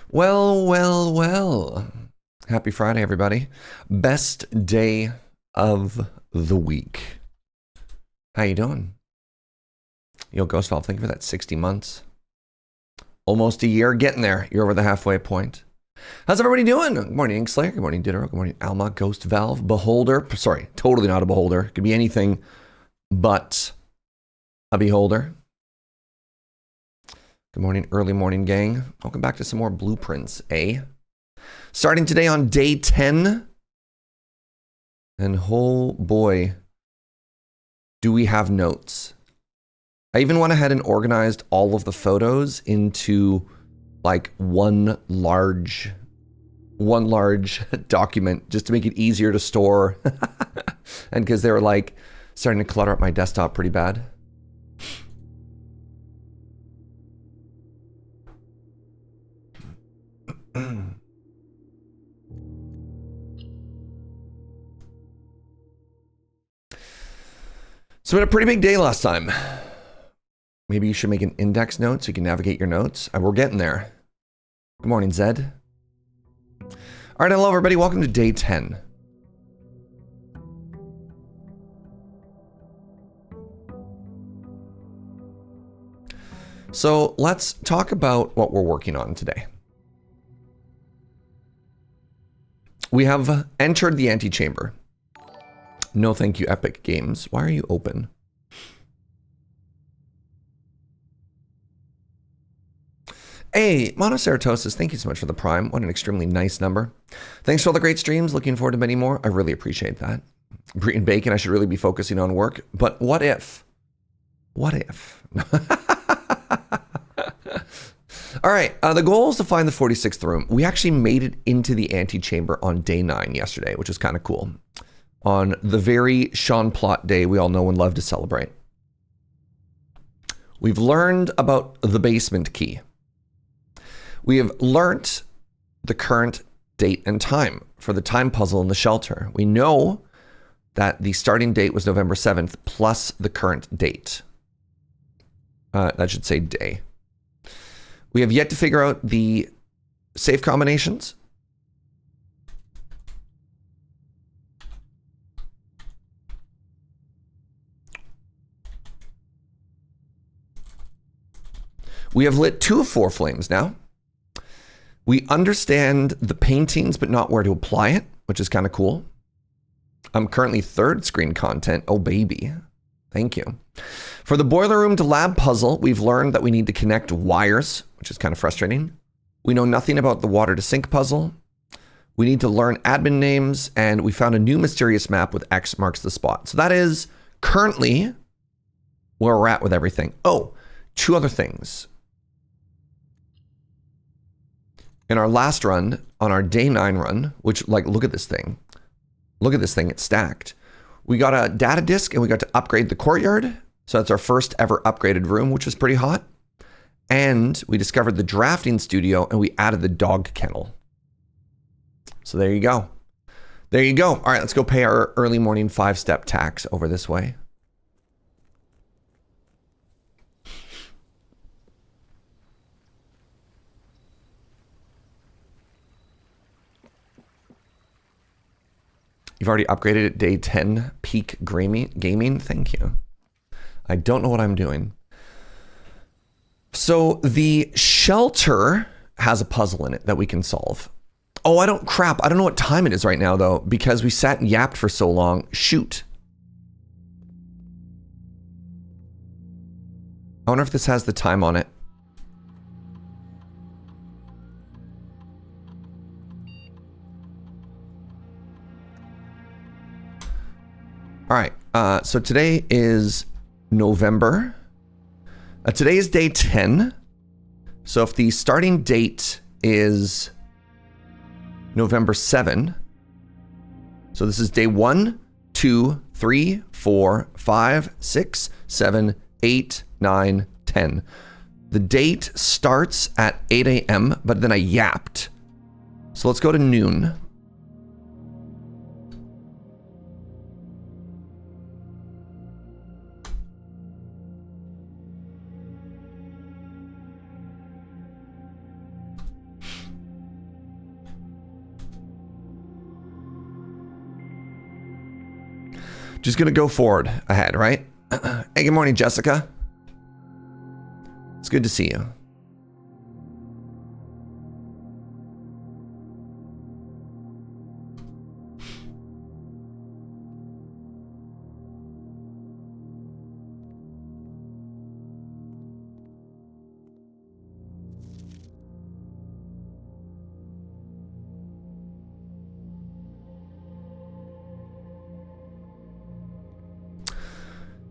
Well, well, well. Happy Friday, everybody. Best day of the week. How you doing? Yo, Ghostfall, thank you for that 60 months. Almost a year, getting there. You're over the halfway point. How's everybody doing? Good morning, Inkslayer. Good morning, Diderot. Good morning, Alma, Ghost Valve, Beholder. Sorry, totally not a beholder. Could be anything but a beholder. Good morning, early morning gang. Welcome back to some more blueprints, eh? Starting today on day 10. And oh boy, do we have notes. I even went ahead and organized all of the photos into like one large document just to make it easier to store. And because they were like starting to clutter up my desktop pretty bad. So we had a pretty big day last time. Maybe you should make an index note so you can navigate your notes. We're getting there. Good morning, Zed. All right, hello everybody. Welcome to day 10. So let's talk about what we're working on today. We have entered the antechamber. No thank you, Epic Games. Why are you open? Hey, Monoceratosis, thank you so much for the prime. What an extremely nice number. Thanks for all the great streams. Looking forward to many more. I really appreciate that. Brie and Bacon, I should really be focusing on work. But what if? What if? All right, the goal is to find the 46th room. We actually made it into the antechamber on day 9 yesterday, which is kind of cool. On the very Sean Plot day we all know and love to celebrate. We've learned about the basement key. We have learnt the current date and time for the time puzzle in the shelter. We know that the starting date was November 7th plus the current date. That should say day. We have yet to figure out the safe combinations. We have lit 2 of 4 flames now. We understand the paintings, but not where to apply it, which is kind of cool. I'm currently 3rd screen content. Oh, baby. Thank you. For the boiler room to lab puzzle, we've learned that we need to connect wires, which is kind of frustrating. We know nothing about the water to sink puzzle. We need to learn admin names, and we found a new mysterious map with X marks the spot. So that is currently where we're at with everything. Oh, 2 other things. In our last run, on our day 9 run, which, like, look at this thing. Look at this thing, it's stacked. We got a data disk and we got to upgrade the courtyard. So that's our first ever upgraded room, which was pretty hot. And we discovered the drafting studio and we added the dog kennel. So there you go. There you go. All right, let's go pay our early morning 5-step tax over this way. You've already upgraded at day 10, peak gaming. Thank you. I don't know what I'm doing. So the shelter has a puzzle in it that we can solve. Oh, I don't know what time it is right now though, because we sat and yapped for so long. Shoot. I wonder if this has the time on it. All right, so today is November. Today is day 10. So if the starting date is November 7, so this is day 1, 2, 3, 4, 5, 6, 7, 8, 9, 10. The date starts at 8 a.m., but then I yapped. So let's go to noon. Just gonna go forward ahead, right? Hey, good morning, Jessica. It's good to see you.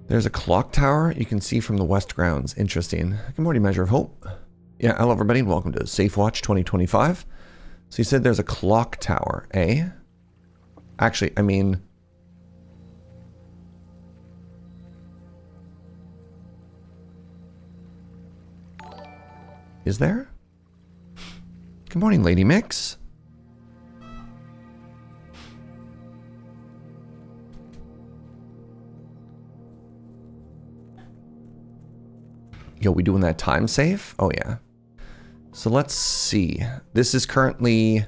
There's a clock tower you can see from the west grounds. Interesting. Good morning, Measure of Hope. Yeah, hello everybody and welcome to Safe Watch 2025. So you said there's a clock tower, eh? Actually, I mean... Is there? Good morning, Lady Mix. Yo, we doing that time safe? Oh, yeah. So let's see. This is currently...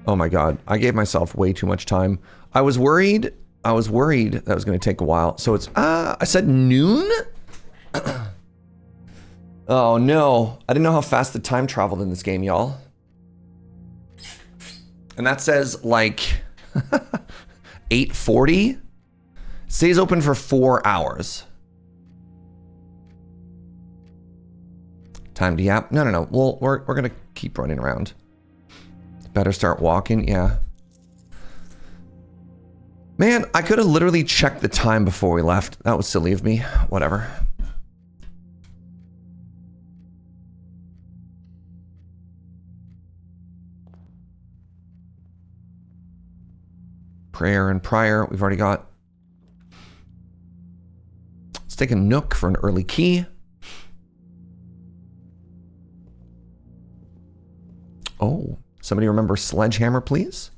Oh my god. I gave myself way too much time. I was worried that was going to take a while. So it's... I said noon? Oh no. I didn't know how fast the time traveled in this game, y'all. And that says like... 8:40? Stays open for 4 hours. Time to yap? No. Well, we're gonna keep running around. Better start walking, yeah. Man, I could have literally checked the time before we left. That was silly of me. Whatever. Prayer and prior, we've already got. Let's take a nook for an early key. Oh, somebody remember Sledgehammer, please?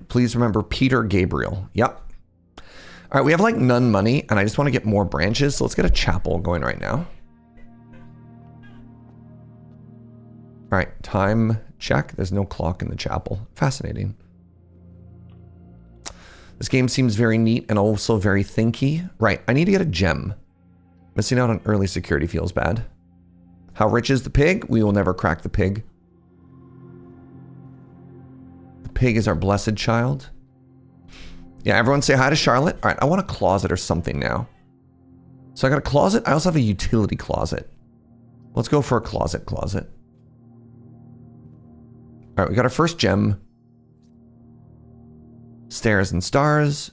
Please remember Peter Gabriel. Yep. All right, we have like none money, and I just want to get more branches, so let's get a chapel going right now. All right, time check. There's no clock in the chapel. Fascinating. This game seems very neat and also very thinky. Right, I need to get a gem. Missing out on early security feels bad. How rich is the pig? We will never crack the pig. The pig is our blessed child. Yeah, everyone say hi to Charlotte. All right, I want a closet or something now. So I got a closet. I also have a utility closet. Let's go for a closet. All right, we got our first gem. Stairs and stars.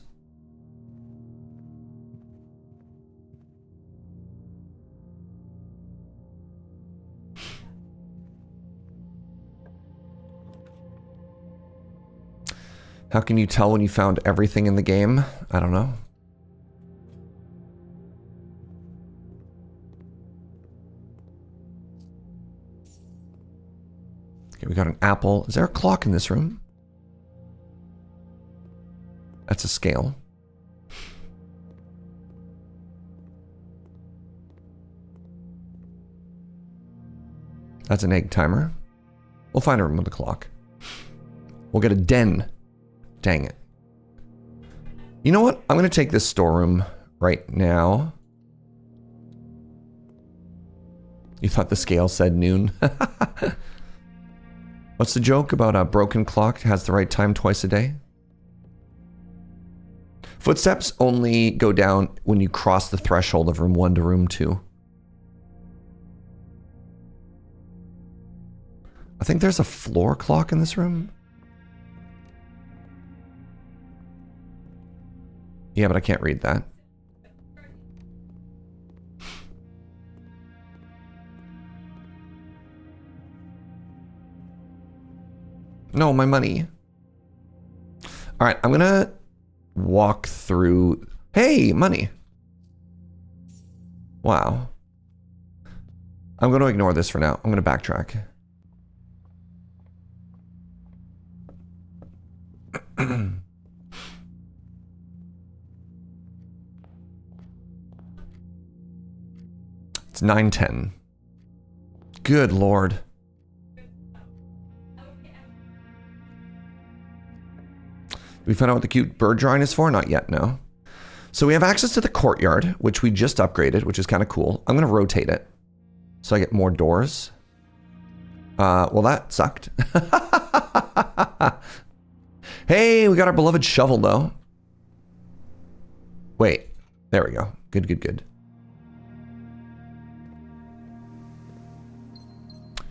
How can you tell when you found everything in the game? I don't know. Okay, we got an apple. Is there a clock in this room? That's a scale. That's an egg timer. We'll find a room with a clock. We'll get a den. Dang it. You know what? I'm going to take this storeroom right now. You thought the scale said noon? What's the joke about a broken clock has the right time twice a day? Footsteps only go down when you cross the threshold of room 1 to room 2. I think there's a floor clock in this room. Yeah, but I can't read that. No, my money. All right, I'm gonna walk through. Hey, money. Wow. I'm gonna ignore this for now. I'm gonna backtrack. It's 9:10. Good Lord. Did we find out what the cute bird drawing is for? Not yet, no. So we have access to the courtyard, which we just upgraded, which is kind of cool. I'm going to rotate it so I get more doors. Well, that sucked. Hey, we got our beloved shovel, though. Wait, there we go. Good, good, good.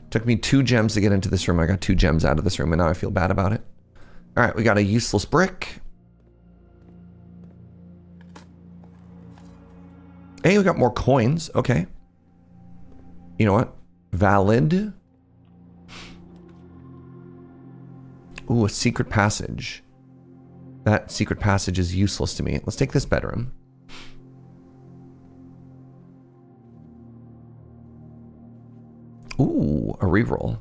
Took me 2 gems to get into this room. I got 2 gems out of this room, and now I feel bad about it. All right, we got a useless brick. Hey, we got more coins. Okay. You know what? Valid. Ooh, a secret passage. That secret passage is useless to me. Let's take this bedroom. Ooh, a reroll.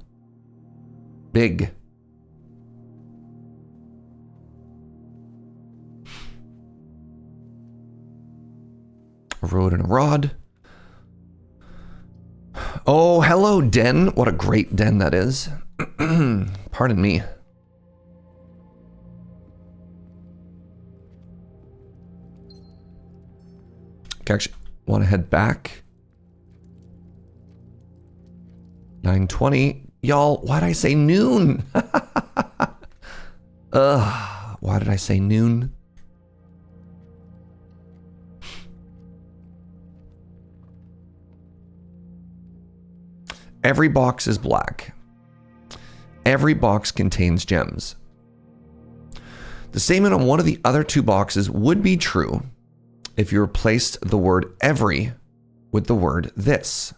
Big. A road and a rod. Oh, hello, den. What a great den that is. Pardon me. Okay, actually, want to head back. 9:20. Y'all, why'd I say noon? Why did I say noon? Every box is black. Every box contains gems. The statement on one of the other 2 boxes would be true if you replaced the word every with the word this.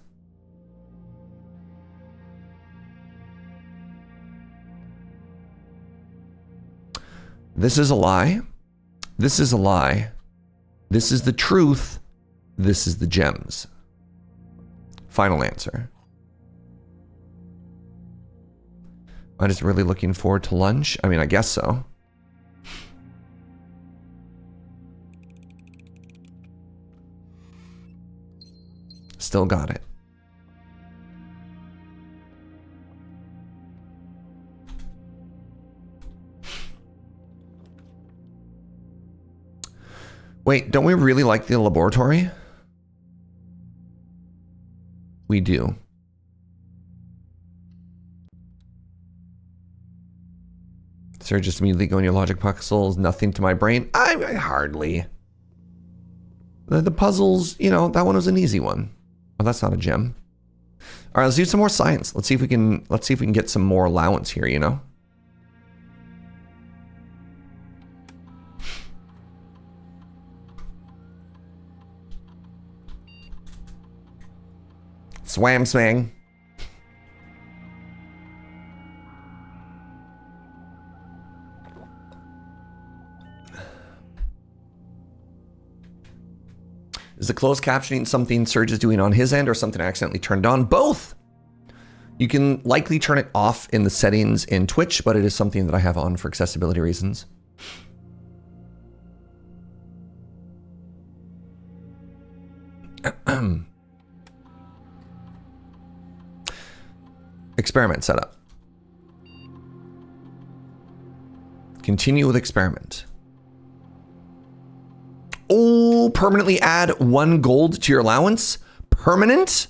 This is a lie. This is a lie. This is the truth. This is the gems. Final answer. I'm just really looking forward to lunch. I mean, I guess so. Still got it. Wait, don't we really like the laboratory? We do. Serge, just immediately going your logic puzzles, nothing to my brain. I hardly. The puzzles, you know, that one was an easy one. Oh, that's not a gem. All right, let's do some more science. Let's see if we can get some more allowance here, you know? Swam swang. Is the closed captioning something Serge is doing on his end or something I accidentally turned on? Both! You can likely turn it off in the settings in Twitch, but it is something that I have on for accessibility reasons. Experiment setup. Continue with experiment. Oh, permanently add 1 gold to your allowance? Permanent?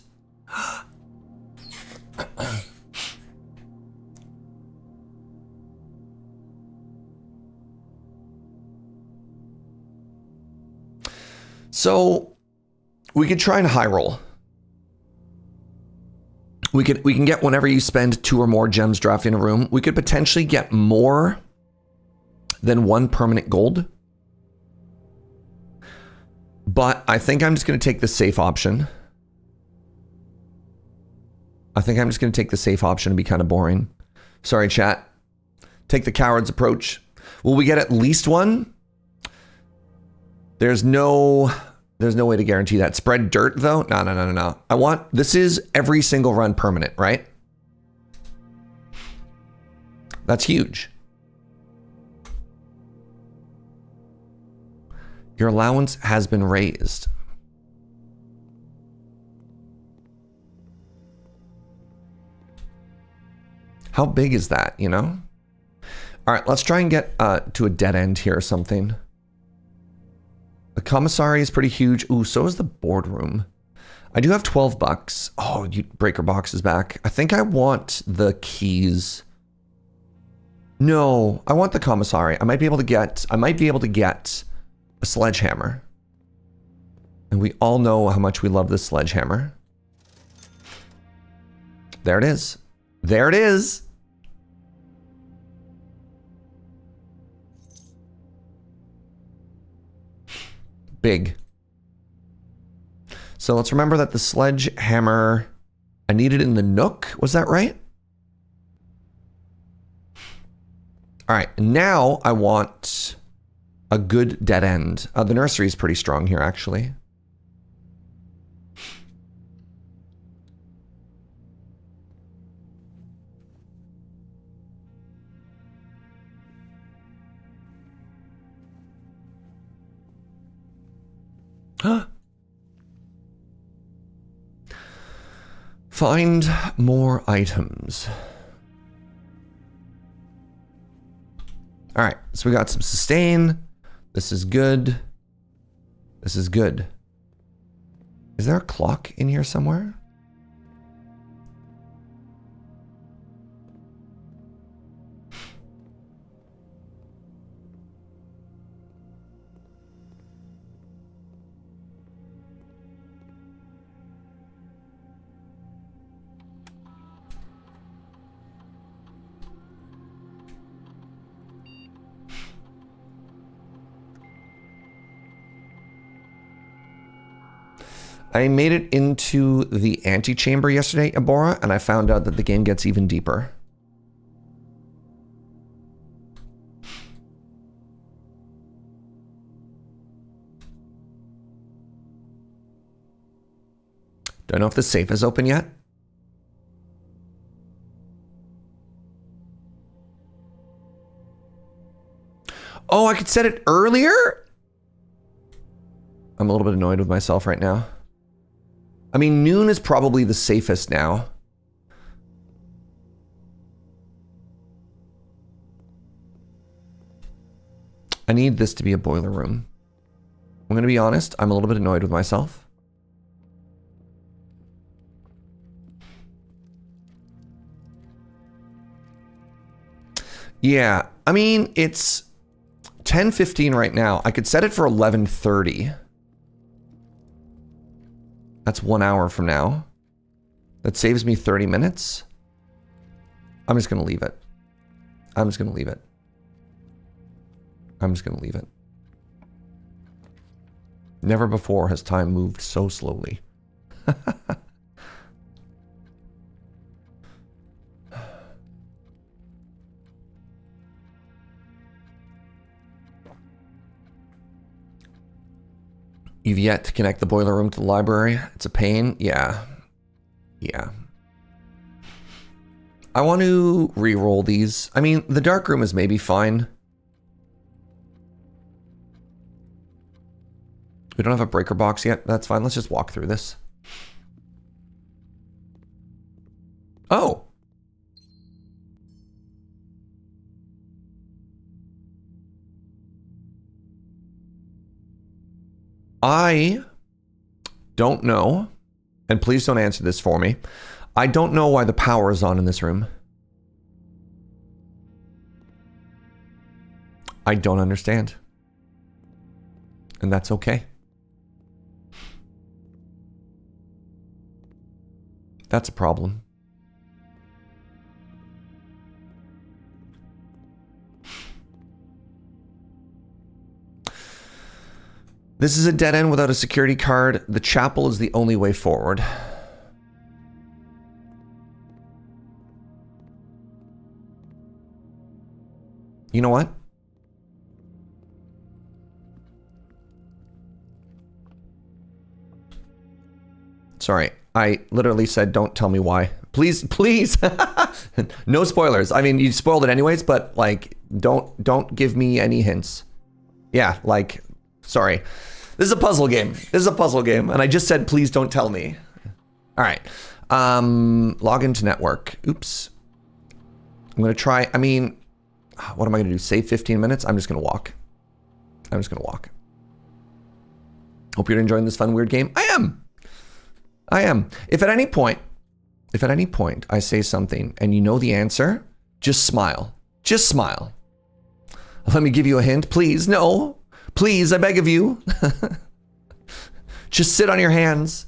So we could try and high roll. We can get whenever you spend 2 or more gems drafting a room, we could potentially get more than 1 permanent gold. But I think I'm just going to take the safe option. I think I'm just going to take the safe option and be kind of boring. Sorry, chat. Take the coward's approach. Will we get at least 1? There's no way to guarantee that. Spread dirt, though? No. This is every single run permanent, right? That's huge. Your allowance has been raised. How big is that, you know? All right, let's try and get to a dead end here or something. The commissary is pretty huge. Ooh, so is the boardroom. I do have 12 bucks. Oh, breaker box is back. I think I want the keys. No, I want the commissary. I might be able to get a sledgehammer. And we all know how much we love this sledgehammer. There it is. There it is. Big. So let's remember that the sledgehammer, I need it in the nook. Was that right? All right, now I want a good dead end. The nursery is pretty strong here, actually. Find more items. All right, so we got some sustain. This is good. This is good. Is there a clock in here somewhere? I made it into the antechamber yesterday, Abora, and I found out that the game gets even deeper. Don't know if the safe is open yet. Oh, I could set it earlier? I'm a little bit annoyed with myself right now. I mean, noon is probably the safest now. I need this to be a boiler room. I'm gonna be honest, I'm a little bit annoyed with myself. Yeah, I mean, it's 10:15 right now. I could set it for 11:30. That's 1 hour from now. That saves me 30 minutes. I'm just going to leave it. I'm just going to leave it. I'm just going to leave it. Never before has time moved so slowly. You've yet to connect the boiler room to the library. It's a pain. Yeah. Yeah. I want to re-roll these. I mean, the dark room is maybe fine. We don't have a breaker box yet. That's fine. Let's just walk through this. Oh. I don't know, and please don't answer this for me. I don't know why the power is on in this room. I don't understand. And that's okay. That's a problem. This is a dead end without a security card. The chapel is the only way forward. You know what? Sorry, I literally said don't tell me why. Please, please. No spoilers. I mean, you spoiled it anyways, but like don't give me any hints. Yeah, like Sorry. This is a puzzle game. This is a puzzle game. And I just said, please don't tell me. All right. Log into network. Oops. I'm going to try. I mean, what am I going to do? Save 15 minutes? I'm just going to walk. I'm just going to walk. Hope you're enjoying this fun, weird game. I am. I am. If at any point I say something and you know the answer, just smile. Just smile. Let me give you a hint. Please. No. Please, I beg of you. Just sit on your hands.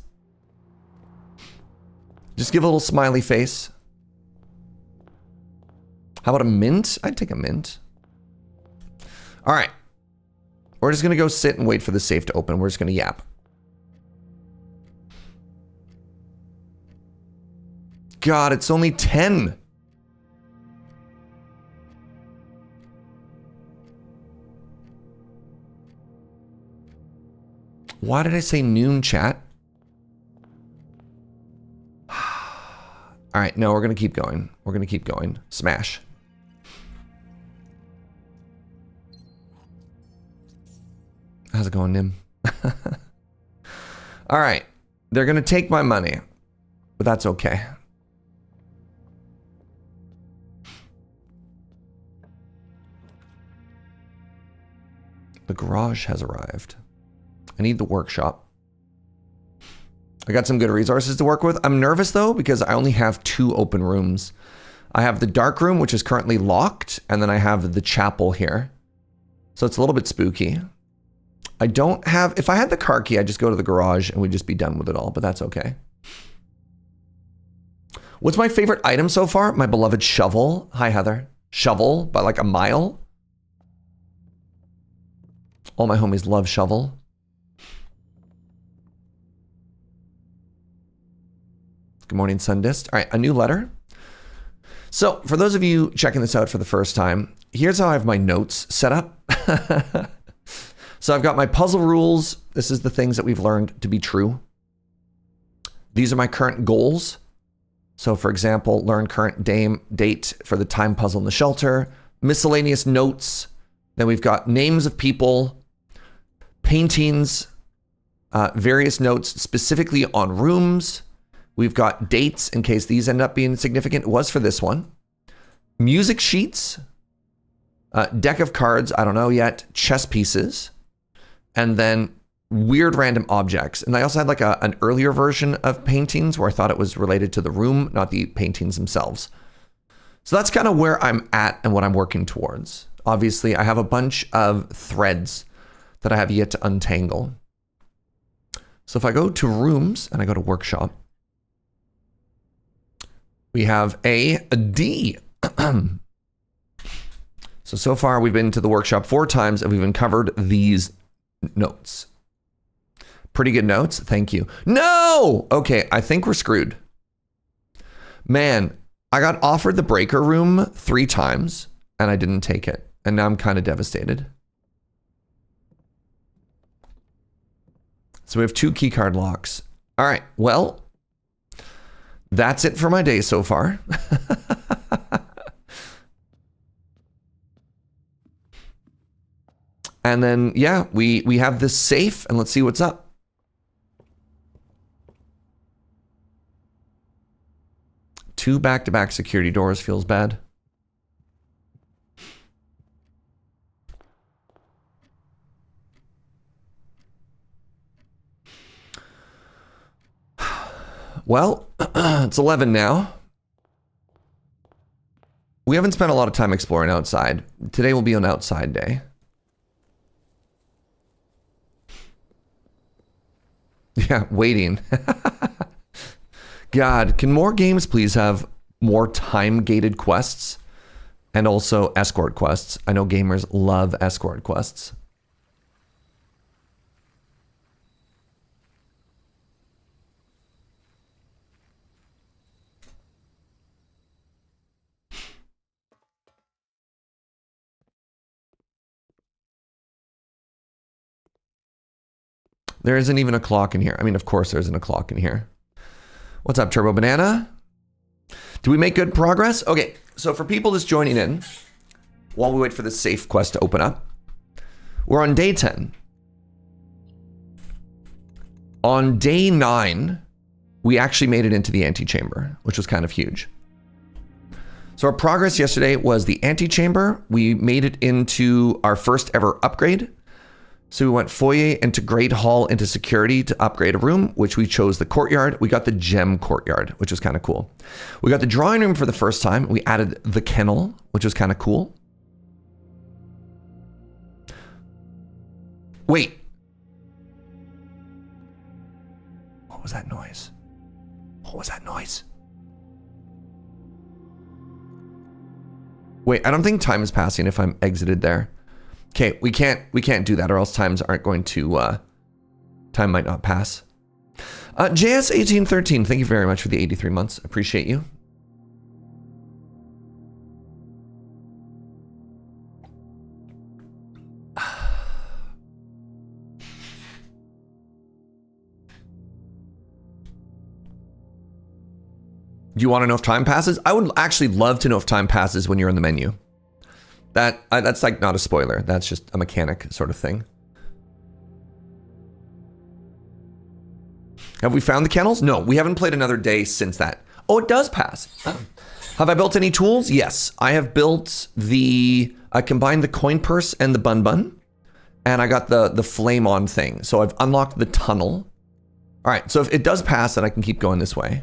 Just give a little smiley face. How about a mint? I'd take a mint. All right. We're just going to go sit and wait for the safe to open. We're just going to yap. God, it's only 10. Why did I say noon, chat? All right, no, we're going to keep going. We're going to keep going. Smash. How's it going, Nim? All right. They're going to take my money, but that's okay. The garage has arrived. I need the workshop. I got some good resources to work with. I'm nervous though, because I only have 2 open rooms. I have the dark room, which is currently locked, and then I have the chapel here. So it's a little bit spooky. I don't have, if I had the car key, I'd just go to the garage and we'd just be done with it all, but that's okay. What's my favorite item so far? My beloved shovel. Hi, Heather. Shovel by like a mile. All my homies love shovel. Good morning, Sundist. All right, a new letter. So for those of you checking this out for the first time, here's how I have my notes set up. So I've got my puzzle rules. This is the things that we've learned to be true. These are my current goals. So for example, learn current date for the time puzzle in the shelter, miscellaneous notes. Then we've got names of people, paintings, various notes specifically on rooms. We've got dates in case these end up being significant. It was for this one. Music sheets, deck of cards, I don't know yet, chess pieces, and then weird random objects. And I also had like an earlier version of paintings where I thought it was related to the room, not the paintings themselves. So that's kind of where I'm at and what I'm working towards. Obviously, I have a bunch of threads that I have yet to untangle. So if I go to rooms and I go to workshop, we have a D. So far we've been to the workshop 4 times and we've uncovered these notes. Pretty good notes. Thank you. No! Okay, I think we're screwed. Man, I got offered the breaker room 3 times and I didn't take it. And now I'm kind of devastated. So we have 2 keycard locks. All right, well, that's it for my day so far. And then, yeah, we have this safe and let's see what's up. Two back-to-back security doors feels bad. Well, it's 11 now. We haven't spent a lot of time exploring outside. Today will be an outside day. Yeah, waiting. God, can more games please have more time-gated quests and also escort quests? I know gamers love escort quests. There isn't even a clock in here. I mean, of course there isn't a clock in here. What's up, Turbo Banana? Do we make good progress? Okay, so for people just joining in, while we wait for the safe quest to open up, we're on day 10. On day 9, we actually made it into the antechamber, which was kind of huge. So our progress yesterday was the antechamber. We made it into our first ever upgrade. So we went foyer into great hall into security to upgrade a room, which we chose the courtyard. We got the gem courtyard, which was kind of cool. We got the drawing room for the first time. We added the kennel, which was kind of cool. Wait. What was that noise? What was that noise? Wait, I don't think time is passing if I'm exited there. Okay, we can't do that, or else times aren't going to time might not pass. JS1813, thank you very much for the 83 months. Appreciate you. Do you want to know if time passes? I would actually love to know if time passes when you're in the menu. That's like not a spoiler. That's just a mechanic sort of thing. Have we found the kennels? No, we haven't played another day since that. Oh, it does pass. Oh. Have I built any tools? Yes, I have built I combined the coin purse and the bun bun, and I got the flame on thing. So I've unlocked the tunnel. All right, so if it does pass, then I can keep going this way.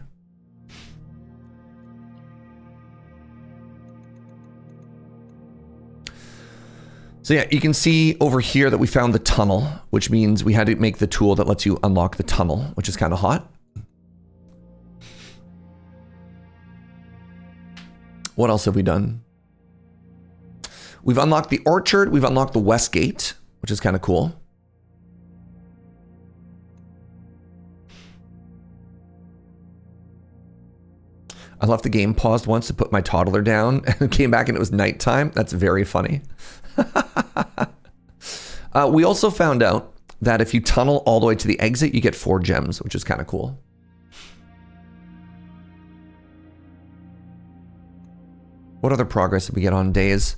So yeah, you can see over here that we found the tunnel, which means we had to make the tool that lets you unlock the tunnel, which is kind of hot. What else have we done? We've unlocked the orchard. We've unlocked the west gate, which is kind of cool. I left the game paused once to put my toddler down and came back and it was nighttime. That's very funny. We also found out that if you tunnel all the way to the exit, you get 4 gems, which is kind of cool. What other progress did we get on days?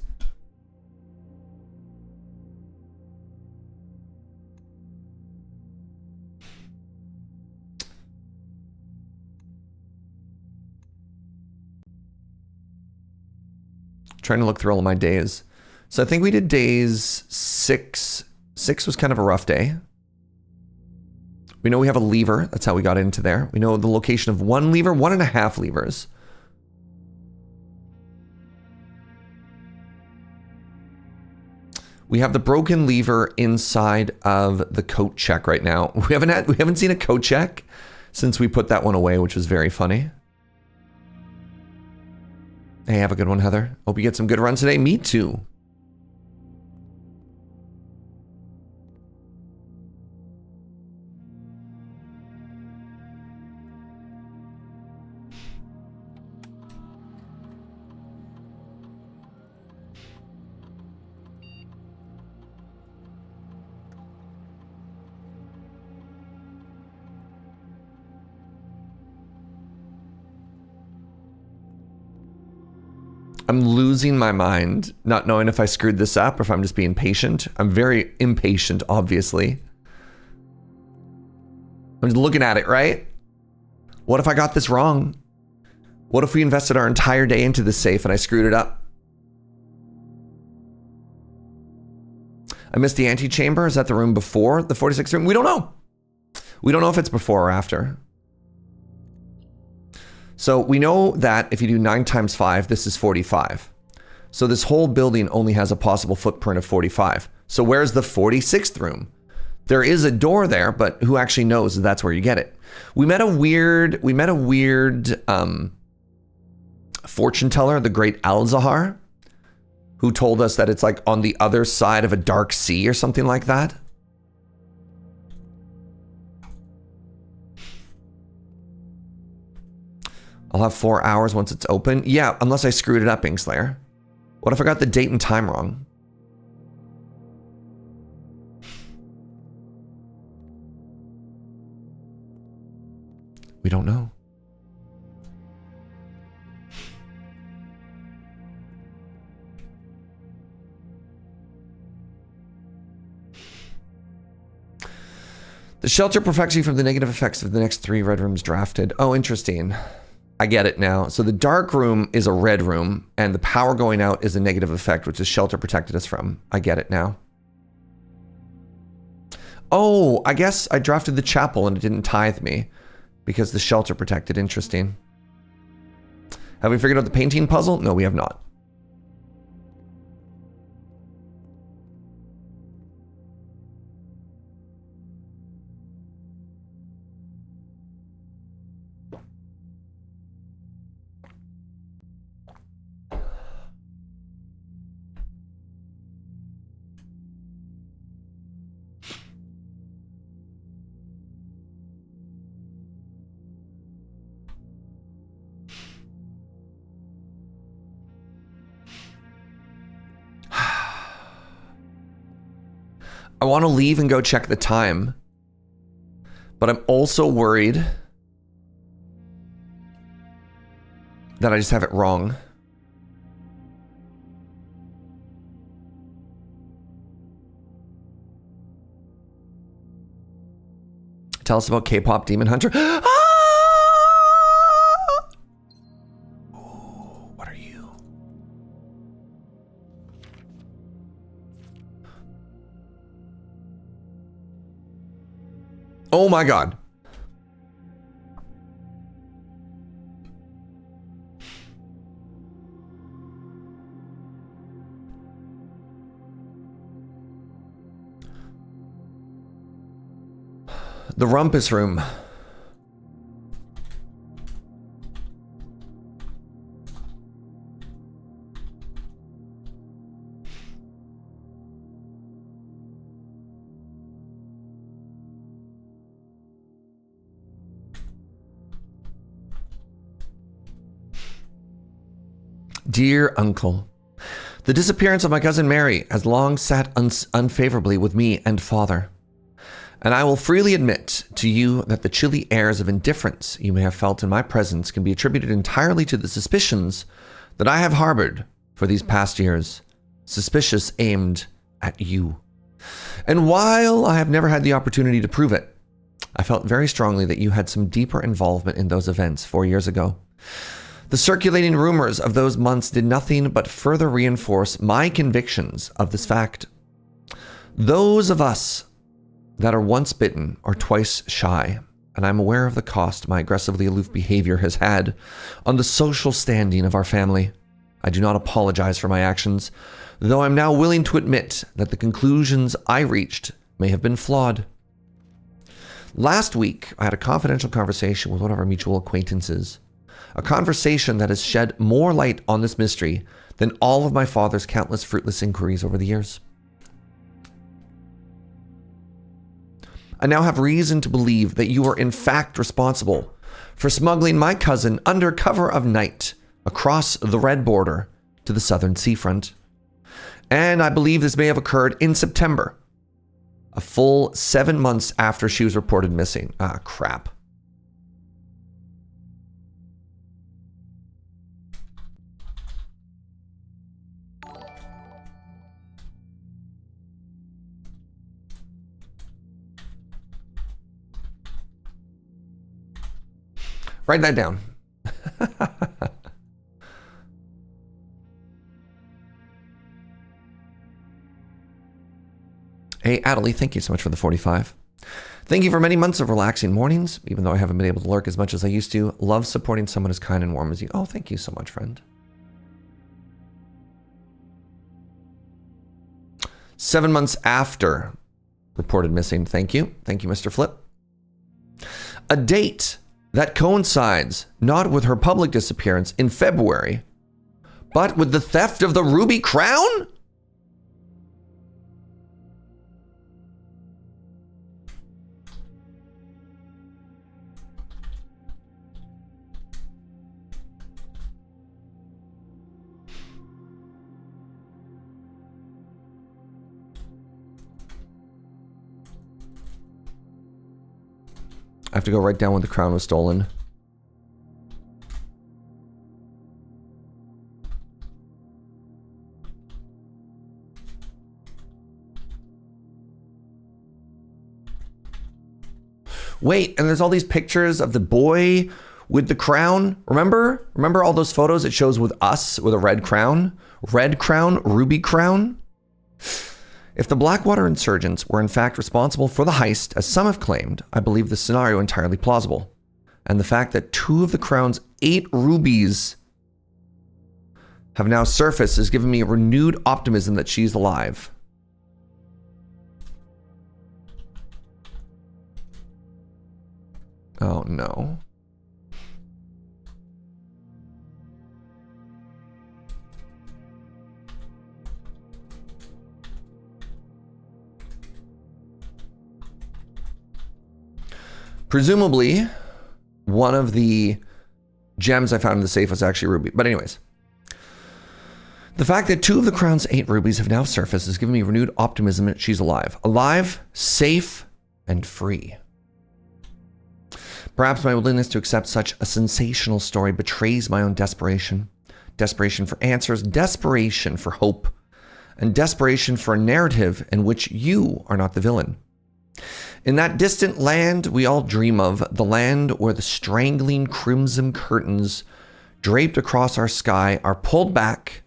Trying to look through all of my days. So I think we did days 6. 6 was kind of a rough day. We know we have a lever. That's how we got into there. We know the location of 1 lever, 1.5 levers. We have the broken lever inside of the coat check right now. We haven't seen a coat check since we put that one away, which was very funny. Hey, have a good one, Heather. Hope you get some good runs today. Me too. I'm losing my mind, not knowing if I screwed this up or if I'm just being patient. I'm very impatient, obviously. I'm just looking at it, right? What if I got this wrong? What if we invested our entire day into this safe and I screwed it up? I missed the antechamber. Is that the room before the 46th room? We don't know. We don't know if it's before or after. So we know that if you do 9 times 5, this is 45. So this whole building only has a possible footprint of 45. So where's the 46th room? There is a door there, but who actually knows that that's where you get it? We met a weird fortune teller, the great Al-Zahar, who told us that it's like on the other side of a dark sea or something like that. I'll have 4 hours once it's open. Yeah, unless I screwed it up, Inkslayer. What if I got the date and time wrong? We don't know. The shelter protects you from the negative effects of the next 3 red rooms drafted. Oh, interesting. I get it now. So the dark room is a red room, and the power going out is a negative effect, which the shelter protected us from. I get it now. Oh, I guess I drafted the chapel and it didn't tithe me because the shelter protected. Interesting. Have we figured out the painting puzzle? No, we have not. I want to leave and go check the time, but I'm also worried that I just have it wrong. Tell us about K-pop Demon Hunter. Ooh, what are you? Oh my God. The rumpus room. Dear Uncle, the disappearance of my cousin Mary has long sat unfavorably with me and father. And I will freely admit to you that the chilly airs of indifference you may have felt in my presence can be attributed entirely to the suspicions that I have harbored for these past years, suspicious aimed at you. And while I have never had the opportunity to prove it, I felt very strongly that you had some deeper involvement in those events 4 years ago. The circulating rumors of those months did nothing but further reinforce my convictions of this fact. Those of us that are once bitten or twice shy, and I'm aware of the cost my aggressively aloof behavior has had on the social standing of our family. I do not apologize for my actions, though I'm now willing to admit that the conclusions I reached may have been flawed. Last week, I had a confidential conversation with one of our mutual acquaintances. A conversation that has shed more light on this mystery than all of my father's countless fruitless inquiries over the years. I now have reason to believe that you are in fact responsible for smuggling my cousin under cover of night across the red border to the southern seafront. And I believe this may have occurred in September, a full 7 months after she was reported missing. Ah, crap. Write that down. Hey, Adelie, thank you so much for the 45. Thank you for many months of relaxing mornings, even though I haven't been able to lurk as much as I used to. Love supporting someone as kind and warm as you. Oh, thank you so much, friend. 7 months after reported missing. Thank you. Thank you, Mr. Flip. A date that coincides not with her public disappearance in February, but with the theft of the ruby crown? I have to go write down when the crown was stolen. Wait, and there's all these pictures of the boy with the crown. Remember all those photos it shows with us with a red crown? Red crown, ruby crown? If the Blackwater insurgents were in fact responsible for the heist, as some have claimed, I believe the scenario entirely plausible. And the fact that 2 of the crown's 8 rubies have now surfaced has given me a renewed optimism that she's alive. Oh no. Presumably, one of the gems I found in the safe was actually ruby. But anyways, the fact that 2 of the crown's 8 rubies have now surfaced has given me renewed optimism that she's alive. Alive, safe, and free. Perhaps my willingness to accept such a sensational story betrays my own desperation. Desperation for answers, desperation for hope, and desperation for a narrative in which you are not the villain. In that distant land we all dream of, the land where the strangling crimson curtains draped across our sky are pulled back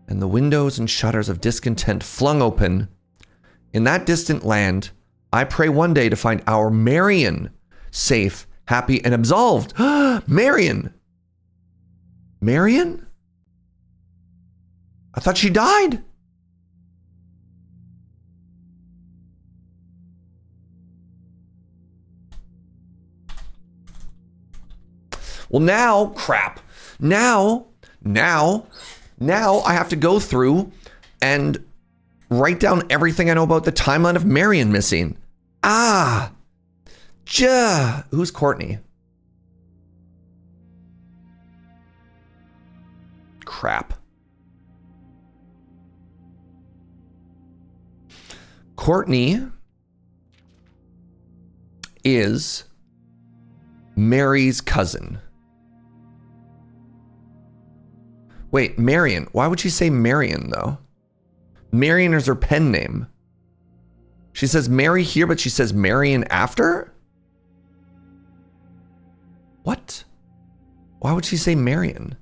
and the windows and shutters of discontent flung open. In that distant land, I pray one day to find our Marion safe, happy, and absolved. Marion! Marion? I thought she died. Well, now, crap. Now I have to go through and write down everything I know about the timeline of Marion missing. Who's Courtney? Crap. Courtney is Mary's cousin. Wait, Marion. Why would she say Marion, though? Marion is her pen name. She says Mary here, but she says Marion after? What? Why would she say Marion?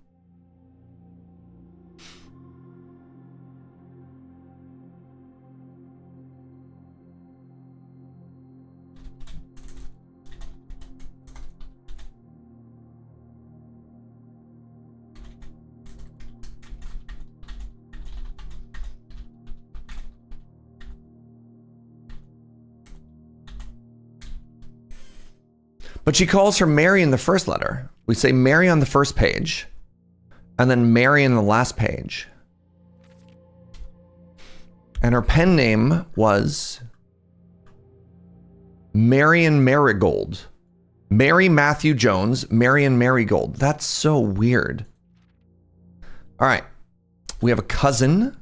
But she calls her Mary in the first letter. We say Mary on the first page, and then Mary in the last page. And her pen name was Marion Marigold. Mary Matthew Jones, Marion Marigold. That's so weird. All right. We have a cousin.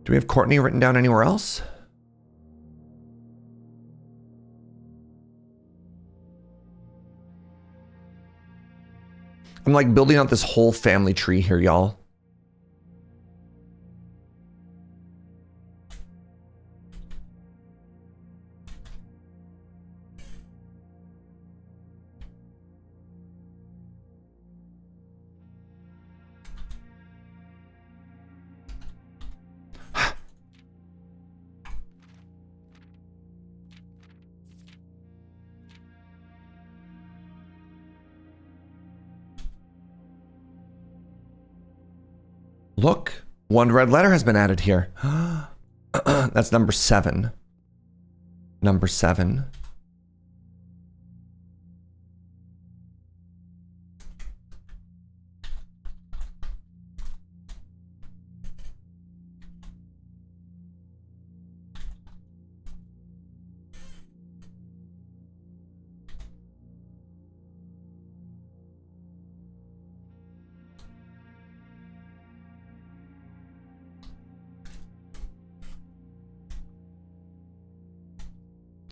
Do we have Courtney written down anywhere else? I'm like building out this whole family tree here, y'all. Look, one red letter has been added here. That's number 7. Number 7.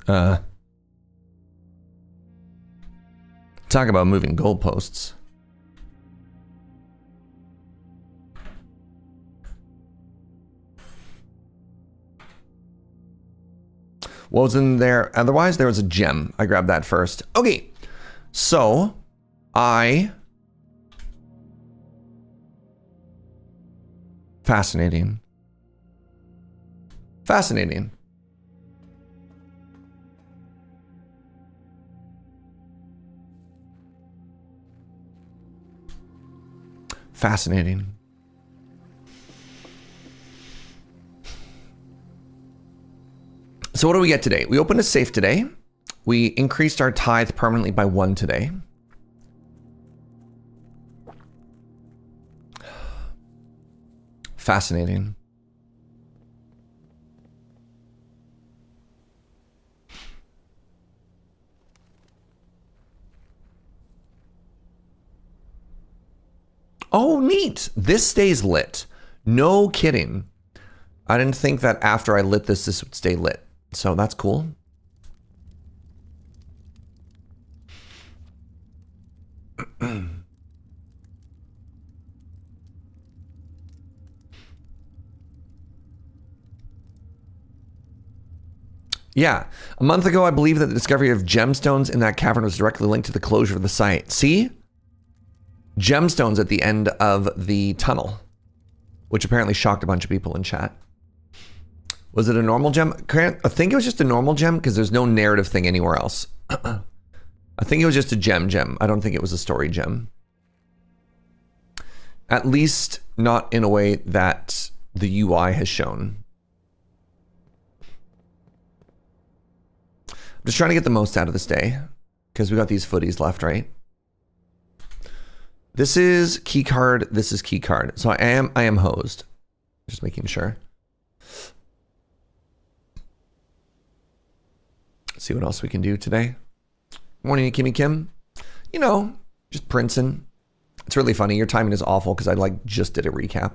Talk about moving goalposts. What was in there? Otherwise, there was a gem. I grabbed that first. Okay, so fascinating. Fascinating. Fascinating. So what do we get today? We opened a safe today. We increased our tithe permanently by 1 today. Fascinating. Oh, neat. This stays lit. No kidding. I didn't think that after I lit this, this would stay lit. So that's cool. Yeah. A month ago, I believe that the discovery of gemstones in that cavern was directly linked to the closure of the site. See? Gemstones at the end of the tunnel, which apparently shocked a bunch of people in chat. Was it a normal gem? I think it was just a normal gem because there's no narrative thing anywhere else. I think it was just a gem. I don't think it was a story gem. At least not in a way that the UI has shown. I'm just trying to get the most out of this day because we got these footies left, right? This is key card. This is key card. So I am hosed. Just making sure. See what else we can do today. Morning, Kimmy Kim. You know, just princing. It's really funny. Your timing is awful because I like just did a recap.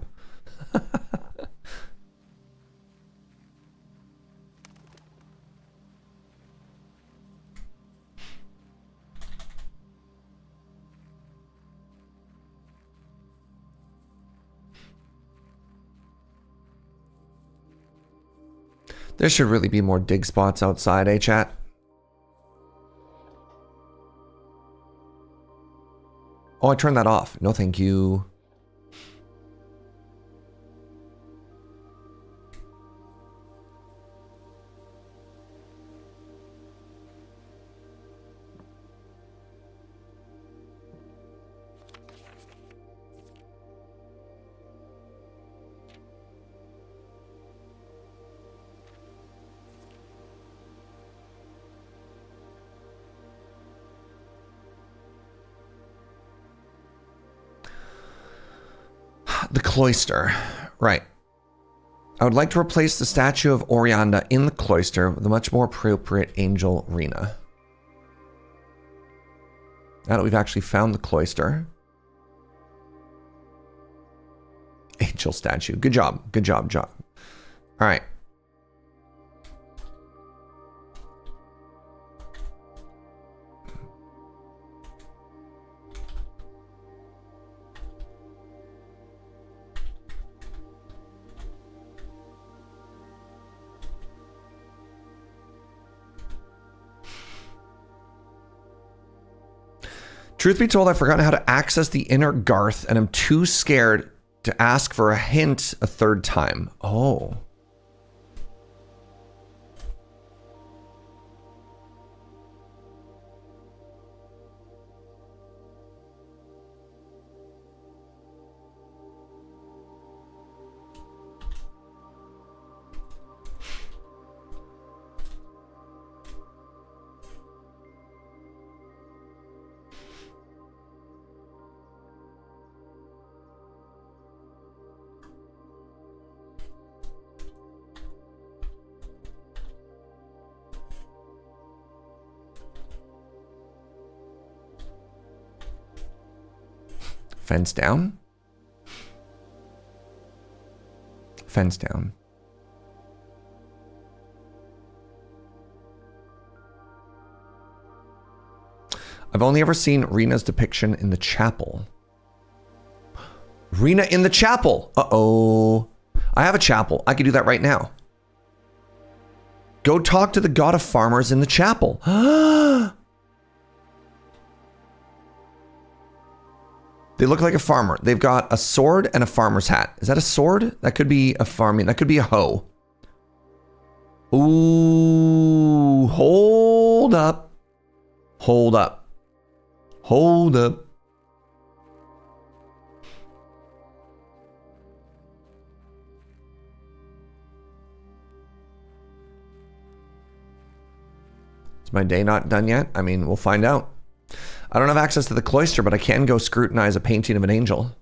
There should really be more dig spots outside, eh, chat? Oh, I turned that off. No, thank you. The cloister. Right. I would like to replace the statue of Orianda in the cloister with a much more appropriate angel Rena. Now that we've actually found the cloister. Angel statue. Good job. Good job, John. All right. Truth be told, I've forgotten how to access the inner Garth, and I'm too scared to ask for a hint a third time. Oh. Fence down? Fence down. I've only ever seen Rena's depiction in the chapel. Rena in the chapel. Uh-oh. I have a chapel. I could do that right now. Go talk to the god of farmers in the chapel. They look like a farmer. They've got a sword and a farmer's hat. Is that a sword? That could be a farming. That could be a hoe. Ooh, hold up. Hold up. Hold up. Is my day not done yet? I mean, we'll find out. I don't have access to the cloister, but I can go scrutinize a painting of an angel.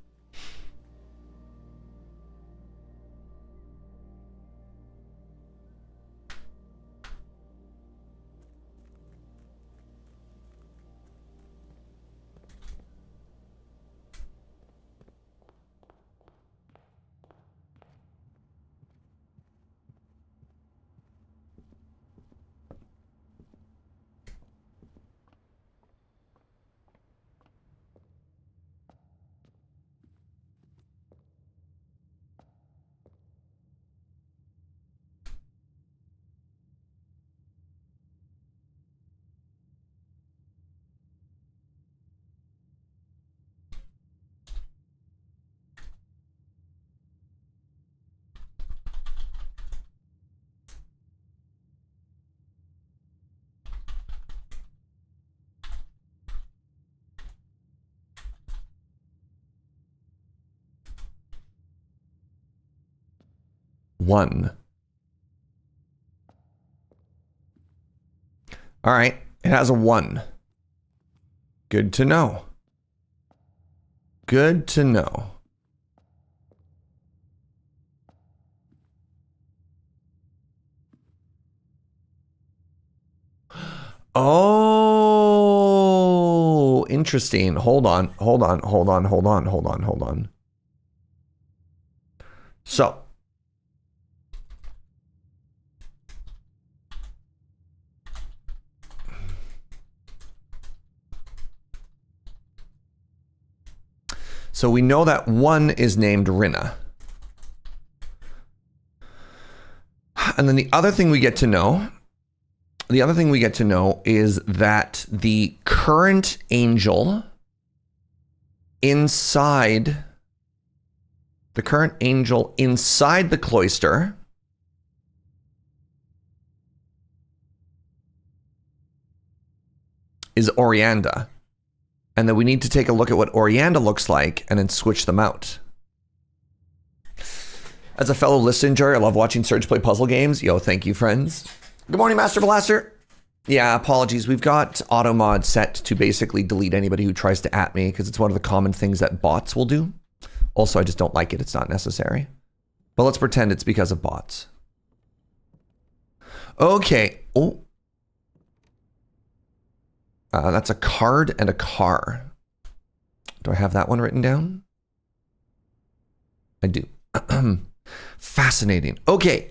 One. All right, it has a 1. Good to know. Good to know. Oh, interesting. Hold on, hold on, hold on, hold on, hold on, hold on. So we know that 1 is named Rinna. And then the other thing we get to know is that the current angel inside the cloister is Orianda. And that we need to take a look at what Orianda looks like and then switch them out. As a fellow list enjoyer, I love watching Serge play puzzle games. Yo, thank you, friends. Good morning, Master Blaster. Yeah, apologies. We've got auto mod set to basically delete anybody who tries to at me because it's one of the common things that bots will do. Also, I just don't like it. It's not necessary. But let's pretend it's because of bots. Okay. Oh. That's a card and a car. Do I have that one written down? I do. Fascinating. Okay.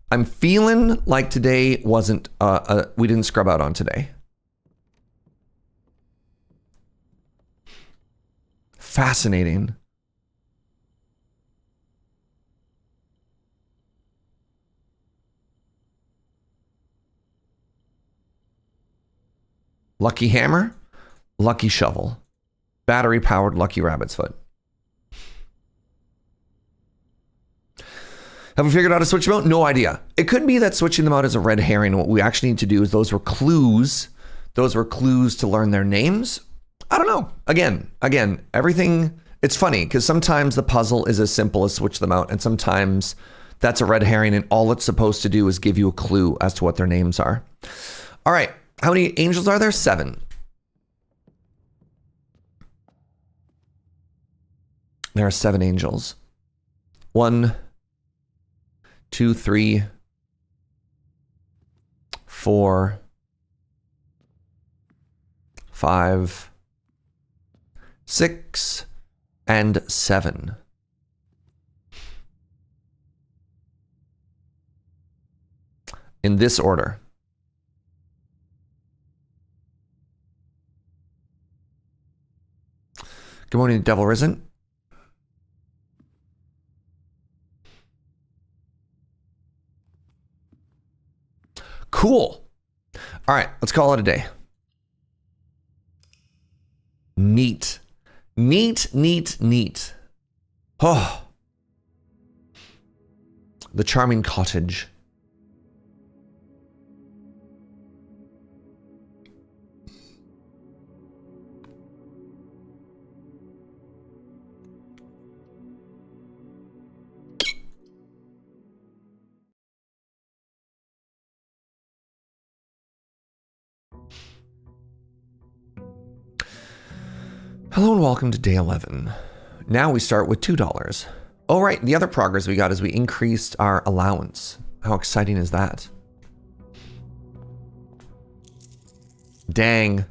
I'm feeling like today wasn't, we didn't scrub out on today. Fascinating. Lucky hammer, lucky shovel, battery powered lucky rabbit's foot. Have we figured out how to switch them out? No idea. It could be that switching them out is a red herring. What we actually need to do is those were clues. Those were clues to learn their names. I don't know. Again, everything, it's funny because sometimes the puzzle is as simple as switch them out. And sometimes that's a red herring and all it's supposed to do is give you a clue as to what their names are. All right. How many angels are there? 7. There are 7 angels. 1, 2, 3, 4, 5, 6, and 7. In this order. Good morning, Devil Risen. Cool. All right, let's call it a day. Neat. Neat, neat, neat. Oh. The charming cottage. Hello and welcome to day 11. Now we start with $2. Oh, right. The other progress we got is we increased our allowance. How exciting is that? Dang.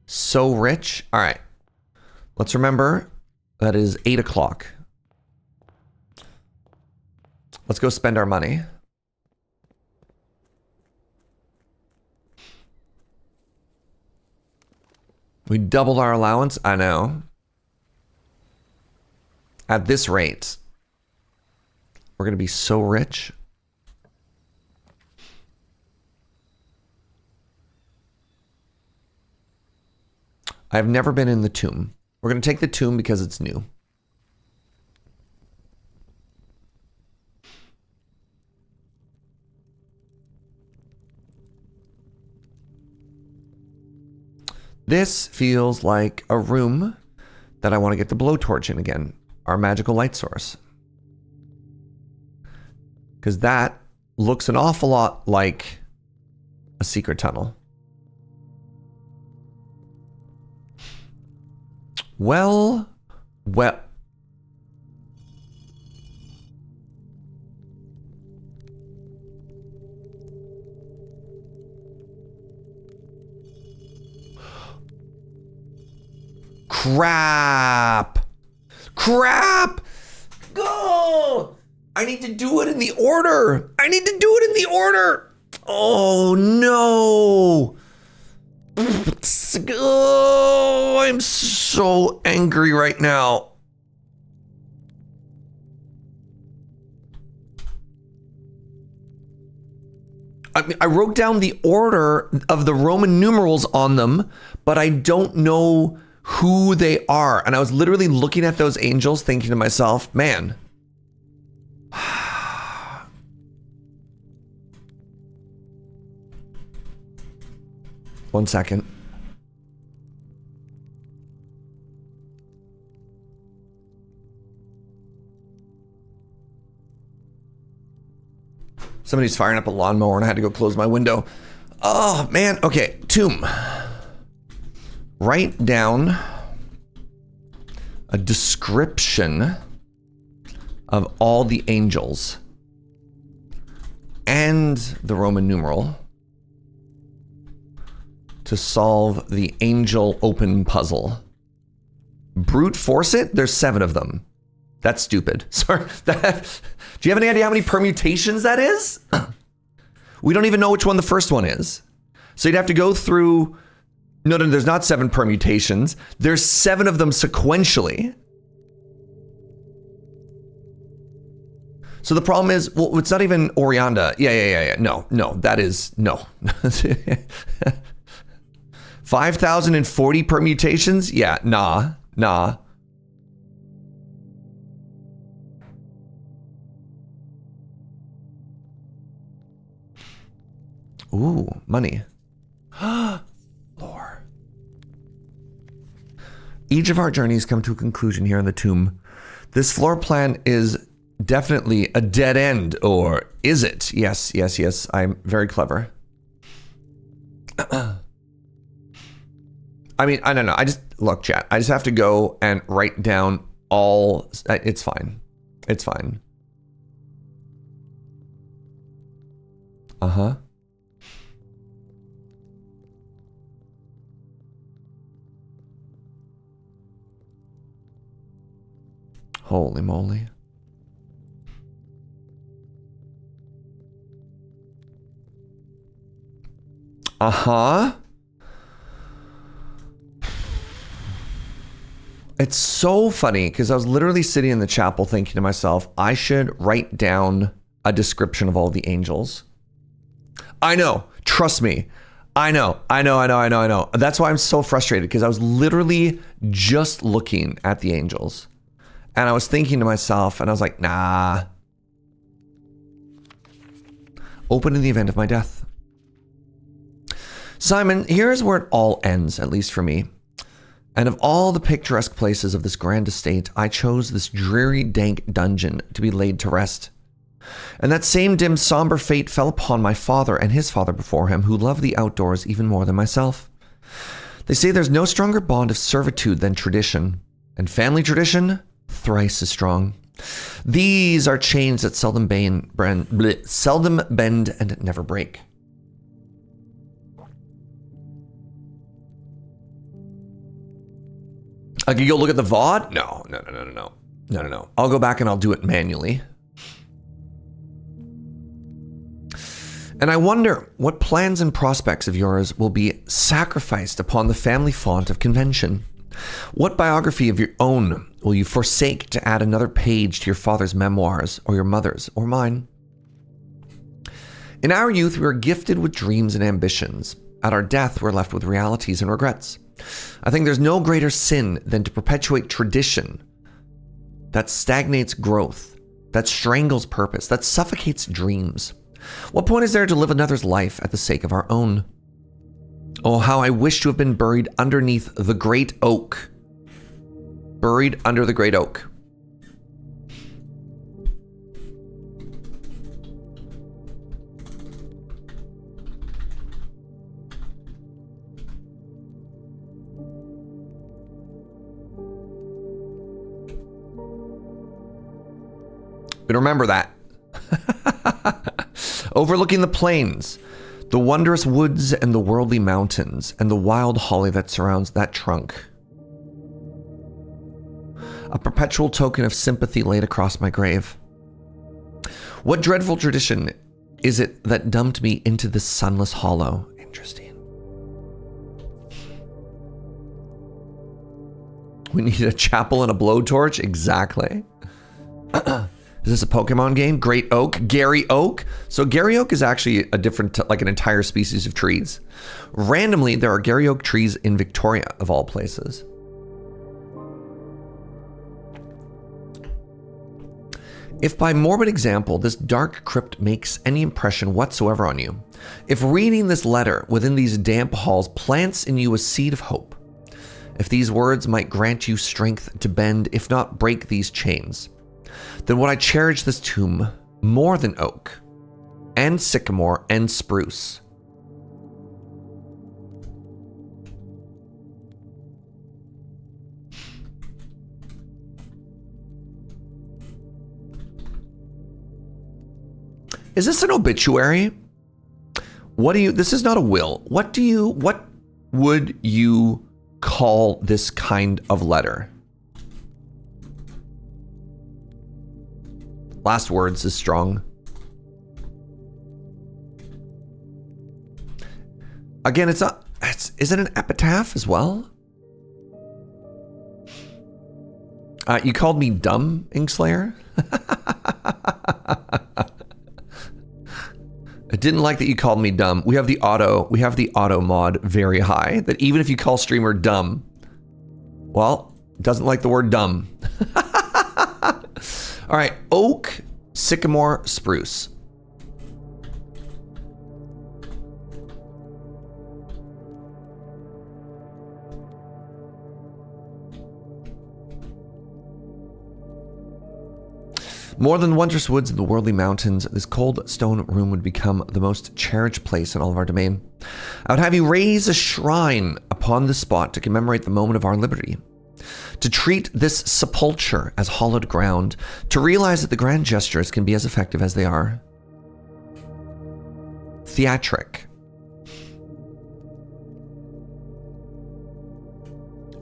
So rich. All right. Let's remember that is 8 o'clock. Let's go spend our money. We doubled our allowance. I know. At this rate, we're going to be so rich. I've never been in the tomb. We're going to take the tomb because it's new. This feels like a room that I want to get the blowtorch in again. Our magical light source. Because that looks an awful lot like a secret tunnel. Well. Crap. Go! I need to do it in the order. Oh, no. Oh, I'm so angry right now. I wrote down the order of the Roman numerals on them, but I don't know who they are. And I was literally looking at those angels thinking to myself, man. One second. Somebody's firing up a lawnmower and I had to go close my window. Oh, man. Okay, tomb. Write down a description of all the angels and the Roman numeral to solve the angel open puzzle. Brute force it? There's 7 of them. That's stupid. Sorry. Do you have any idea how many permutations that is? We don't even know which one the first one is. So you'd have to go through... No, there's not 7 permutations. There's 7 of them sequentially. So the problem is, well, it's not even Orianda. Yeah. No, that is, no. 5,040 permutations? Yeah, nah. Ooh, money. Lore. Each of our journeys come to a conclusion here in the tomb. This floor plan is definitely a dead end, or is it? Yes. I'm very clever. I mean, I don't know. Look, chat. I just have to go and write down all. It's fine. Uh-huh. Holy moly. Uh-huh. It's so funny because I was literally sitting in the chapel thinking to myself, I should write down a description of all the angels. I know. Trust me. I know. That's why I'm so frustrated, because I was literally just looking at the angels and I was thinking to myself, and I was like, nah. Open in the event of my death. Simon, here's where it all ends, at least for me. And of all the picturesque places of this grand estate, I chose this dreary, dank dungeon to be laid to rest. And that same dim, somber fate fell upon my father and his father before him, who loved the outdoors even more than myself. They say there's no stronger bond of servitude than tradition, and family tradition, thrice as strong. These are chains that seldom bend and never break. I could go look at the VOD? No. I'll go back and I'll do it manually. And I wonder what plans and prospects of yours will be sacrificed upon the family font of convention. What biography of your own will you forsake to add another page to your father's memoirs, or your mother's, or mine? In our youth, we were gifted with dreams and ambitions. At our death, we're left with realities and regrets. I think there's no greater sin than to perpetuate tradition that stagnates growth, that strangles purpose, that suffocates dreams. What point is there to live another's life at the sake of our own? Oh, how I wish to have been buried underneath the great oak. Buried under the great oak. But remember that. Overlooking the plains, the wondrous woods and the worldly mountains, and the wild holly that surrounds that trunk. A perpetual token of sympathy laid across my grave. What dreadful tradition is it that dumped me into this sunless hollow? Interesting. We need a chapel and a blowtorch? Exactly. Is this a Pokemon game? Great Oak? Gary Oak? So Gary Oak is actually a different, like an entire species of trees. Randomly, there are Gary Oak trees in Victoria, of all places. If by morbid example, this dark crypt makes any impression whatsoever on you, if reading this letter within these damp halls plants in you a seed of hope, if these words might grant you strength to bend, if not break these chains, then would I cherish this tomb more than oak, and sycamore, and spruce. Is this an obituary? This is not a will. What would you call this kind of letter? Last words is strong. Again, is it an epitaph as well? You called me dumb, Inkslayer? I didn't like that you called me dumb. We have the auto mod very high, that even if you call streamer dumb, well, doesn't like the word dumb. All right, oak, sycamore, spruce. More than wondrous woods and the worldly mountains, this cold stone room would become the most cherished place in all of our domain. I would have you raise a shrine upon this spot to commemorate the moment of our liberty. To treat this sepulture as hallowed ground, to realize that the grand gestures can be as effective as they are theatric.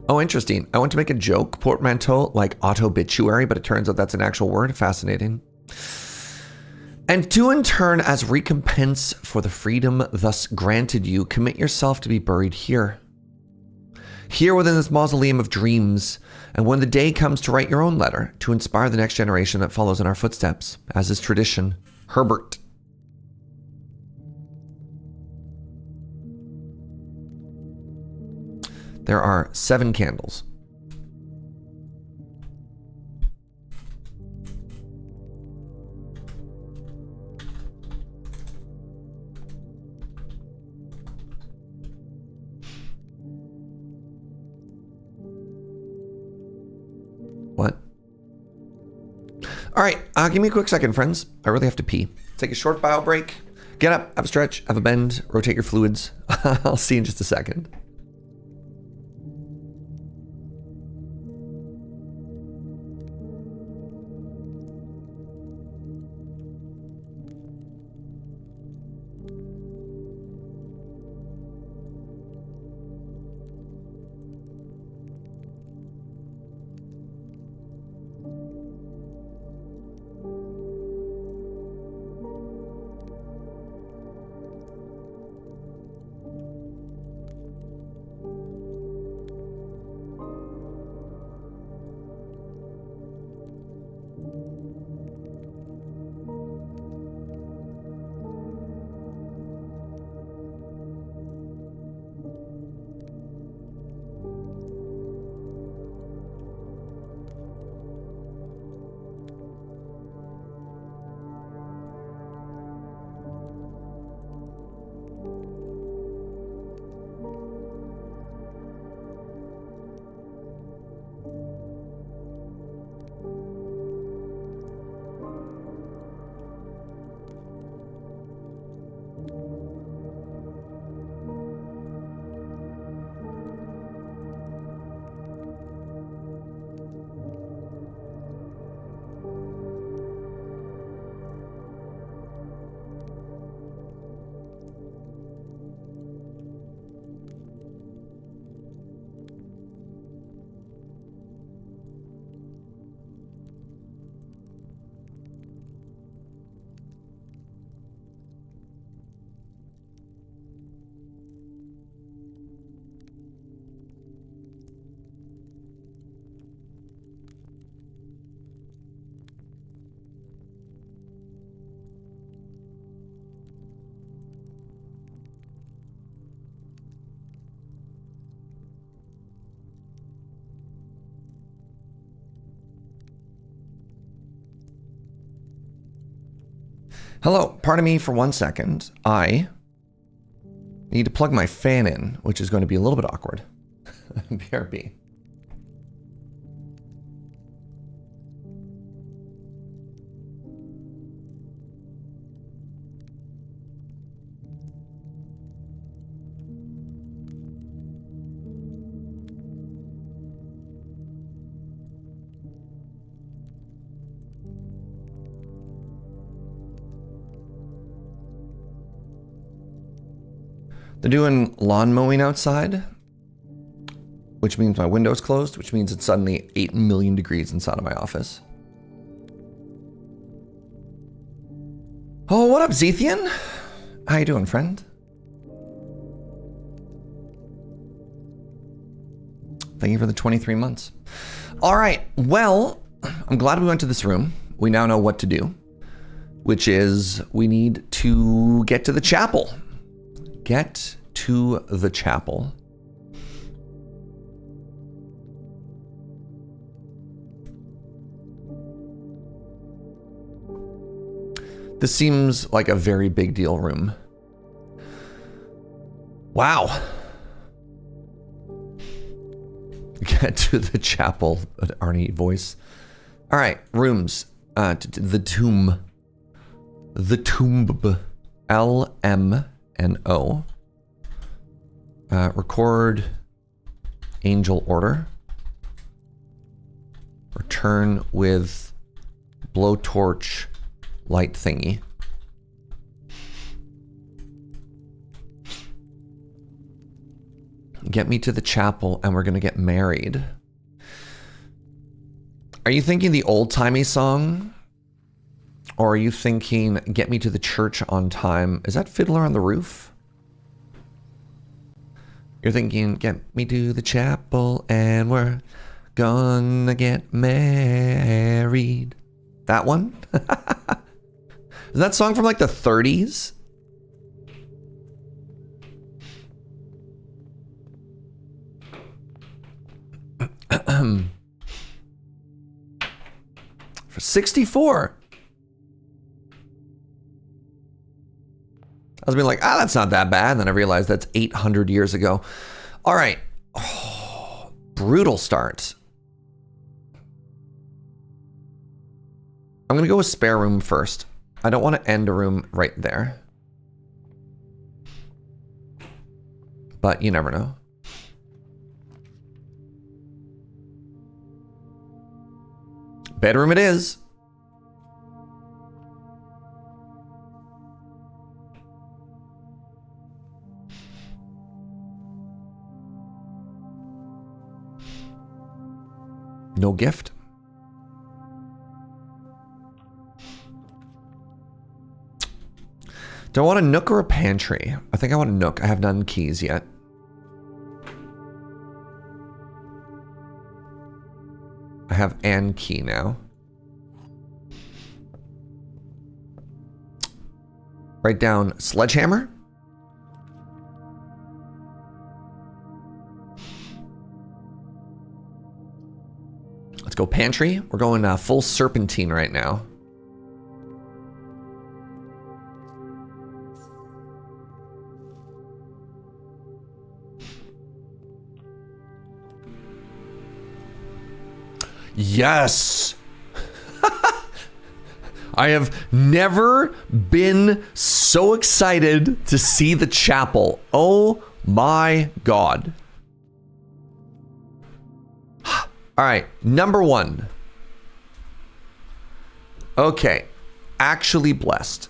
Oh, interesting. I want to make a joke portmanteau like autobituary, but it turns out that's an actual word. Fascinating. And to in turn, as recompense for the freedom thus granted you, commit yourself to be buried here. Here within this mausoleum of dreams, and when the day comes to write your own letter, to inspire the next generation that follows in our footsteps, as is tradition. Herbert. There are 7 candles. What? All right, give me a quick second, friends. I really have to pee. Take a short bio break. Get up, have a stretch, have a bend, rotate your fluids. I'll see you in just a second. Hello, pardon me for 1 second. I need to plug my fan in, which is going to be a little bit awkward. BRB. They're doing lawn mowing outside, which means my window's closed, which means it's suddenly 8 million degrees inside of my office. Oh, what up, Zethian? How you doing, friend? Thank you for the 23 months. All right, well, I'm glad we went to this room. We now know what to do, which is we need to get to the chapel. Get to the chapel. This seems like a very big deal room. Wow. Get to the chapel, Arnie voice. All right, rooms. The tomb. The tomb. LMNO. Record angel order. Return with blowtorch light thingy. Get me to the chapel and we're gonna get married. Are you thinking the old-timey song? Or are you thinking get me to the church on time? Is that Fiddler on the Roof? You're thinking, get me to the chapel and we're gonna get married. That one? Is that song from like the 30s? For 64. I was being like, that's not that bad. And then I realized that's 800 years ago. All right. Oh, brutal start. I'm going to go with spare room first. I don't want to end a room right there. But you never know. Bedroom it is. No gift. Do I want a nook or a pantry? I think I want a nook. I have none keys yet. I have an key now. Write down sledgehammer. Let's go pantry. We're going full serpentine right now. Yes. I have never been so excited to see the chapel. Oh my God. All right, number one. Okay, actually blessed.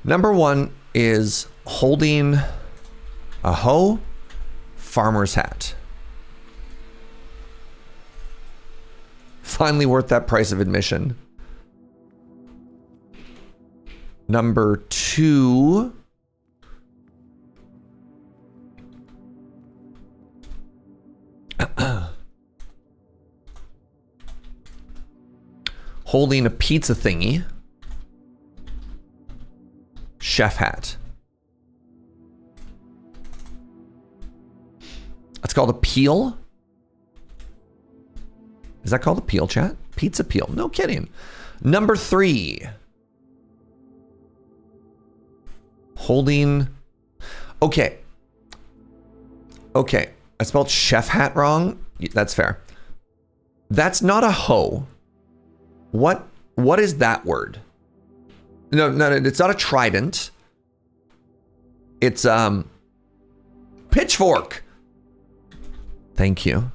Number one is holding a hoe, farmer's hat. Finally worth that price of admission. Number two. Holding a pizza thingy. Chef hat. That's called a peel. Is that called a peel, chat? Pizza peel. No kidding. Number three. Holding. Okay. Okay. I spelled chef hat wrong. That's fair. That's not a hoe. What is that word? No, it's not a trident. It's pitchfork. Thank you.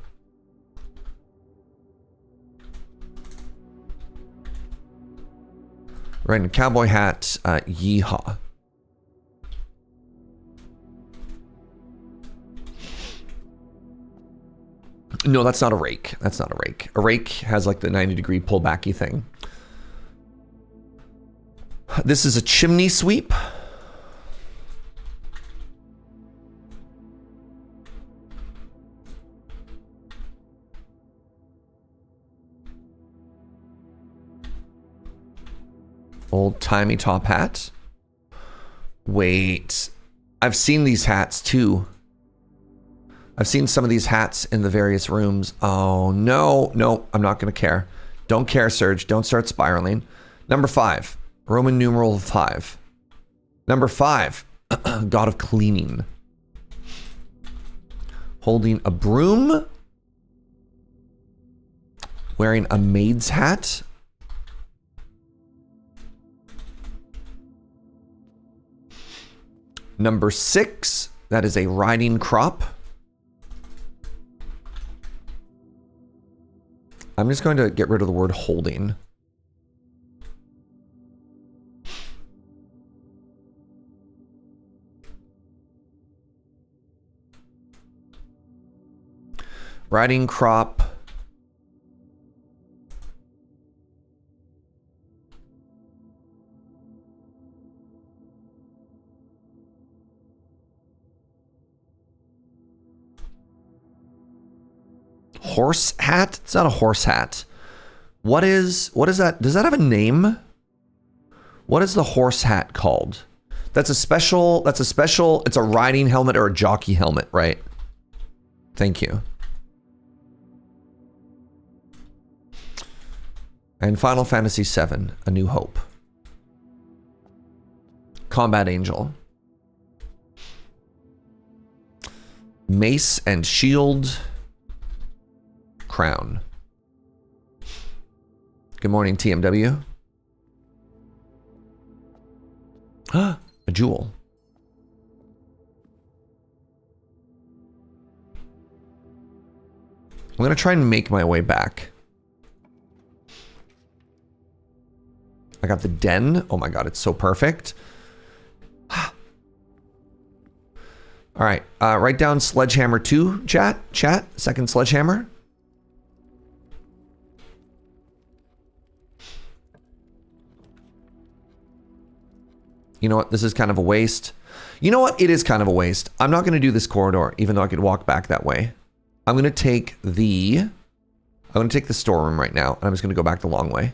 Right, a cowboy hat, yeehaw. No, that's not a rake. That's not a rake. A rake has like the 90-degree pullbacky thing. This is a chimney sweep. Old-timey top hat. Wait. I've seen these hats too. I've seen some of these hats in the various rooms. Oh, no. No, I'm not going to care. Don't care, Serge. Don't start spiraling. Number 5. Roman numeral 5. Number 5. God of cleaning. Holding a broom. Wearing a maid's hat. Number 6. That is a riding crop. I'm just going to get rid of the word holding. Riding crop. Horse hat? It's not a horse hat. What is that? Does that have a name? What is the horse hat called? That's a special, it's a riding helmet or a jockey helmet, right? Thank you. And Final Fantasy VII, A New Hope. Combat Angel. Mace and shield. Crown. Good morning, TMW. A jewel. I'm gonna try and make my way back. I got the den. Oh my god, it's so perfect. All right, write down Sledgehammer 2, chat. Second Sledgehammer. You know what? This is kind of a waste. You know what? It is kind of a waste. I'm not going to do this corridor, even though I could walk back that way. I'm going to take the storeroom right now, and I'm just going to go back the long way.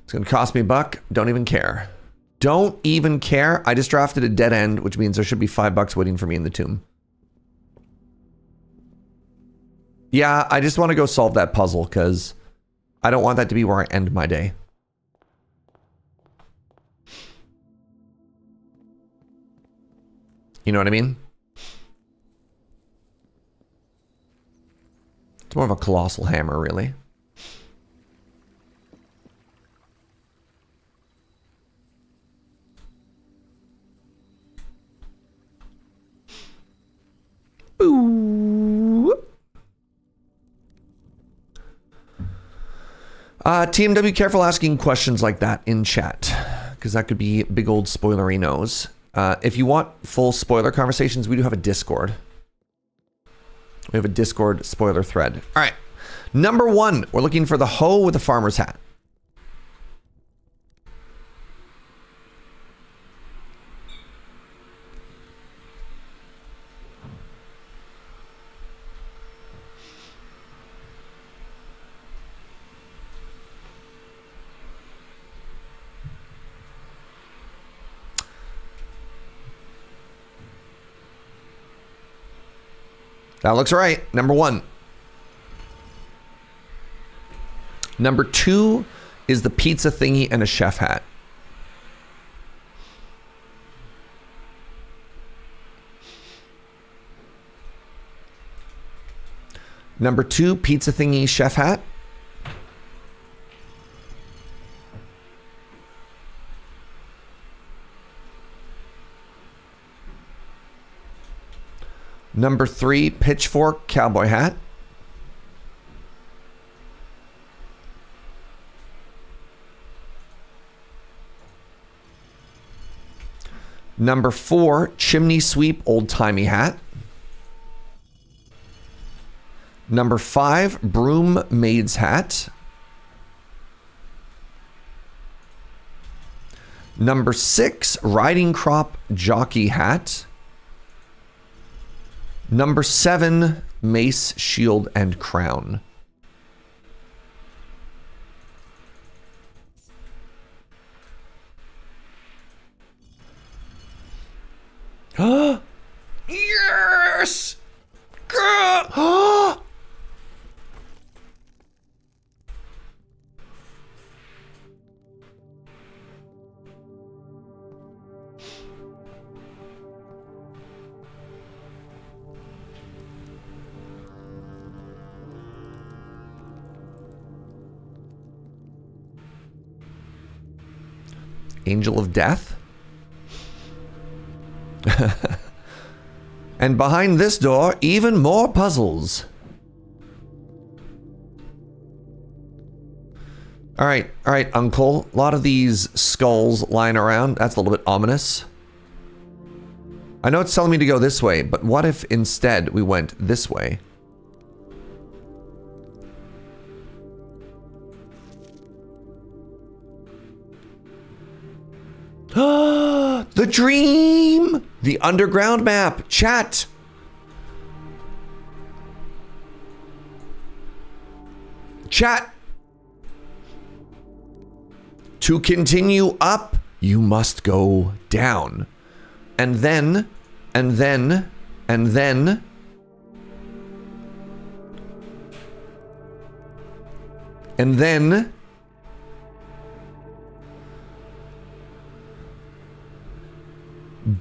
It's going to cost me $1. Don't even care. Don't even care. I just drafted a dead end, which means there should be $5 waiting for me in the tomb. Yeah, I just want to go solve that puzzle because I don't want that to be where I end my day. You know what I mean? It's more of a colossal hammer, really. Boo. TMW, careful asking questions like that in chat, because that could be big old spoilerinos. If you want full spoiler conversations, we do have a Discord. We have a Discord spoiler thread. All right. Number 1, we're looking for the hoe with the farmer's hat. That looks right. Number 1. Number 2 is the pizza thingy and a chef hat. Number 2, pizza thingy, chef hat. Number 3, pitchfork, cowboy hat. Number 4, chimney sweep, old-timey hat. Number 5, broom maid's hat. Number 6, riding crop, jockey hat. Number 7, mace, shield, and crown. Yes! Angel of Death. And behind this door, even more puzzles. All right, Uncle. A lot of these skulls lying around. That's a little bit ominous. I know it's telling me to go this way, but what if instead we went this way? The dream! The underground map. Chat. Chat. To continue up, you must go down. And then, and then, and then. And then.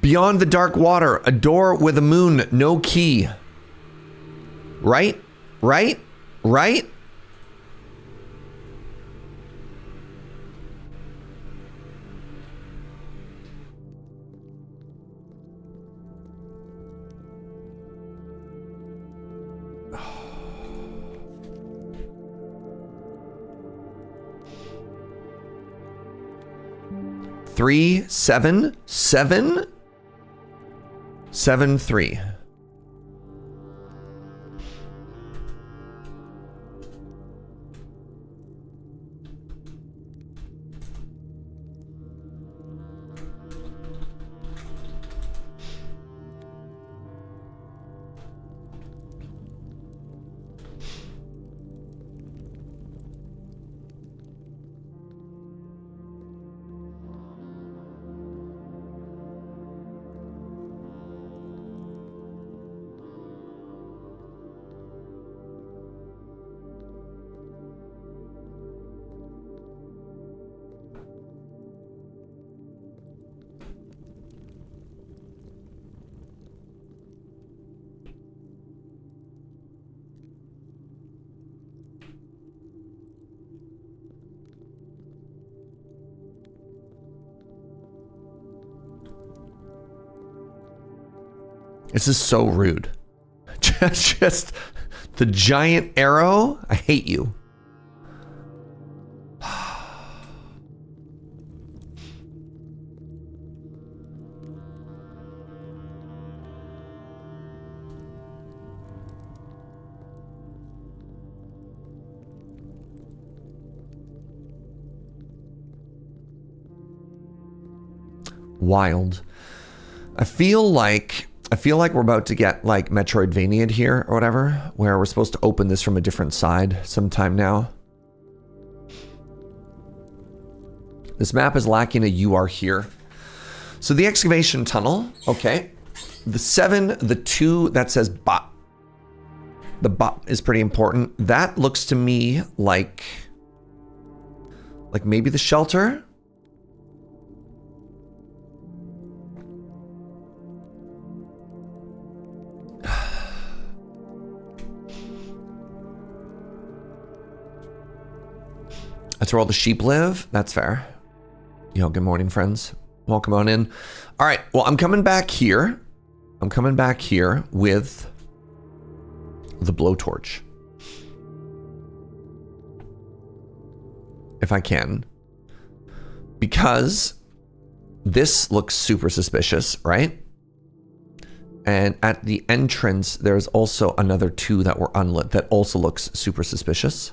Beyond the dark water, a door with a moon, no key. Right? Right? Right? Three, 7, 7, 7, 3. This is so rude. Just the giant arrow. I hate you. Wild. I feel like we're about to get like Metroidvania here or whatever, where we're supposed to open this from a different side sometime now. This map is lacking a "you are here." So the excavation tunnel, okay. The 7, the 2 that says "bot." The "bot" is pretty important. That looks to me like maybe the shelter. That's where all the sheep live. That's fair. Yo, good morning, friends. Welcome on in. All right, well, I'm coming back here. I'm coming back here with the blowtorch. If I can. Because this looks super suspicious, right? And at the entrance, there's also another 2 that were unlit that also looks super suspicious.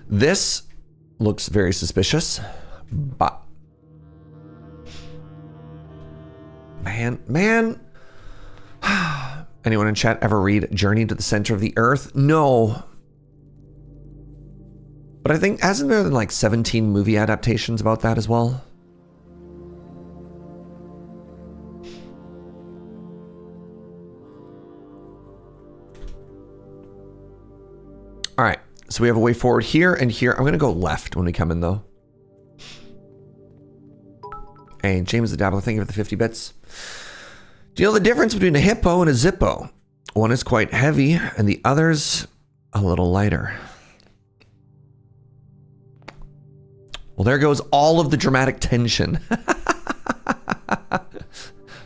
This looks very suspicious, but man, anyone in chat ever read Journey to the Center of the Earth? No. But I think, hasn't there been like 17 movie adaptations about that as well? All right. So we have a way forward here and here. I'm going to go left when we come in, though. Hey, James the Dabbler, thank you for the 50 bits. Do you know the difference between a hippo and a zippo? One is quite heavy and the other's a little lighter. Well, there goes all of the dramatic tension.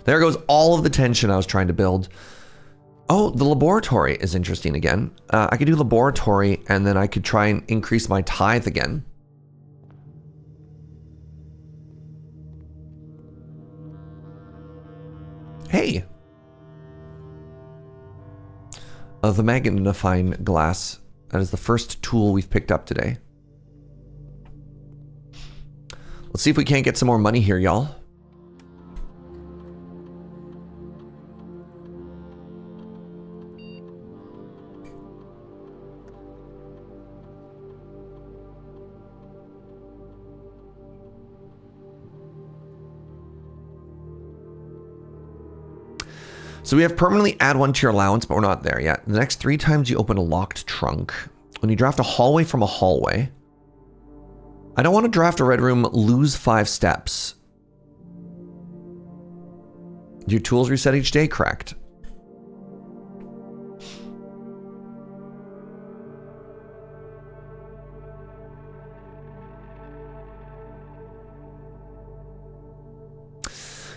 There goes all of the tension I was trying to build. Oh, the laboratory is interesting again. I could do laboratory and then I could try and increase my tithe again. Hey. The magnifying glass. That is the first tool we've picked up today. Let's see if we can't get some more money here, y'all. So we have permanently add one to your allowance, but we're not there yet. The next 3 times you open a locked trunk. When you draft a hallway from a hallway. I don't want to draft a red room, lose 5 steps. Your tools reset each day, correct.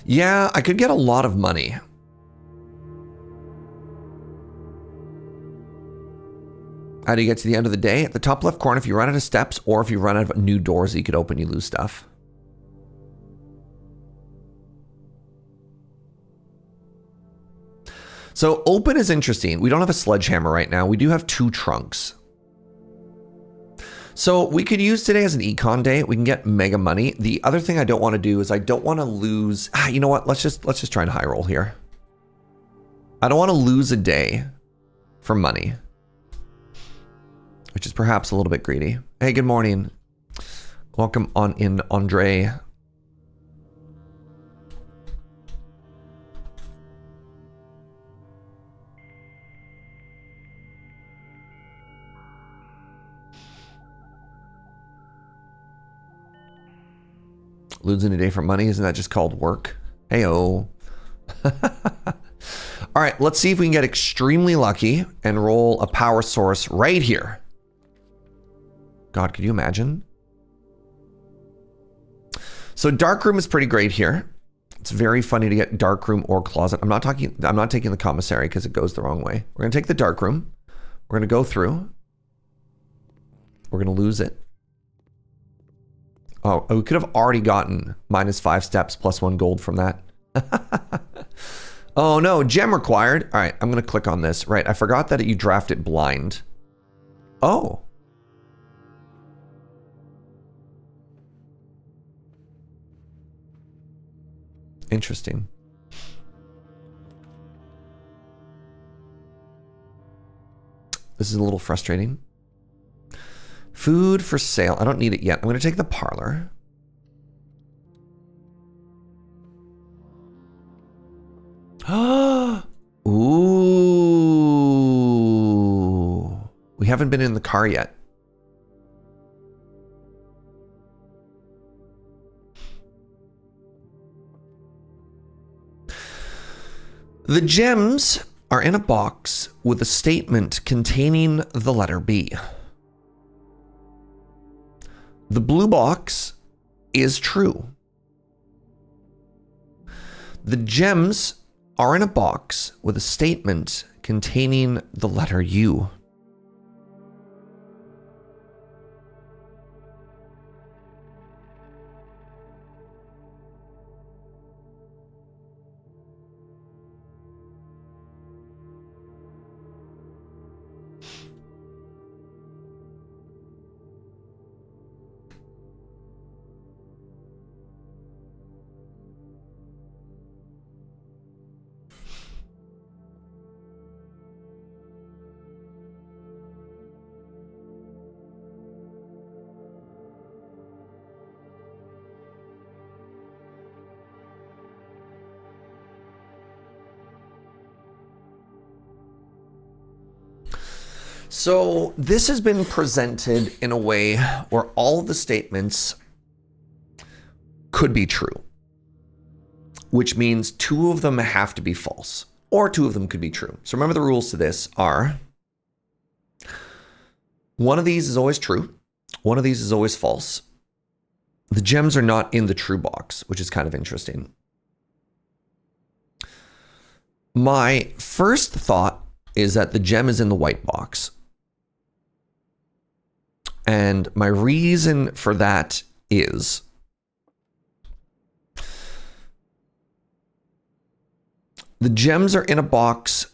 Yeah, I could get a lot of money. How do you get to the end of the day? At the top left corner, if you run out of steps or if you run out of new doors that you could open, you lose stuff. So open is interesting. We don't have a sledgehammer right now. We do have 2 trunks. So we could use today as an econ day. We can get mega money. The other thing I don't want to do is I don't want to lose. You know what? Let's just try and high roll here. I don't want to lose a day for money. Which is perhaps a little bit greedy. Hey, good morning. Welcome on in, Andre. Losing a day for money, isn't that just called work? Hey-oh. All right, let's see if we can get extremely lucky and roll a power source right here. God, could you imagine? So darkroom is pretty great here. It's very funny to get darkroom or closet. I'm not taking the commissary because it goes the wrong way. We're gonna take the darkroom. We're gonna go through. We're gonna lose it. Oh, we could have already gotten -5 steps plus 1 gold from that. Oh no, gem required. All right, I'm gonna click on this. Right, I forgot that you draft it blind. Oh. Interesting. This is a little frustrating. Food for sale. I don't need it yet. I'm going to take the parlor. Ooh. We haven't been in the car yet. The gems are in a box with a statement containing the letter B. The blue box is true. The gems are in a box with a statement containing the letter U. So this has been presented in a way where all of the statements could be true. which means two of them have to be false, or two of them could be true. So remember the rules to this are one of these is always true, one of these is always false. The gems are not in the true box, which is kind of interesting. My first thought is that the gem is in the white box. And my reason for that is the gems are in a box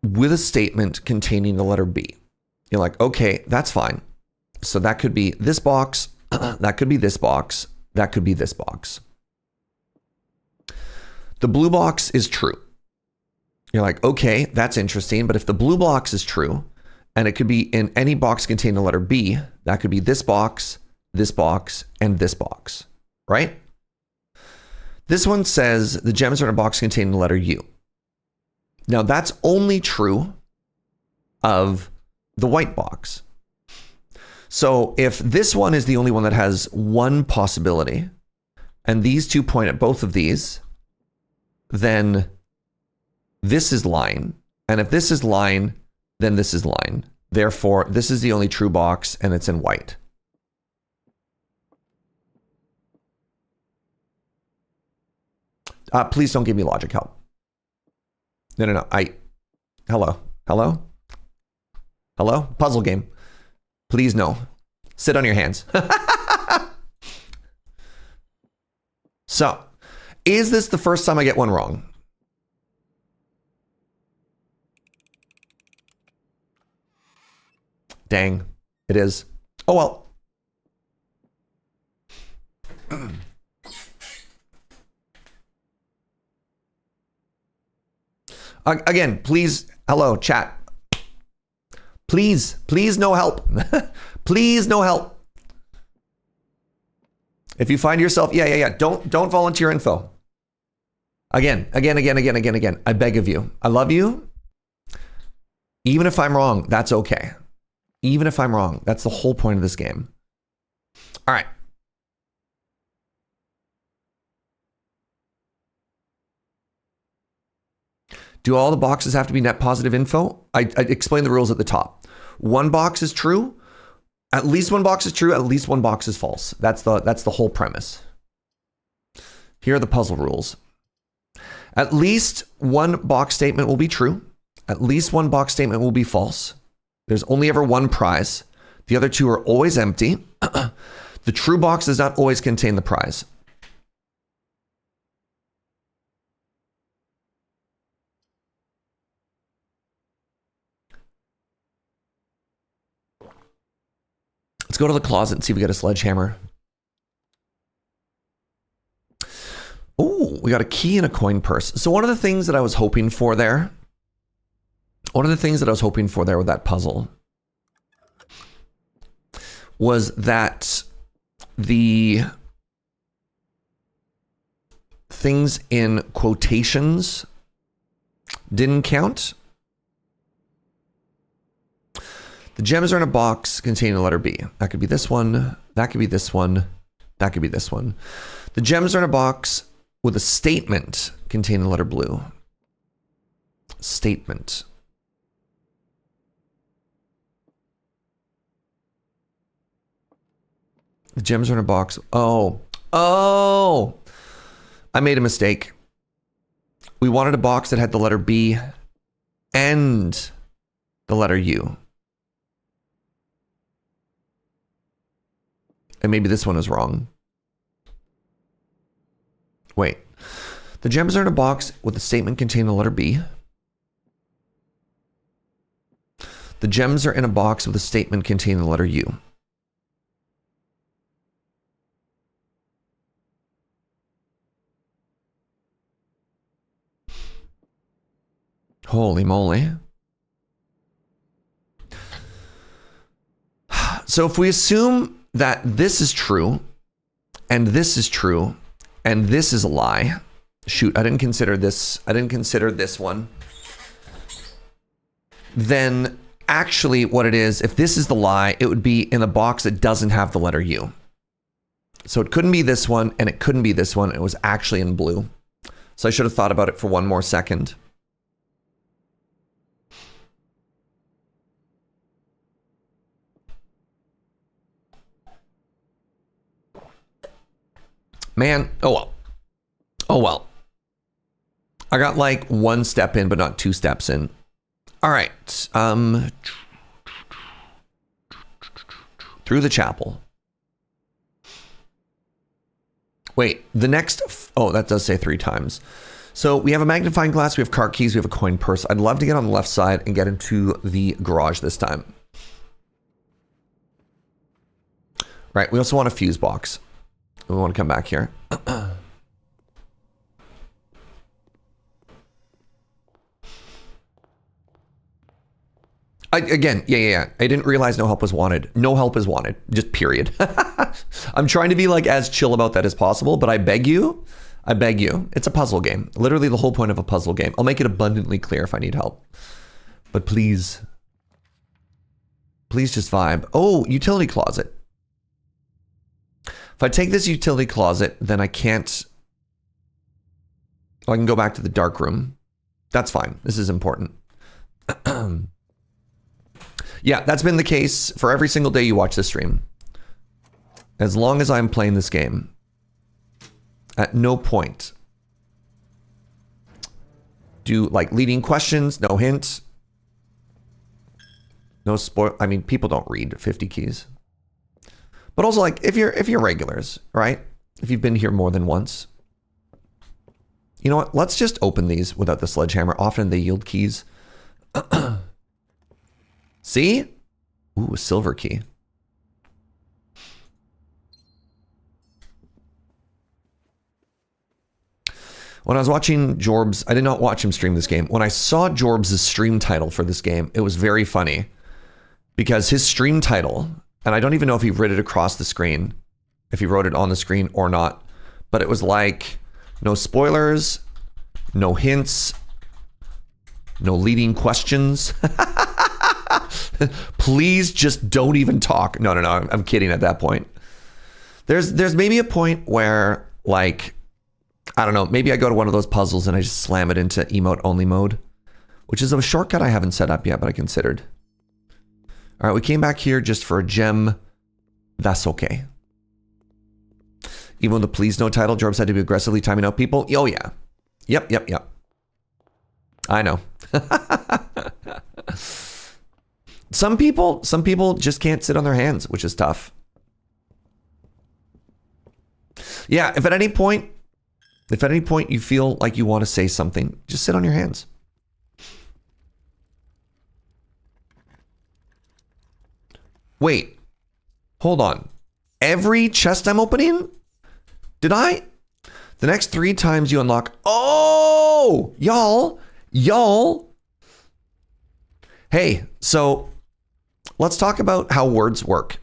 with a statement containing the letter B. You're like, okay, that's fine. So that could be this box, that could be this box, that could be this box. The blue box is true. You're like, okay, that's interesting. But if the blue box is true, and it could be in any box containing the letter B, that could be this box, and this box, right? This one says the gems are in a box containing the letter U. Now that's only true of the white box. So if this one is the only one that has one possibility, and these two point at both of these, then this is line. And if this is line, then this is line. Therefore, this is the only true box, and it's in white. Please don't give me logic help. No. Hello? Puzzle game. Please no. Sit on your hands. So, is this the first time I get one wrong? Dang, it is. Oh well. Again, please, hello, chat. Please no help. Please no help. If you find yourself, don't volunteer info. Again. I beg of you. I love you. Even if I'm wrong, that's okay. Even if I'm wrong, that's the whole point of this game. All right. Do all the boxes have to be net positive info? I explained the rules at the top. One box is true. At least one box is true. At least one box is false. That's the whole premise. Here are the puzzle rules. At least one box statement will be true. At least one box statement will be false. There's only ever one prize. The other two are always empty. The true box does not always contain the prize. Let's go to the closet and see if we get a sledgehammer. Oh, we got a key and a coin purse. So one of the things that I was hoping for there, with that puzzle was that the things in quotations didn't count. The gems are in a box containing the letter B. That could be this one. That could be this one. That could be this one. The gems are in a box with a statement containing the letter blue. Statement. The gems are in a box. Oh. I made a mistake. We wanted a box that had the letter B and the letter U. And maybe this one is wrong. Wait. The gems are in a box with a statement containing the letter B. The gems are in a box with a statement containing the letter U. Holy moly. So if we assume that this is true, and this is true, and this is a lie. Shoot, I didn't consider this one. Then actually what it is, if this is the lie, it would be in the box that doesn't have the letter U. So it couldn't be this one, and it couldn't be this one. It was actually in blue. So I should have thought about it for one more second. Man, oh well. Oh well. I got like one step in, but not two steps in. All right. Through the chapel. Wait, the next... Oh, that does say 3 times. So we have a magnifying glass, we have car keys, we have a coin purse. I'd love to get on the left side and get into the garage this time. Right, we also want a fuse box. We want to come back here. Again, yeah. I didn't realize no help was wanted. No help is wanted. Just period. I'm trying to be like as chill about that as possible, but I beg you, it's a puzzle game. Literally the whole point of a puzzle game. I'll make it abundantly clear if I need help. But please just vibe. Oh, utility closet. If I take this utility closet, then I can't... I can go back to the dark room. That's fine. This is important. Yeah, that's been the case for every single day you watch this stream. As long as I'm playing this game, at no point do like leading questions, no hint, no spoil. I mean, people don't read 50 keys. But also like if you're regulars, right? If you've been here more than once, you know what? Let's just open these without the sledgehammer. Often they yield keys. See? Ooh, a silver key. When I was watching Jorbs, I did not watch him stream this game. When I saw Jorbs' stream title for this game, it was very funny. Because his stream title, and I don't even know if he wrote it across the screen, if he wrote it on the screen or not, but it was like, no spoilers, no hints, no leading questions. Please just don't even talk. No, I'm kidding at that point. There's maybe a point where, like, I don't know, maybe I go to one of those puzzles and I just slam it into emote only mode, which is a shortcut I haven't set up yet, but I considered. All right, we came back here just for a gem. That's okay. Even with the please no title, Jorbs had to be aggressively timing out people. Oh yeah. Yep. I know. Some people just can't sit on their hands, which is tough. Yeah, if at any point you feel like you want to say something, just sit on your hands. Wait, hold on. Every chest I'm opening? Did I? The next 3 times you unlock... Oh, y'all. Hey, so let's talk about how words work.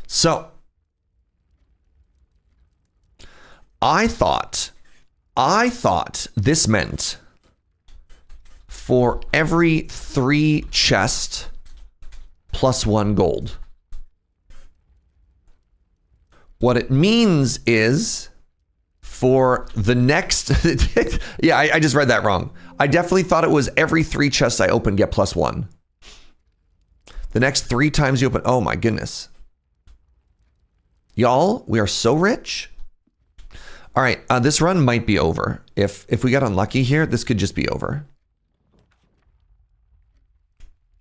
So, I thought this meant for every 3 chests plus 1 gold. What it means is for the next... Yeah, I just read that wrong. I definitely thought it was every 3 chests I open get plus 1. The next 3 times you open... Oh my goodness. Y'all, we are so rich. All right, this run might be over. If we got unlucky here, this could just be over.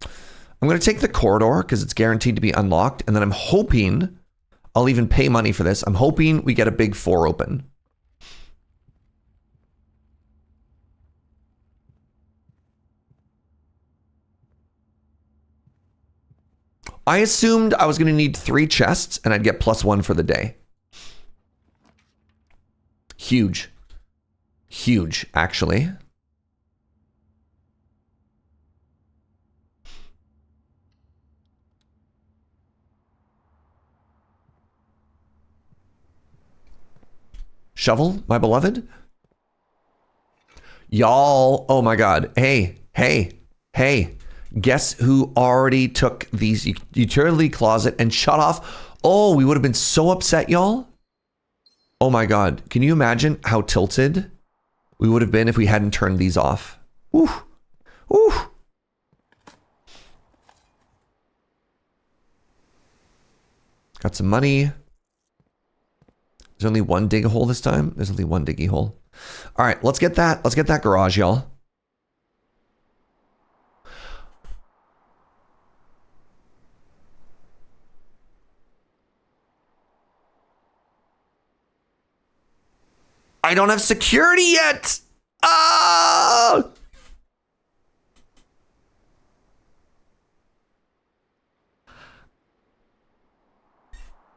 I'm going to take the corridor because it's guaranteed to be unlocked. And then I'm hoping I'll even pay money for this. I'm hoping we get a big 4 open. I assumed I was going to need 3 chests and I'd get plus 1 for the day. Huge, actually. Shovel, my beloved. Y'all, oh my God. Hey. Hey, guess who already took these utility closet and shut off? Oh, we would have been so upset, y'all. Oh my God. Can you imagine how tilted we would have been if we hadn't turned these off? Ooh. Ooh. Got some money. There's only one dig hole this time. There's only one diggy hole. All right, let's get that. Let's get that garage, y'all. I don't have security yet. Ah!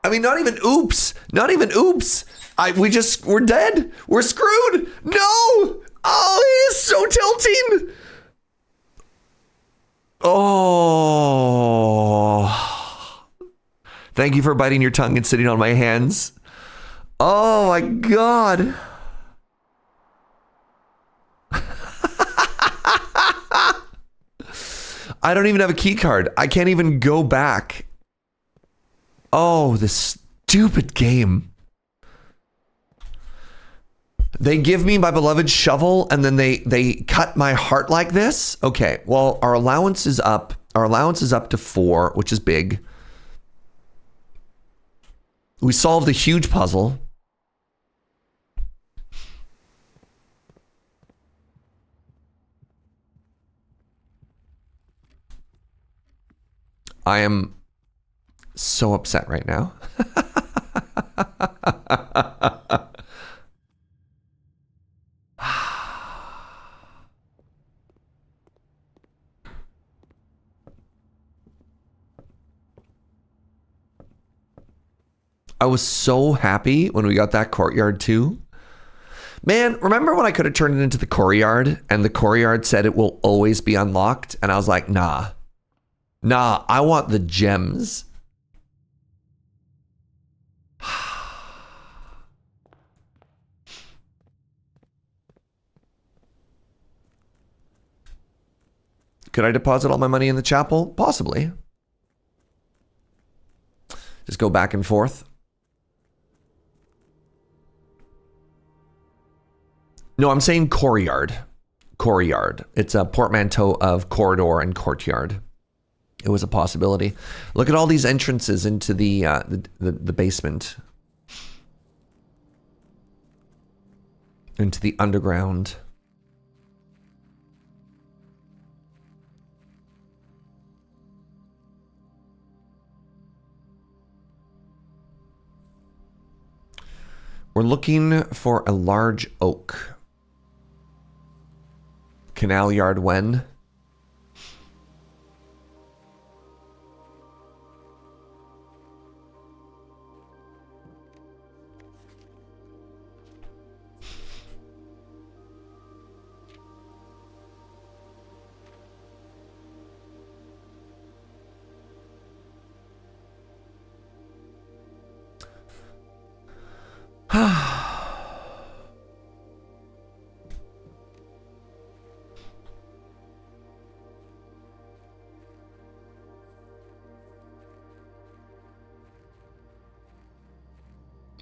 I mean, not even oops. Not even oops. We're dead. We're screwed. No. Oh, it is so tilting. Oh. Thank you for biting your tongue and sitting on my hands. Oh my God. I don't even have a key card. I can't even go back. Oh, this stupid game. They give me my beloved shovel and then they cut my heart like this. Okay, well, our allowance is up. Our allowance is up to 4, which is big. We solved a huge puzzle. I am so upset right now. I was so happy when we got that courtyard too. Man, remember when I could have turned it into the courtyard and the courtyard said it will always be unlocked? And I was like, nah. Nah, I want the gems. Could I deposit all my money in the chapel? Possibly. Just go back and forth. No, I'm saying courtyard. Courtyard. It's a portmanteau of corridor and courtyard. It was a possibility. Look at all these entrances into the basement. Into the underground. We're looking for a large oak. Canal yard when?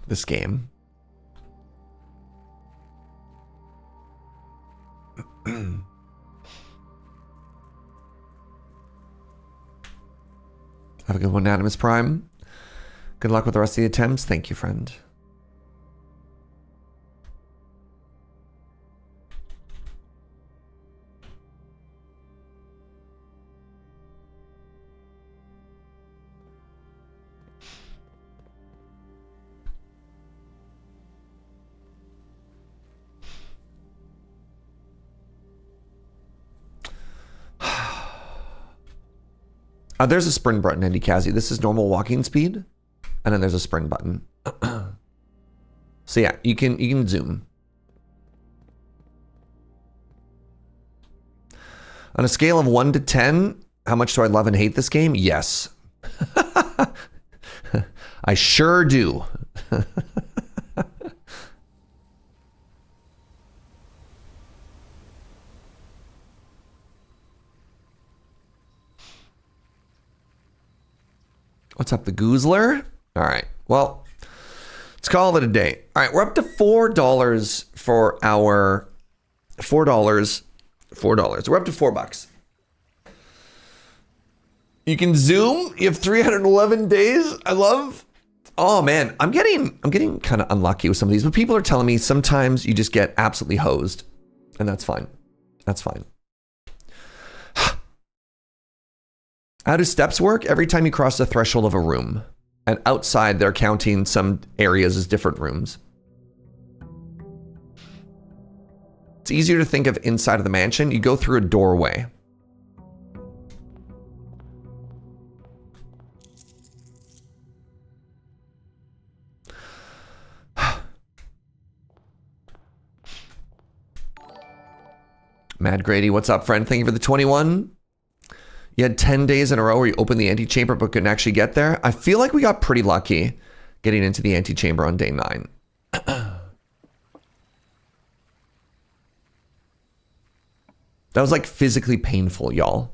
This game. Have a good one, Adamus Prime. Good luck with the rest of the attempts. Thank you, friend. There's a sprint button, Andy Kazi. This is normal walking speed, and then there's a sprint button. So yeah, you can zoom. On a scale of 1 to 10, how much do I love and hate this game? Yes. I sure do. What's up, the Goozler? All right. Well, let's call it a day. All right, we're up to $4 for our $4. We're up to $4. You can Zoom. You have 311 days. I love. Oh man, I'm getting kind of unlucky with some of these, but people are telling me sometimes you just get absolutely hosed, and that's fine. That's fine. How do steps work? Every time you cross the threshold of a room, and outside they're counting some areas as different rooms. It's easier to think of inside of the mansion. You go through a doorway. Mad Grady, what's up, friend? Thank you for the 21. You had 10 days in a row where you opened the antechamber but couldn't actually get there. I feel like we got pretty lucky getting into the antechamber on day 9. That was like physically painful, y'all.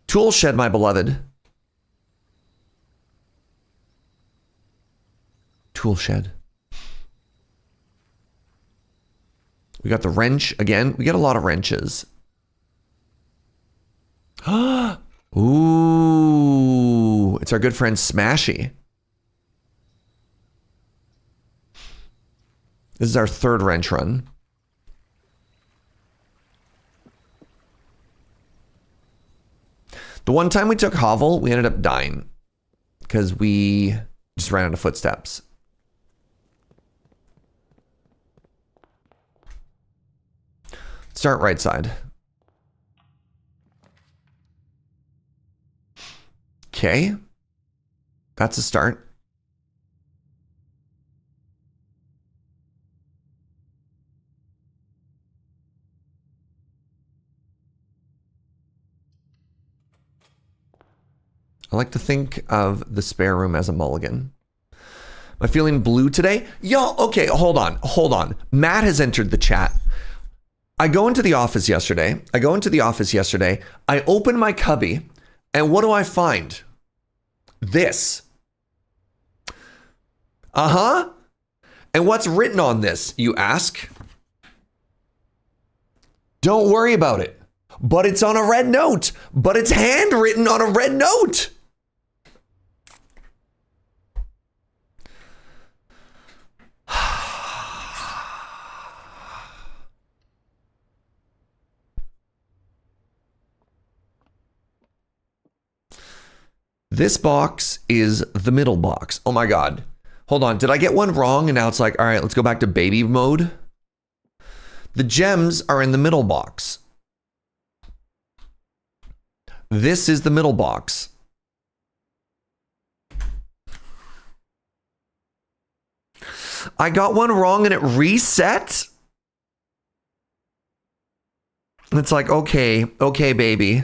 Tool shed, my beloved. Tool shed. We got the wrench again. We get a lot of wrenches. Ooh, it's our good friend Smashy. This is our 3rd wrench run. The one time we took Hovel, we ended up dying because we just ran out of footsteps. Start right side. Okay. That's a start. I like to think of the spare room as a mulligan. Am I feeling blue today? Y'all, okay, hold on. Matt has entered the chat. I go into the office yesterday. I open my cubby, and what do I find? This. Uh-huh. And what's written on this, you ask? Don't worry about it. But it's on a red note. But it's handwritten on a red note. This box is the middle box. Oh my God. Hold on. Did I get one wrong? And now it's like, all right, let's go back to baby mode. The gems are in the middle box. This is the middle box. I got one wrong and it reset. It's like, okay, baby.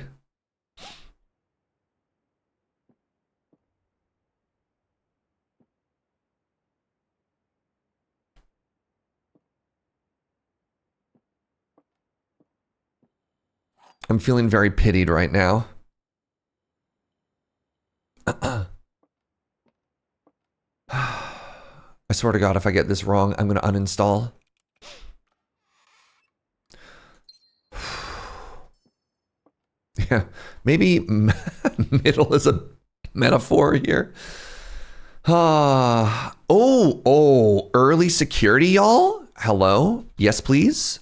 I'm feeling very pitied right now. I swear to God, if I get this wrong, I'm going to uninstall. Yeah, maybe middle is a metaphor here. Early security, y'all? Hello? Yes, please?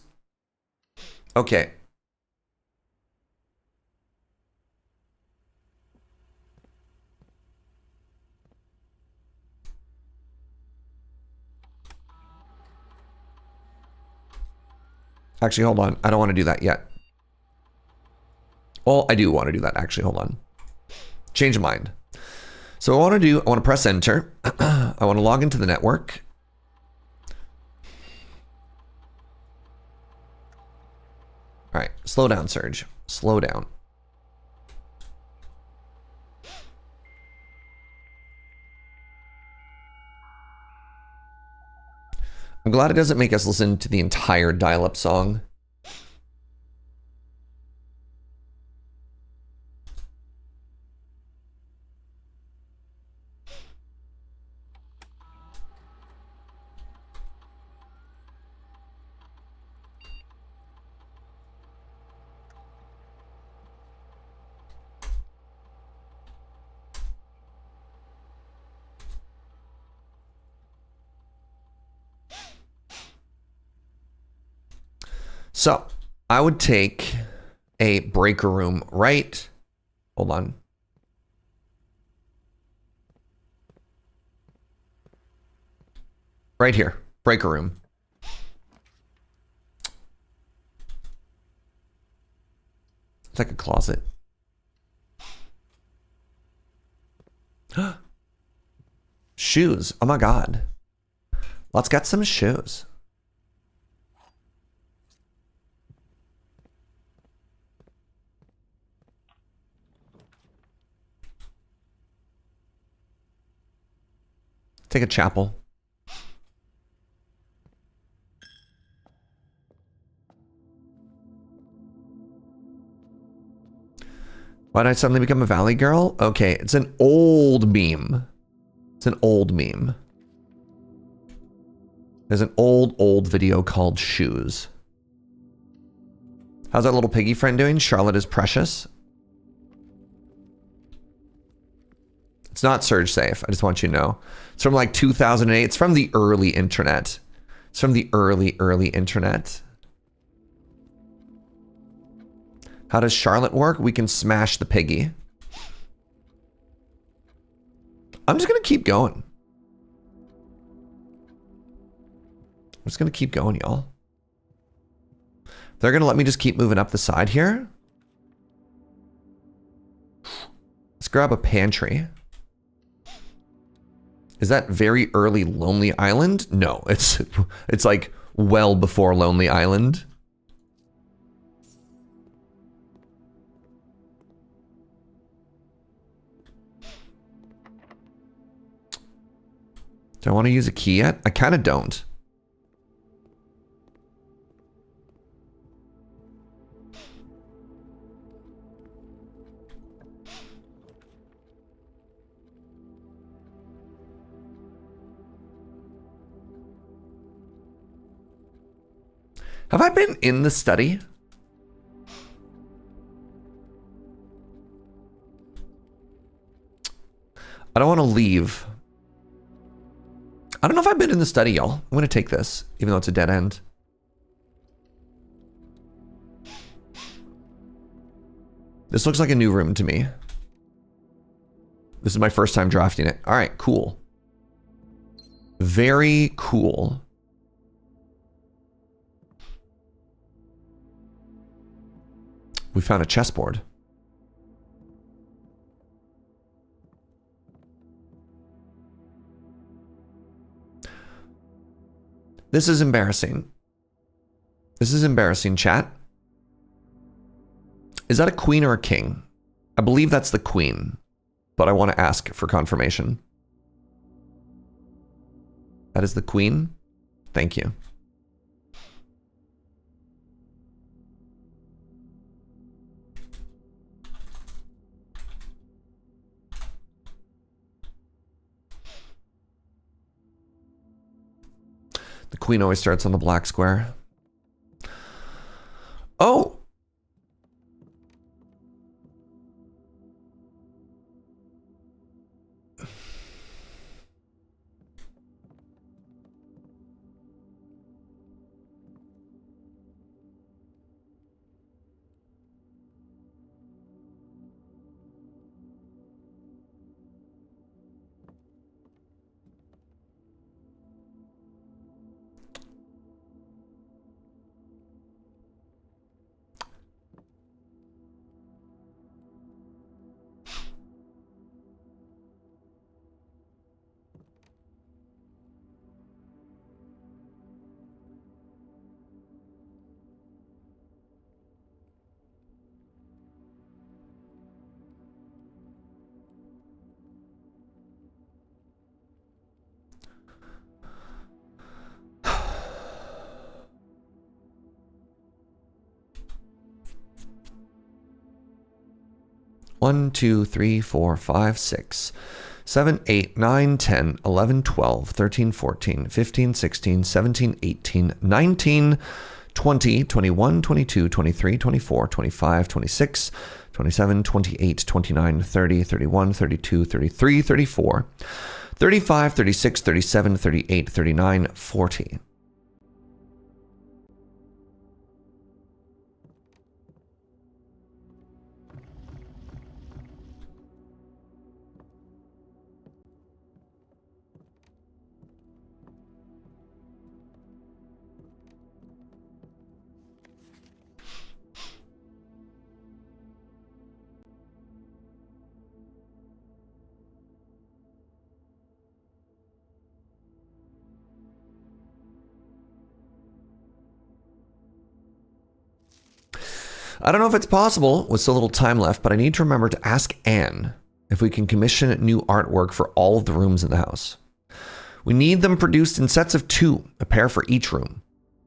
Okay. Actually, hold on. I don't want to do that yet. Well, I do want to do that. Actually, hold on. Change of mind. So I want to press enter. I want to log into the network. All right. Slow down, Serge. Slow down. I'm glad it doesn't make us listen to the entire dial-up song. So I would take a breaker room right. Hold on. Right here. Breaker room. It's like a closet. Shoes. Oh my God. Let's get some shoes. Take a chapel. Why did I suddenly become a Valley girl? Okay, it's an old meme. It's an old meme. There's an old video called Shoes. How's our little piggy friend doing? Charlotte is precious. It's not Serge safe. I just want you to know. It's from like 2008. It's from the early internet. It's from the early internet. How does Charlotte work? We can smash the piggy. I'm just going to keep going. I'm just going to keep going, y'all. They're going to let me just keep moving up the side here. Let's grab a pantry. Is that very early Lonely Island? No, it's like well before Lonely Island. Do I want to use a key yet? I kind of don't. Have I been in the study? I don't want to leave. I don't know if I've been in the study, y'all. I'm going to take this, even though it's a dead end. This looks like a new room to me. This is my first time drafting it. All right, cool. Very cool. We found a chessboard. This is embarrassing. This is embarrassing, chat. Is that a queen or a king? I believe that's the queen, but I want to ask for confirmation. That is the queen. Thank you. The queen always starts on the black square. Oh! One, 2, 3, 4, 5, 6, 7, 8, 9, 10, 11, 12, 13, 14, 15, 16, 17, 18, 19, 20, 21, 22, 23, 24, 25, 26, 27, 28, 29, 30, 31, 32, 33, 34, 35, 36, 37, 38, 39, 40. I don't know if it's possible with so little time left, but I need to remember to ask Anne if we can commission new artwork for all of the rooms in the house. We need them produced in sets of 2, a pair for each room.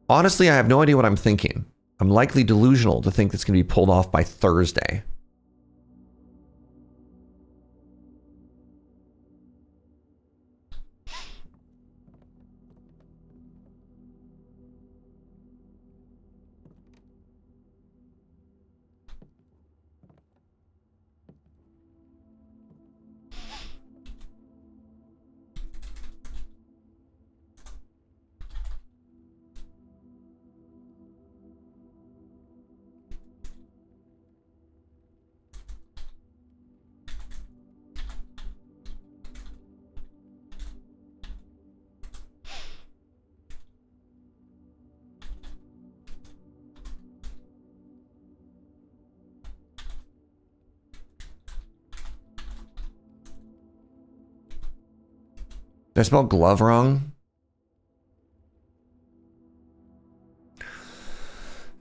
Honestly, I have no idea what I'm thinking. I'm likely delusional to think it's going to be pulled off by Thursday. Did I spell glove wrong?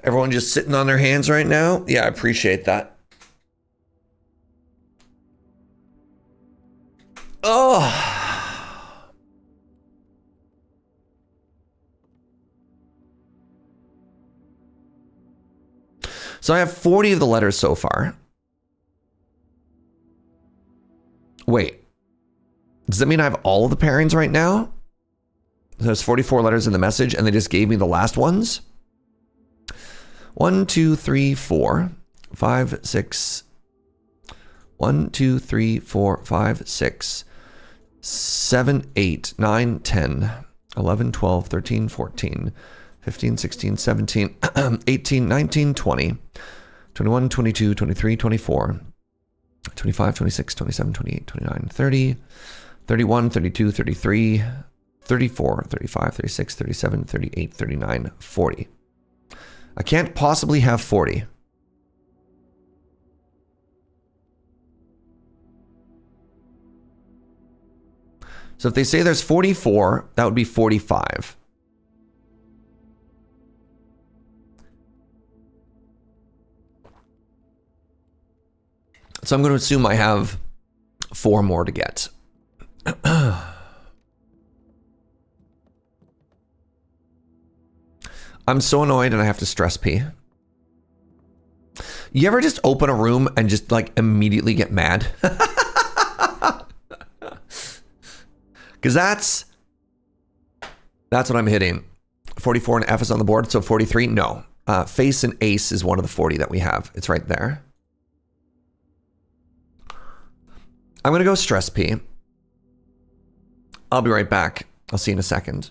Everyone just sitting on their hands right now? Yeah, I appreciate that. Oh. So I have 40 of the letters so far. Wait. Does that mean I have all of the pairings right now? There's 44 letters in the message and they just gave me the last ones? 1, 2, 3, 4, 5, 6. 1, 2, 3, 4, 5, 6, 7, 8, 9, 10, 11, 12, 13, 14, 15, 16, 17, 18, 19, 20, 21, 22, 23, 24, 25, 26, 27, 28, 29, 30, 31, 32, 33, 34, 35, 36, 37, 38, 39, 40. I can't possibly have 40. So if they say there's 44, that would be 45. So I'm going to assume I have 4 more to get. I'm so annoyed and I have to stress pee. You ever just open a room and just like immediately get mad? Because that's what I'm hitting. 44 and F is on the board, so 43, no. Face and ace is one of the 40 that we have. It's right there. I'm going to go stress pee. I'll be right back. I'll see you in a second.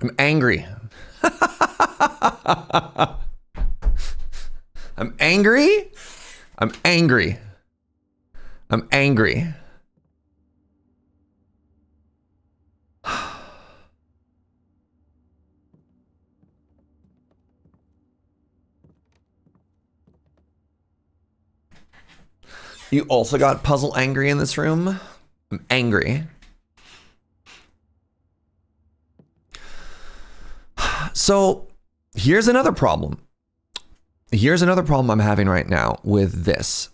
I'm angry. I'm angry. I'm angry. I'm angry. You also got puzzle angry in this room? I'm angry. So here's another problem. Here's another problem I'm having right now with this.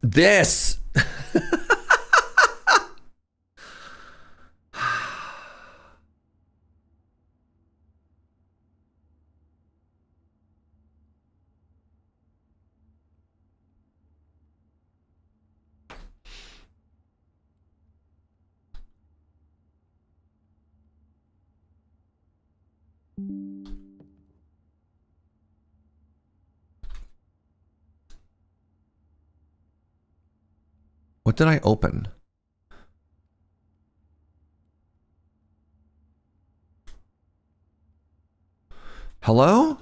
This. What did I open? Hello?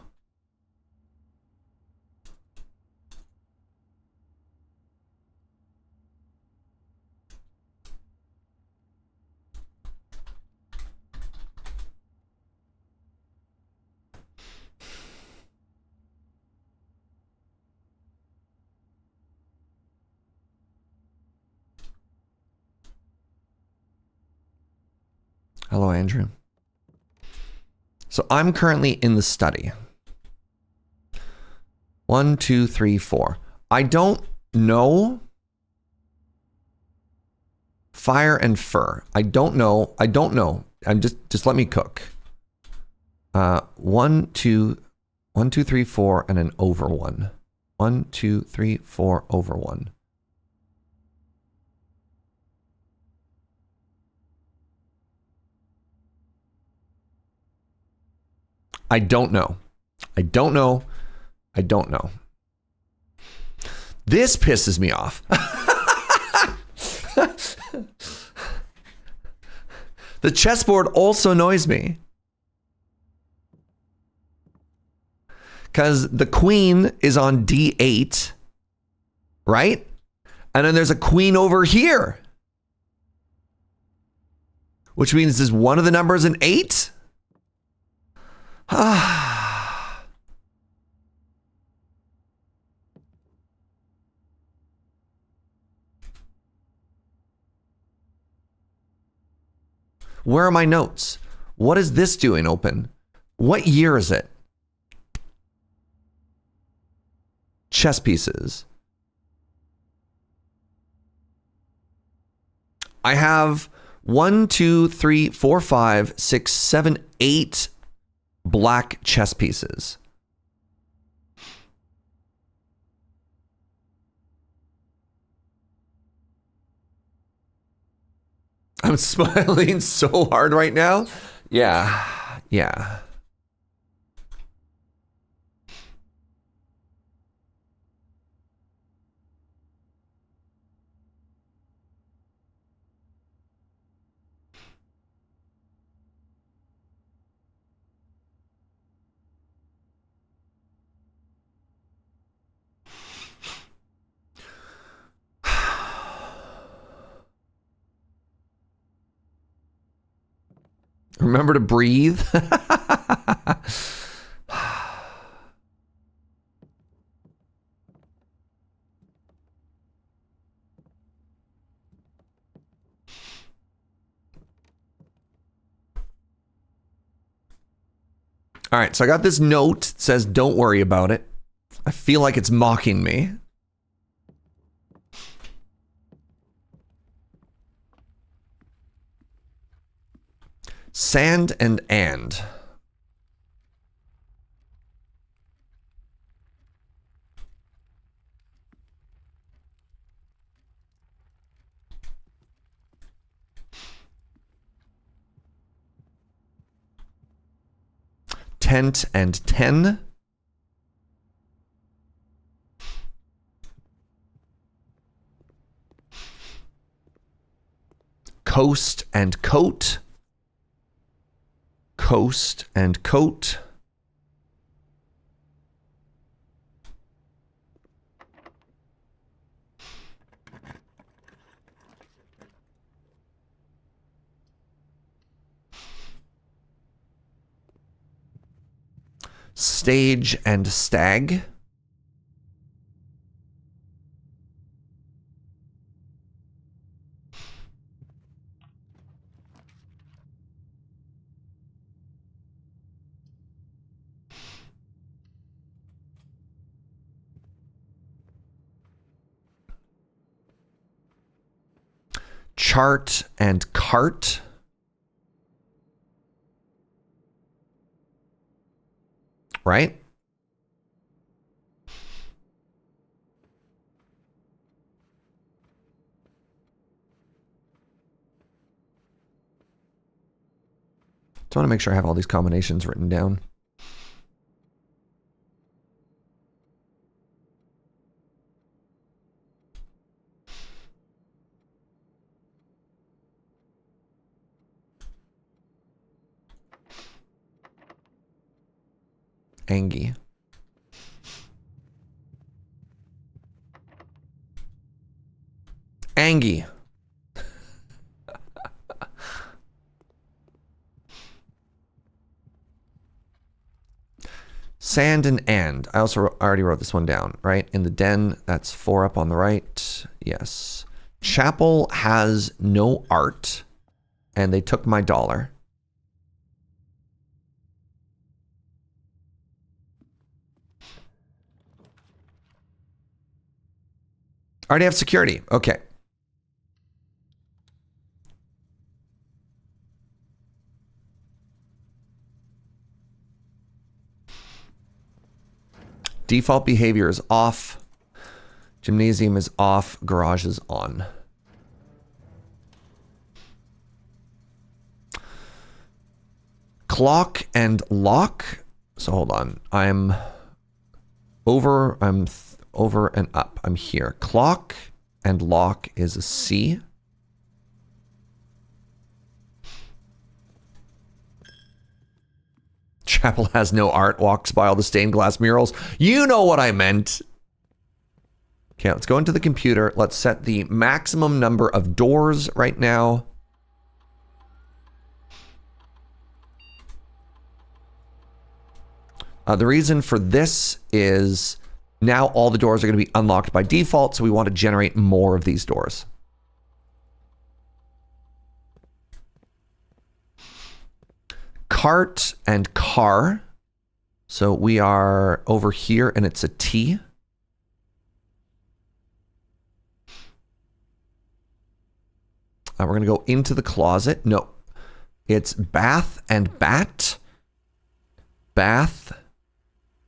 Hello, Andrew. So I'm currently in the study. 1, 2, 3, 4. I don't know. Fire and fur. I don't know. I don't know. I'm just let me cook. 1, 2, 1, 2, 3, 4, and an over 1. 1, 2, 3, 4, over 1. I don't know. I don't know. I don't know. This pisses me off. The chessboard also annoys me. Because the queen is on D8, right? And then there's a queen over here. Which means is one of the numbers an 8? Where are my notes? What is this doing open? What year is it? Chess pieces. I have 1, 2, 3, 4, 5, 6, 7, 8 black chess pieces. I'm smiling so hard right now. Yeah. Yeah. Remember to breathe. All right, so I got this note. It says, don't worry about it. I feel like it's mocking me. Sand and. Tent and 10. Coast and coat. Coast and coat. Stage and stag. Chart and cart. Right? Just want to make sure I have all these combinations written down. Angie. Angie. Sand and. I also already wrote this one down, right? In the den, that's 4 up on the right. Yes. Chapel has no art, and they took my dollar. Already have security. Okay. Default behavior is off. Gymnasium is off. Garage is on. Clock and lock. So hold on. I'm over and up. I'm here. Clock and lock is a C. Chapel has no art, walks by all the stained glass murals. You know what I meant. Okay, let's go into the computer. Let's set the maximum number of doors right now. The reason for this is now all the doors are going to be unlocked by default, so we want to generate more of these doors. Cart and car. So we are over here and it's a T. We're going to go into the closet. No, it's bath and bat. Bath,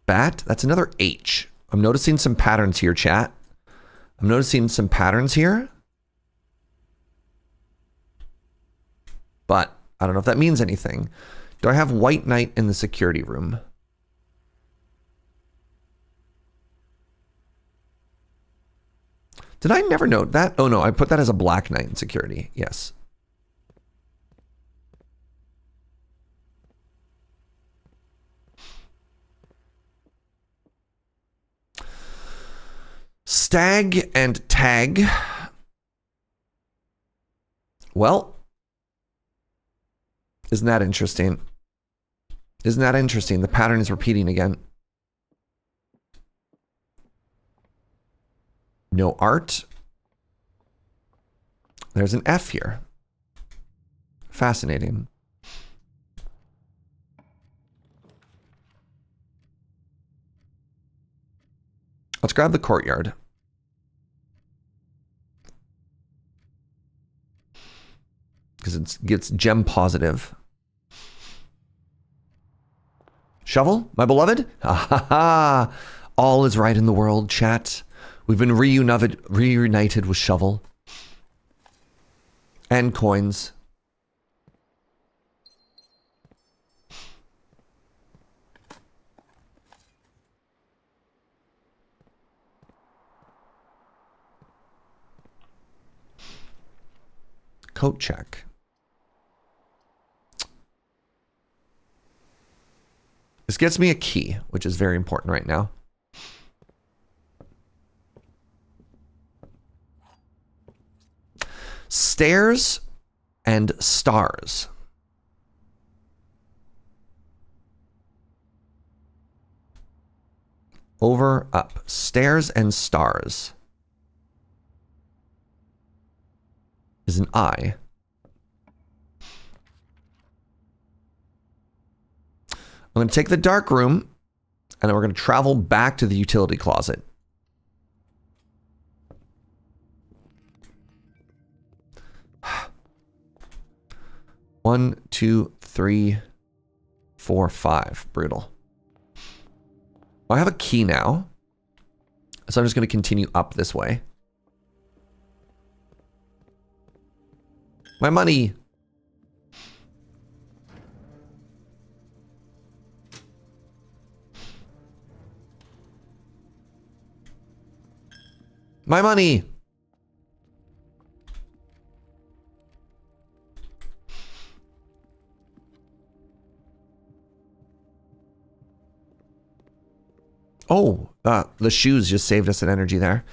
bat. That's another H. I'm noticing some patterns here, chat. I'm noticing some patterns here. But I don't know if that means anything. Do I have white knight in the security room? Did I never note that? Oh no, I put that as a black knight in security. Yes. Stag and tag. Well, isn't that interesting? Isn't that interesting? The pattern is repeating again. No art. There's an F here. Fascinating. Let's grab the courtyard. Because it gets gem positive. Shovel, my beloved? Ha ha ha. All is right in the world, chat. We've been reunited with Shovel. And coins. coat check. This gets me a key, which is very important right now. Stairs and stars. Over, up. Stairs and stars. Is an I. I'm going to take the dark room, and then we're going to travel back to the utility closet. One, two, three, four, five. Brutal. I have a key now, so I'm just going to continue up this way. My money. My money. Oh, the shoes just saved us an energy there.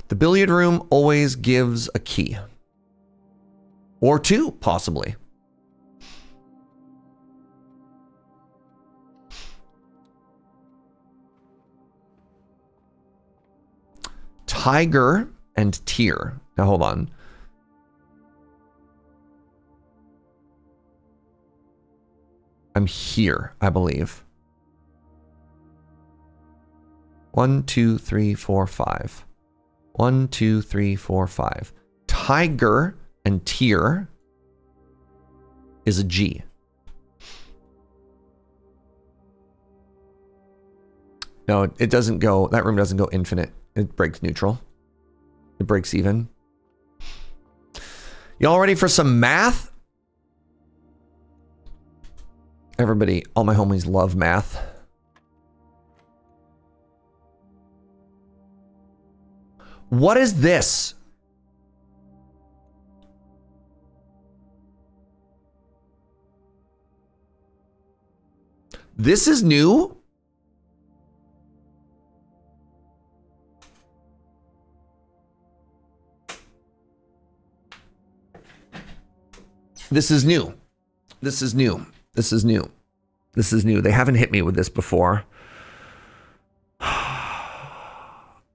The billiard room always gives a key. Or two, possibly. Tiger and tear. Now hold on. I'm here, I believe. 1, 2, 3, 4, 5. 1, 2, 3, 4, 5. Tiger and tear is a G. No, it doesn't go, that room doesn't go infinite. It breaks neutral. It breaks even. Y'all ready for some math? Everybody, all my homies love math. What is this? This is new? This is new. This is new. This is new. This is new. They haven't hit me with this before.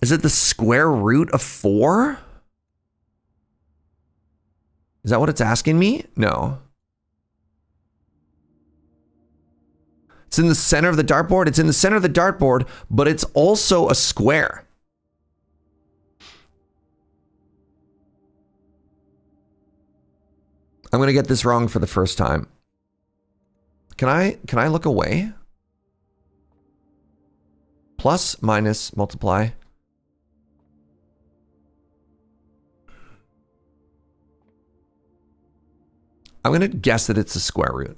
Is it the square root of 4? Is that what it's asking me? No. It's in the center of the dartboard. It's in the center of the dartboard, but it's also a square. I'm going to get this wrong for the first time. Can I look away? Plus, minus, multiply. I'm going to guess that it's a square root.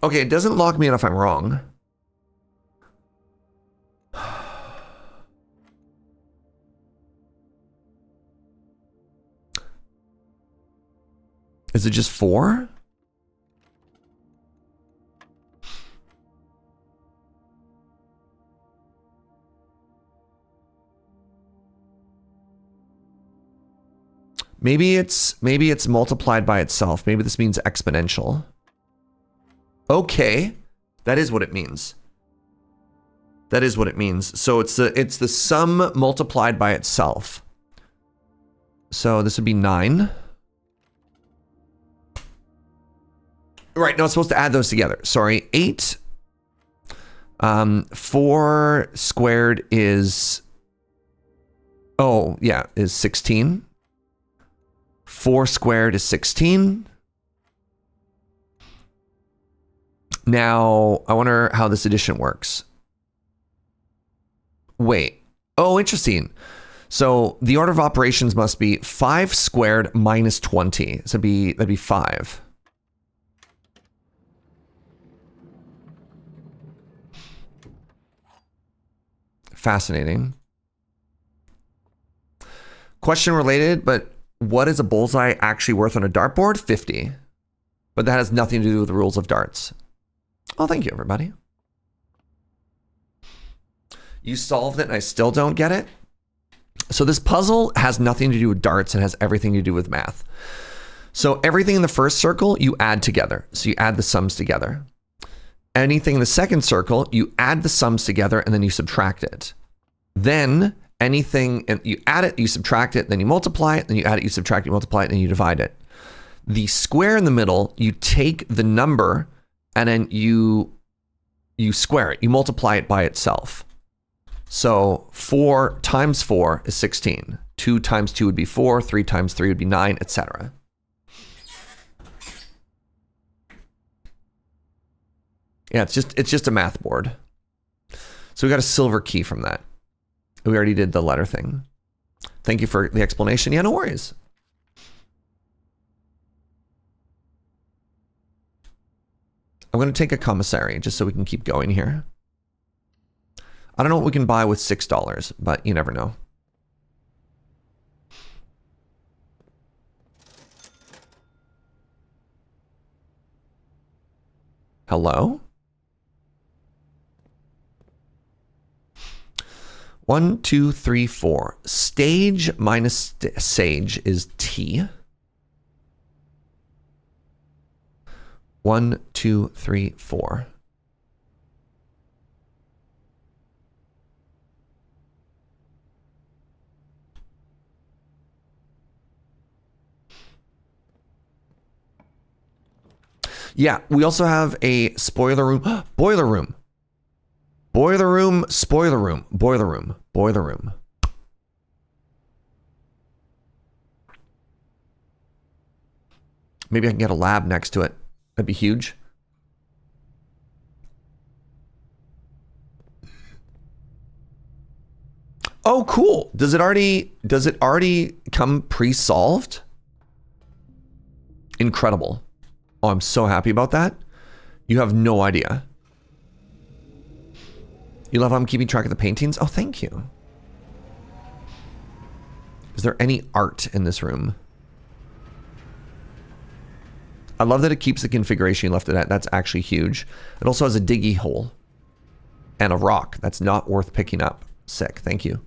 Okay, it doesn't lock me in if I'm wrong. Is it just 4? Maybe it's multiplied by itself. Maybe this means exponential. Okay, that is what it means. That is what it means. So it's the sum multiplied by itself. So this would be 9. Right, no, it's supposed to add those together. Sorry, 8. 4 squared is... Oh, yeah, is 16. 4 squared is 16. Now, I wonder how this addition works. Wait. Oh, interesting. So the order of operations must be 5 squared minus 20. So that'd be 5. Fascinating. Question related, but what is a bullseye actually worth on a dartboard? 50. But that has nothing to do with the rules of darts. Oh, thank you, everybody. You solved it and I still don't get it. So this puzzle has nothing to do with darts. It has everything to do with math. So everything in the first circle, you add together. So you add the sums together. Anything in the second circle, you add the sums together and then you subtract it. Then anything, and you add it, you subtract it, then you multiply it, then you add it, you subtract it, you multiply it, and then you divide it. The square in the middle, you take the number and then you square it. You multiply it by itself. So 4 times 4 is 16. 2 times 2 would be 4. 3 times 3 would be 9, etc. Yeah, it's just a math board. So we got a silver key from that. We already did the letter thing. Thank you for the explanation. Yeah, no worries. I'm going to take a commissary just so we can keep going here. I don't know what we can buy with $6, but you never know. Hello? 1, 2, 3, 4. Stage minus sage is T. 1, 2, 3, 4. Yeah, we also have a spoiler room. Boiler room. Boiler room, spoiler room, boiler room, boiler room. Maybe I can get a lab next to it. That'd be huge. Oh, cool. Does it already come pre-solved? Incredible. Oh, I'm so happy about that. You have no idea. You love how I'm keeping track of the paintings? Oh, thank you. Is there any art in this room? I love that it keeps the configuration you left it at. That's actually huge. It also has a diggy hole and a rock. That's not worth picking up. Sick. Thank you.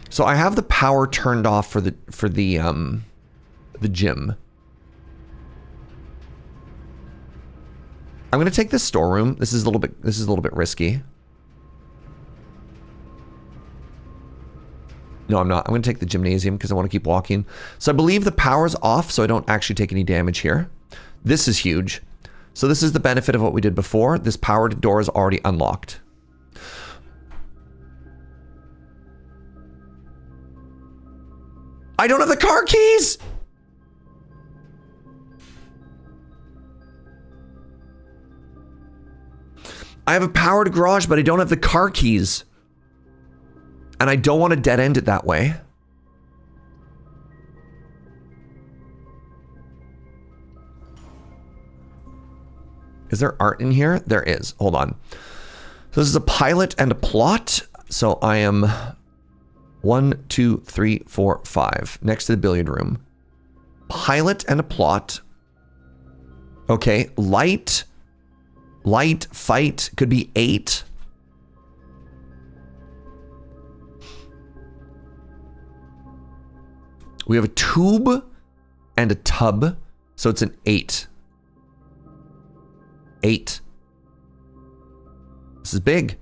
So I have the power turned off for the gym. I'm gonna take this storeroom. This is a little bit risky. No, I'm not. I'm gonna take the gymnasium because I want to keep walking. So I believe the power's off, so I don't actually take any damage here. This is huge. So this is the benefit of what we did before. This powered door is already unlocked. I don't have the car keys! I have a powered garage, but I don't have the car keys. And I don't want to dead end it that way. Is there art in here? There is. Hold on. So this is a pilot and a plot. So I am 1, 2, 3, 4, 5 next to the billiard room. Pilot and a plot. Okay, light, fight could be 8. We have a tube and a tub, so it's an 8. 8. This is big.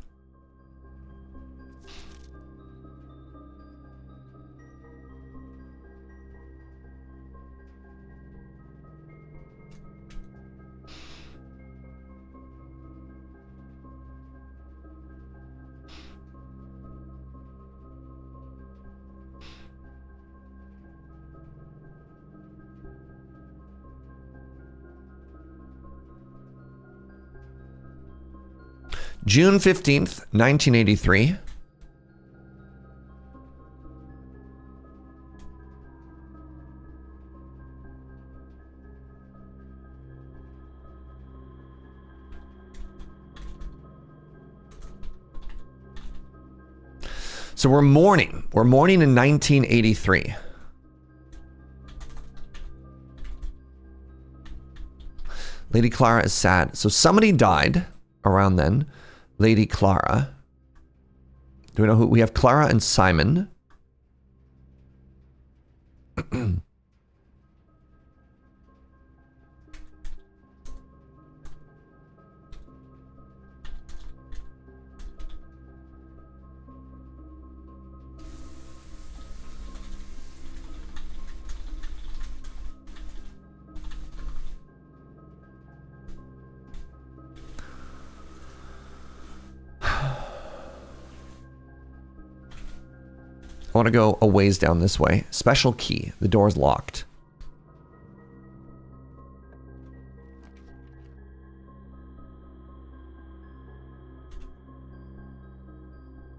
June 15th, 1983. So we're mourning. We're mourning in 1983. Lady Clara is sad. So somebody died around then. Lady Clara. Do we know who? We have Clara and Simon. I want to go a ways down this way. Special key. The door's locked.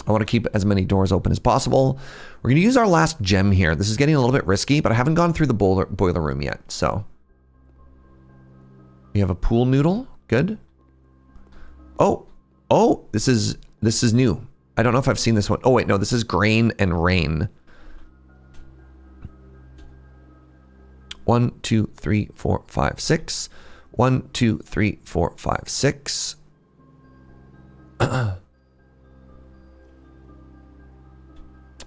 I want to keep as many doors open as possible. We're going to use our last gem here. This is getting a little bit risky, but I haven't gone through the boiler room yet, so. We have a pool noodle. Good. Oh, this is new. I don't know if I've seen this one. Oh, wait, no, this is grain and rain. 1, 2, 3, 4, 5, 6. 1, 2, 3, 4, 5, 6.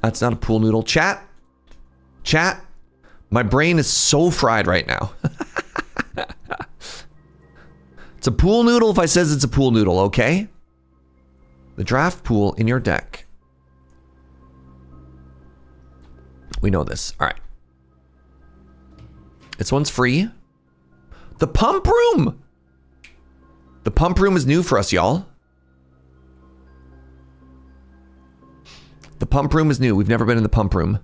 That's not a pool noodle. Chat. My brain is so fried right now. It's a pool noodle if I says it's a pool noodle, okay? The draft pool in your deck. We know this. All right. This one's free. The pump room. The pump room is new for us, y'all. The pump room is new. We've never been in the pump room.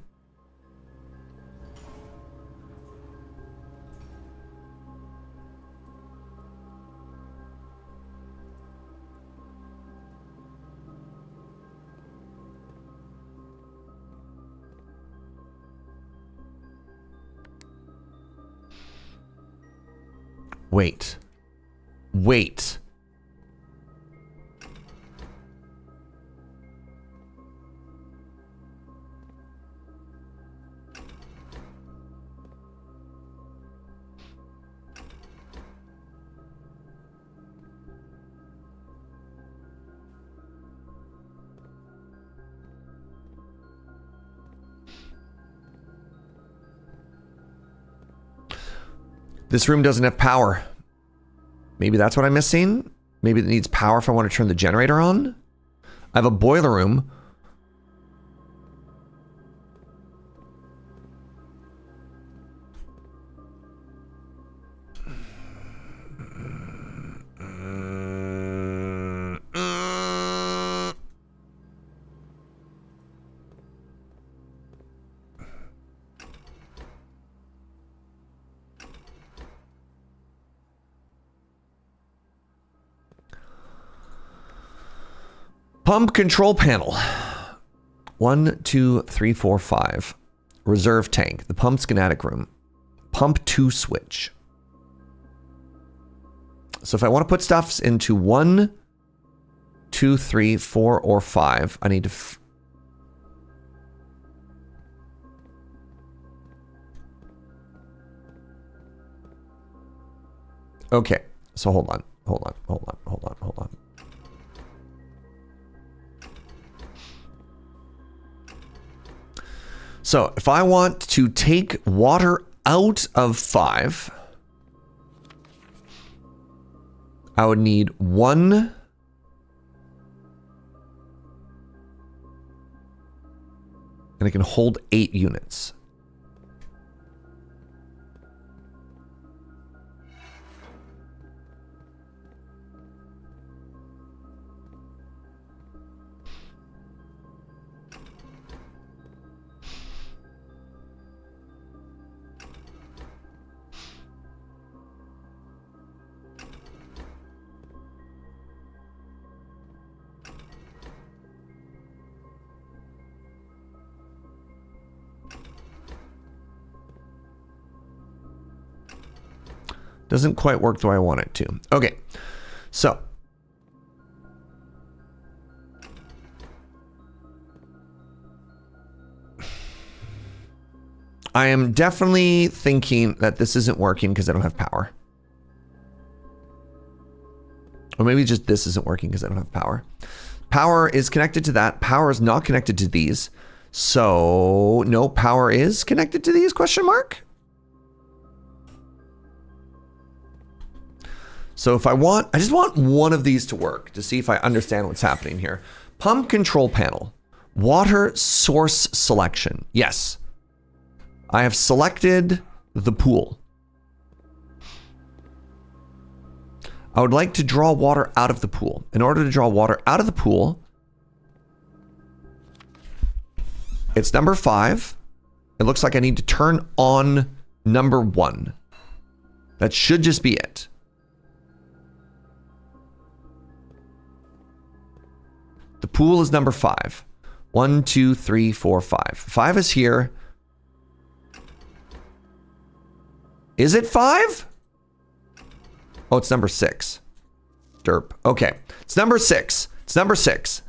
Wait. This room doesn't have power. Maybe that's what I'm missing. Maybe it needs power if I want to turn the generator on. I have a boiler room. Pump control panel. 1, 2, 3, 4, 5. Reserve tank. The pump schematic room. Pump 2 switch. So if I want to put stuffs into 1, 2, 3, 4, or 5, I need to... Okay, so hold on. So if I want to take water out of 5, I would need 1. And it can hold 8 units. Doesn't quite work the way I want it to. Okay, so I am definitely thinking that this isn't working because I don't have power. Or maybe just this isn't working because I don't have power. Power is connected to that. Power is not connected to these. So no, power is connected to these, question mark? So if I just want one of these to work to see if I understand what's happening here. Pump control panel, water source selection. Yes. I have selected the pool. I would like to draw water out of the pool. In order to draw water out of the pool, it's number 5. It looks like I need to turn on number 1. That should just be it. The pool is number 5. 1, 2, 3, 4, 5. 5 is here. Is it 5? Oh, it's number 6. Derp. Okay. It's number 6. It's number 6.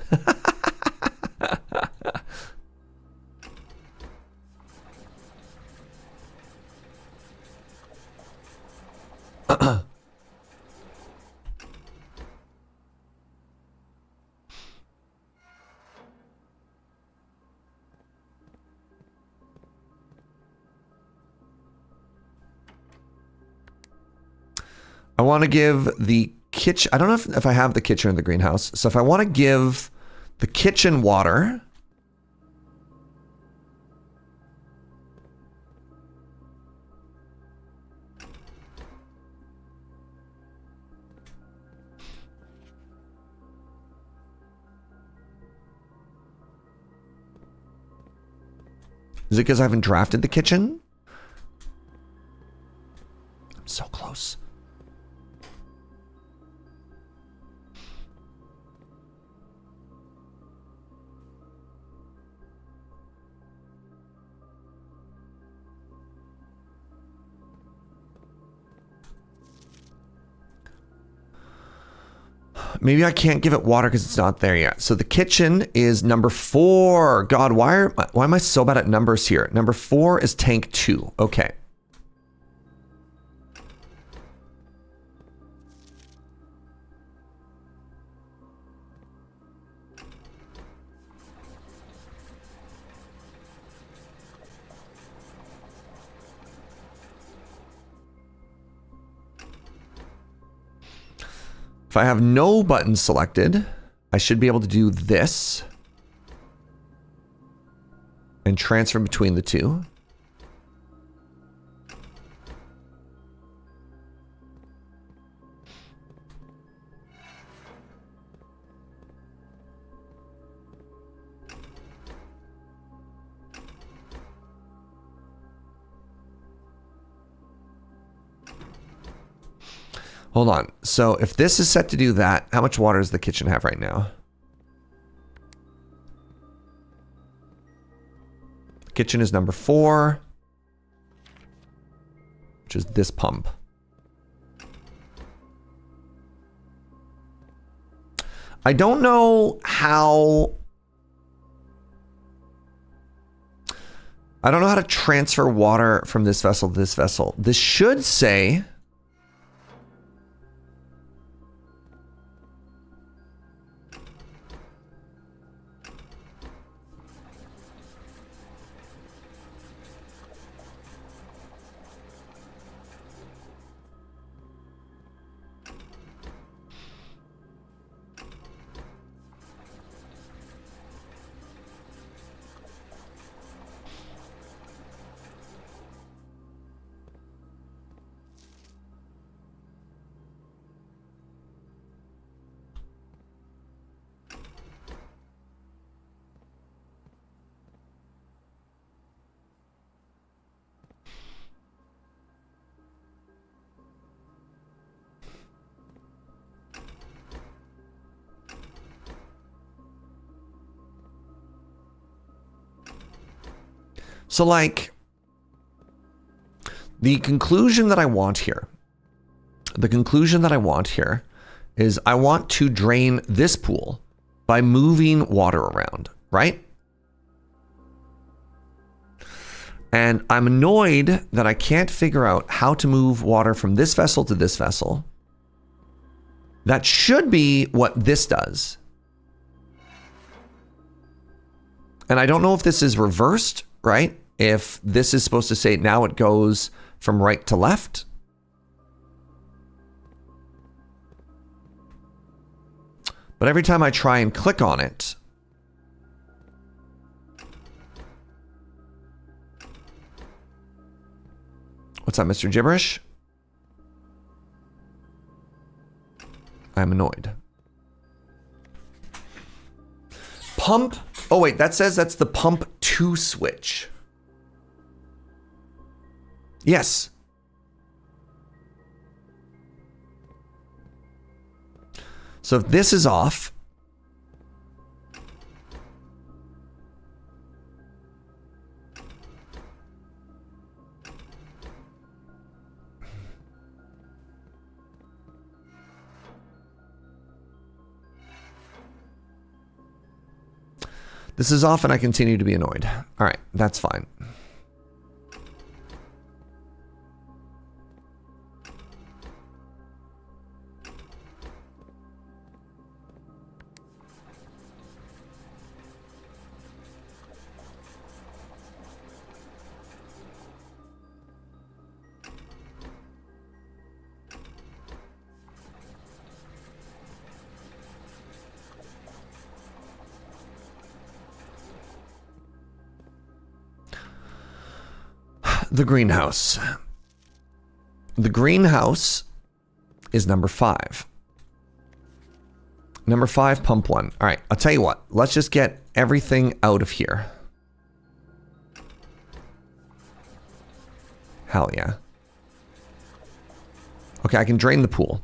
I want to give the kitchen, I don't know if I have the kitchen in the greenhouse. So if I want to give the kitchen water, is it because I haven't drafted the kitchen? I'm so close. Maybe I can't give it water because it's not there yet. So the kitchen is number 4. God, why am I so bad at numbers here? Number 4 is tank 2. Okay. If I have no buttons selected, I should be able to do this and transfer between the two. Hold on. So if this is set to do that, how much water does the kitchen have right now? The kitchen is number 4, which is this pump. I don't know how... I don't know how to transfer water from this vessel to this vessel. This should say... So, like, the conclusion that I want here The conclusion that I want here is I want to drain this pool by moving water around, right? And I'm annoyed that I can't figure out how to move water from this vessel to this vessel. That should be what this does. And I don't know if this is reversed, right? If this is supposed to say now it goes from right to left. But every time I try and click on it, what's up, Mr. Gibberish? I'm annoyed. Pump. Oh, wait, that says that's the pump to switch. Yes. So if this is off, this is off and I continue to be annoyed. All right, that's fine. The greenhouse. The greenhouse is number 5. Number 5, pump 1. All right, I'll tell you what. Let's just get everything out of here. Hell yeah. Okay, I can drain the pool.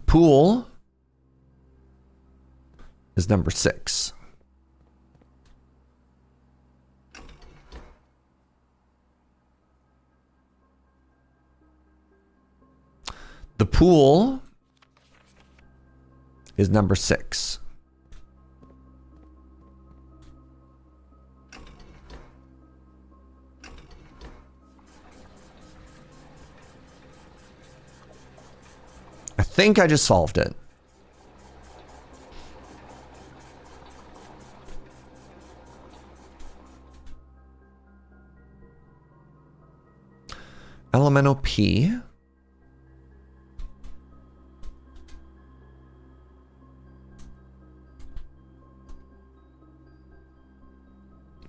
Pool is number 6. The pool is number 6. I think I just solved it. Elemental P.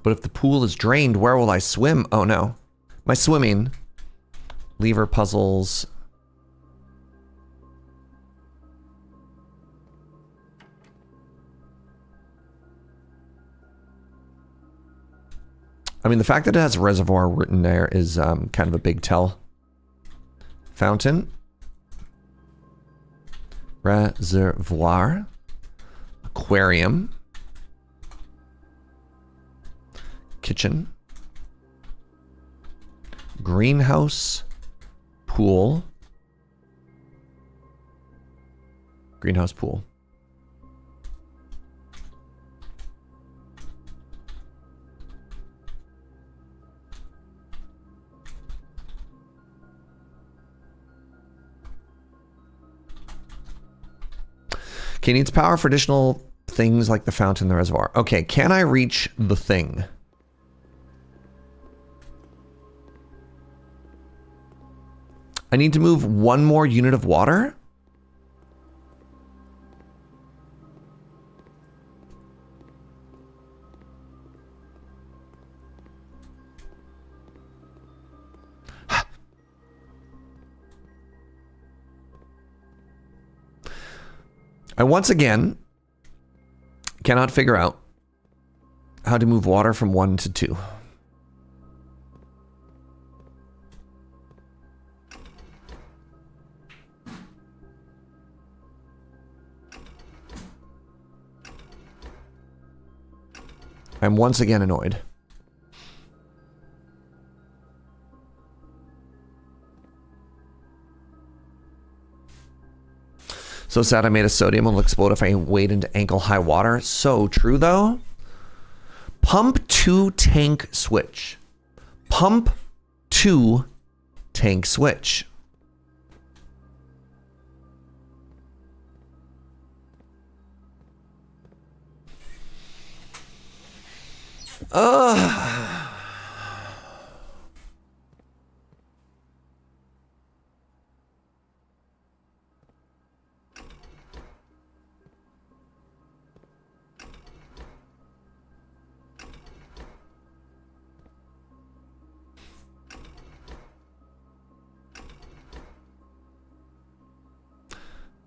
But if the pool is drained, where will I swim? Oh no. My swimming. Lever puzzles. I mean, the fact that it has reservoir written there is kind of a big tell. Fountain. Reservoir. Aquarium. Kitchen. Greenhouse. Pool. Greenhouse pool. Okay, needs power for additional things like the fountain and the reservoir. Okay, can I reach the thing? I need to move one more unit of water? I once again cannot figure out how to move water from 1 to 2. I'm once again annoyed. So sad I made a sodium will explode if I wade into ankle-high water. So true, though. Pump to tank switch. Pump to tank switch.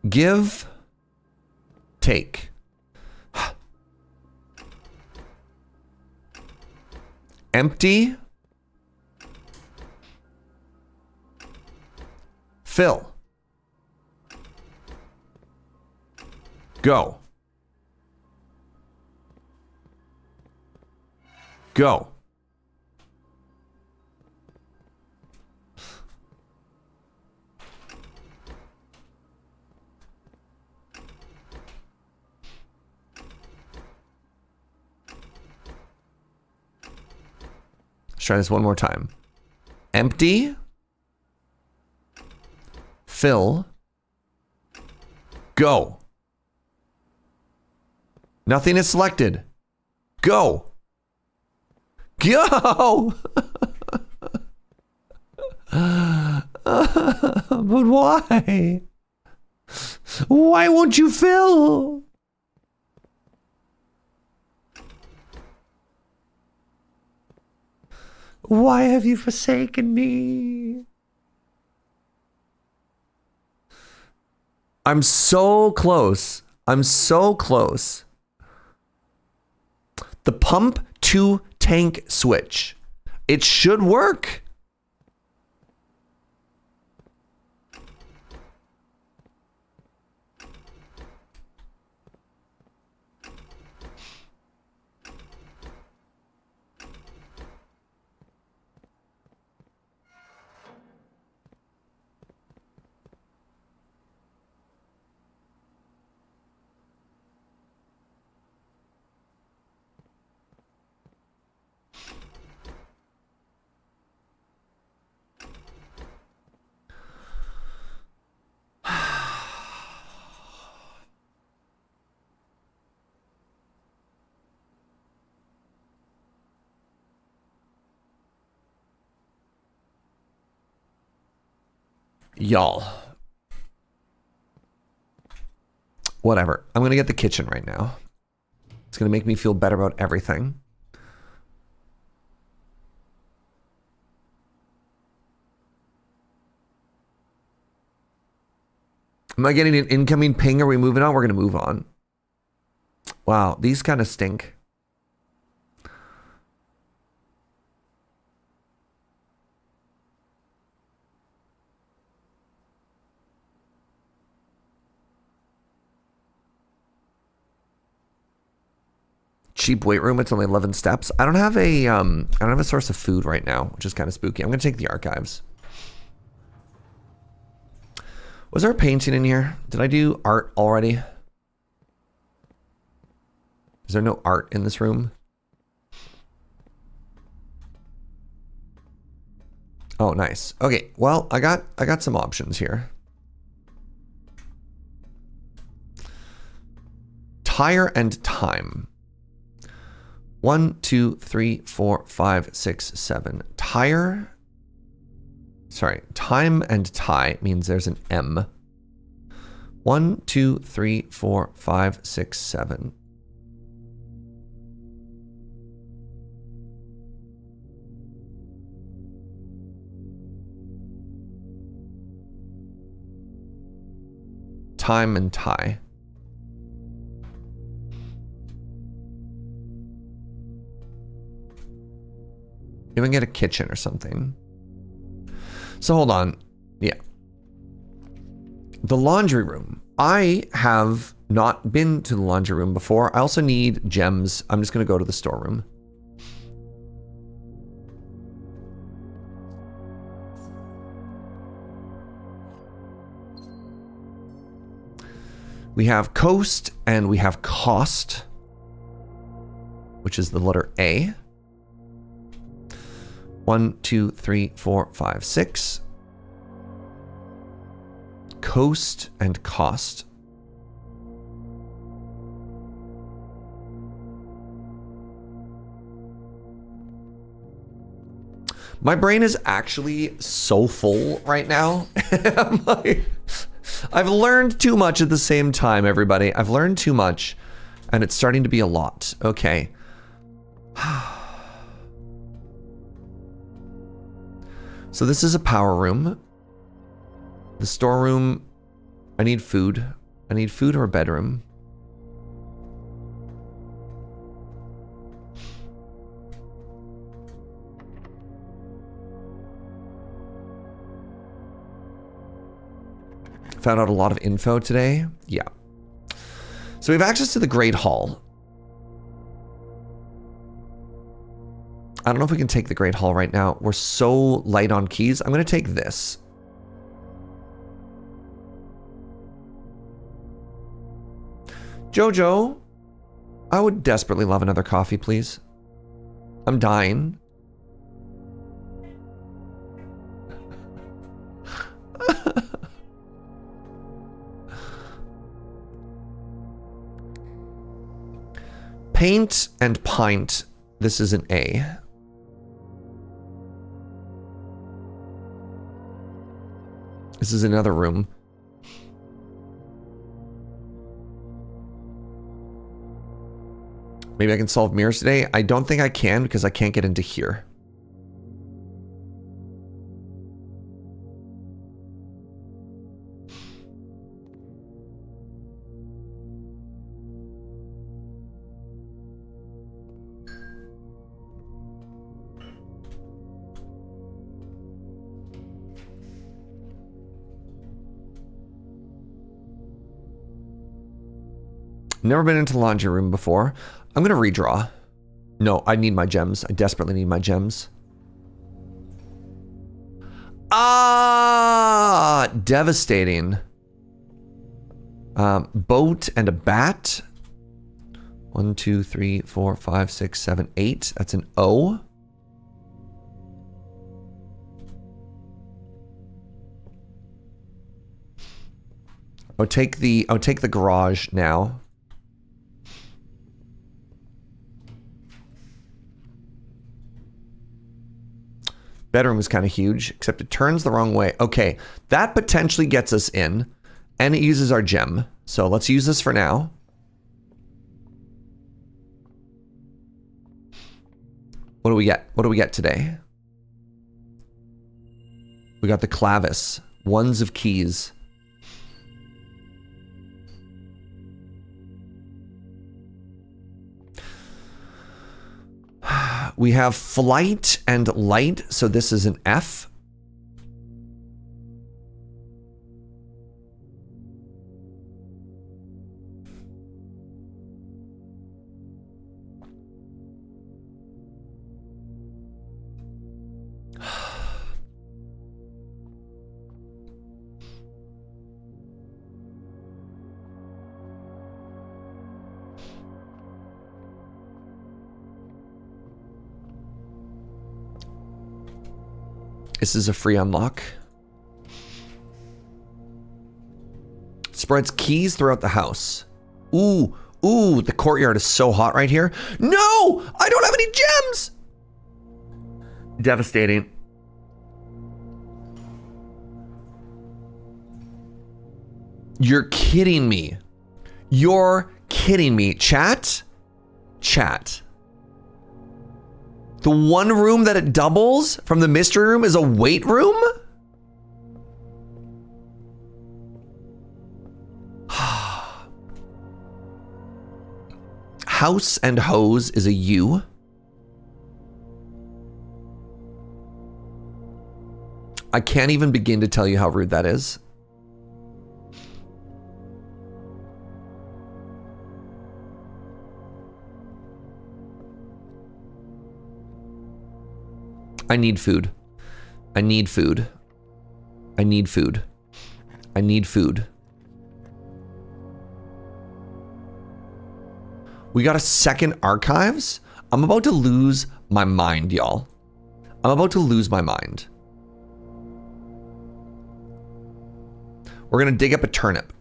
Give, take. Empty, fill. Go. Go. Let's try this one more time. Empty, fill, go. Nothing is selected. Go. Go. But why? Why won't you fill? Why have you forsaken me? I'm so close. I'm so close. The pump to tank switch. It should work. Y'all. Whatever. I'm going to get the kitchen right now. It's going to make me feel better about everything. Am I getting an incoming ping? Are we moving on? We're going to move on. Wow, these kind of stink. Cheap weight room. It's only 11 steps. I don't have a source of food right now, which is kind of spooky. I'm going to take the archives. Was there a painting in here? Did I do art already? Is there no art in this room? Oh, nice. Okay, well, I got some options here. Tire and time. 1, 2, 3, 4, 5, 6, 7. Tire. Sorry, time and tie means there's an M. 1, 2, 3, 4, 5, 6, 7. Time and tie. Even get a kitchen or something. So hold on. Yeah. The laundry room. I have not been to the laundry room before. I also need gems. I'm just going to go to the storeroom. We have coast and we have cost, which is the letter A. 1, 2, 3, 4, 5, 6. Coast and cost. My brain is actually so full right now. I'm like, I've learned too much at the same time, everybody. I've learned too much, and it's starting to be a lot. Okay. So this is a power room. The storeroom, I need food. I need food or a bedroom. Found out a lot of info today. Yeah. So we have access to the Great Hall. I don't know if we can take the Great Hall right now. We're so light on keys. I'm going to take this. Jojo, I would desperately love another coffee, please. I'm dying. Paint and pint. This is an A. This is another room. Maybe I can solve mirrors today. I don't think I can because I can't get into here. Never been into the laundry room before. I'm gonna redraw. No, I need my gems. I desperately need my gems. Ah, devastating. Boat and a bat. 1, 2, 3, 4, 5, 6, 7, 8. That's an O. I'll take the garage now. Bedroom is kind of huge, except it turns the wrong way. Okay, that potentially gets us in, and it uses our gem. So let's use this for now. What do we get? What do we get today? We got the clavis. Ones of keys. We have flight and light, so this is an F. This is a free unlock. Spreads keys throughout the house. Ooh, ooh, the courtyard is so hot right here. No, I don't have any gems. Devastating. You're kidding me. You're kidding me. Chat? Chat. The one room that it doubles from the mystery room is a weight room? House and hose is a U. I can't even begin to tell you how rude that is. I need food. I need food. I need food. I need food. We got a second archives? I'm about to lose my mind, y'all. I'm about to lose my mind. We're gonna dig up a turnip.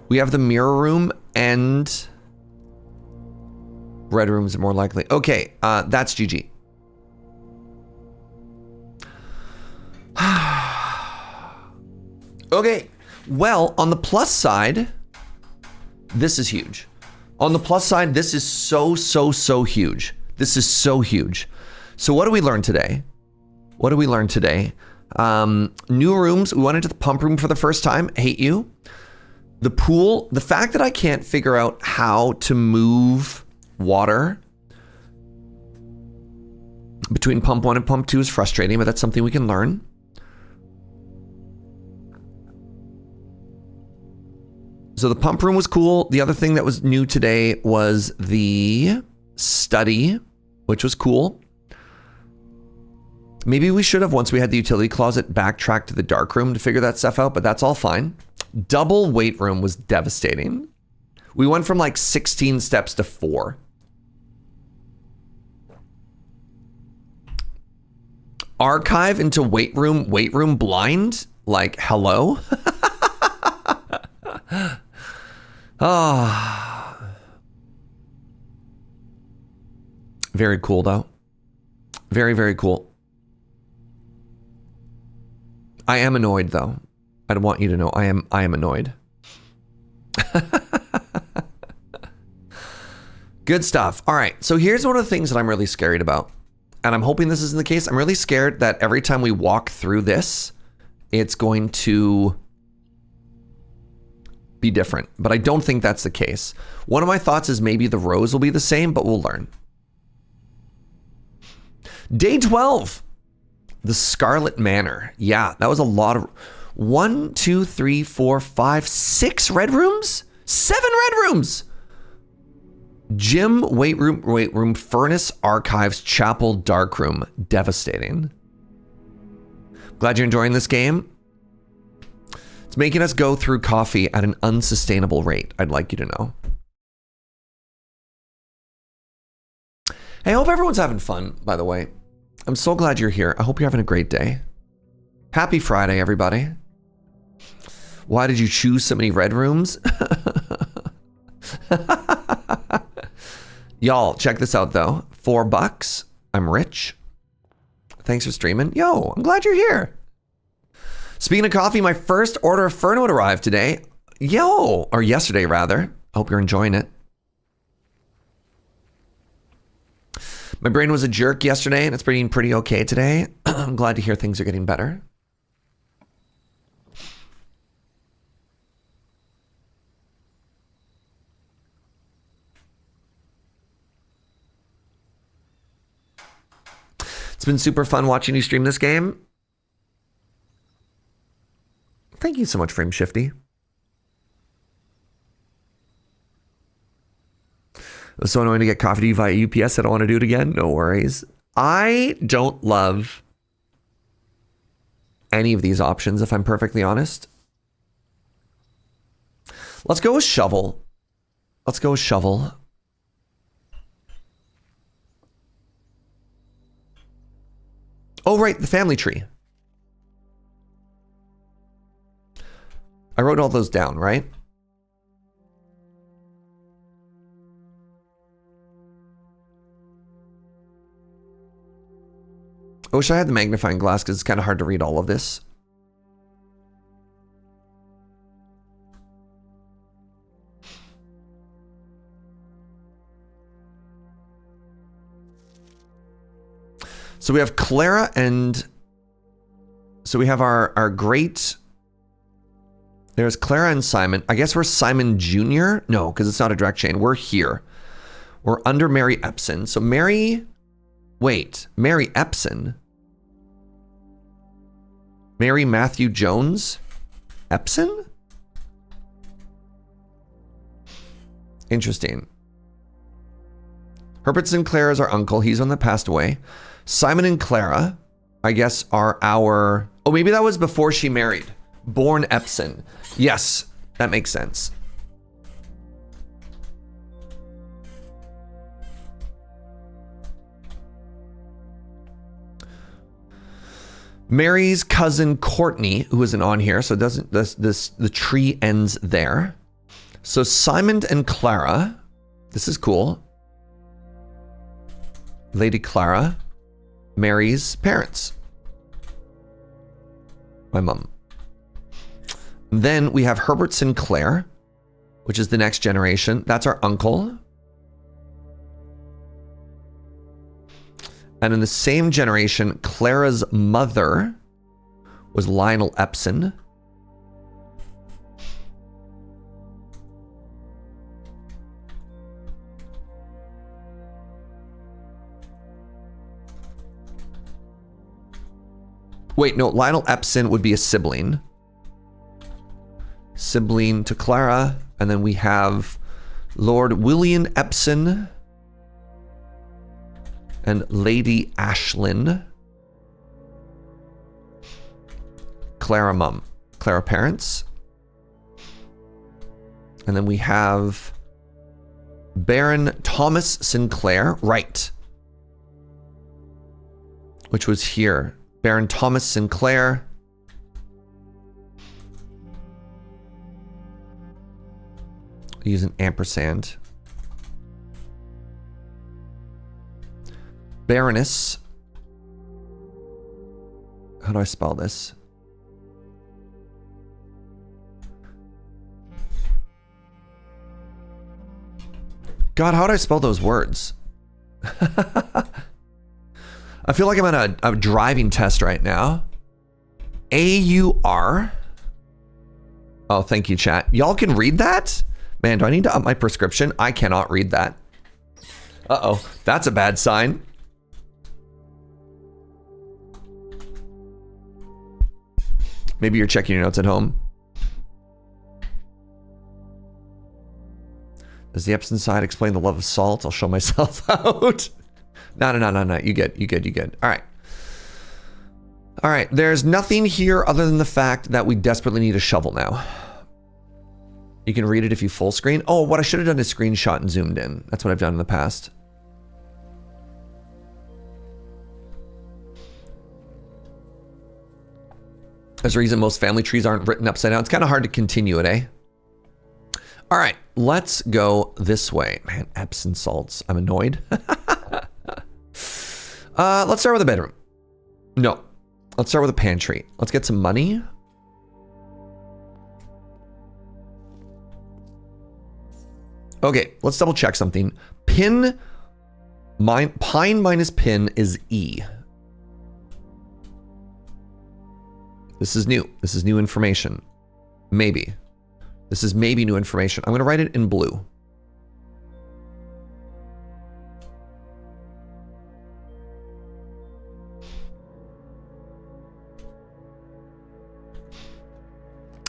We have the mirror room and red rooms are more likely. Okay, that's GG. Okay, well, on the plus side, this is huge. On the plus side, this is so huge. This is so huge. So what do we learn today? What do we learn today? New rooms. We went into the pump room for the first time. Hate you. The pool, the fact that I can't figure out how to move water between pump 1 and pump 2 is frustrating, but that's something we can learn. So the pump room was cool. The other thing that was new today was the study, which was cool. Maybe we should have, once we had the utility closet, backtracked to the dark room to figure that stuff out, but that's all fine. Double weight room was devastating. We went from like 16 steps to 4. Archive into weight room blind? Like, hello? Ah. Very cool though. Very cool. I am annoyed though. I want you to know I am annoyed. Good stuff. All right. So here's one of the things that I'm really scared about. And I'm hoping this isn't the case. I'm really scared that every time we walk through this, it's going to be different. But I don't think that's the case. One of my thoughts is maybe the rows will be the same, but we'll learn. Day 12. The Scarlet Manor. Yeah, that was a lot of... 1, 2, 3, 4, 5, 6 red rooms? 7 red rooms! Gym, weight room, furnace, archives, chapel, dark room. Devastating. Glad you're enjoying this game. It's making us go through coffee at an unsustainable rate, I'd like you to know. Hey, I hope everyone's having fun, by the way. I'm so glad you're here. I hope you're having a great day. Happy Friday, everybody. Why did you choose so many red rooms? Y'all, check this out though. $4. I'm rich. Thanks for streaming. Yo, I'm glad you're here. Speaking of coffee, my first order of Furnote arrived today. Yo, or yesterday rather. I hope you're enjoying it. My brain was a jerk yesterday and it's been pretty okay today. I'm glad to hear things are getting better. It's been super fun watching you stream this game. Thank you so much, Frame Shifty. It was so annoying to get coffee to you via UPS. I don't want to do it again. No worries. I don't love any of these options, if I'm perfectly honest. Let's go with shovel. Let's go with shovel. Oh, right, the family tree. I wrote all those down, right? I wish I had the magnifying glass because it's kind of hard to read all of this. So we have Clara and... So we have our great... There's Clara and Simon. I guess we're Simon Jr.? No, because it's not a direct chain. We're here. We're under Mary Epson. So Mary, wait, Mary Epson? Mary Matthew Jones? Epson? Interesting. Herbert Sinclair is our uncle. He's one that passed away. Simon and Clara, I guess, are our... Oh, maybe that was before she married. Born Epson. Yes, that makes sense. Mary's cousin Courtney, who isn't on here, so it doesn't the tree ends there. So Simon and Clara, this is cool. Lady Clara, Mary's parents. My mom. Then we have Herbert Sinclair, which is the next generation. That's our uncle. And in the same generation, Clara's mother was Lionel Epson. Wait, no, Lionel Epson would be a sibling. Sibling to Clara. And then we have Lord William Epson and Lady Ashlyn. Clara mum. Clara parents. And then we have Baron Thomas Sinclair. Right. Which was here. Baron Thomas Sinclair. Use an ampersand. Baroness. How do I spell this? God, how do I spell those words? I feel like I'm on a driving test right now. A-U-R. Oh, thank you, chat. Y'all can read that? Man, do I need to up my prescription? I cannot read that. Uh-oh, that's a bad sign. Maybe you're checking your notes at home. Does the Epson side explain the love of salt? I'll show myself out. No. You good. All right. All right. There's nothing here other than the fact that we desperately need a shovel now. You can read it if you full screen. Oh, what I should have done is screenshot and zoomed in. That's what I've done in the past. There's a reason most family trees aren't written upside down. It's kind of hard to continue it, eh? All right, let's go this way. Man, Epsom salts. I'm annoyed. Let's start with the bedroom. No, let's start with a pantry. Let's get some money. Okay, let's double check something. Pine minus pin is E. This is new. This is new information. Maybe. This is maybe new information. I'm going to write it in blue.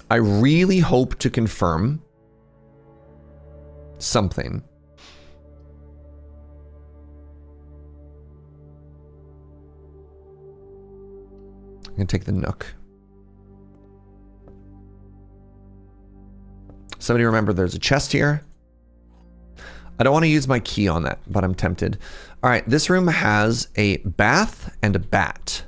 I really hope to confirm something. I'm going to take the Nook. Somebody remember there's a chest here. I don't want to use my key on that, but I'm tempted. All right, this room has a bath and a bat.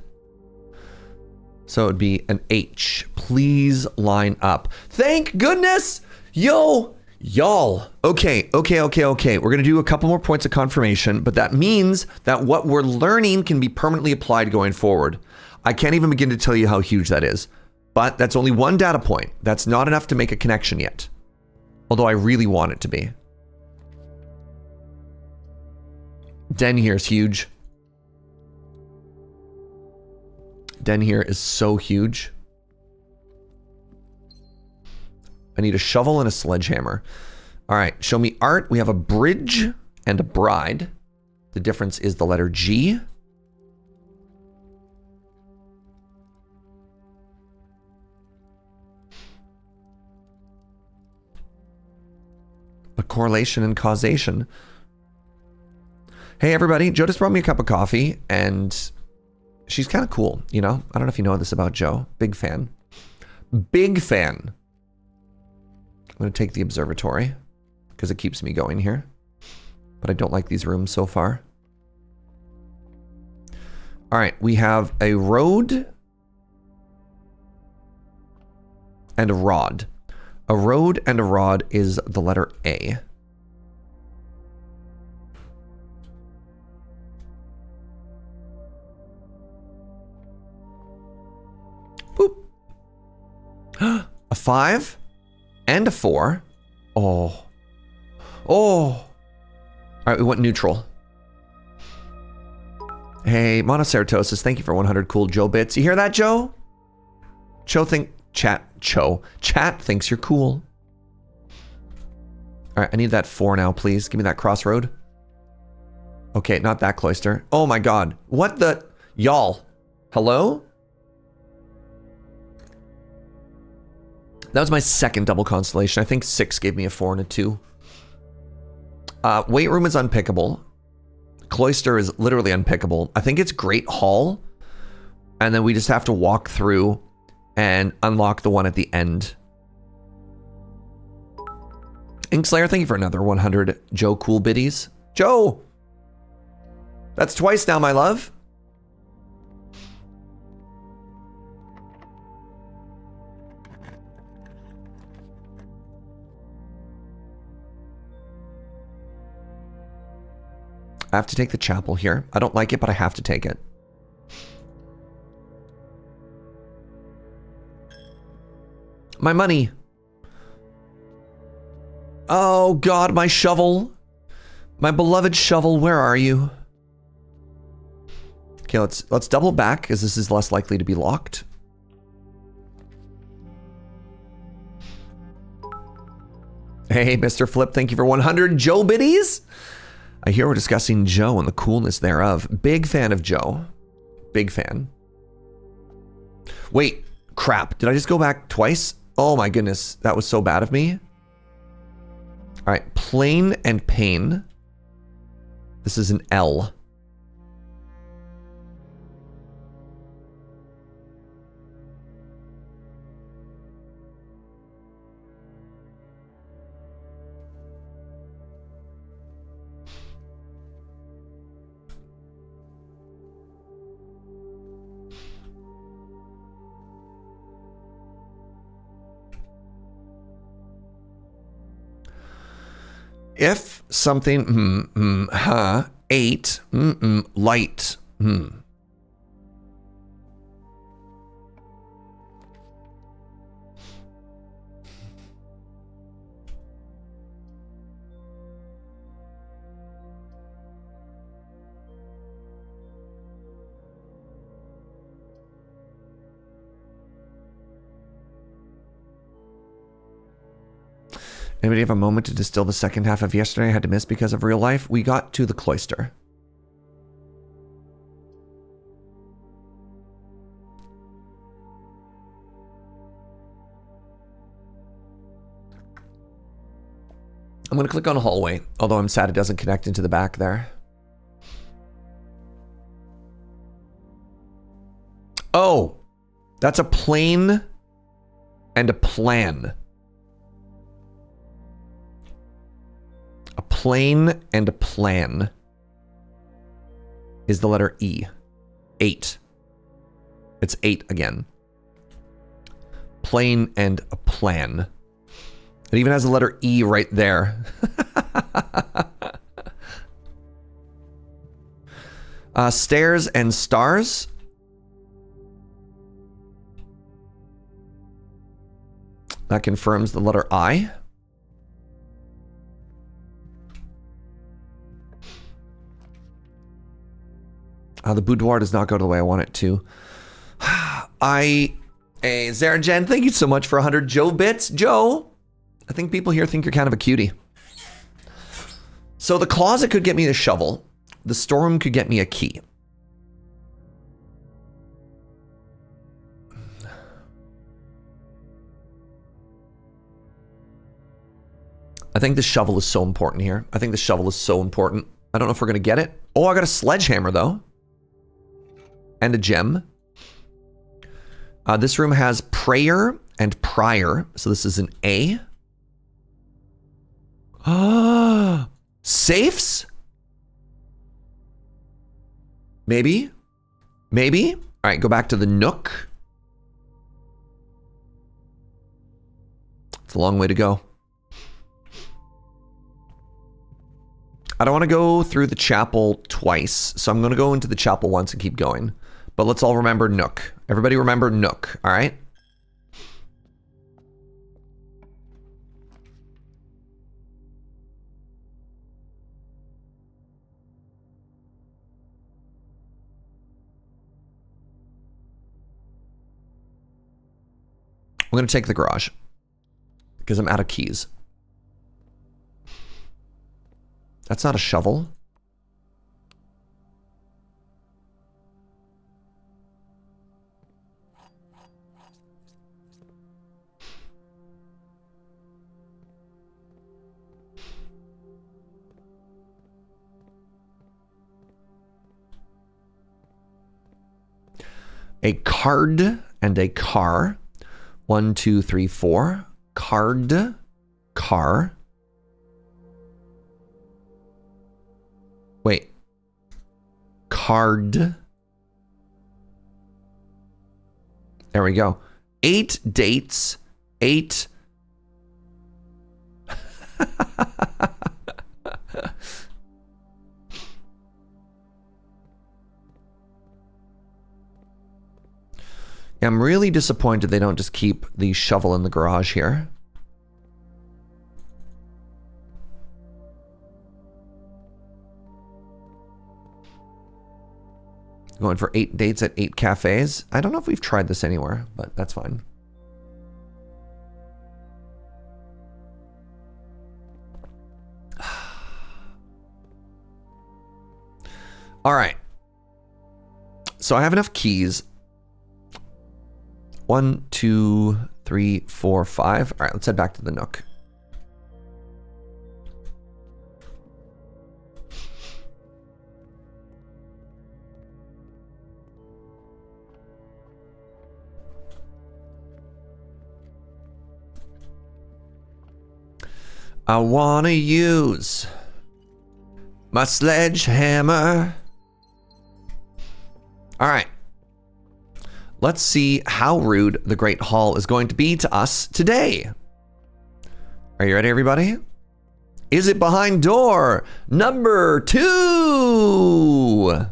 So it would be an H. Please line up. Thank goodness! Yo! Y'all. Okay. We're going to do a couple more points of confirmation, but that means that what we're learning can be permanently applied going forward. I can't even begin to tell you how huge that is, but that's only one data point. That's not enough to make a connection yet. Although I really want it to be. Den here is huge. Den here is so huge. I need a shovel and a sledgehammer. All right, show me art. We have a bridge and a bride. The difference is the letter G. A correlation and causation. Hey everybody, Joe just brought me a cup of coffee and she's kind of cool, you know? I don't know if you know this about Joe. Big fan. Big fan. I'm going to take the observatory because it keeps me going here. But I don't like these rooms so far. All right, we have a road and a rod. A road and a rod is the letter A. Boop. A 5 and a 4. Oh. Oh. All right, we went neutral. Hey, Monoceratosis, thank you for 100 cool Joe bits. You hear that, Joe? Chat thinks you're cool. All right, I need that 4 now, please. Give me that crossroad. Okay, not that cloister. Oh my God. What the? Y'all. Hello? That was my second double constellation. I think 6 gave me a 4 and a 2. Weight room is unpickable. Cloister is literally unpickable. I think it's Great Hall. And then we just have to walk through and unlock the one at the end. Inkslayer, thank you for another 100 Joe cool biddies. Joe! That's twice now, my love. I have to take the chapel here. I don't like it, but I have to take it. My money. Oh God, my shovel. My beloved shovel, where are you? Okay, let's double back because this is less likely to be locked. Hey, Mr. Flip, thank you for 100 Joe biddies. I hear we're discussing Joe and the coolness thereof. Big fan of Joe. Big fan. Wait, crap. Did I just go back twice? Oh my goodness. That was so bad of me. All right, plane and pain. This is an L. If something, eight, light, Anybody have a moment to distill the second half of yesterday I had to miss because of real life? We got to the cloister. I'm going to click on a hallway, although I'm sad it doesn't connect into the back there. Oh, that's a plane and a plan. A plane and a plan is the letter E. 8. It's 8 again. Plane and a plan. It even has the letter E right there. Stairs and stars. That confirms the letter I. The boudoir does not go the way I want it to. Hey, Zarajen, thank you so much for 100 Joe bits. Joe, I think people here think you're kind of a cutie. So the closet could get me the shovel. The storeroom could get me a key. I think the shovel is so important here. I think the shovel is so important. I don't know if we're going to get it. Oh, I got a sledgehammer, though. And a gem. This room has prayer and prior. So this is an A. Ah, safes? Maybe. Maybe. All right, go back to the nook. It's a long way to go. I don't want to go through the chapel twice, so I'm going to go into the chapel once and keep going. But let's all remember nook. Everybody remember nook, all right? I'm going to take the garage because I'm out of keys. That's not a shovel. A card and a car. 1, 2, 3, 4. Card, car. Wait. Card. There we go. 8 dates. 8. I'm really disappointed they don't just keep the shovel in the garage here. Going for 8 dates at 8 cafes. I don't know if we've tried this anywhere, but that's fine. All right. So I have enough keys. 1, 2, 3, 4, 5. All right, let's head back to the nook. I wanna use my sledgehammer. All right. Let's see how rude the Great Hall is going to be to us today. Are you ready, everybody? Is it behind door number 2?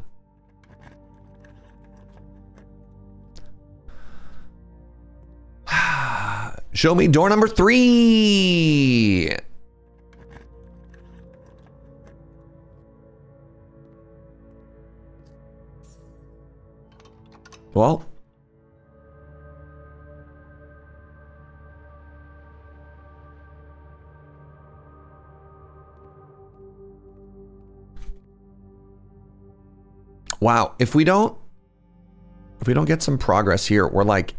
Show me door number 3. Well, wow, if we don't get some progress here, we're like,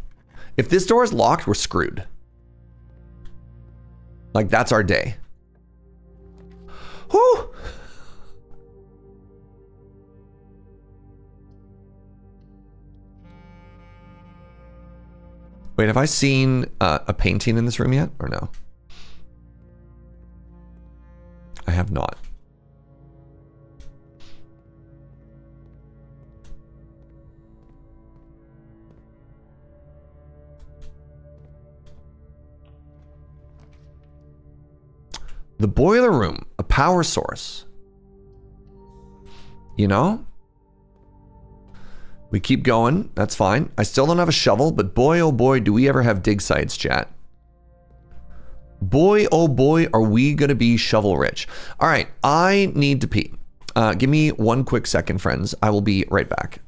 if this door is locked, we're screwed. Like, that's our day. Whew. Wait, have I seen a painting in this room yet, or no? I have not. The boiler room, a power source. You know? We keep going. That's fine. I still don't have a shovel, but boy, oh boy, do we ever have dig sites, chat. Boy, oh boy, are we going to be shovel rich. All right, I need to pee. Give me 1 quick second, friends. I will be right back.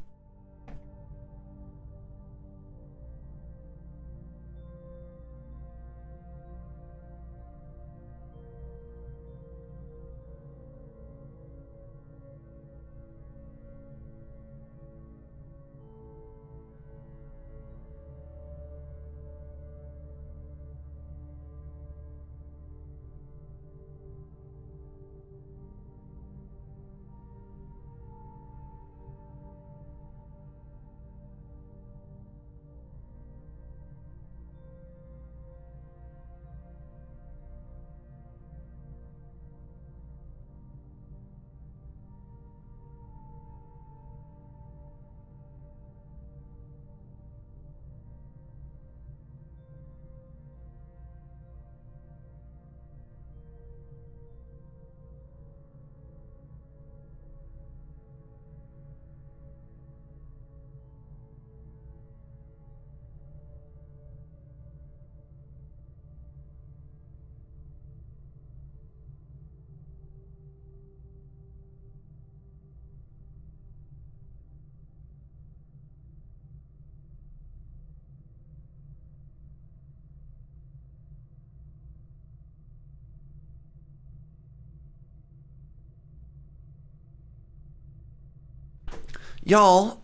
Y'all.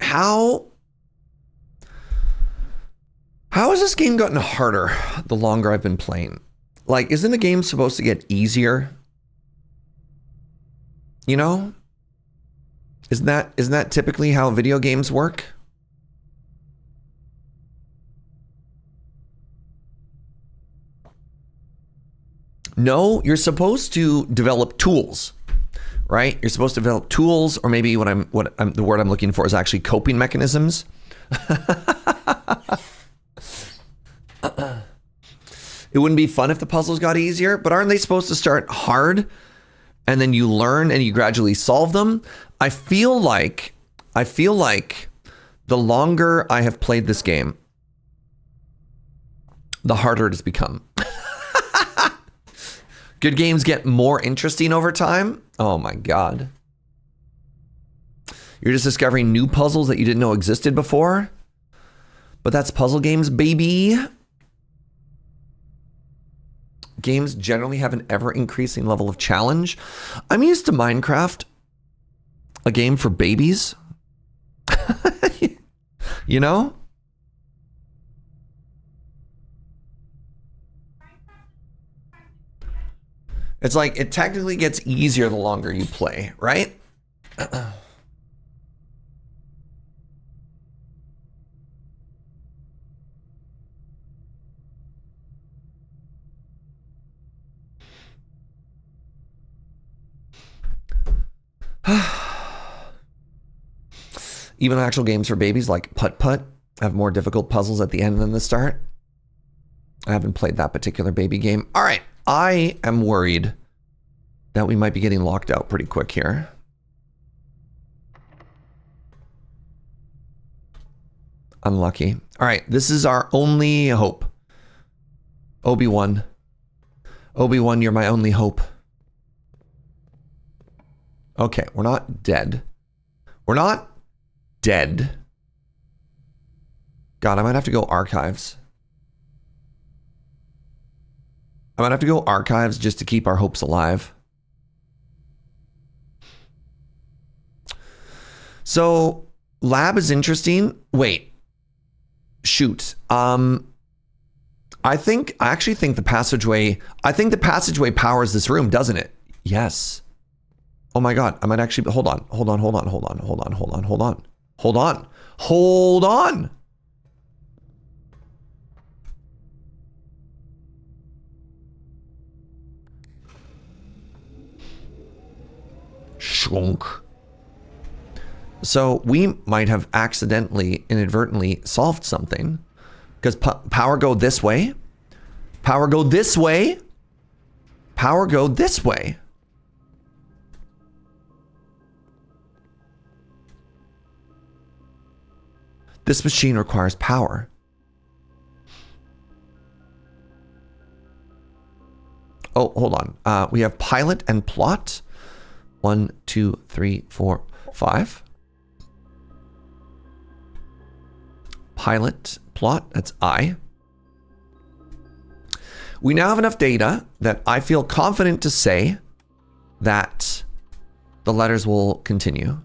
How has this game gotten harder the longer I've been playing? Like, isn't the game supposed to get easier? You know? Isn't that typically how video games work? No, you're supposed to develop tools, right? You're supposed to develop tools, or maybe the word I'm looking for is actually coping mechanisms. It wouldn't be fun if the puzzles got easier, but aren't they supposed to start hard and then you learn and you gradually solve them? I feel like the longer I have played this game, the harder it has become. Good games get more interesting over time. Oh my God. You're just discovering new puzzles that you didn't know existed before. But that's puzzle games, baby. Games generally have an ever-increasing level of challenge. I'm used to Minecraft, a game for babies. You know? It's like it technically gets easier the longer you play, right? Even actual games for babies like Putt-Putt have more difficult puzzles at the end than the start. I haven't played that particular baby game. All right, I am worried that we might be getting locked out pretty quick here. Unlucky. All right, this is our only hope. Obi-Wan. Obi-Wan, you're my only hope. Okay, we're not dead. We're not dead. God, I might have to go archives. I might have to go archives just to keep our hopes alive. So, lab is interesting. Wait. Shoot. I actually think the passageway powers this room, doesn't it? Yes. Oh my God. I might actually, hold on. Shunk. So we might have accidentally, inadvertently solved something, because power go this way, power go this way, power go this way. This machine requires power. Oh, hold on. We have pilot and plot. 1, 2, 3, 4, 5. Pilot, plot, that's I. We now have enough data that I feel confident to say that the letters will continue.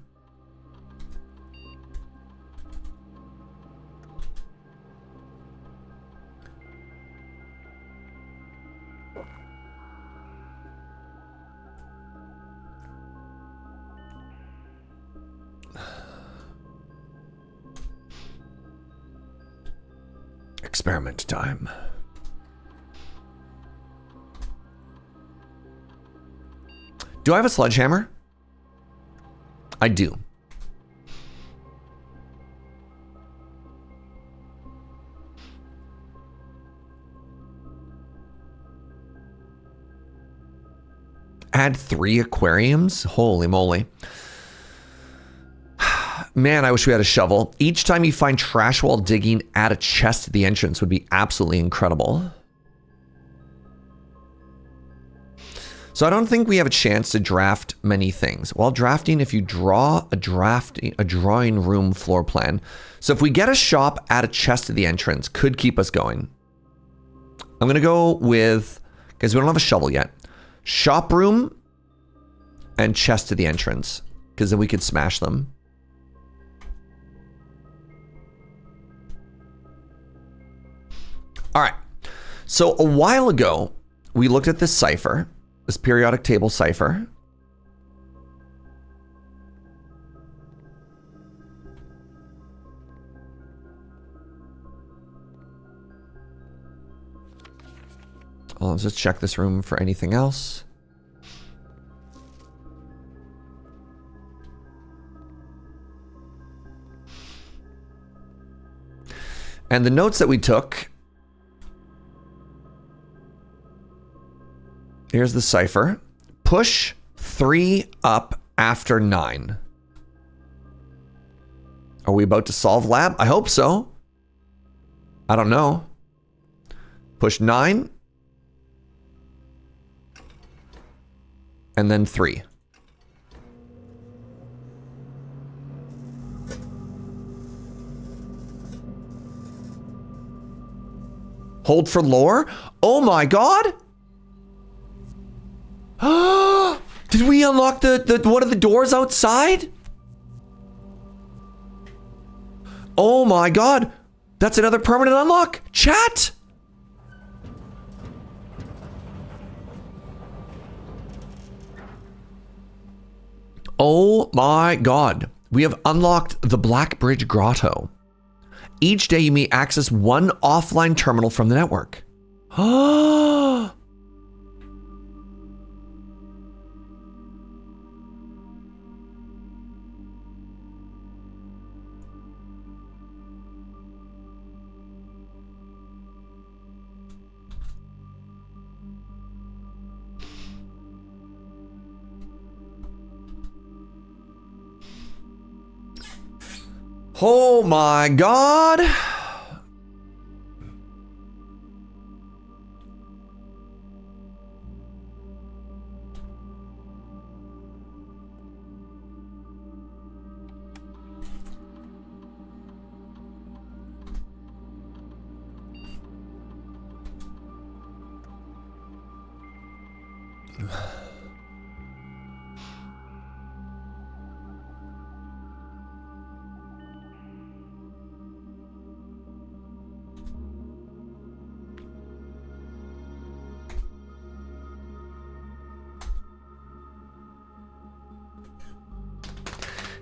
Experiment time. Do I have a sledgehammer? I do. Add 3 aquariums? Holy moly. Man, I wish we had a shovel. Each time you find trash while digging, add a chest to the entrance would be absolutely incredible. So I don't think we have a chance to draft many things. While drafting, if you draw a drawing room floor plan. So if we get a shop, add a chest to the entrance, could keep us going. I'm gonna go with, because we don't have a shovel yet. Shop room, and chest to the entrance, because then we could smash them. All right. So a while ago, we looked at this cipher, this periodic table cipher. Well, let's just check this room for anything else. And the notes that we took. Here's the cipher. Push 3 up after 9. Are we about to solve lab? I hope so. I don't know. Push 9. And then 3. Hold for lore? Oh my god! Did we unlock the one of the doors outside? Oh my god! That's another permanent unlock! Chat! Oh my god. We have unlocked the Black Bridge Grotto. Each day you may access one offline terminal from the network. Oh my god.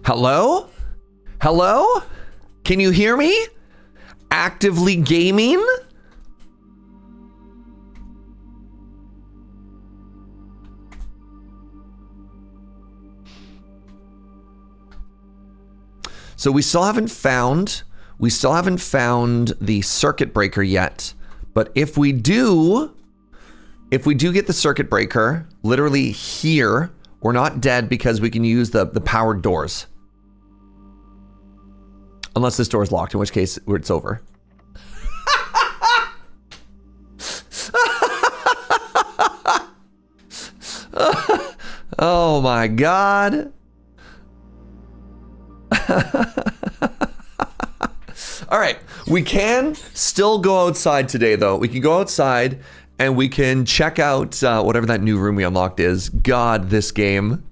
Hello? Hello? Can you hear me? Actively gaming? So we still haven't found the circuit breaker yet. But if we do get the circuit breaker literally here, we're not dead because we can use the powered doors. Unless this door is locked, in which case it's over. Oh my god. All right, we can still go outside today though. We can go outside and we can check out whatever that new room we unlocked is. God, this game.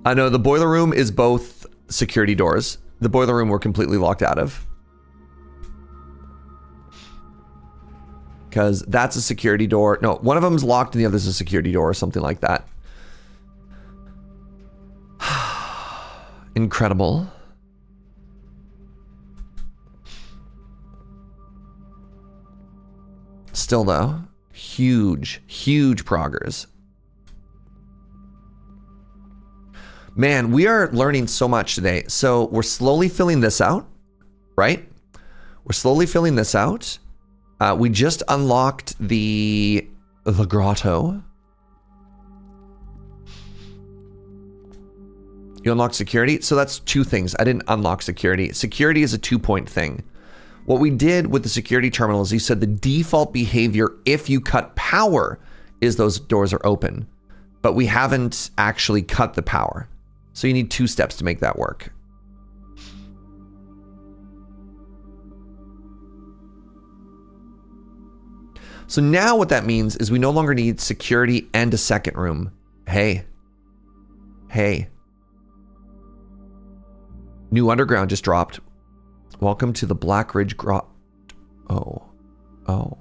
I know the boiler room is both security doors. The boiler room we're completely locked out of. Because that's a security door. No, one of them's locked and the other's a security door or something like that. Incredible. Still though, huge, huge progress. Man, we are learning so much today. So we're slowly filling this out, right? We're slowly filling this out. We just unlocked the grotto. You unlock security. So that's two things. I didn't unlock security. Security is a 2-point thing. What we did with the security terminal is you said the default behavior if you cut power is those doors are open. But we haven't actually cut the power. So you need 2 steps to make that work. So now what that means is we no longer need security and a second room. Hey, Hey. New underground just dropped. Welcome to the Black Ridge Grot. Oh. Oh.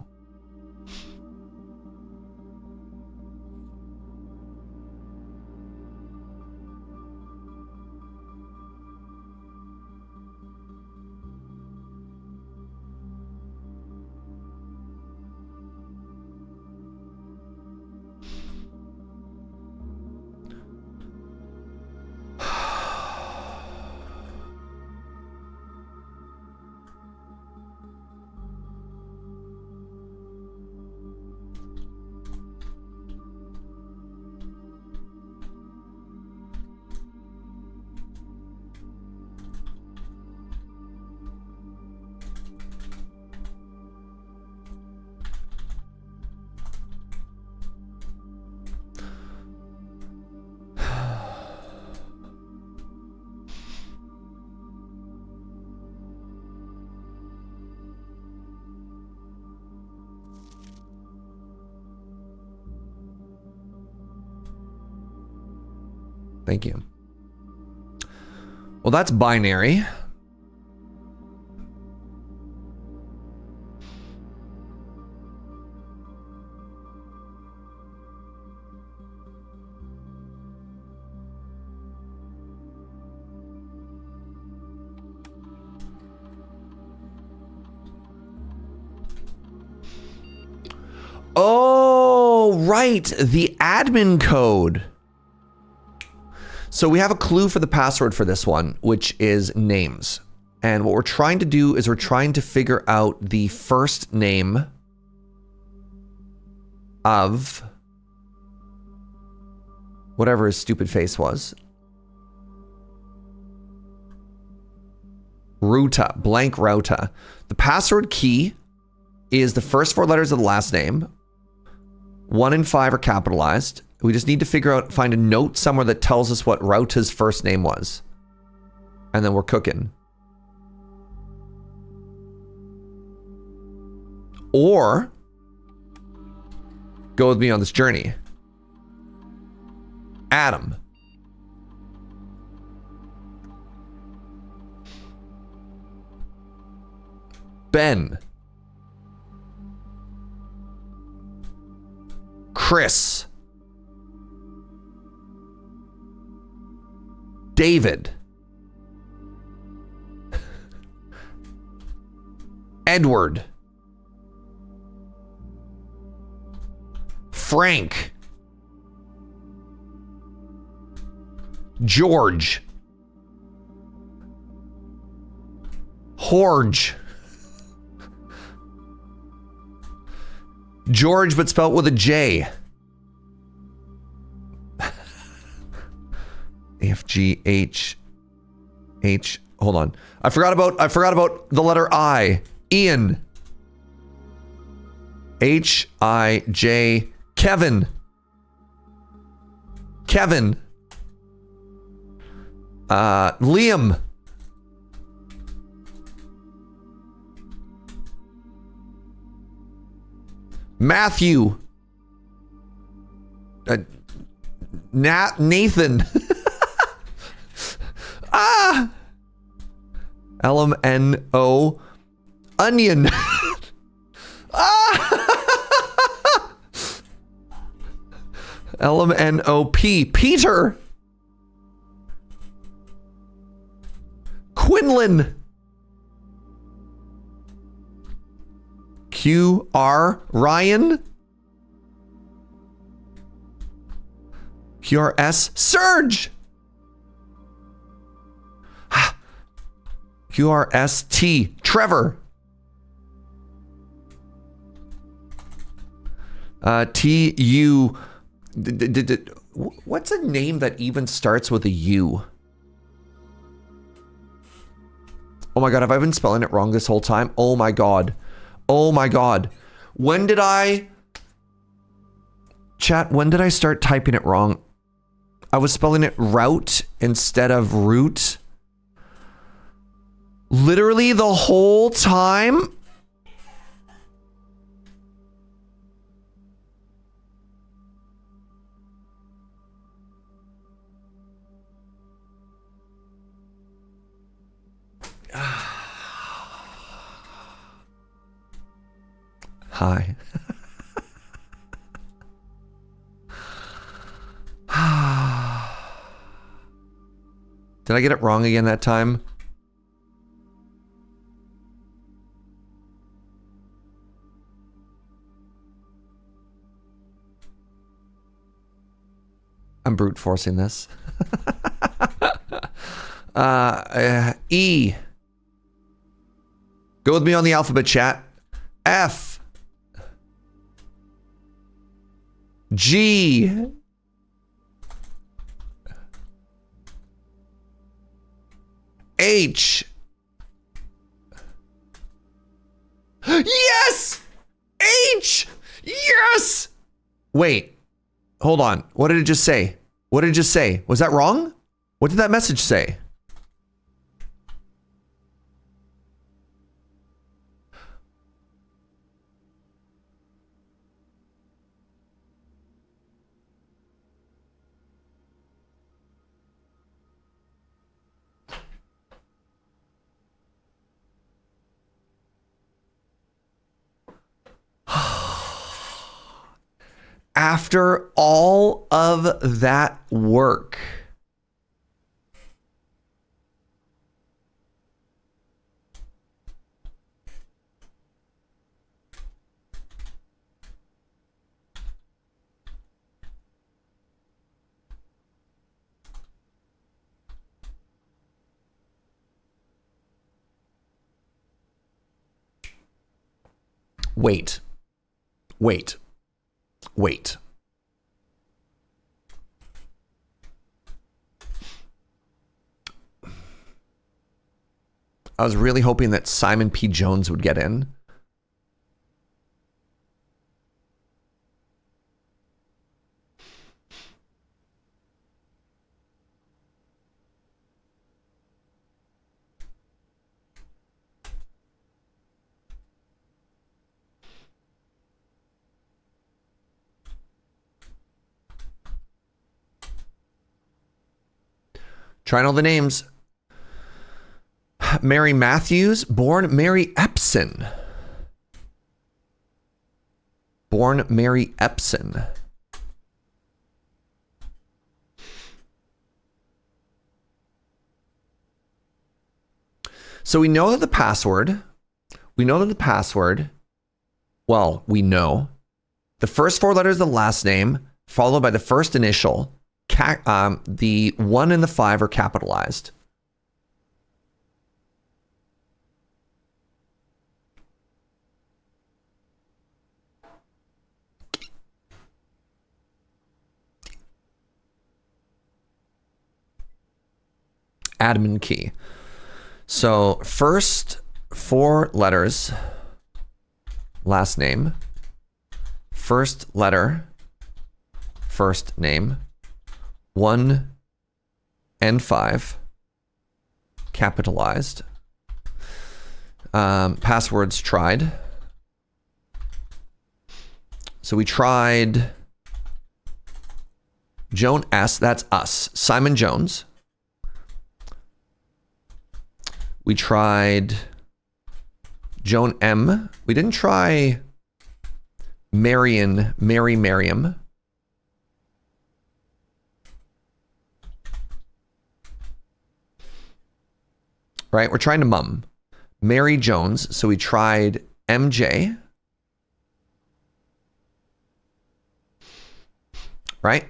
Thank you. Well, that's binary. Oh, right. The admin code. So we have a clue for the password for this one, which is names. And what we're trying to do is we're trying to figure out the first name of whatever his stupid face was. Ruta, blank Ruta. The password key is the first 4 letters of the last name. 1 and 5 are capitalized. We just need to find a note somewhere that tells us what Rauta's first name was. And then we're cooking. Or go with me on this journey. Adam. Ben. Chris. David. Edward. Frank. George. Horge. George, but spelled with a J. F-G-H. H. Hold on. I forgot about the letter I. Ian. H-I-J. Kevin. Kevin. Liam. Matthew. Nathan. L-M-N-O. Onion. L-M-N-O-P. Peter. Quinlan. Q-R. Ryan. Q-R-S. Serge. Q-R-S-T. Trevor. T-U. What's a name that even starts with a U? Oh my god, have I been spelling it wrong this whole time? Oh my god. Oh my god. When did I... Chat, when did I start typing it wrong? I was spelling it route instead of root. Literally the whole time? Hi. Did I get it wrong again that time? I'm brute forcing this. E. Go with me on the alphabet, chat. F. G. H. Yes! H! Yes! Wait. Hold on. What did it just say? What did it just say? Was that wrong? What did that message say? After all of that work, wait. I was really hoping that Simon P. Jones would get in. Trying all the names. Mary Matthews, born Mary Epson. Born Mary Epson. So we know that the password, well, we know the first four letters of the last name followed by the first initial, the 1 and the 5 are capitalized. Admin key. So first 4 letters, last name, first letter, first name, 1 and 5, capitalized. Passwords tried. So we tried Joan S, that's us, Simon Jones. We tried Joan M. We didn't try Mary Merriam. Right, we're trying to mum. Mary Jones, so we tried MJ. Right?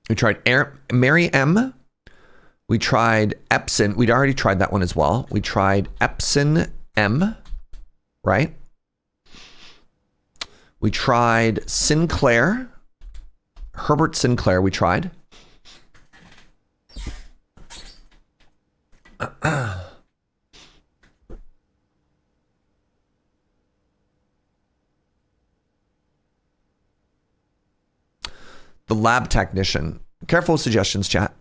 We tried Mary M. We tried Epson. We'd already tried that one as well. We tried Epson M, right? We tried Sinclair. Herbert Sinclair we tried. The lab technician. Careful with suggestions, chat.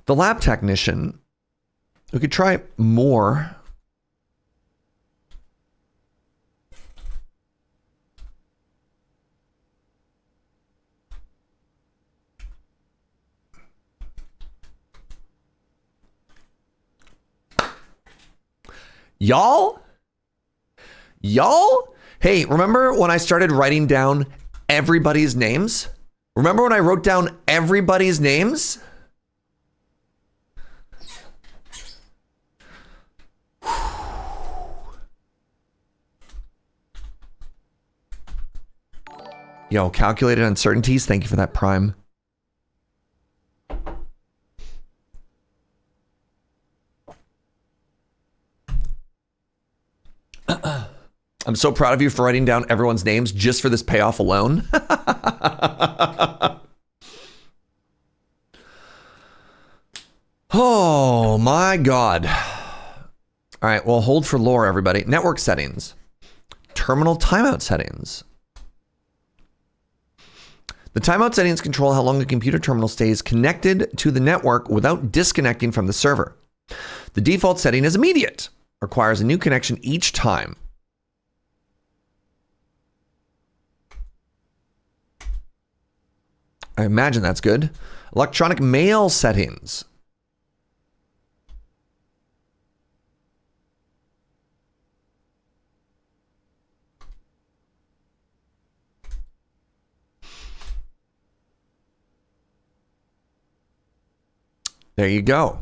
The lab technician, we could try more. Y'all? Y'all? Hey, remember when I started writing down everybody's names? Remember when I wrote down everybody's names? Yo, calculated uncertainties. Thank you for that, Prime. I'm so proud of you for writing down everyone's names just for this payoff alone. Oh my God. All right, well, hold for lore, everybody. Network settings. Terminal timeout settings. The timeout settings control how long the computer terminal stays connected to the network without disconnecting from the server. The default setting is immediate. Requires a new connection each time. I imagine that's good. Electronic mail settings. There you go.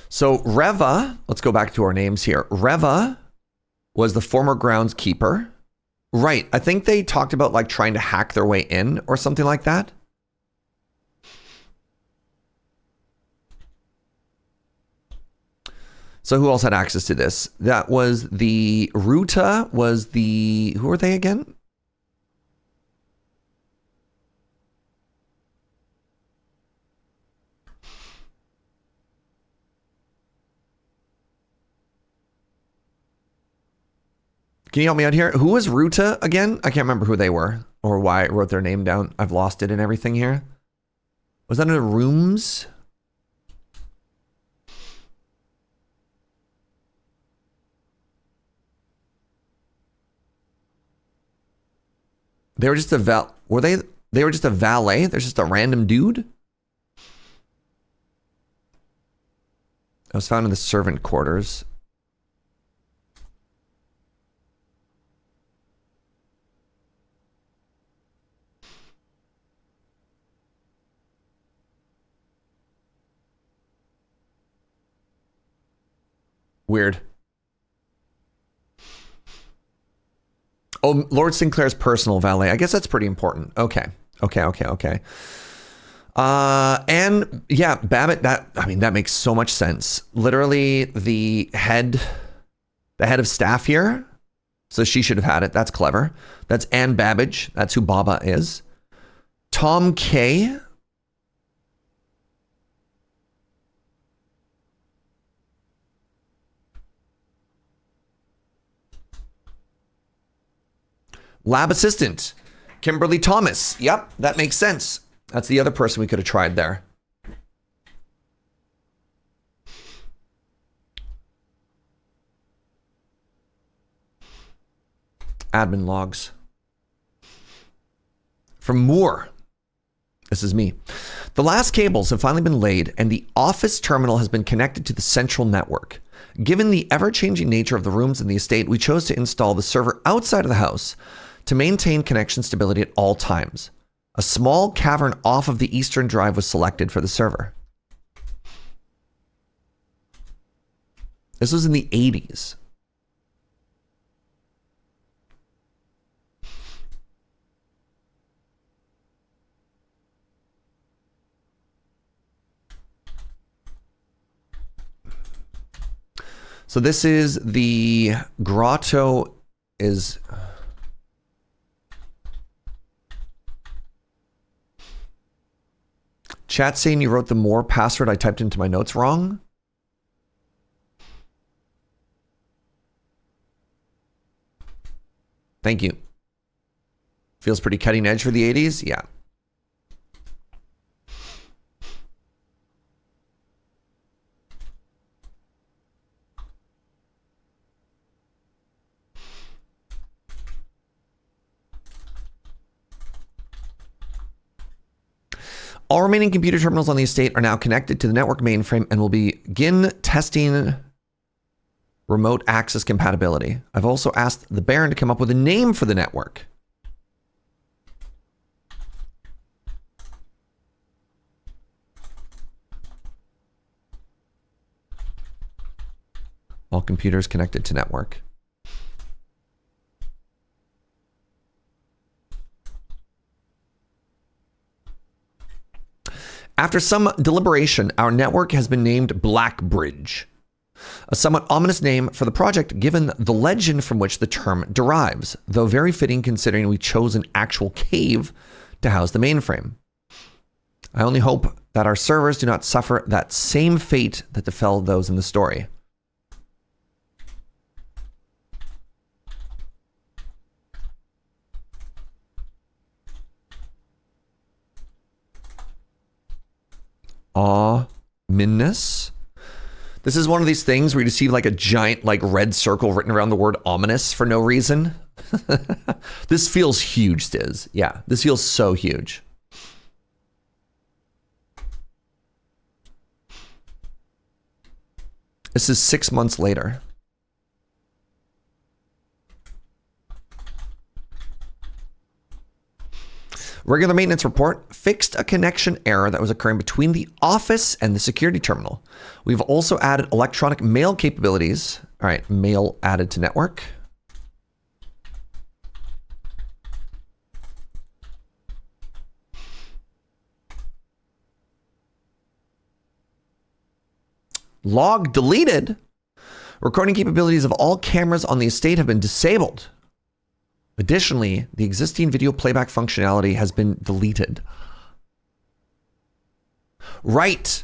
So Reva, let's go back to our names here. Reva was the former groundskeeper. Right. I think they talked about like trying to hack their way in or something like that. So who else had access to this? That was the Ruta was the, who are they again? Can you help me out here? Who was Ruta again? I can't remember who they were or why I wrote their name down. I've lost it and everything here. Was that in the rooms? They were just a they were just a valet? There's just a random dude? I was found in the servant quarters. Weird. Oh, Lord Sinclair's personal valet. I guess that's pretty important. Okay. And yeah, Babbitt, that makes so much sense. Literally the head of staff here. So she should have had it. That's clever. That's Ann Babbage. That's who Baba is. Tom K. Lab assistant, Kimberly Thomas. Yep, that makes sense. That's the other person we could have tried there. Admin logs. From Moore. This is me. The last cables have finally been laid and the office terminal has been connected to the central network. Given the ever-changing nature of the rooms in the estate, we chose to install the server outside of the house to maintain connection stability at all times. A small cavern off of the eastern drive was selected for the server. This was in the 80s. So this is the grotto is... Chat saying you wrote the Moore password I typed into my notes wrong. Thank you. Feels pretty cutting edge for the 80s. Yeah. All remaining computer terminals on the estate are now connected to the network mainframe and will begin testing remote access compatibility. I've also asked the Baron to come up with a name for the network. All computers connected to network. After some deliberation, our network has been named Blackbridge, a somewhat ominous name for the project given the legend from which the term derives, though very fitting considering we chose an actual cave to house the mainframe. I only hope that our servers do not suffer that same fate that befell those in the story. Ominous. This is one of these things where you see like a giant like red circle written around the word ominous for no reason. This feels huge, Stiz. Yeah, this feels so huge. This is 6 months later. Regular maintenance report fixed a connection error that was occurring between the office and the security terminal. We've also added electronic mail capabilities. All right, mail added to network. Log deleted. Recording capabilities of all cameras on the estate have been disabled. Additionally, the existing video playback functionality has been deleted. Right.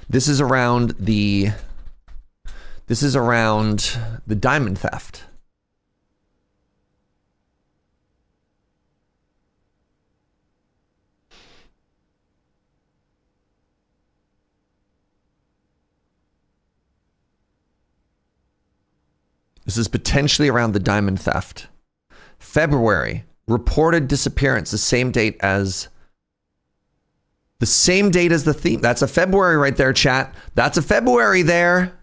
This is around the diamond theft. This is potentially around the diamond theft. February, reported disappearance, the same date as the theme. That's a February right there, chat. That's a February there.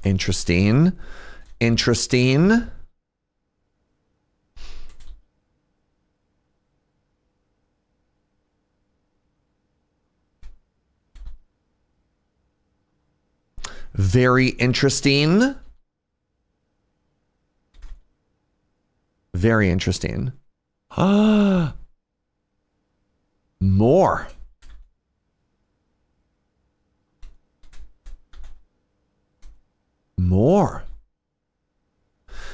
Interesting. Very interesting. Very interesting. More.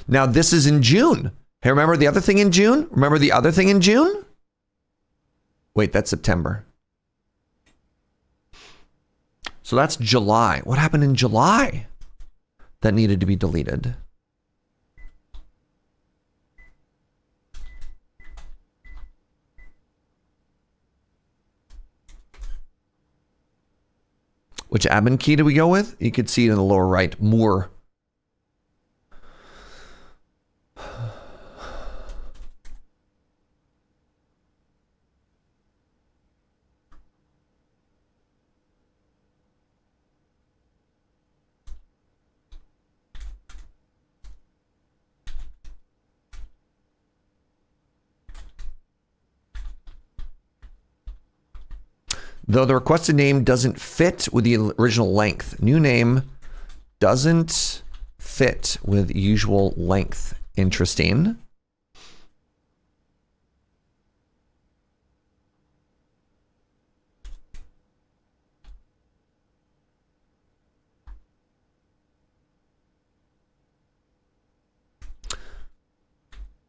Now this is in June. Hey, remember the other thing in June? Wait, that's September. So that's July. What happened in July that needed to be deleted? Which admin key do we go with? You could see it in the lower right, more. Though the requested name doesn't fit with the original length. New name doesn't fit with usual length. Interesting.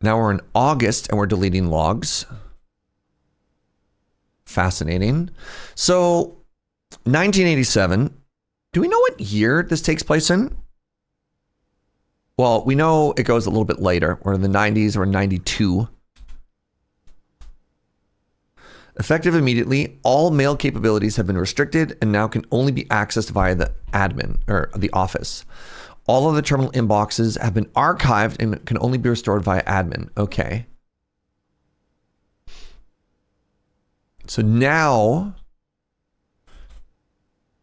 Now we're in August and we're deleting logs. Fascinating. So 1987. Do we know what year this takes place in? Well, we know it goes a little bit later. We're in the 90s or 92. Effective immediately, all mail capabilities have been restricted and now can only be accessed via the admin or the office. All of the terminal inboxes have been archived and can only be restored via admin. Okay. So now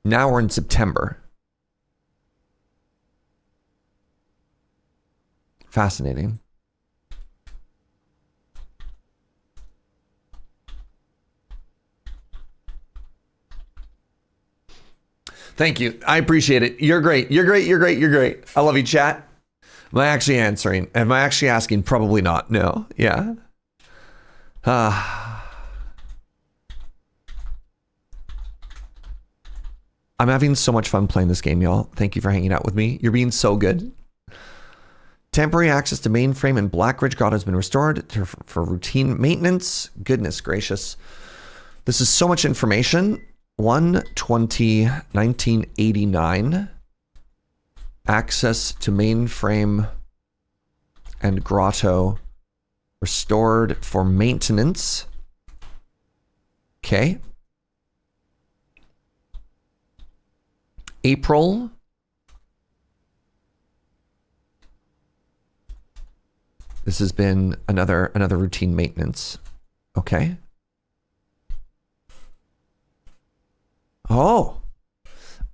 we're in September. Fascinating. Thank you. I appreciate it. You're great. You're great. You're great. You're great. I love you, chat. Am I actually answering? Am I actually asking? Probably not. No. Yeah. I'm having so much fun playing this game, y'all. Thank you for hanging out with me. You're being so good. Temporary access to mainframe and Blackridge God has been restored for routine maintenance. Goodness gracious. This is so much information. 1/20/1989. Access to mainframe and grotto restored for maintenance. Okay. April. This has been another routine maintenance. Okay. Oh.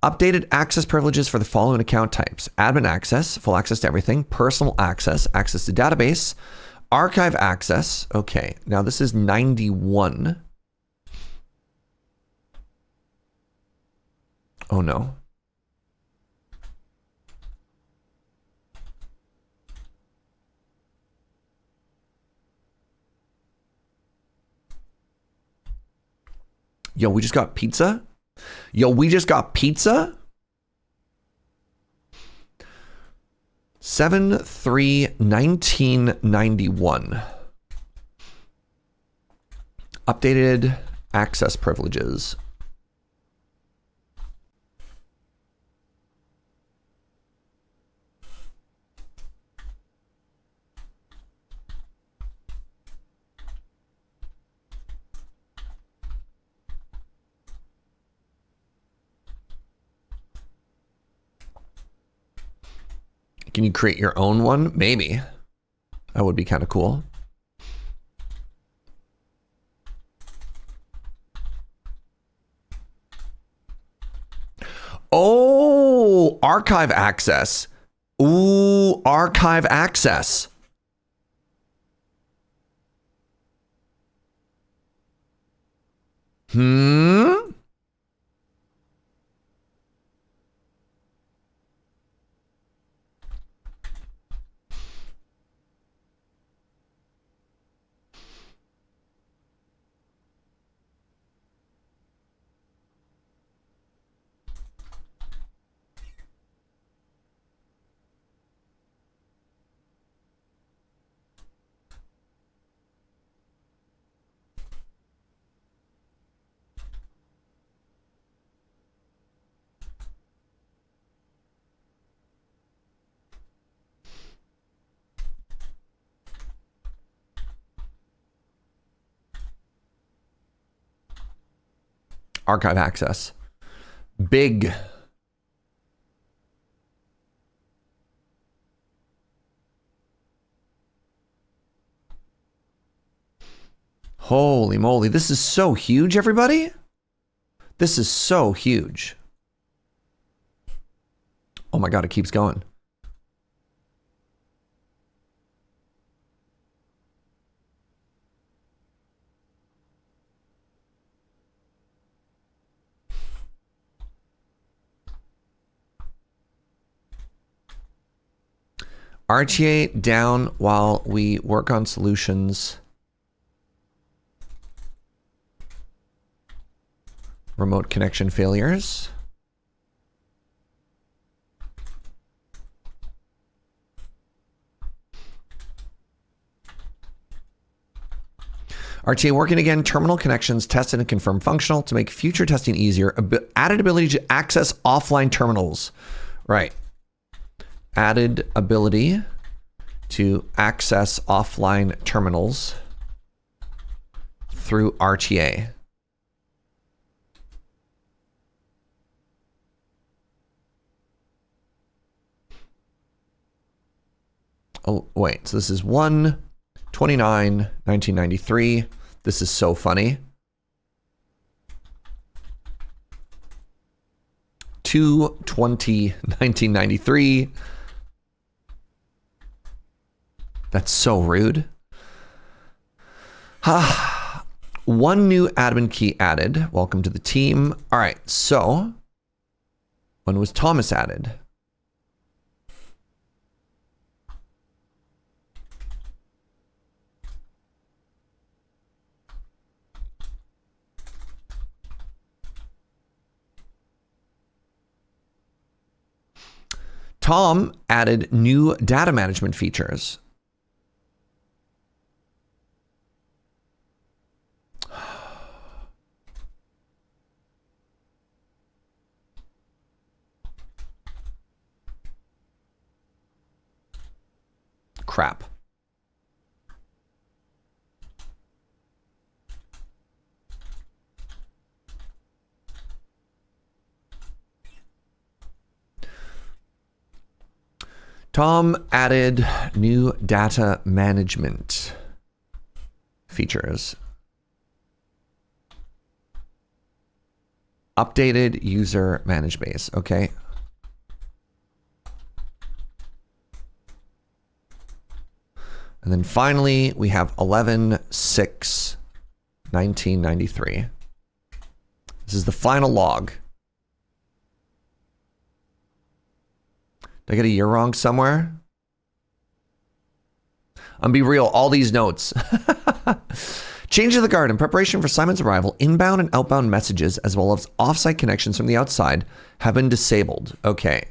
Updated access privileges for the following account types. Admin access, full access to everything. Personal access, access to database. Archive access. Okay. Now this is 91. Oh no. Yo, we just got pizza? Yo, we just got pizza? 7/3/1991. Updated access privileges. Can you create your own one? Maybe. That would be kind of cool. Oh, archive access. Ooh, archive access. Archive access. Big. Holy moly. This is so huge, everybody. This is so huge. Oh my God, it keeps going. RTA down while we work on solutions. Remote connection failures. RTA working again. Terminal connections tested and confirmed functional to make future testing easier. Added ability to access offline terminals. Right. Added ability to access offline terminals through RTA. Oh, wait. So this is 1/29/1993. This is so funny. 2/20/1993. That's so rude. One new admin key added. Welcome to the team. All right. So when was Thomas added? Tom added new data management features. Crap. Tom added new data management features. Updated user manage base. Okay. And then finally, we have 11/6/1993. This is the final log. Did I get a year wrong somewhere? I'm be real, all these notes. Change of the guard in preparation for Simon's arrival. Inbound and outbound messages, as well as offsite connections from the outside, have been disabled. Okay.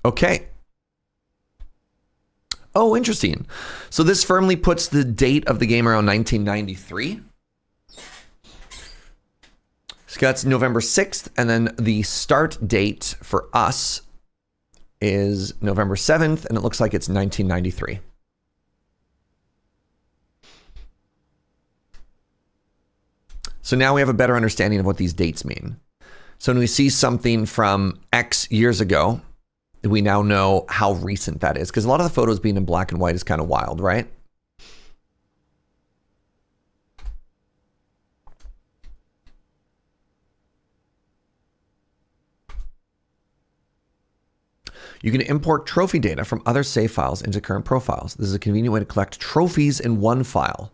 Okay. Oh, interesting. So this firmly puts the date of the game around 1993. So that's November 6th, and then the start date for us is November 7th, and it looks like it's 1993. So now we have a better understanding of what these dates mean. So when we see something from X years ago, we now know how recent that is, because a lot of the photos being in black and white is kind of wild, right? You can import trophy data from other save files into current profiles. This is a convenient way to collect trophies in one file.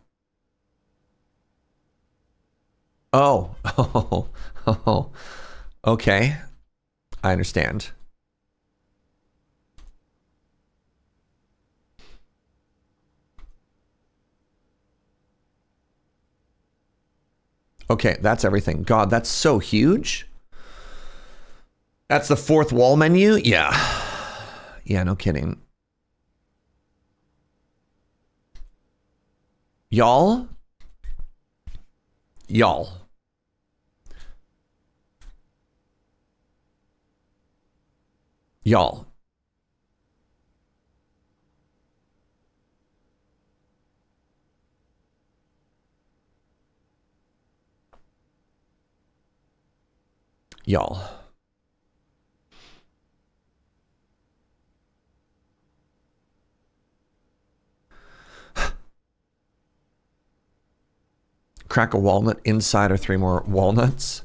Oh, okay. I understand. Okay, that's everything. God, that's so huge. That's the fourth wall menu? Yeah. Yeah, no kidding. Y'all? Y'all. Y'all. Y'all. Crack a walnut inside or 3 more walnuts.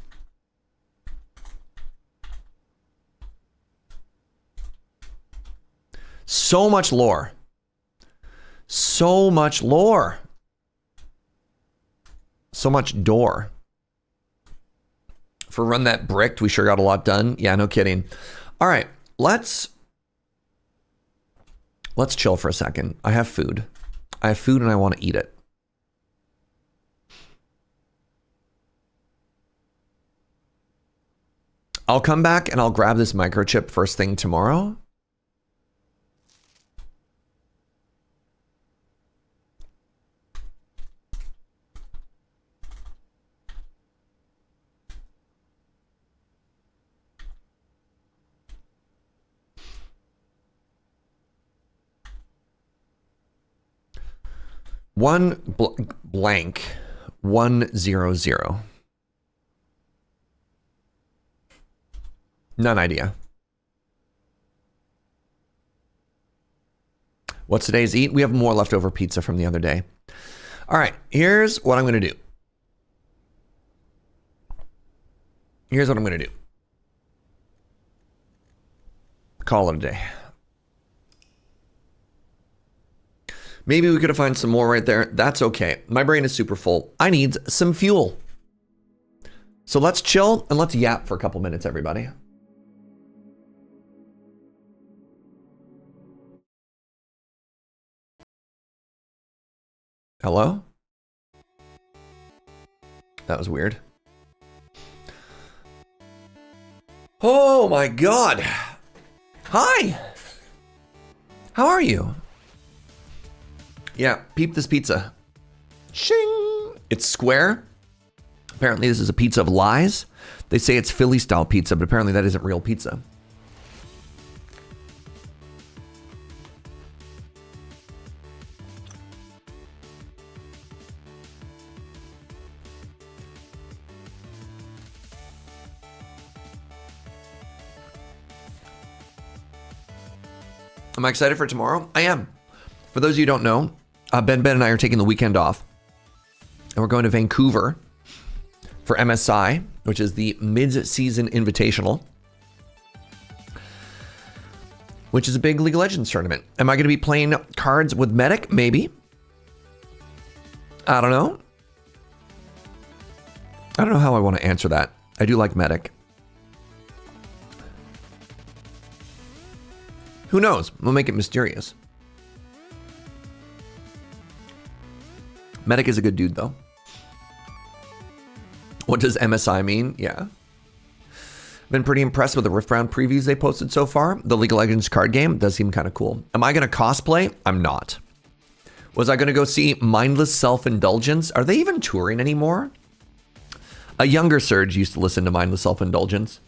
So much lore. So much lore. So much door. For Run That Bricked, we sure got a lot done. Yeah, no kidding. All right, let's chill for a second. I have food. And I want to eat it. I'll come back and I'll grab this microchip first thing tomorrow. Blank 100. None idea. What's today's eat? We have more leftover pizza from the other day. All right, here's what I'm going to do. Call it a day. Maybe we could have found some more right there. That's okay. My brain is super full. I need some fuel. So let's chill and let's yap for a couple minutes, everybody. Hello? That was weird. Oh my God. Hi. How are you? Yeah, peep this pizza. Shing! It's square. Apparently this is a pizza of lies. They say it's Philly style pizza, but apparently that isn't real pizza. Am I excited for tomorrow? I am. For those of you who don't know, Ben and I are taking the weekend off. And we're going to Vancouver for MSI, which is the mid-season invitational, which is a big League of Legends tournament. Am I going to be playing cards with Medic? Maybe. I don't know. I don't know how I want to answer that. I do like Medic. Who knows? We'll make it mysterious. Medic is a good dude, though. What does MSI mean? Yeah. Been pretty impressed with the Rift Round previews they posted so far. The League of Legends card game does seem kind of cool. Am I going to cosplay? I'm not. Was I going to go see Mindless Self-Indulgence? Are they even touring anymore? A younger Serge used to listen to Mindless Self-Indulgence.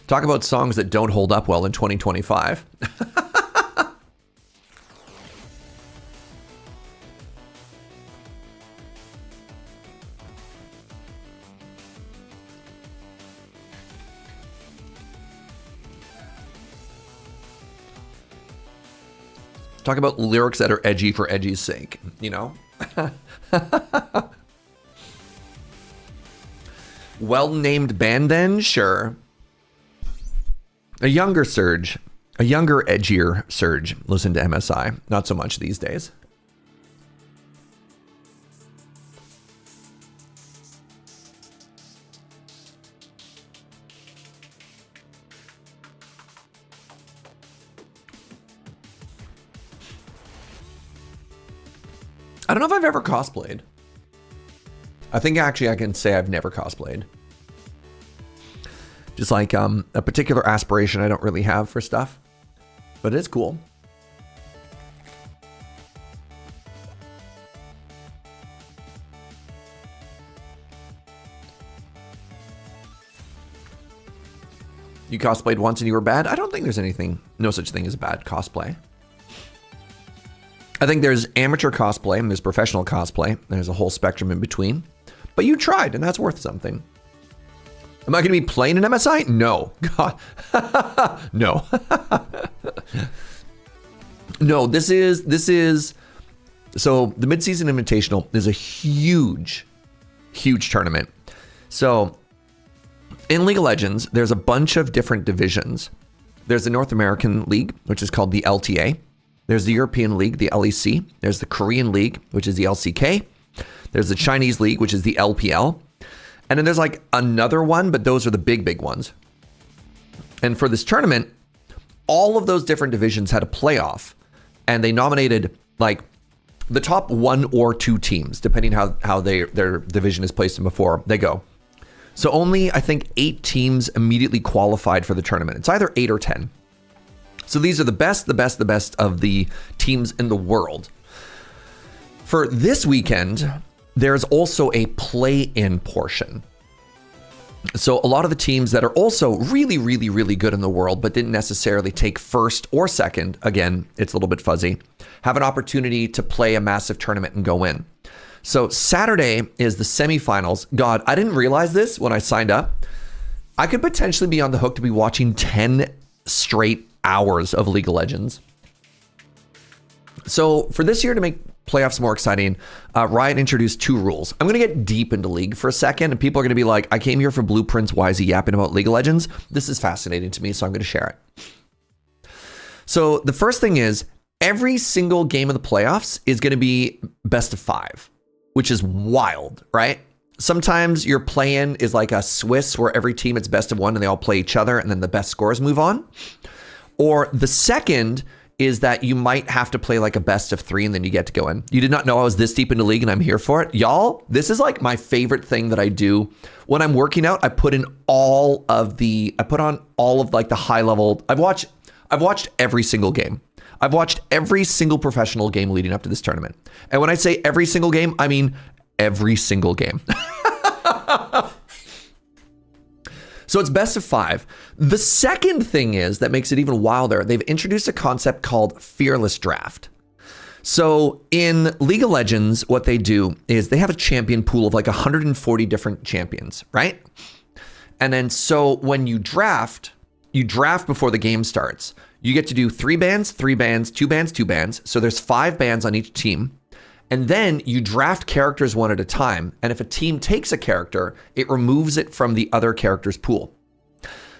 Talk about songs that don't hold up well in 2025. Talk about lyrics that are edgy for edgy's sake, you know? Well-named band then? Sure. A younger Serge, a younger, edgier Serge, listen to MSI. Not so much these days. I don't know if I've ever cosplayed. I think actually I can say I've never cosplayed. Just like a particular aspiration I don't really have for stuff, but it's cool. You cosplayed once and you were bad? I don't think there's no such thing as a bad cosplay. I think there's amateur cosplay and there's professional cosplay. There's a whole spectrum in between. But you tried, and that's worth something. Am I going to be playing an MSI? No. God. No. No, this is... So the Mid-Season Invitational is a huge, huge tournament. So in League of Legends, there's a bunch of different divisions. There's the North American League, which is called the LTA. There's the European League, the LEC. There's the Korean League, which is the LCK. There's the Chinese League, which is the LPL. And then there's like another one, but those are the big ones. And for this tournament, all of those different divisions had a playoff, and they nominated like the top 1 or 2 teams, depending how their division is placed in before they go. So only, I think, 8 teams immediately qualified for the tournament. It's either 8 or 10. So these are the best of the teams in the world. For this weekend, there's also a play-in portion. So a lot of the teams that are also really good in the world, but didn't necessarily take first or second, again, it's a little bit fuzzy, have an opportunity to play a massive tournament and go in. So Saturday is the semifinals. God, I didn't realize this when I signed up. I could potentially be on the hook to be watching 10 straight hours of League of Legends. So for this year, to make playoffs more exciting, Riot introduced 2 rules. I'm going to get deep into League for a second, and people are going to be like, I came here for blueprints. Why is he yapping about League of Legends? This is fascinating to me, so I'm going to share it. So the first thing is, every single game of the playoffs is going to be best of 5, which is wild, right? Sometimes your play-in is like a Swiss, where every team it's best of 1 and they all play each other, and then the best scores move on. Or the second is that you might have to play like a best of 3 and then you get to go in. You did not know I was this deep into League and I'm here for it. Y'all, this is like my favorite thing that I do. When I'm working out, I put on all of like the high level. I've watched every single game. I've watched every single professional game leading up to this tournament. And when I say every single game, I mean every single game. So it's best of 5. The second thing is that makes it even wilder. They've introduced a concept called Fearless Draft. So in League of Legends, what they do is they have a champion pool of like 140 different champions, right? And then so when you draft before the game starts. You get to do 3 bans, 3 bans, 2 bans, 2 bans. So there's 5 bans on each team. And then you draft characters one at a time. And if a team takes a character, it removes it from the other character's pool.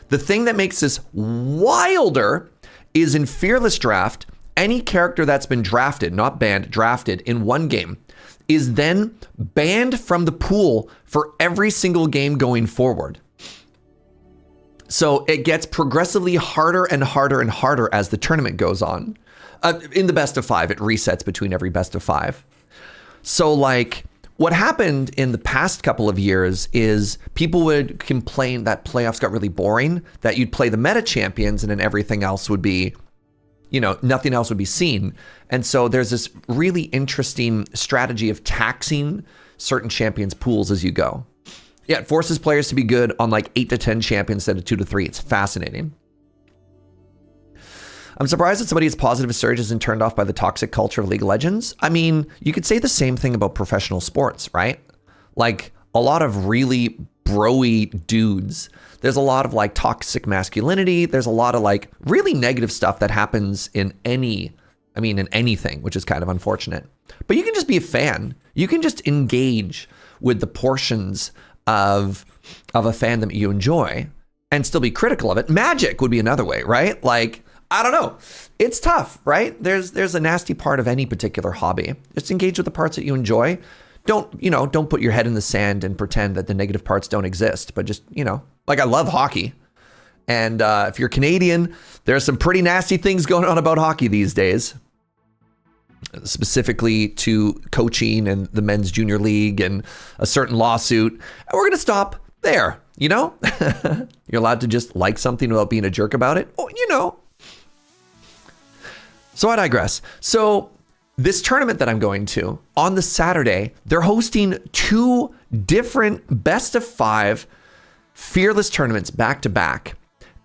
The thing that makes this wilder is in Fearless Draft, any character that's been drafted, not banned, drafted in one game, is then banned from the pool for every single game going forward. So it gets progressively harder and harder and harder as the tournament goes on. In the best of 5, it resets between every best of 5. So like what happened in the past couple of years is people would complain that playoffs got really boring, that you'd play the meta champions and then everything else would be, nothing else would be seen. And so there's this really interesting strategy of taxing certain champions pools as you go. Yeah, it forces players to be good on like 8 to 10 champions instead of 2 to 3. It's fascinating. I'm surprised that somebody as positive as Serge isn't turned off by the toxic culture of League of Legends. I mean, you could say the same thing about professional sports, right? Like a lot of really bro-y dudes. There's a lot of like toxic masculinity. There's a lot of like really negative stuff that happens in anything, which is kind of unfortunate. But you can just be a fan. You can just engage with the portions of a fandom you enjoy and still be critical of it. Magic would be another way, right? Like, I don't know. It's tough, right? There's a nasty part of any particular hobby. Just engage with the parts that you enjoy. Don't put your head in the sand and pretend that the negative parts don't exist, but just, like I love hockey. And if you're Canadian, there's some pretty nasty things going on about hockey these days, specifically to coaching and the men's junior league and a certain lawsuit. And we're going to stop there, You're allowed to just like something without being a jerk about it. Oh, So I digress. So this tournament that I'm going to, on the Saturday, they're hosting 2 different best of 5 Fearless tournaments back to back.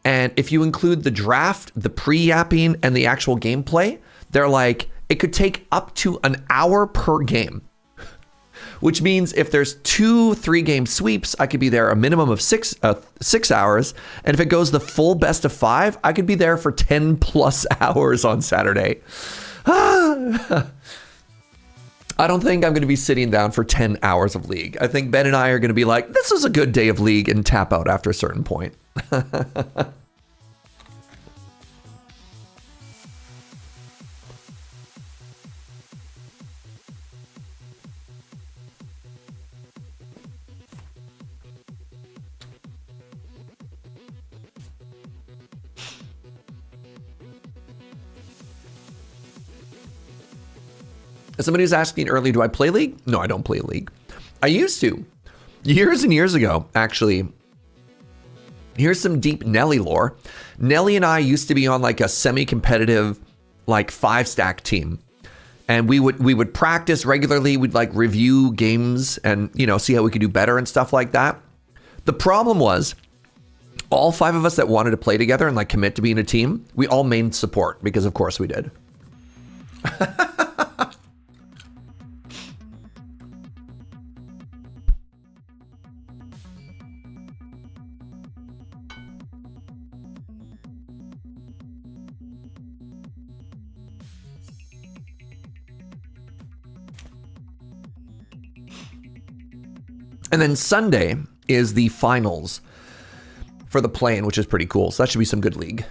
And if you include the draft, the pre-yapping, and the actual gameplay, they're like, it could take up to an hour per game. Which means if there's 2 3-game sweeps, I could be there a minimum of 6 hours. And if it goes the full best of 5, I could be there for 10 plus hours on Saturday. I don't think I'm going to be sitting down for 10 hours of League. I think Ben and I are going to be like, this was a good day of League, and tap out after a certain point. Somebody was asking earlier, do I play League? No, I don't play League. I used to. Years and years ago, actually. Here's some deep Nelly lore. Nelly and I used to be on like a semi-competitive, like 5-stack team. And we would practice regularly. We'd like review games and, you know, see how we could do better and stuff like that. The problem was all 5 of us that wanted to play together and like commit to being a team, we all mained support because of course we did. And then Sunday is the finals for the play-in, which is pretty cool. So that should be some good League.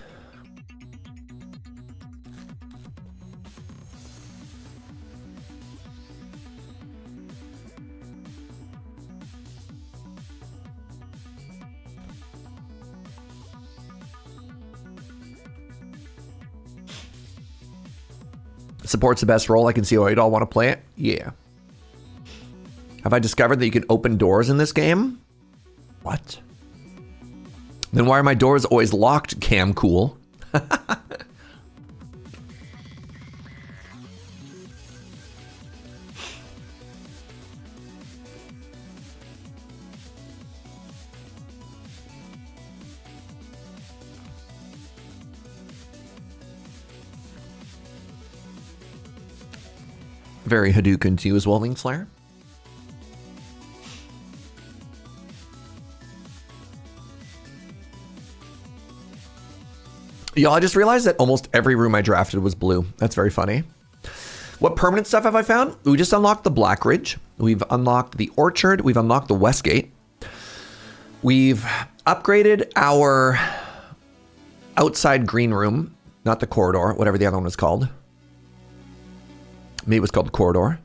Support's the best role. I can see why you'd all want to play it. Yeah. Have I discovered that you can open doors in this game? What? Then why are my doors always locked, Cam Cool? Very Hadouken to you as well, Link Slayer. Y'all, I just realized that almost every room I drafted was blue. That's very funny. What permanent stuff have I found? We just unlocked the Black Ridge. We've unlocked the Orchard. We've unlocked the Westgate. We've upgraded our outside green room, not the corridor, whatever the other one was called. Maybe it was called the corridor.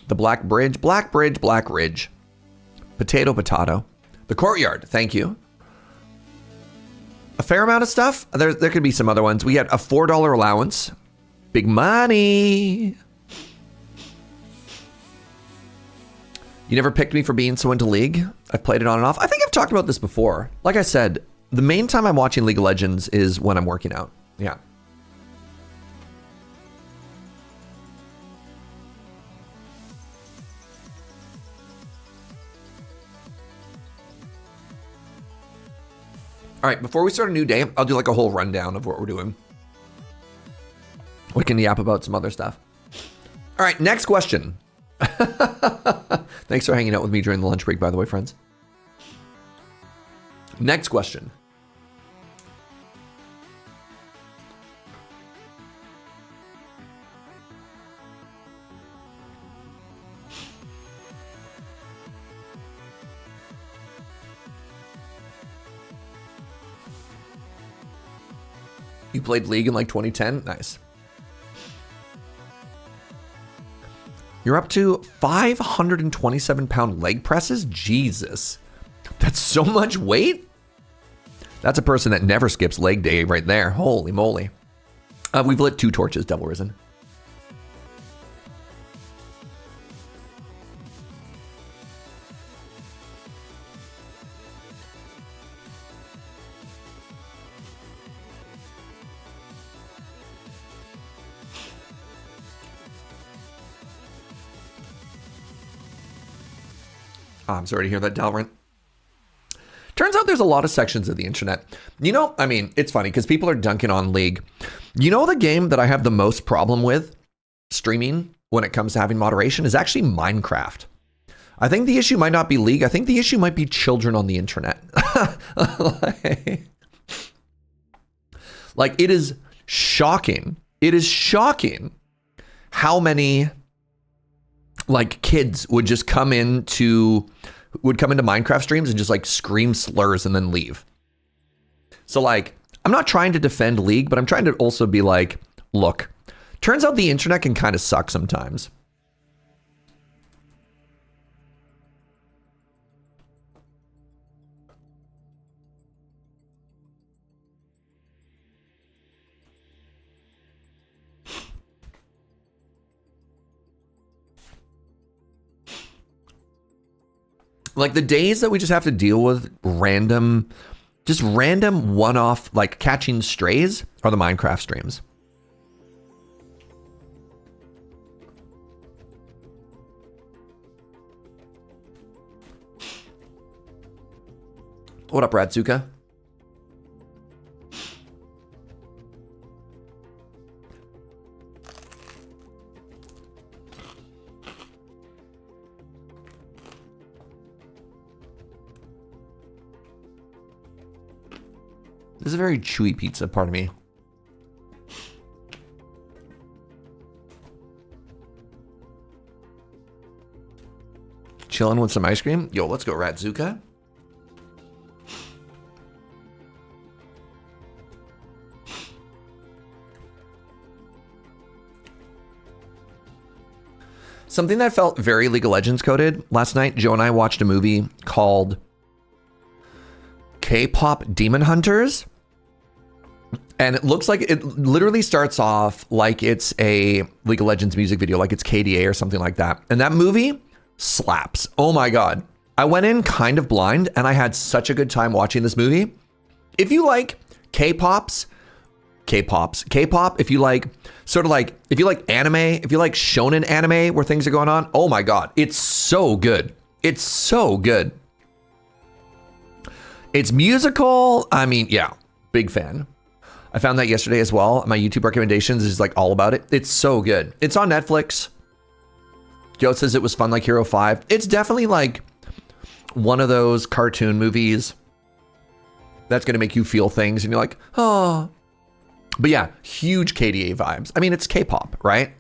The Black Bridge, Black Bridge, Black Ridge. Potato, potato. The courtyard, thank you. A fair amount of stuff. There could be some other ones. We had a $4 allowance. Big money. You never picked me for being so into League. I've played it on and off. I think I've talked about this before. Like I said, the main time I'm watching League of Legends is when I'm working out. Yeah. All right, before we start a new day, I'll do like a whole rundown of what we're doing. We can yap about some other stuff. All right, next question. Thanks for hanging out with me during the lunch break, by the way, friends. Next question. You played League in like 2010? Nice. You're up to 527-pound leg presses? Jesus. That's so much weight? That's a person that never skips leg day right there. Holy moly. We've lit 2 torches, Devil Risen. Oh, I'm sorry to hear that, Dalrent. Turns out there's a lot of sections of the internet. You know, I mean, it's funny because people are dunking on League. You know, the game that I have the most problem with streaming when it comes to having moderation is actually Minecraft. I think the issue might not be League. I think the issue might be children on the internet. Like, it is shocking. It is shocking how many like kids would just come into Minecraft streams and just like scream slurs and then leave. So like, I'm not trying to defend League, but I'm trying to also be like, look, turns out the internet can kind of suck sometimes. Like the days that we just have to deal with random one-off, like catching strays, are the Minecraft streams. What up, Ratsuka? This is a very chewy pizza, pardon me. Chilling with some ice cream? Yo, let's go, Ratsuka. Something that felt very League of Legends coded. Last night, Joe and I watched a movie called K-Pop Demon Hunters. And it looks like it literally starts off like it's a League of Legends music video, like it's KDA or something like that. And that movie slaps. Oh my God. I went in kind of blind and I had such a good time watching this movie. If you like K-pop, if you like if you like anime, if you like shonen anime where things are going on, oh my God, it's so good. It's so good. It's musical. I mean, yeah, big fan. I found that yesterday as well. My YouTube recommendations is like all about it. It's so good. It's on Netflix. Joe says it was fun like Hero 5. It's definitely like one of those cartoon movies that's going to make you feel things and you're like, oh. But yeah, huge KDA vibes. I mean, it's K-pop, right?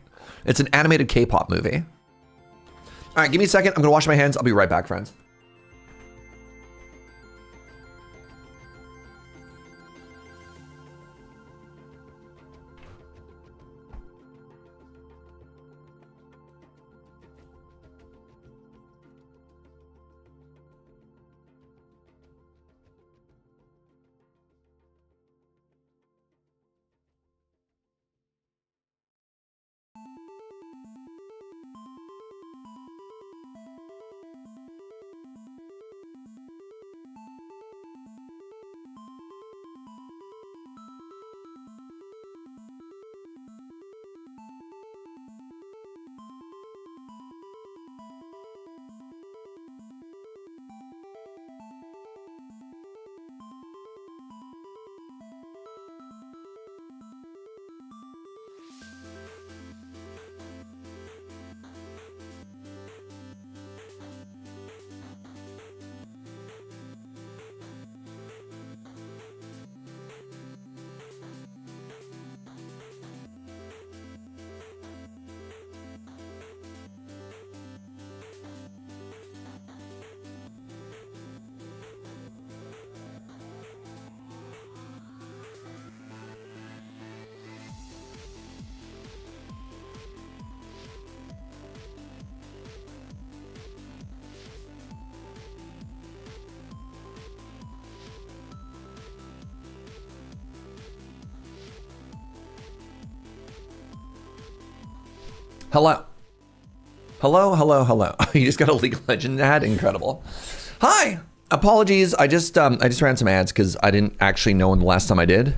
It's an animated K-pop movie. All right, give me a second. I'm going to wash my hands. I'll be right back, friends. Hello. Hello, hello, hello. You just got a League of Legends ad? Incredible. Hi. Apologies. I just ran some ads because I didn't actually know when the last time I did.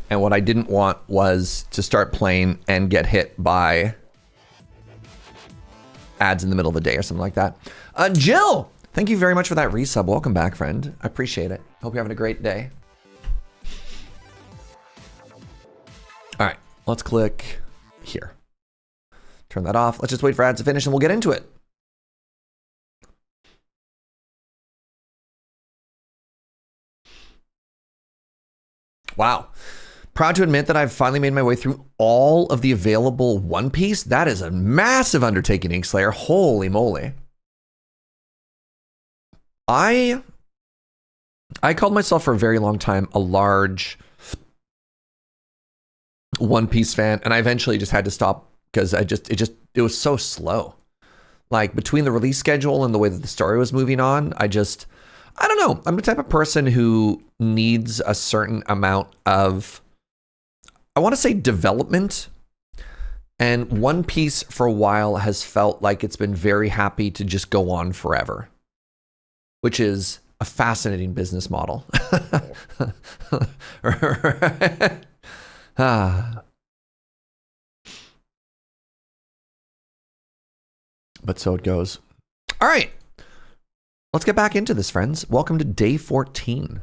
And what I didn't want was to start playing and get hit by ads in the middle of the day or something like that. Jill, thank you very much for that resub. Welcome back, friend. I appreciate it. Hope you're having a great day. All right, let's click here. Turn that off. Let's just wait for ads to finish and we'll get into it. Wow. Proud to admit that I've finally made my way through all of the available One Piece. That is a massive undertaking, Inkslayer. Holy moly. I called myself for a very long time a large One Piece fan, and I eventually just had to stop because it was so slow. Like between the release schedule and the way that the story was moving on, I don't know. I'm the type of person who needs a certain amount of, I want to say, development. And One Piece for a while has felt like it's been very happy to just go on forever. which is a fascinating business model. But so it goes. All right. Let's get back into this, friends. Welcome to day 14.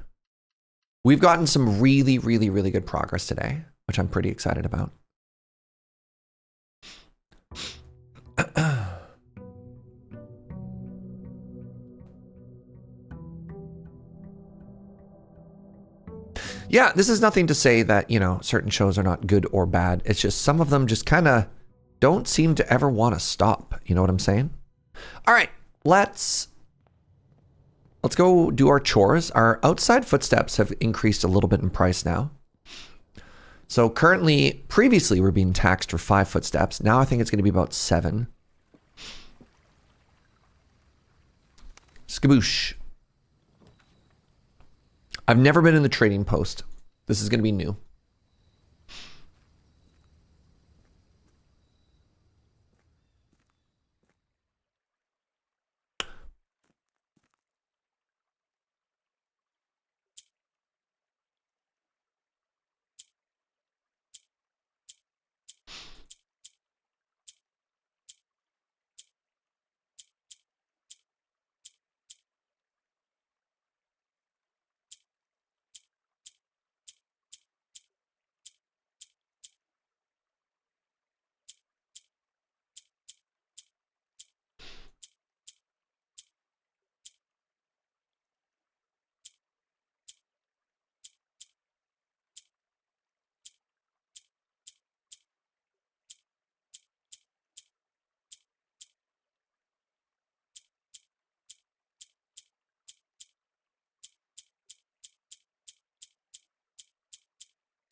We've gotten some really, really, really good progress today, which I'm pretty excited about. Yeah, this is nothing to say that, you know, certain shows are not good or bad. It's just some of them just kind of don't seem to ever want to stop. You know what I'm saying? All right, let's go do our chores. Our outside footsteps have increased a little bit in price now. So previously we're being taxed for 5 footsteps. Now I think it's going to be about 7. Skaboosh. I've never been in the trading post. This is going to be new.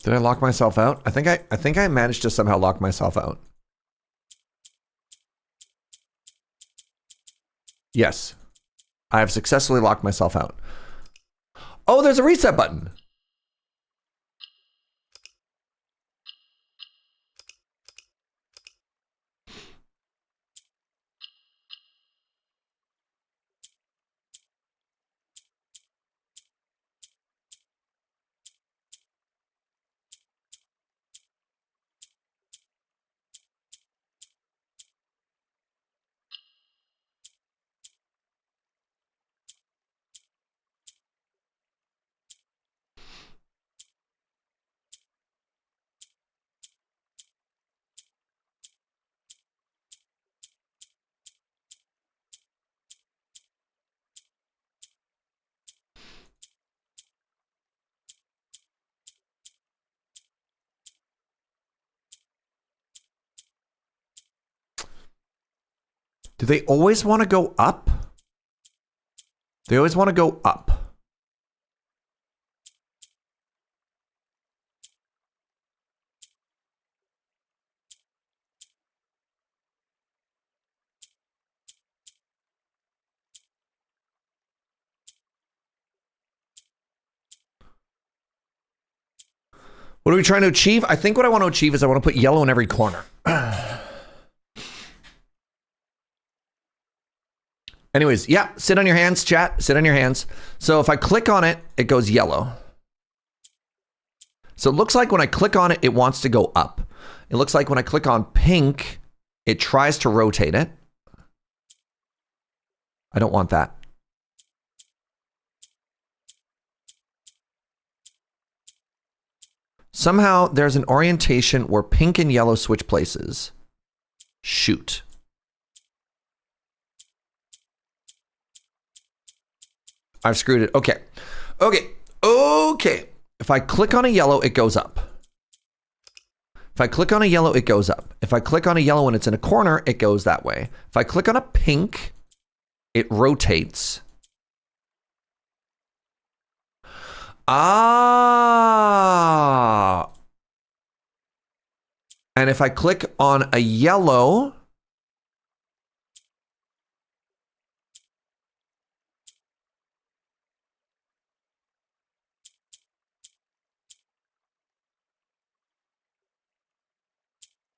Did I lock myself out? I think I managed to somehow lock myself out. Yes. I have successfully locked myself out. Oh, there's a reset button. Do they always want to go up? They always want to go up. What are we trying to achieve? I think what I want to achieve is I want to put yellow in every corner. Anyways, yeah, sit on your hands, chat. Sit on your hands. So if I click on it, it goes yellow. So it looks like when I click on it, it wants to go up. It looks like when I click on pink, it tries to rotate it. I don't want that. Somehow there's an orientation where pink and yellow switch places. Shoot. I've screwed it. Okay. If I click on a yellow, it goes up. If I click on a yellow, it goes up. If I click on a yellow and it's in a corner, it goes that way. If I click on a pink, it rotates. Ah. And if I click on a yellow,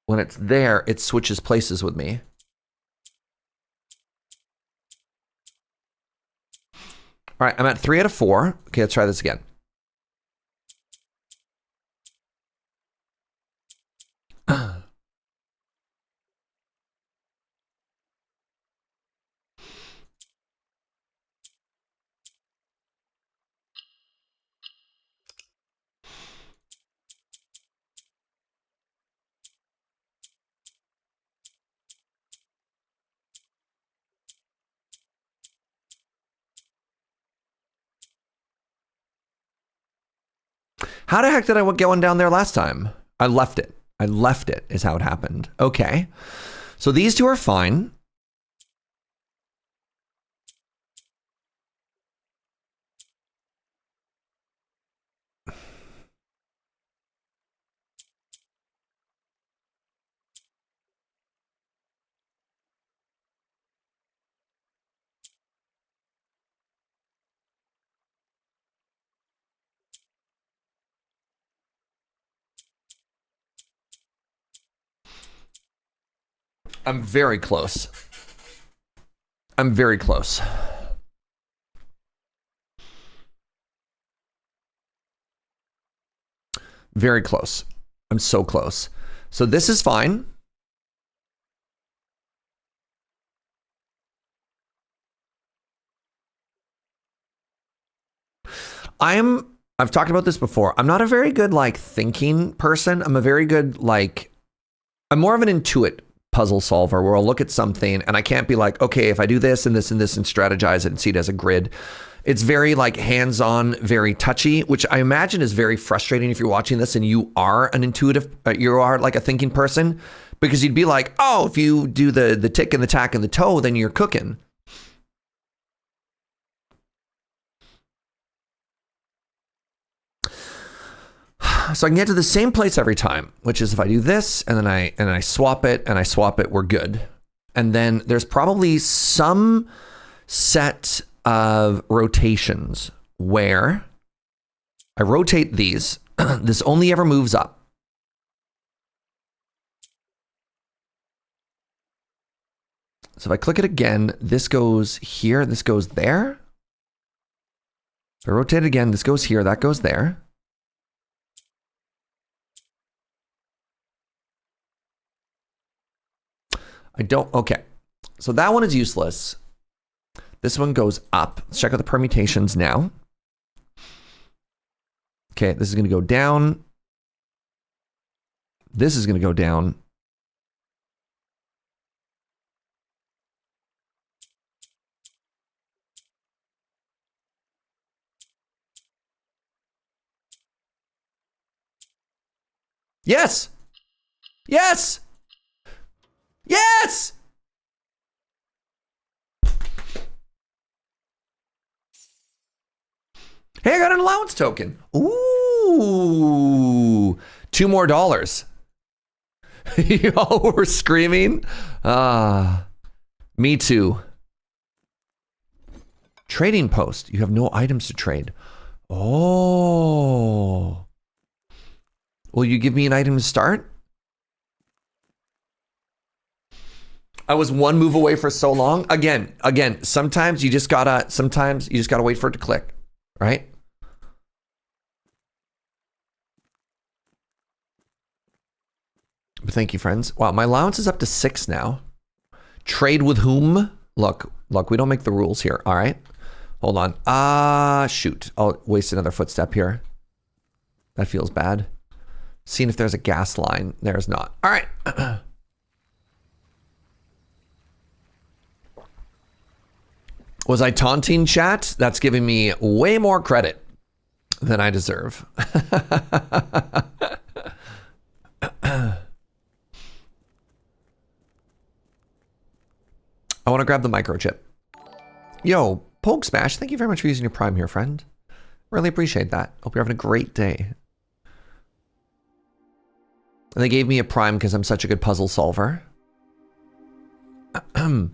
when it's there, it switches places with me. All right, I'm at 3 out of 4. Okay, let's try this again. How the heck did I get one down there last time? I left it. I left it is how it happened. Okay. So these two are fine. I'm very close. I'm very close. Very close. I'm so close. So this is fine. I've talked about this before. I'm not a very good like thinking person. I'm a very good I'm more of an intuit puzzle solver where I'll look at something and I can't be like, okay, if I do this and this and this and strategize it and see it as a grid. It's very like hands-on, very touchy, which I imagine is very frustrating if you're watching this and you are an intuitive, you are like a thinking person, because you'd be like, oh, if you do the tick and the tack and the toe, then you're cooking. So I can get to the same place every time, which is if I do this and then I swap it and I swap it, we're good. And then there's probably some set of rotations where I rotate these. This only ever moves up. So if I click it again, this goes here, this goes there. If I rotate it again, this goes here, that goes there. Okay. So that one is useless. This one goes up. Let's check out the permutations now. Okay, this is going to go down. This is going to go down. Yes! Yes! Yes! Hey, I got an allowance token. Ooh, $2 more. Y'all were screaming. Me too. Trading post. You have no items to trade. Oh. Will you give me an item to start? I was one move away for so long. Again, sometimes you just gotta wait for it to click, right? But thank you, friends. Wow, my allowance is up to 6 now. Trade with whom? Look, we don't make the rules here, all right? Hold on. Shoot. I'll waste another footstep here. That feels bad. Seeing if there's a gas line. There's not. All right. Was I taunting chat? That's giving me way more credit than I deserve. I want to grab the microchip. Yo, Poke Smash, thank you very much for using your Prime here, friend. Really appreciate that. Hope you're having a great day. And they gave me a Prime because I'm such a good puzzle solver. All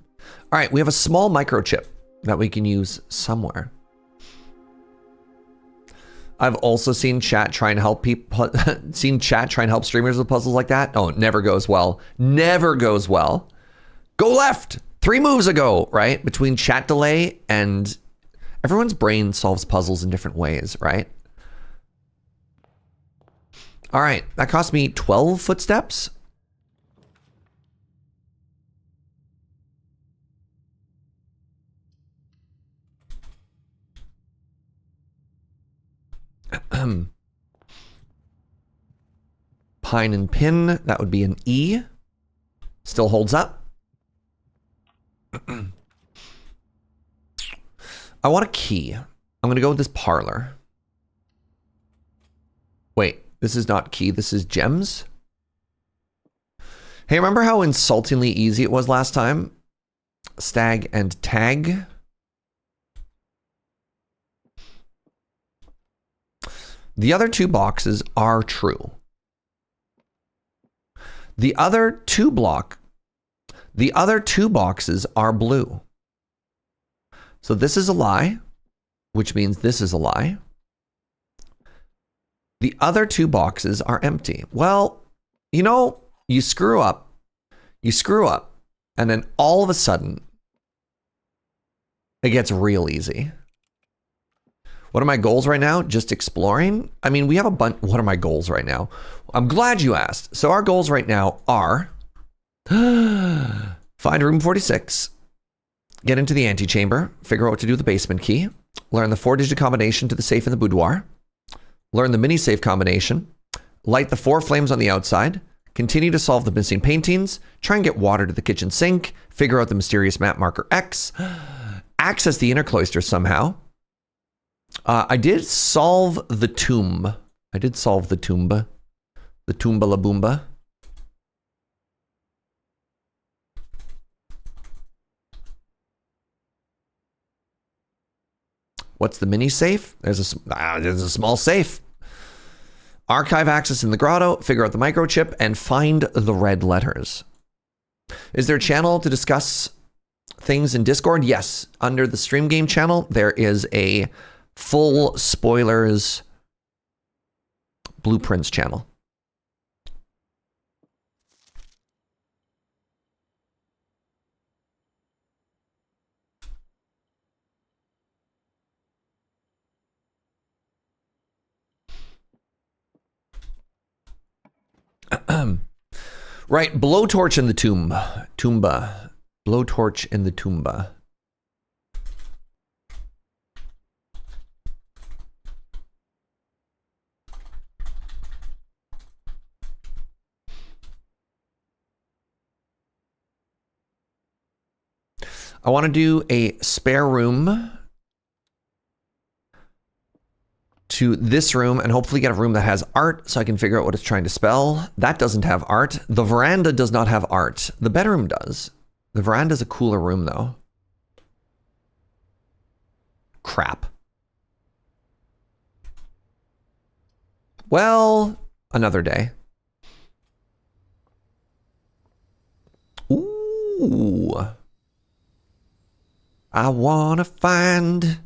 right, we have a small microchip that we can use somewhere. I've also seen chat try and help people, streamers with puzzles like that. Oh, it never goes well. Never goes well. Go left. 3 moves ago, right? Between chat delay and Everyone's brain solves puzzles in different ways, right? All right, that cost me 12 footsteps. Pine and pin, that would be an E. Still holds up. I want a key. I'm going to go with this parlor. Wait, this is not key. This is gems. Hey, remember how insultingly easy it was last time? Stag and tag. The other two boxes are true. The other two boxes are blue. So this is a lie, which means this is a lie. The other two boxes are empty. Well, you know, you screw up, and then all of a sudden, it gets real easy. What are my goals right now? Just exploring? I mean, we have a bunch. What are my goals right now? I'm glad you asked. So our goals right now are find room 46, get into the antechamber, figure out what to do with the basement key, learn the 4-digit combination to the safe in the boudoir, learn the mini safe combination, light the 4 flames on the outside, continue to solve the missing paintings, try and get water to the kitchen sink, figure out the mysterious map marker X, access the inner cloister somehow. I did solve the tomb. I did solve the tomb. The Toomba La Boomba. What's the mini safe? There's a small safe. Archive access in the grotto, figure out the microchip, and find the red letters. Is there a channel to discuss things in Discord? Yes. Under the stream game channel, there is a full spoilers blueprints channel. Right, blowtorch in the tomb. Toomba. Blowtorch in the Toomba. I want to do a spare room to this room and hopefully get a room that has art so I can figure out what it's trying to spell. That doesn't have art. The veranda does not have art. The bedroom does. The veranda is a cooler room though. Crap. Well, another day. Ooh. I want to find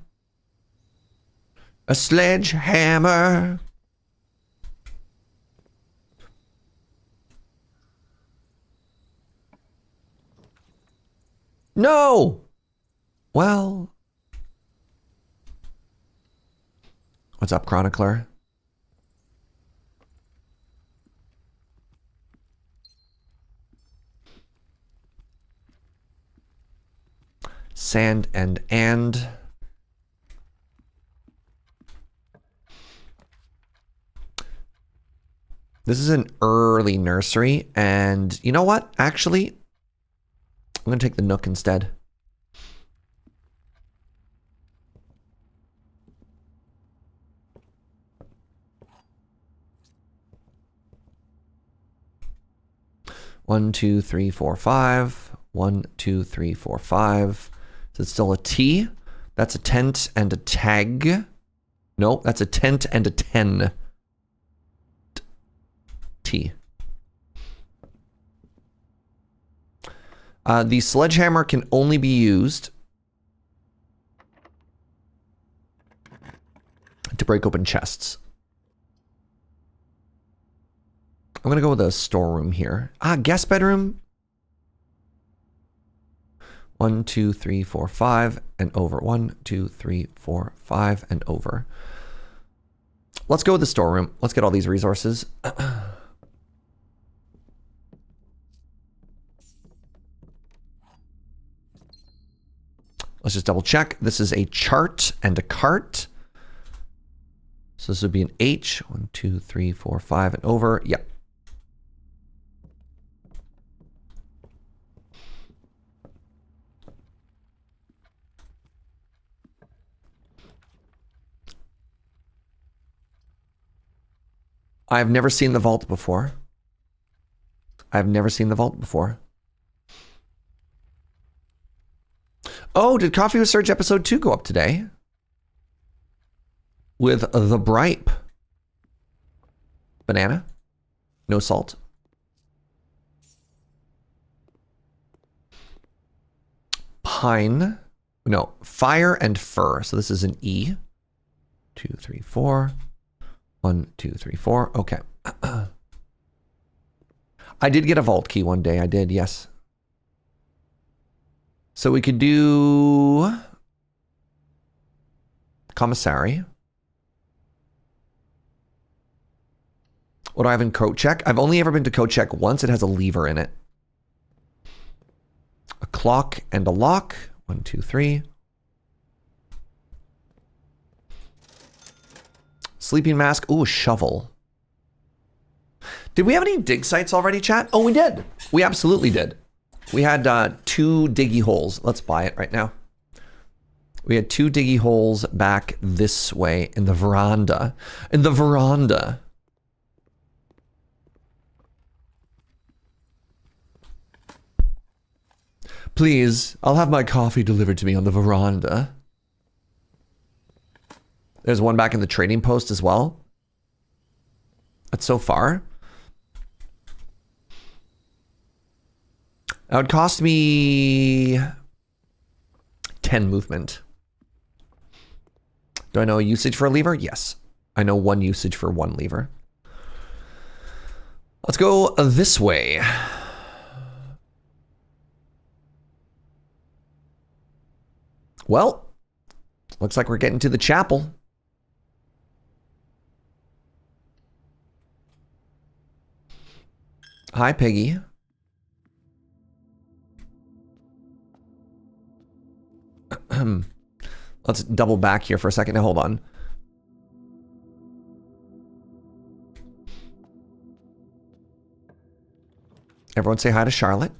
a sledgehammer. No. Well. What's up, Chronicler? Sand and. This is an early nursery, and you know what? Actually, I'm going to take the nook instead. One, two, three, four, five. 1, 2, 3, 4, 5. Is it still a T? That's a tent and a tag. No, that's a tent and a 10. T. The sledgehammer can only be used to break open chests. I'm gonna go with a storeroom here. Guest bedroom. 1, 2, 3, 4, 5. and over. 1, 2, 3, 4, 5, and over. Let's go with the storeroom. Let's get all these resources. Let's just double check. This is a chart and a cart. So this would be an H. 1, 2, 3, 4, 5, and over. Yep. I've never seen the vault before. I've never seen the vault before. Oh, did Coffee with Serge episode 2 go up today? With the Bripe. Banana. No salt. Pine. No, fire and fur. So this is an E. 2, 3, 4. 1, 2, 3, 4. Okay. I did get a vault key one day. I did, yes. So we could do commissary. What do I have in coat check? I've only ever been to coat check once. It has a lever in it. A clock and a lock. 1, 2, 3. Sleeping mask. Ooh, a shovel. Did we have any dig sites already, chat? Oh, we did. We absolutely did. We had 2 diggy holes. Let's buy it right now. We had 2 diggy holes back this way in the veranda. In the veranda. Please, I'll have my coffee delivered to me on the veranda. There's one back in the trading post as well. That's so far. That would cost me 10 movement. Do I know a usage for a lever? Yes. I know 1 usage for 1 lever. Let's go this way. Well, looks like we're getting to the chapel. Hi, Piggy. Let's double back here for a second. Now, hold on. Everyone say hi to Charlotte.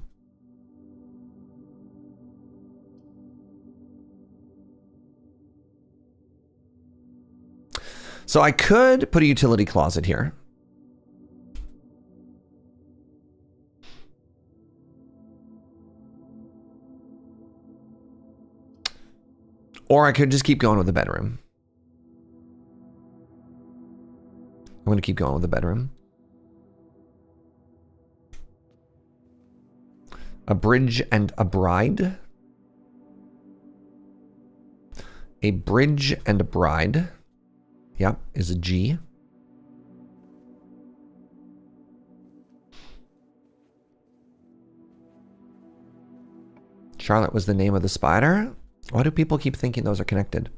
So I could put a utility closet here. Or I could just keep going with the bedroom. I'm going to keep going with the bedroom. A bridge and a bride. A bridge and a bride. Yep, is a G. Charlotte was the name of the spider. Why do people keep thinking those are connected?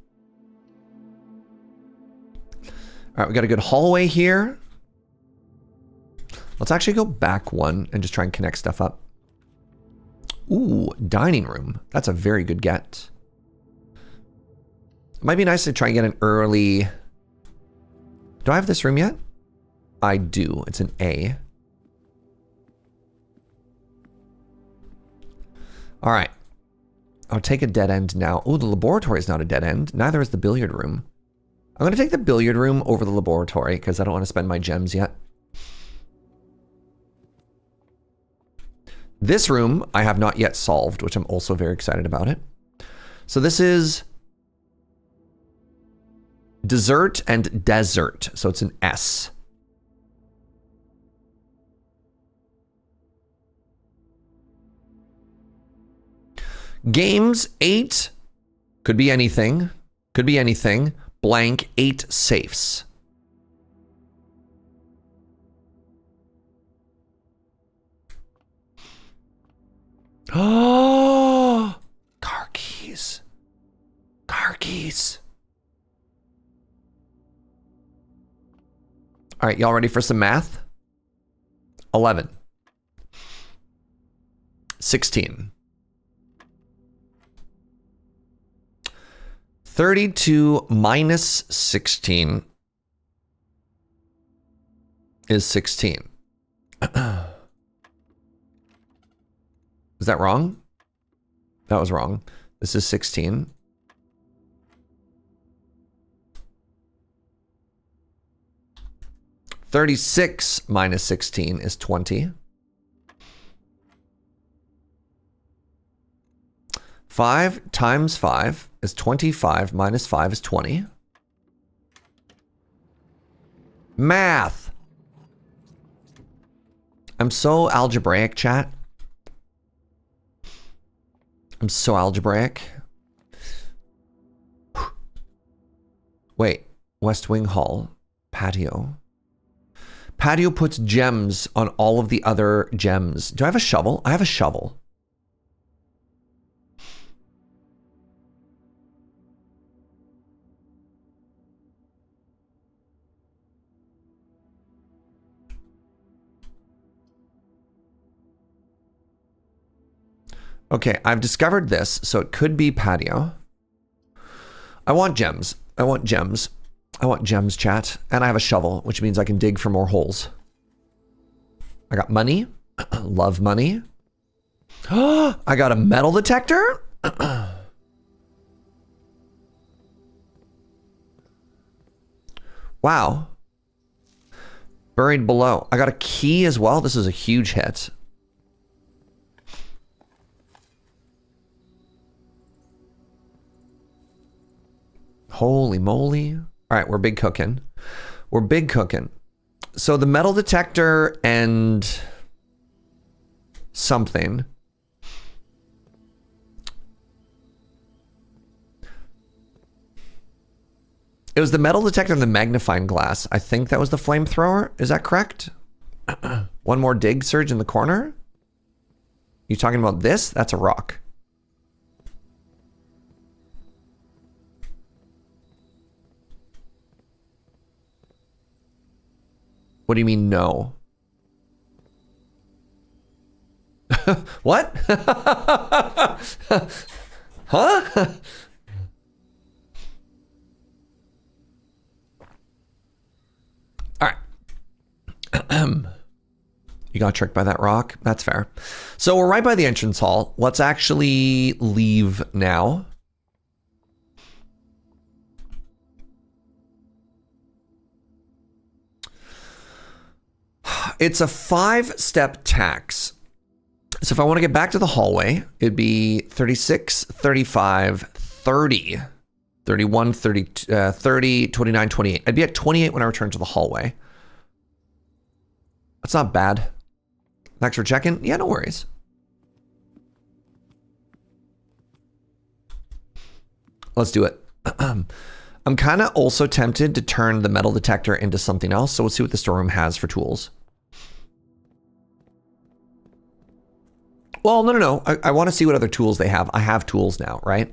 All right, we got a good hallway here. Let's actually go back 1 and just try and connect stuff up. Ooh, dining room. That's a very good get. It might be nice to try and get an early... Do I have this room yet? I do. It's an A. All right. I'll take a dead end now. Oh, the laboratory is not a dead end. Neither is the billiard room. I'm going to take the billiard room over the laboratory because I don't want to spend my gems yet. This room I have not yet solved, which I'm also very excited about it. So this is dessert and desert. So it's an S. Games 8. Could be anything. Could be anything. Blank 8 safes. Oh, car keys. keys. All right, y'all ready for some math? 11. 16. 32 minus 16 is 16. Is that wrong? That was wrong. This is 16. $36 minus 16 is 20. 5 times 5 is 25 minus 5 is 20. Math. I'm so algebraic, chat. I'm so algebraic. Wait, West Wing Hall, patio. Patio puts gems on all of the other gems. Do I have a shovel? I have a shovel. Okay, I've discovered this, so it could be patio. I want gems. I want gems. I want gems, chat. And I have a shovel, which means I can dig for more holes. I got money. Love money. I got a metal detector. Wow. Buried below. I got a key as well. This is a huge hit. Holy moly. All right, we're big cooking. We're big cooking. So the metal detector and something. It was the metal detector and the magnifying glass. I think that was the flamethrower. Is that correct? One more dig, Serge, in the corner. You talking about this? That's a rock. What do you mean, no? What? Huh? All right. You got tricked by that rock? That's fair. So we're right by the entrance hall. Let's actually leave now. It's a 5-step tax. So if I want to get back to the hallway, it'd be 36, 35, 30, 31, 30, 30, 29, 28. I'd be at 28 when I return to the hallway. That's not bad. Thanks for checking. Yeah, no worries. Let's do it. I'm kind of also tempted to turn the metal detector into something else. So let's see what the storeroom has for tools. Well, no. I want to see what other tools they have. I have tools now, right?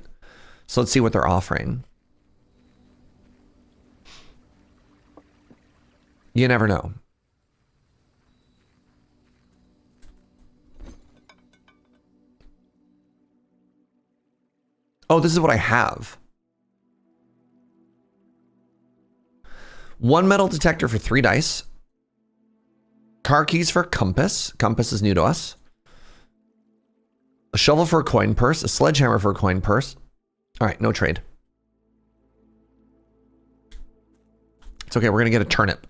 So let's see what they're offering. You never know. Oh, this is what I have. 1 metal detector for 3 dice. Car keys for compass. Compass is new to us. A shovel for a coin purse. A sledgehammer for a coin purse. All right, no trade. It's okay, we're going to get a turnip.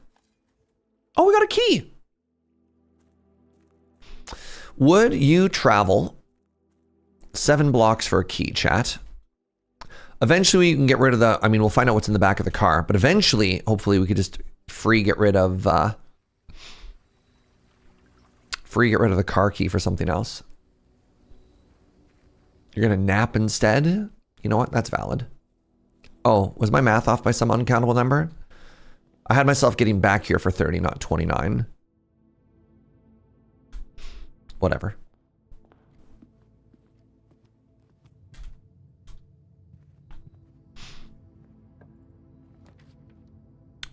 Oh, we got a key. Would you travel 7 blocks for a key, chat? Eventually, you can get rid of the... I mean, we'll find out what's in the back of the car. But eventually, hopefully, we could just get rid of the car key for something else. You're going to nap instead? You know what? That's valid. Oh, was my math off by some uncountable number? I had myself getting back here for 30, not 29. Whatever.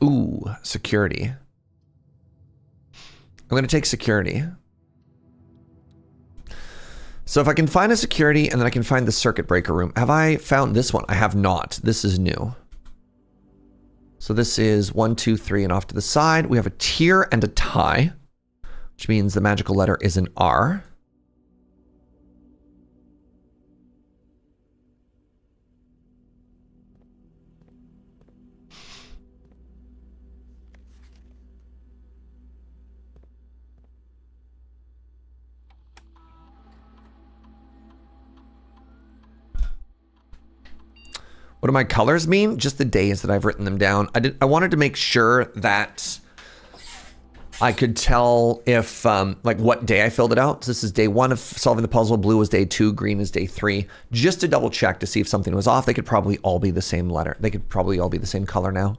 Ooh, security. I'm going to take security. So if I can find a security and then I can find the circuit breaker room. Have I found this one? I have not. This is new. So this is 1, 2, 3, and off to the side. We have a tier and a tie, which means the magical letter is an R. What do my colors mean? Just the days that I've written them down. I wanted to make sure that I could tell if, like what day I filled it out. So this is day 1 of solving the puzzle. Blue is day 2, green is day 3. Just to double check to see if something was off. They could probably all be the same letter. They could probably all be the same color now.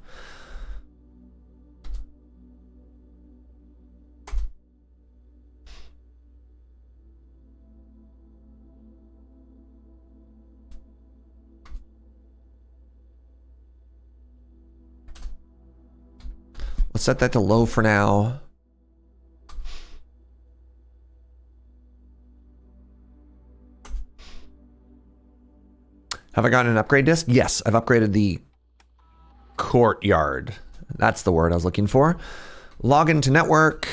Let's set that to low for now. Have I gotten an upgrade disc? Yes, I've upgraded the courtyard. That's the word I was looking for. Log into network.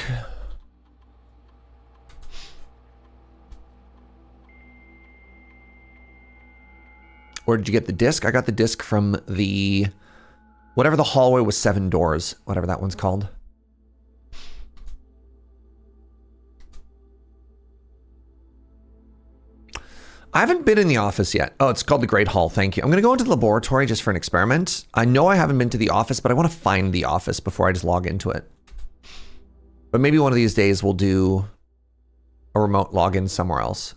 Where did you get the disc? I got the disc from the... whatever the hallway with 7 doors, whatever that one's called. I haven't been in the office yet. Oh, it's called the Great Hall. Thank you. I'm going to go into the laboratory just for an experiment. I know I haven't been to the office, but I want to find the office before I just log into it. But maybe one of these days we'll do a remote login somewhere else.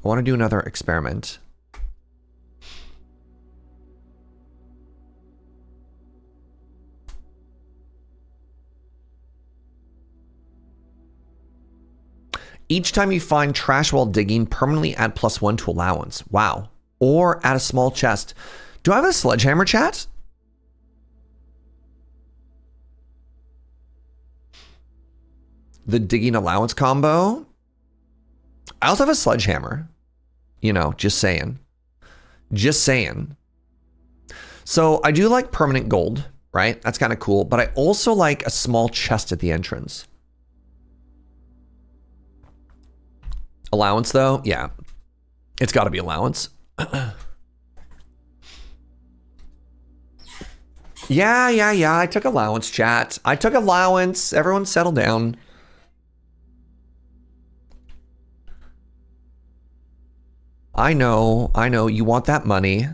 I want to do another experiment. Each time you find trash while digging, permanently add +1 to allowance. Wow. Or add a small chest. Do I have a sledgehammer, chat? The digging allowance combo? I also have a sledgehammer. You know, just saying. Just saying. So I do like permanent gold, right? That's kind of cool. But I also like a small chest at the entrance. Allowance, though? Yeah. It's got to be allowance. Yeah. I took allowance, chat. I took allowance. Everyone settle down. I know. You want that money.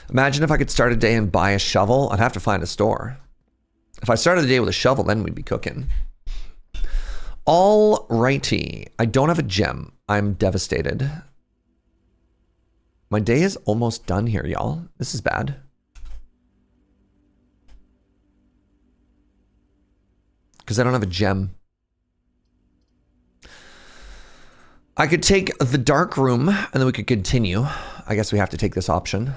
Imagine if I could start a day and buy a shovel. I'd have to find a store. If I started the day with a shovel, then we'd be cooking. Alrighty. I don't have a gem. I'm devastated. My day is almost done here, y'all. This is bad. Because I don't have a gem. I could take the dark room and then we could continue. I guess we have to take this option.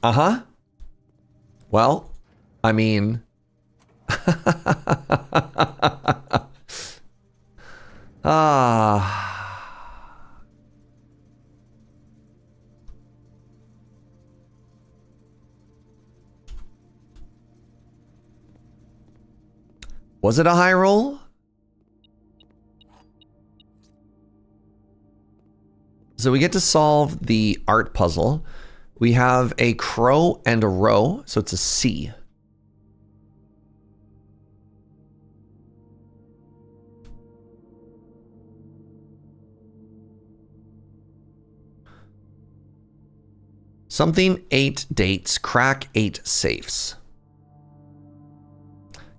Uh-huh. Well, I mean... Was it a high roll? So we get to solve the art puzzle. We have a crow and a row, so it's a C. Something 8 dates, crack 8 safes.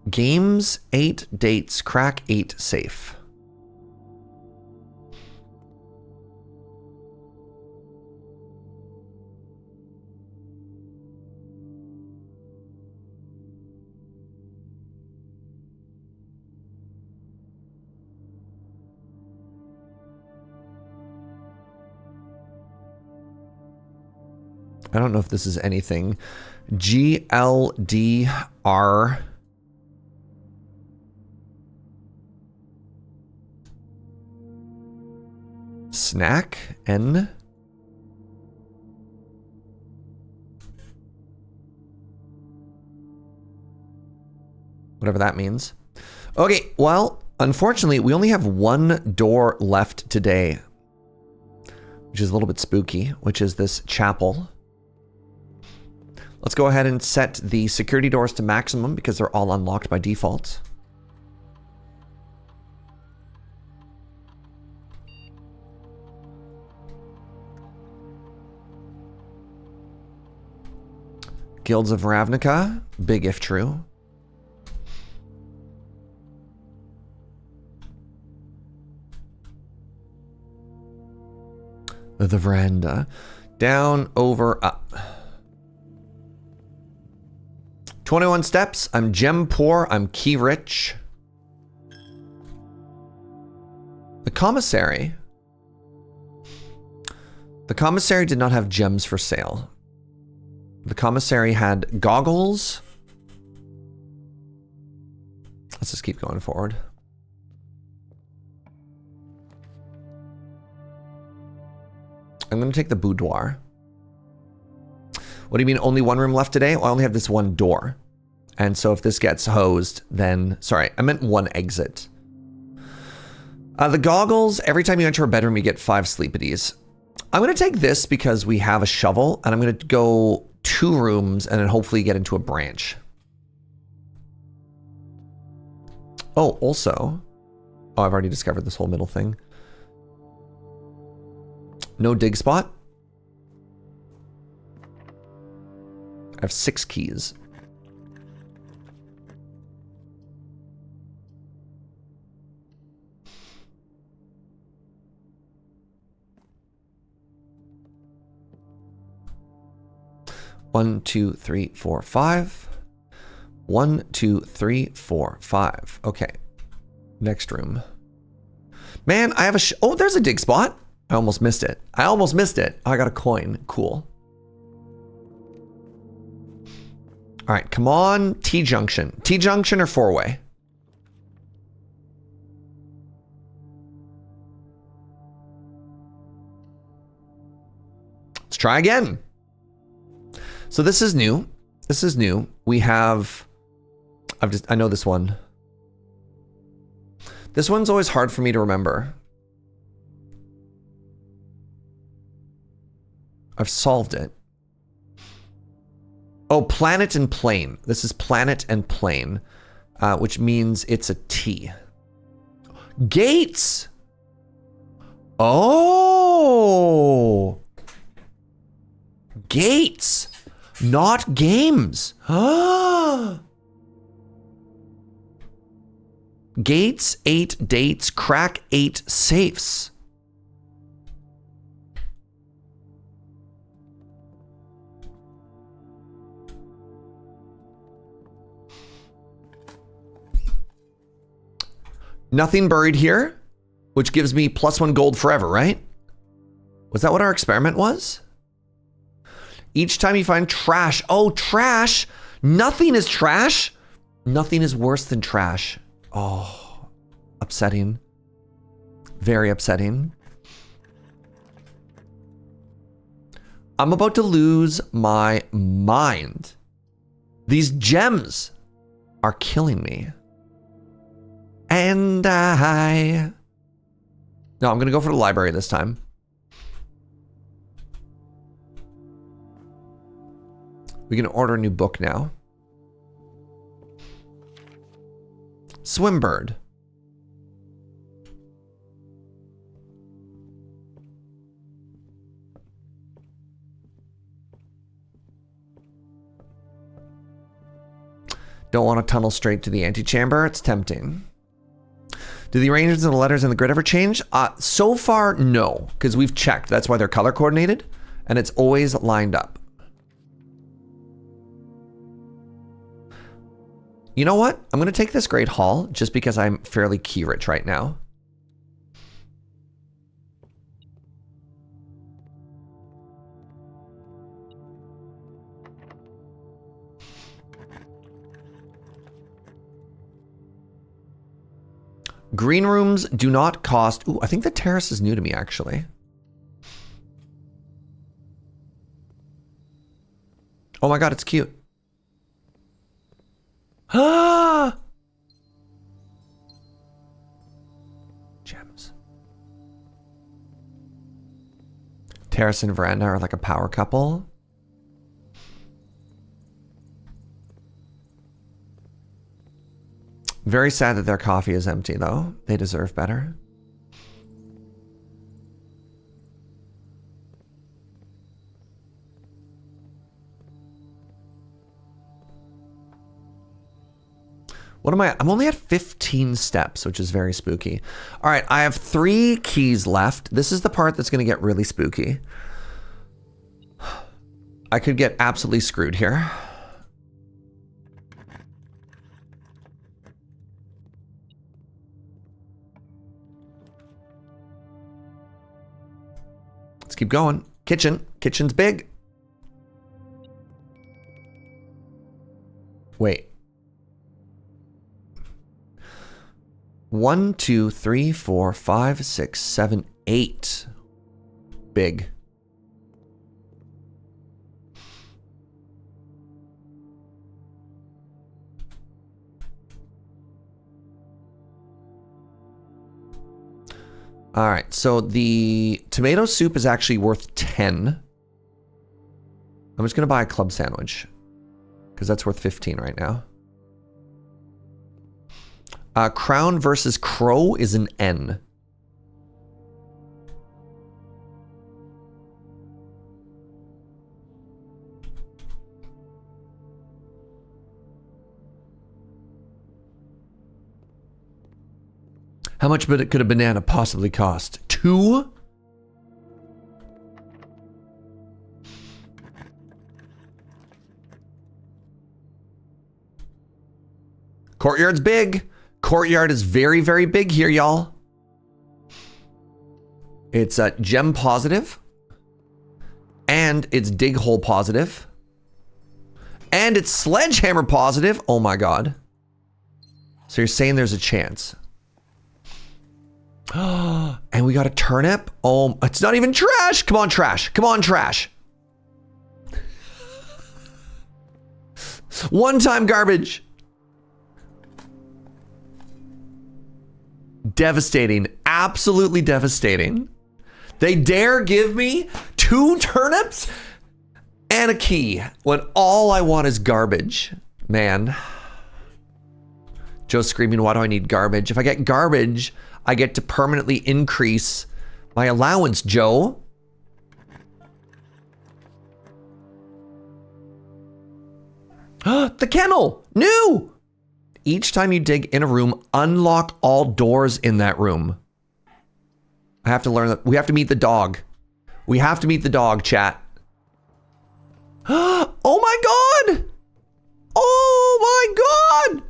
Games 8 dates, crack 8 safe. I don't know if this is anything. GLDR. Snack N. Whatever that means. Okay, well, unfortunately, we only have one door left today, which is a little bit spooky, which is this chapel. Let's go ahead and set the security doors to maximum because they're all unlocked by default. Guilds of Ravnica, big if true. The veranda. Down, over, up. 21 steps. I'm gem poor. I'm key rich. The commissary. The commissary did not have gems for sale. The commissary had goggles. Let's just keep going forward. I'm going to take the boudoir. What do you mean only one room left today? Well, I only have this one door. And so if this gets hosed, then... Sorry, I meant one exit. The goggles, every time you enter a bedroom, you get 5 sleepities. I'm going to take this because we have a shovel, and I'm going to go 2 rooms and then hopefully get into a branch. Oh, also... Oh, I've already discovered this whole middle thing. No dig spot. I have 6 keys. One, two, three, four, 5. 1, 2, 3, 4, 5. Okay. Next room. Man, I have a oh, there's a dig spot. I almost missed it. I almost missed it. Oh, I got a coin. Cool. All right, come on. T-junction. T-junction or 4-way? Let's try again. So this is new. This is new. We have... I know this one. This one's always hard for me to remember. I've solved it. Oh, planet and plane. This is planet and plane, which means it's a T. Gates. Oh. Gates, not games. Gates, 8 dates, crack 8 safes. Nothing buried here, which gives me +1 gold forever, right? Was that what our experiment was? Each time you find trash. Oh, trash. Nothing is trash. Nothing is worse than trash. Oh, upsetting. Very upsetting. I'm about to lose my mind. These gems are killing me. And no, I'm gonna go for the library this time. We can order a new book now. Swimbird. Don't want to tunnel straight to the antechamber. It's tempting. Do the arrangements and the letters in the grid ever change? So far, no, because we've checked. That's why they're color coordinated, and it's always lined up. You know what? I'm going to take this Great Hall just because I'm fairly key rich right now. Green rooms do not cost... Ooh, I think the terrace is new to me, actually. Oh my god, it's cute. Ah! Gems. Terrace and veranda are like a power couple. Very sad that their coffee is empty, though. They deserve better. What am I? I'm only at 15 steps, which is very spooky. All right, I have 3 keys left. This is the part that's going to get really spooky. I could get absolutely screwed here. Let's keep going. Kitchen. Kitchen's big. Wait. 1, 2, 3, 4, 5, 6, 7, 8. Big. All right, so the tomato soup is actually worth 10. I'm just gonna buy a club sandwich because that's worth 15 right now. Crown versus crow is an N. How much could a banana possibly cost? 2? Courtyard's big. Courtyard is very, very big here, y'all. It's gem positive. And it's dig hole positive. And it's sledgehammer positive. Oh my god. So you're saying there's a chance. And we got a turnip. Oh, it's not even trash. Come on, trash. Come on, trash. One-time garbage. Devastating. Absolutely devastating. They dare give me 2 turnips and a key when all I want is garbage. Man. Joe's screaming, why do I need garbage? If I get garbage, I get to permanently increase my allowance, Joe. The kennel! New! Each time you dig in a room, unlock all doors in that room. I have to learn that. We have to meet the dog. We have to meet the dog, chat. Oh my god! Oh my god!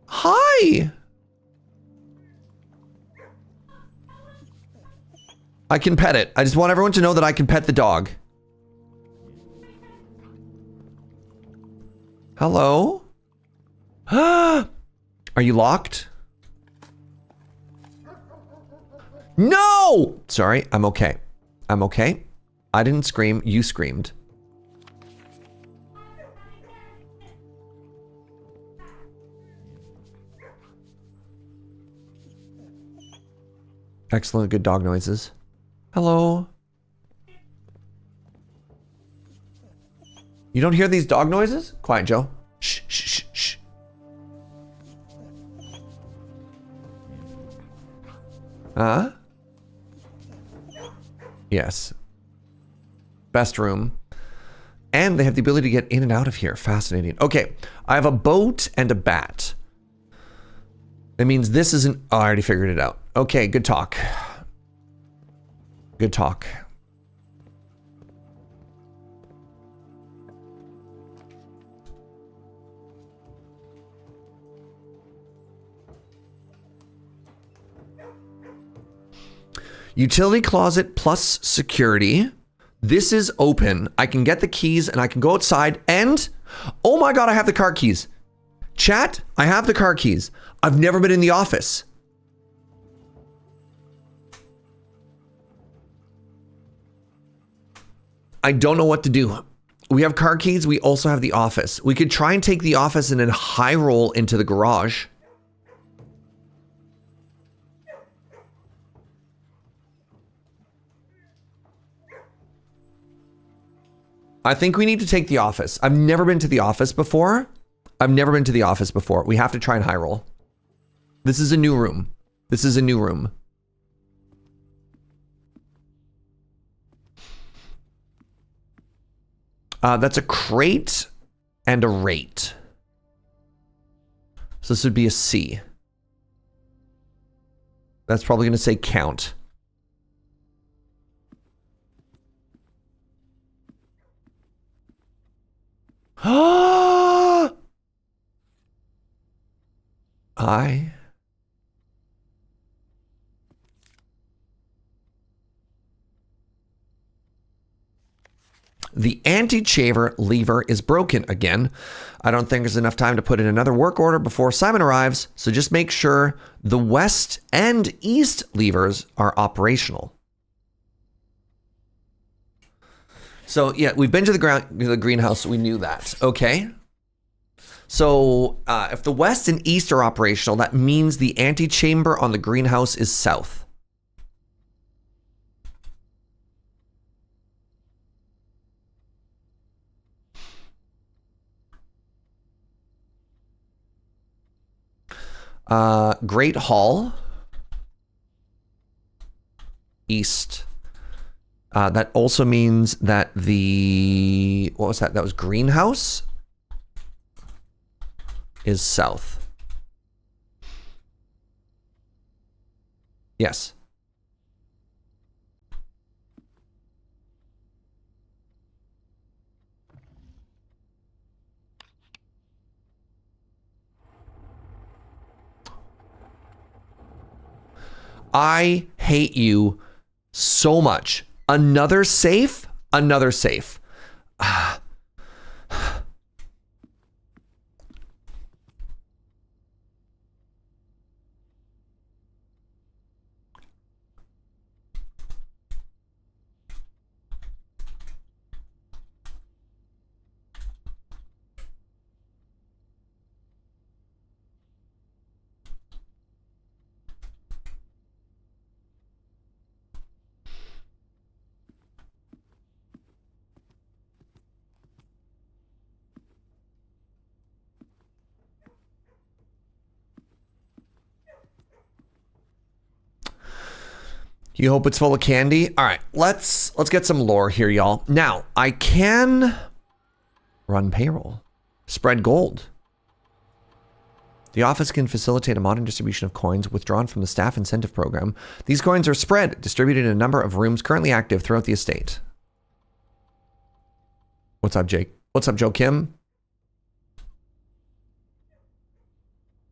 Hi! I can pet it. I just want everyone to know that I can pet the dog. Hello? Are you locked? No! Sorry, I'm okay. I'm okay. I didn't scream, you screamed. Excellent, good dog noises. Hello? You don't hear these dog noises? Quiet, Joe. Shh, shh, shh, shh. Huh? Yes. Best room. And they have the ability to get in and out of here. Fascinating. Okay, I have a boat and a bat. That means this isn't... Oh, I already figured it out. Okay, good talk. Good talk. Utility closet plus security. This is open. I can get the keys and I can go outside and... Oh my god, I have the car keys. Chat, I have the car keys. I've never been in the office. I don't know what to do. We have car keys. We also have the office. We could try and take the office and then high roll into the garage. I think we need to take the office. I've never been to the office before. We have to try and high roll. This is a new room. That's a crate and a rate. So this would be a C. That's probably going to say count. The anti-chamber lever is broken again. I don't think there's enough time to put in another work order before Simon arrives, so just make sure the west and east levers are operational. So yeah, we've been to the greenhouse, we knew that. Okay. So if the west and east are operational, that means the antechamber on the greenhouse is south. Great Hall. East. That also means that the, what was that? That was greenhouse is south. Yes. I hate you so much. Another safe? Another safe. You hope it's full of candy? All right, let's get some lore here, y'all. Now, I can run payroll, spread gold. The office can facilitate a modern distribution of coins withdrawn from the staff incentive program. These coins are spread, distributed in a number of rooms currently active throughout the estate. What's up, Jake? What's up, Joe Kim?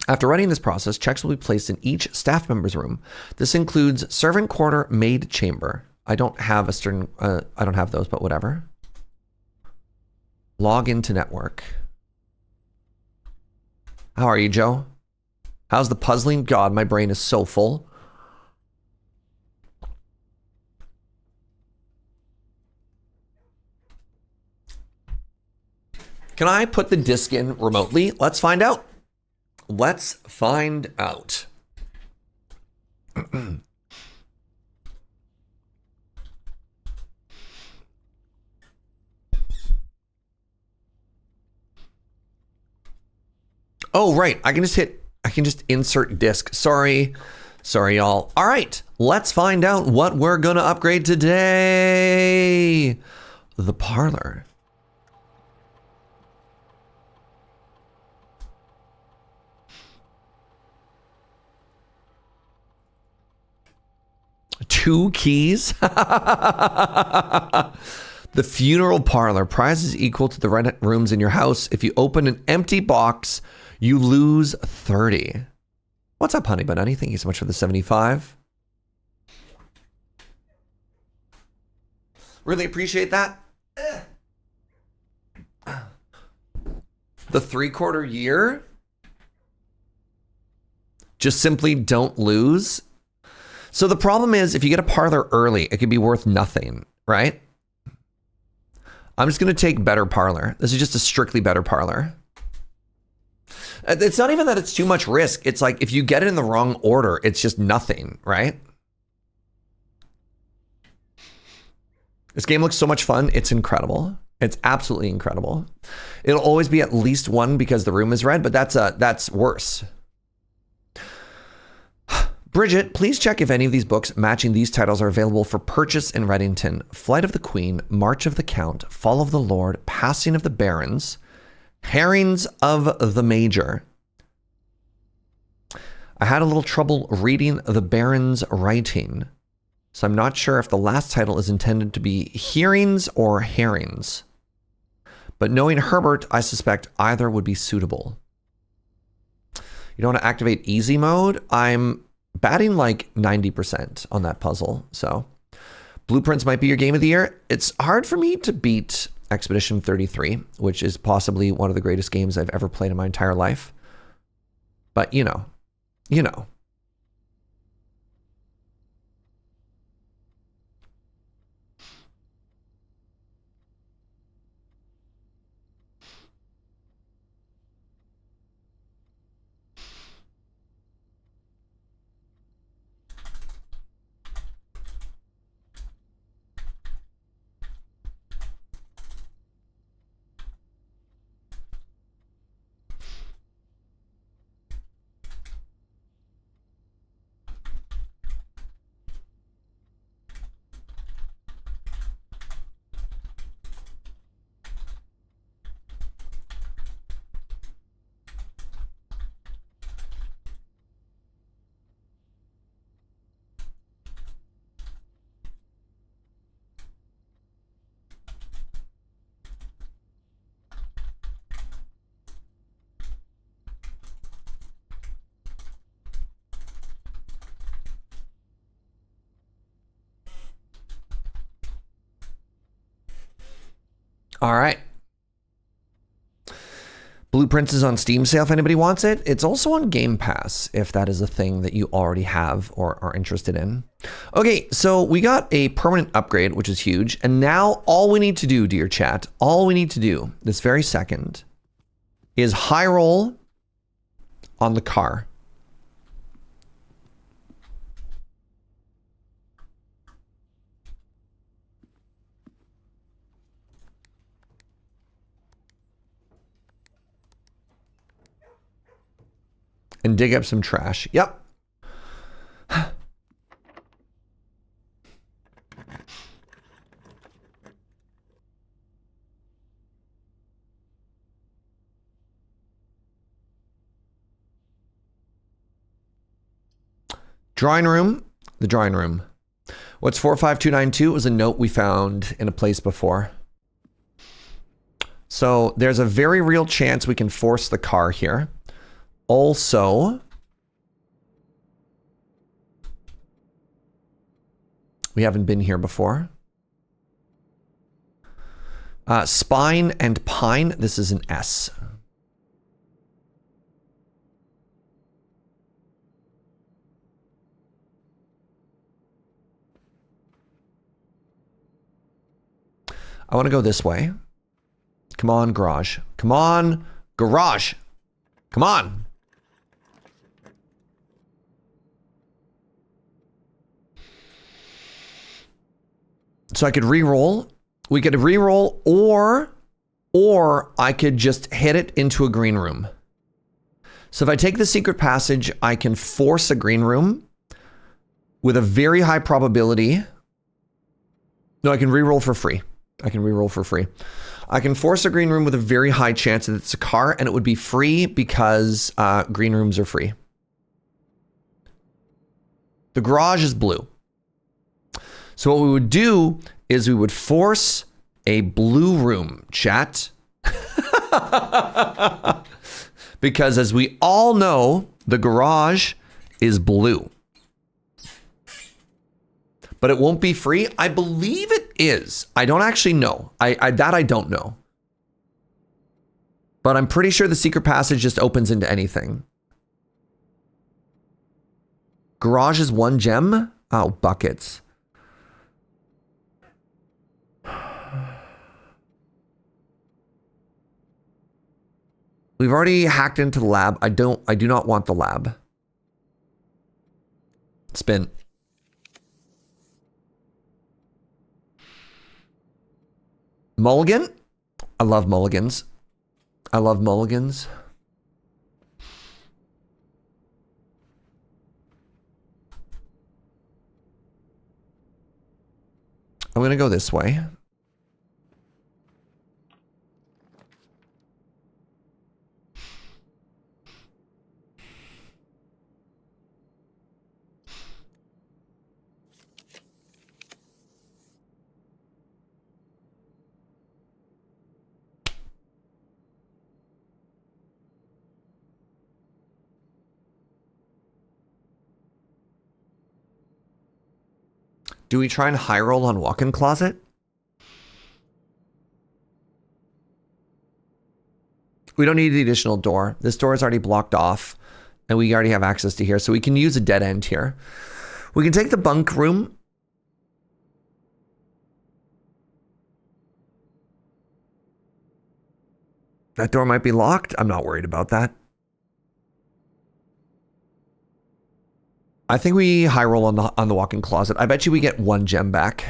After running this process, checks will be placed in each staff member's room. This includes servant quarter, maid chamber. I don't have a certain, I don't have those, but whatever. Log into network. How are you, Joe? How's the puzzling? God, my brain is so full. Can I put the disc in remotely? Let's find out. Let's find out. Oh, right. I can just insert disk. Sorry, y'all. All right. Let's find out what we're going to upgrade today. The parlor. Two keys. The funeral parlor. Prize is equal to the rent rooms in your house. If you open an empty box, you lose 30. What's up, honey bunny? Thank you so much for the 75. Really appreciate that. The 3/4 year. Just simply don't lose. So the problem is, if you get a parlor early, it could be worth nothing, right? I'm just going to take better parlor. This is just a strictly better parlor. It's not even that it's too much risk. It's like if you get it in the wrong order, it's just nothing, right? This game looks so much fun. It's incredible. It's absolutely incredible. It'll always be at least one because the room is red, but that's worse. Bridget, please check if any of these books matching these titles are available for purchase in Reddington. Flight of the Queen, March of the Count, Fall of the Lord, Passing of the Barons, Herrings of the Major. I had a little trouble reading the Baron's writing, so I'm not sure if the last title is intended to be hearings or herrings. But knowing Herbert, I suspect either would be suitable. You don't want to activate easy mode? I'm batting like 90% on that puzzle, so Blueprints might be your game of the year. It's hard for me to beat Expedition 33, which is possibly one of the greatest games I've ever played in my entire life. But you know. All right. Blueprints is on Steam sale if anybody wants it. It's also on Game Pass if that is a thing that you already have or are interested in. Okay, so we got a permanent upgrade, which is huge. And now all we need to do, dear chat, all we need to do this very second is high roll on the car. And dig up some trash. Yep. Drawing room. The drawing room. What's 45292 was a note we found in a place before. So there's a very real chance we can force the car here. Also, we haven't been here before. Spine and pine. This is an S. I want to go this way. Come on, garage. Come on, garage. Come on. So I could re-roll. We could re-roll or I could just hit it into a green room. So if I take the secret passage, I can force a green room with a very high probability. No, I can re-roll for free. I can re-roll for free. I can force a green room with a very high chance that it's a car, and it would be free because green rooms are free. The garage is blue. So what we would do is we would force a blue room, chat. Because as we all know, the garage is blue. But it won't be free. I believe it is. I don't actually know. I don't know. But I'm pretty sure the secret passage just opens into anything. Garage is 1 gem? Oh, buckets. We've already hacked into the lab. I do not want the lab. Spin. Mulligan? I love mulligans. I love mulligans. I'm gonna go this way. Do we try and high roll on walk-in closet? We don't need the additional door. This door is already blocked off, and we already have access to here, so we can use a dead end here. We can take the bunk room. That door might be locked. I'm not worried about that. I think we high roll on the walk-in closet. I bet you we get 1 gem back.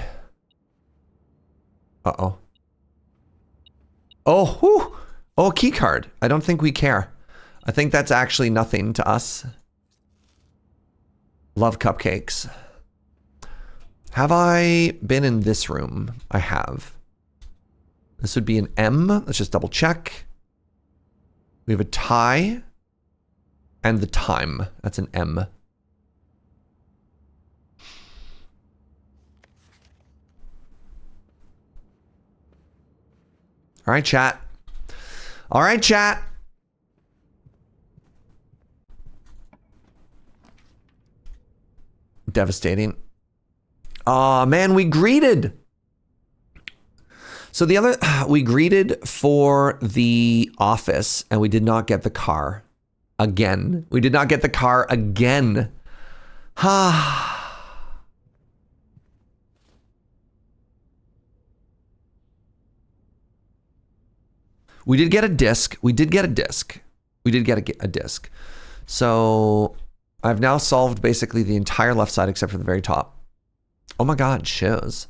Uh-oh. Oh, whew. Oh, a key card. I don't think we care. I think that's actually nothing to us. Love cupcakes. Have I been in this room? I have. This would be an M. Let's just double check. We have a tie and the time. That's an M. All right, chat. All right, chat. Devastating. Aw, man, we greeted. So the other, we greeted for the office and we did not get the car again. We did not get the car again. Ha. We did get a disc. We did get a disc. We did get a disc. So I've now solved basically the entire left side except for the very top. Oh my God, shows.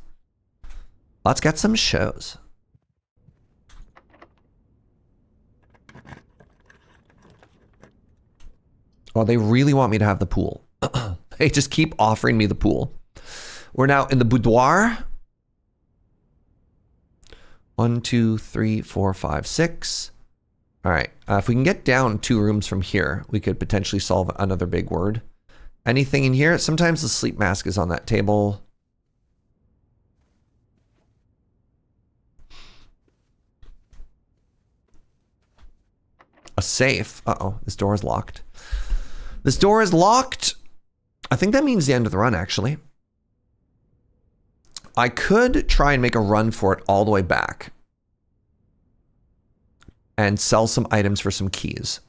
Let's get some shows. Oh, they really want me to have the pool. They just keep offering me the pool. We're now in the boudoir. 1, 2, 3, 4, 5, 6. All right. If we can get down 2 rooms from here, we could potentially solve another big word. Anything in here? Sometimes the sleep mask is on that table. A safe. Uh-oh. This door is locked. This door is locked. I think that means the end of the run, actually. I could try and make a run for it all the way back and sell some items for some keys.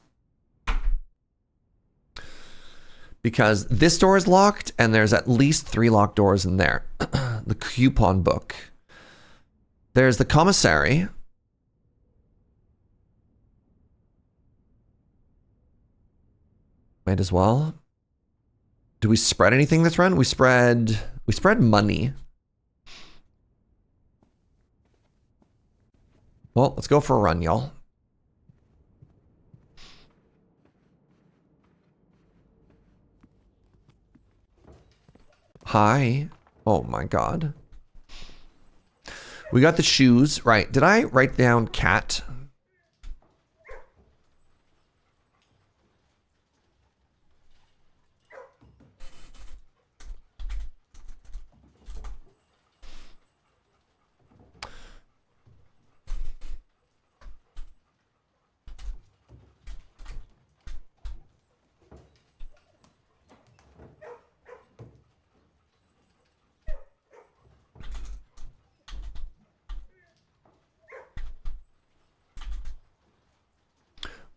Because this door is locked and there's at least 3 locked doors in there. The coupon book. There's the commissary. Might as well. Do we spread anything this run? We spread money. Well, let's go for a run, y'all. Hi. Oh my God. We got the shoes. Right. Did I write down cat?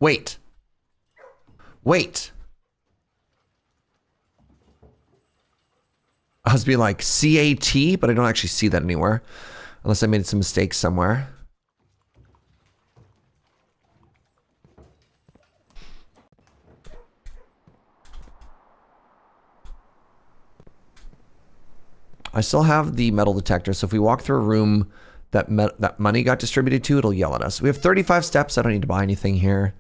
Wait. Wait. I was being like CAT, but I don't actually see that anywhere. Unless I made some mistakes somewhere. I still have the metal detector, so if we walk through a room that money got distributed to, it'll yell at us. We have 35 steps. I don't need to buy anything here.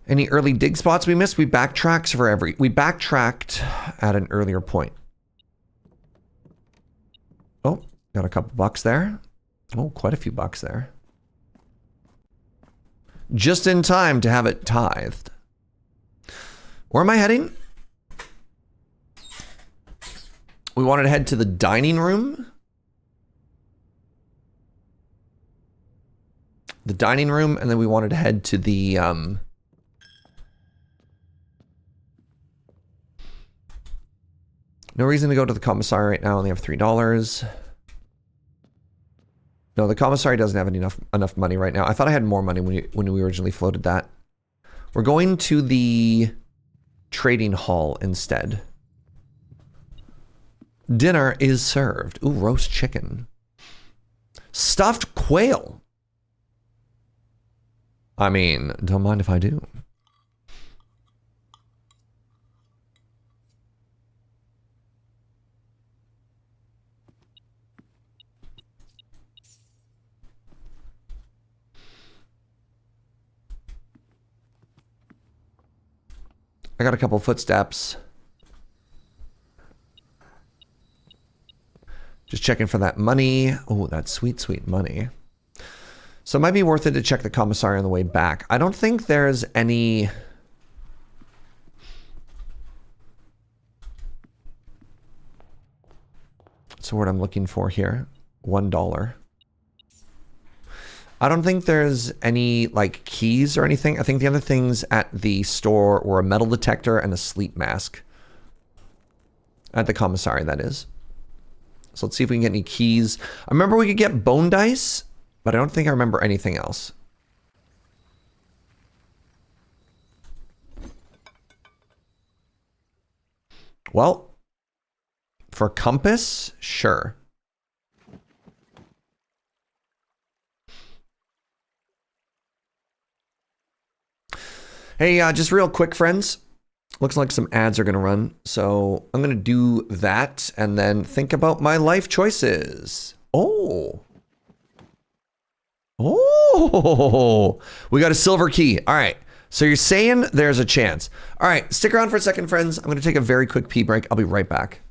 Any early dig spots we missed? We backtracked at an earlier point. Oh, got a couple bucks there. Oh, quite a few bucks there. Just in time to have it tithed. Where am I heading? We wanted to head to the dining room. The dining room, and then we wanted to head to the no reason to go to the commissary right now. I only have $3. No, the commissary doesn't have enough money right now. I thought I had more money when we originally floated that. We're going to the trading hall instead. Dinner is served. Ooh, roast chicken. Stuffed quail. I mean, don't mind if I do. I got a couple footsteps. Just checking for that money. Oh, that sweet, sweet money. So it might be worth it to check the commissary on the way back. I don't think there's any... What's the word I'm looking for here? $1. I don't think there's any like keys or anything. I think the other things at the store were a metal detector and a sleep mask. At the commissary, that is. So let's see if we can get any keys. I remember we could get bone dice, but I don't think I remember anything else. Well, for a compass, sure. Hey, just real quick, friends. Looks like some ads are going to run. So I'm going to do that and then think about my life choices. Oh. Oh. We got a silver key. All right. So you're saying there's a chance. All right. Stick around for a second, friends. I'm going to take a very quick pee break. I'll be right back.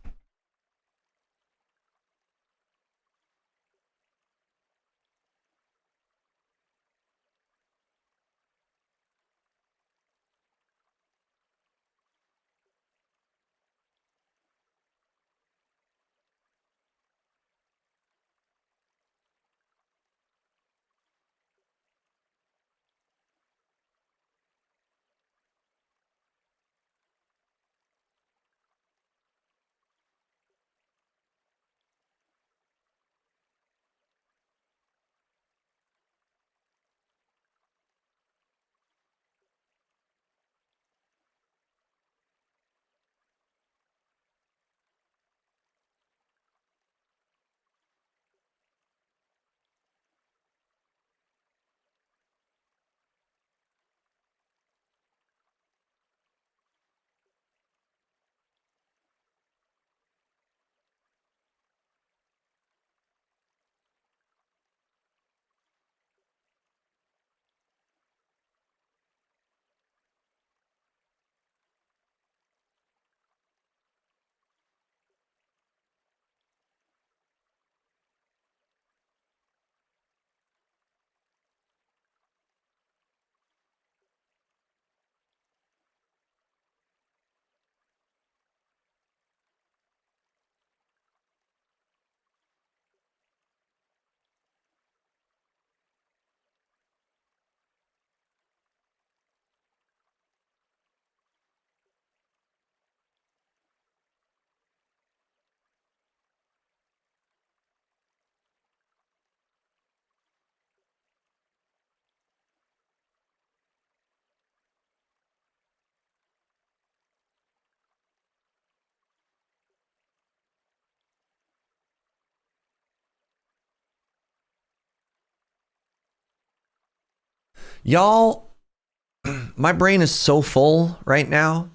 Y'all, my brain is so full right now.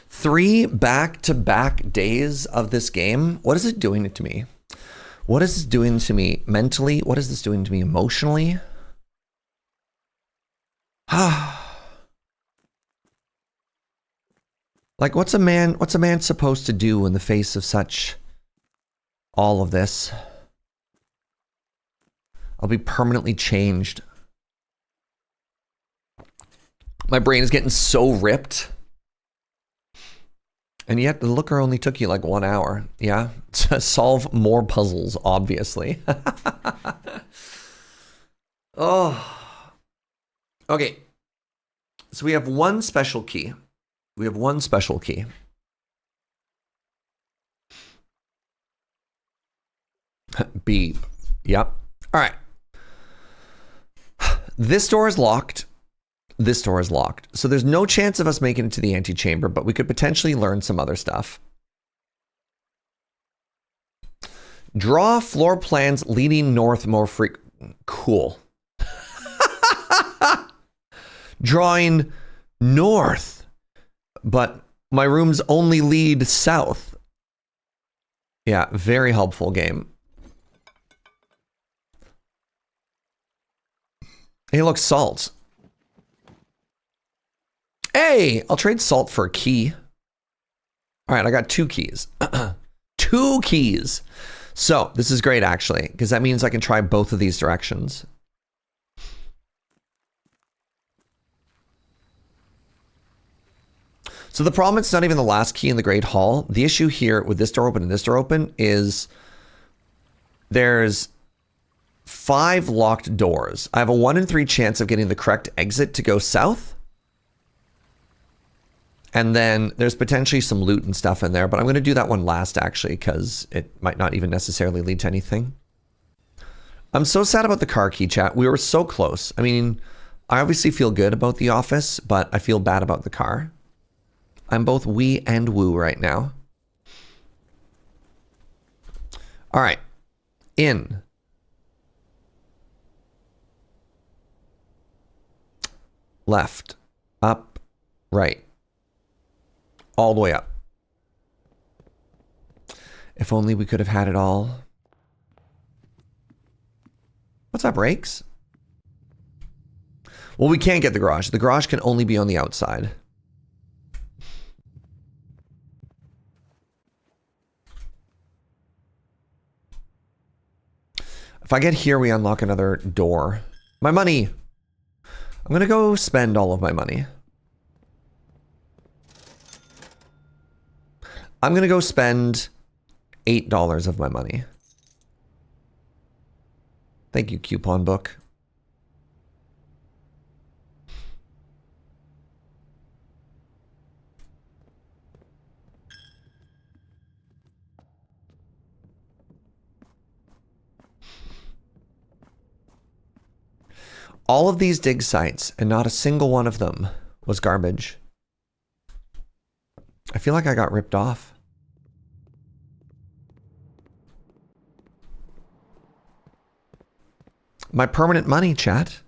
3 back-to-back days of this game. What is it doing to me? What is this doing to me mentally? What is this doing to me emotionally? Like, what's a man supposed to do in the face of such all of this? I'll be permanently changed. My brain is getting so ripped. And yet the looker only took you like 1 hour. Yeah, to solve more puzzles, obviously. Oh. Okay. So we have one special key. We have one special key. Beep. Yep. All right. This door is locked. This door is locked. So there's no chance of us making it to the antechamber, but we could potentially learn some other stuff. Draw floor plans leading north more frequent. Cool. Drawing north, but my rooms only lead south. Yeah, very helpful game. Hey, look, salt. Hey, I'll trade salt for a key. All right, I got 2 keys. 2 keys. So this is great, actually, because that means I can try both of these directions. So the problem, it's not even the last key in the Great Hall. The issue here with this door open and this door open is there's 5 locked doors. I have a 1 in 3 chance of getting the correct exit to go south. And then there's potentially some loot and stuff in there, but I'm going to do that one last, actually, because it might not even necessarily lead to anything. I'm so sad about the car key, chat. We were so close. I mean, I obviously feel good about the office, but I feel bad about the car. I'm both wee and woo right now. All right. In. Left. Up. Right. All the way up. If only we could have had it all. What's up, Rakes? Well, we can't get the garage. The garage can only be on the outside. If I get here, we unlock another door. My money. I'm going to go spend all of my money. I'm going to go spend $8 of my money. Thank you, coupon book. All of these dig sites, and not a single one of them was garbage. I feel like I got ripped off. My permanent money, chat.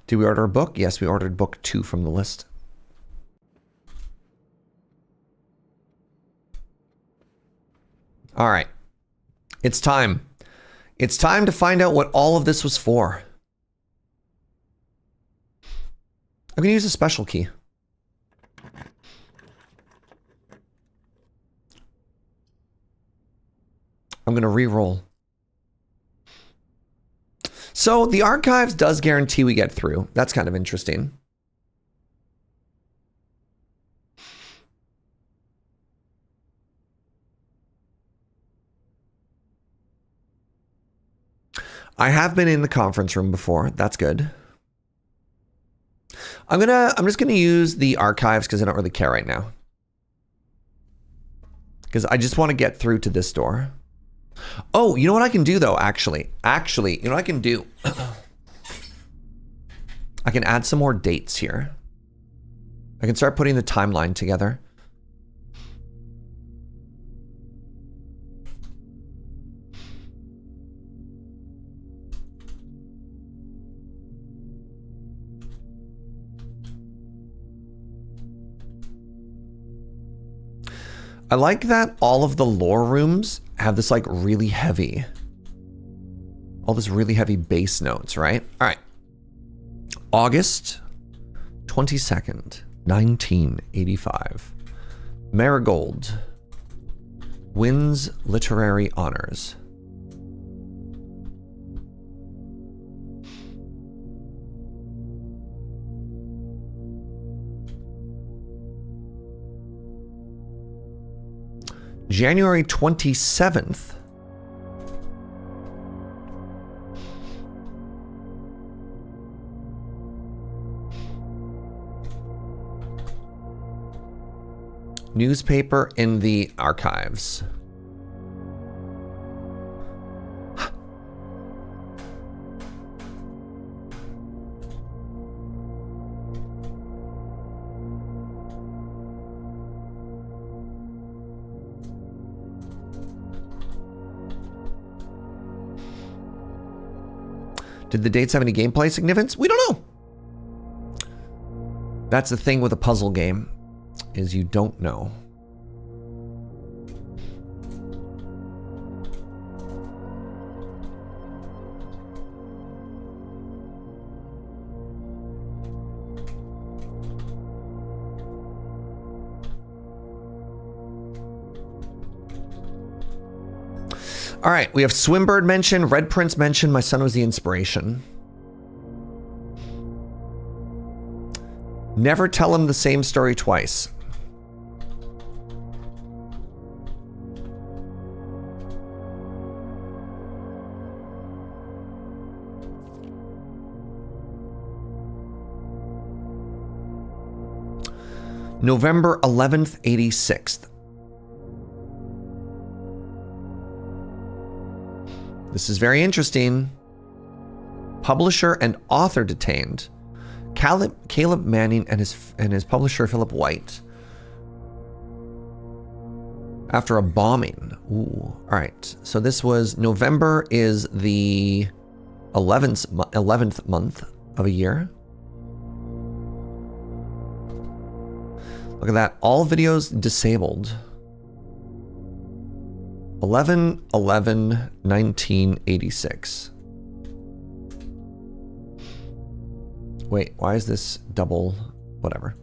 Did we order a book? Yes, we ordered book 2 from the list. All right. It's time. It's time to find out what all of this was for. I'm going to use a special key. I'm going to re-roll. So the archives does guarantee we get through. That's kind of interesting. I have been in the conference room before. That's good. I'm just gonna use the archives because I don't really care right now. Because I just want to get through to this door. Oh, you know what I can do though, actually? Actually, you know what I can do? I can add some more dates here. I can start putting the timeline together. I like that all of the lore rooms have this like really heavy, all this really heavy bass notes, right? All right. August 22nd, 1985. Marigold wins literary honors. January 27th. Newspaper in the archives. Did the dates have any gameplay significance? We don't know. That's the thing with a puzzle game, is you don't know. All right, we have Swimbird mention, Red Prince mention, my son was the inspiration. Never tell him the same story twice. November 11th, 86th. This is very interesting. Publisher and author detained. Caleb Manning and his publisher Philip White after a bombing. Ooh, all right. So this was November is the 11th month of a year. Look at that. All videos disabled. 11/11/1986. Wait, why is this double? Whatever.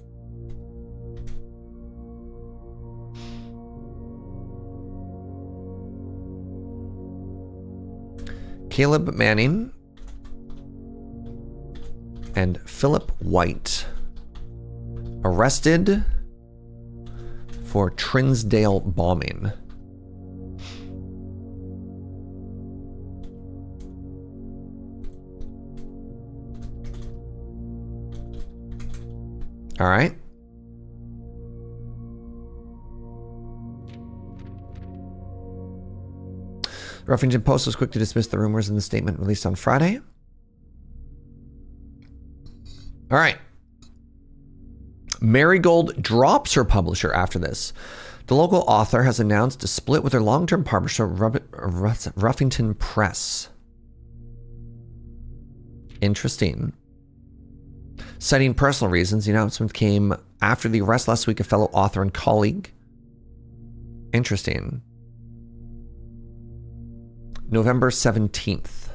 Caleb Manning and Philip White arrested for Trinsdale bombing. All right. The Ruffington Post was quick to dismiss the rumors in the statement released on Friday. All right. Marigold drops her publisher after this. The local author has announced a split with her long-term publisher, Ruffington Press. Interesting. Citing personal reasons, the announcement came after the arrest last week of fellow author and colleague. Interesting. November 17th.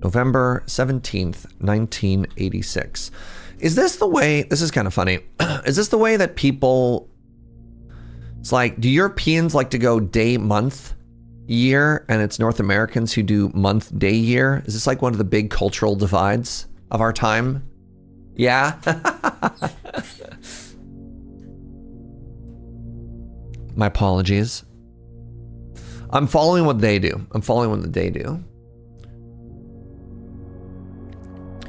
November 17th, 1986. Is this the way, this is kind of funny. Is this the way that people, it's like, do Europeans like to go day, month, year, and it's North Americans who do month, day, year? Is this like one of the big cultural divides of our time? Yeah. My apologies. I'm following what they do. I'm following what they do.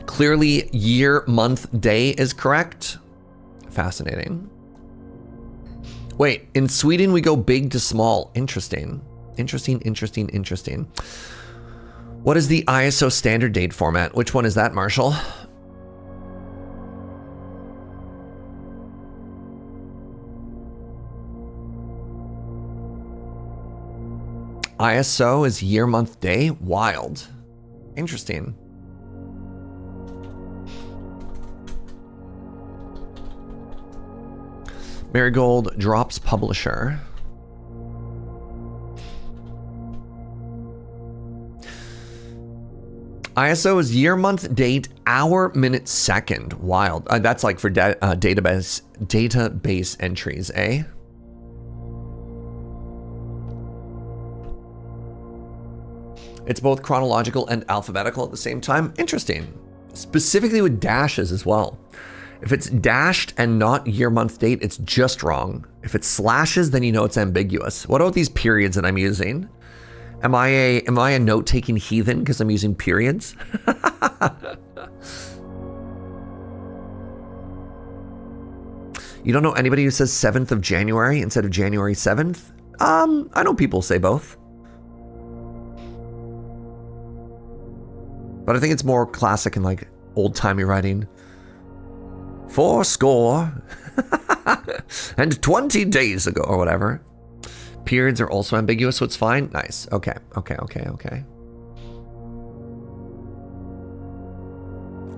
Clearly, year, month, day is correct. Fascinating. Wait, in Sweden we go big to small. Interesting. Interesting, interesting, interesting. What is the ISO standard date format? Which one is that, Marshall? ISO is year, month, day? Wild. Interesting. Marigold drops publisher. ISO is year, month, date, hour, minute, second. Wild. That's like for database entries, eh? It's both chronological and alphabetical at the same time. Interesting. Specifically with dashes as well. If it's dashed and not year, month, date, it's just wrong. If it slashes, then you know it's ambiguous. What about these periods that I'm using? Am I a note-taking heathen because I'm using periods? You don't know anybody who says 7th of January instead of January 7th? I know people say both. But I think it's more classic and like old-timey writing. 4 and 20 days ago or whatever. Periods are also ambiguous, so it's fine. Nice. Okay.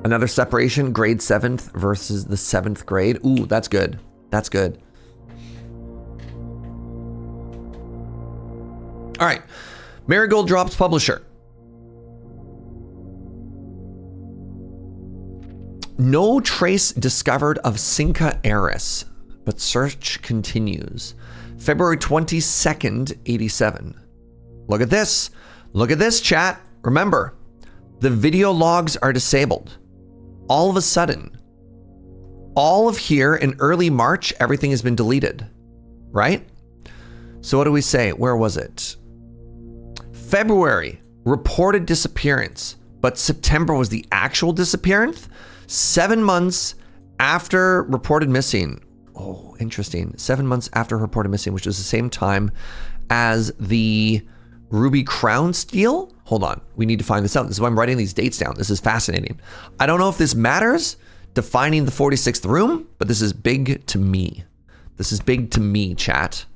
Another separation, grade 7th versus the 7th grade. Ooh, that's good. That's good. All right. Marigold drops publisher. No trace discovered of Cinca Eris, but search continues. February 22nd, 87. Look at this. Look at this, chat. Remember, the video logs are disabled. All of a sudden, all of here in early March, everything has been deleted, right? So what do we say? Where was it? February, reported disappearance, but September was the actual disappearance? 7 months after reported missing. Oh, interesting. 7 months after reported missing, which was the same time as the Ruby Crown steal. Hold on. We need to find this out. This is why I'm writing these dates down. This is fascinating. I don't know if this matters, defining the 46th room, but this is big to me. This is big to me, chat.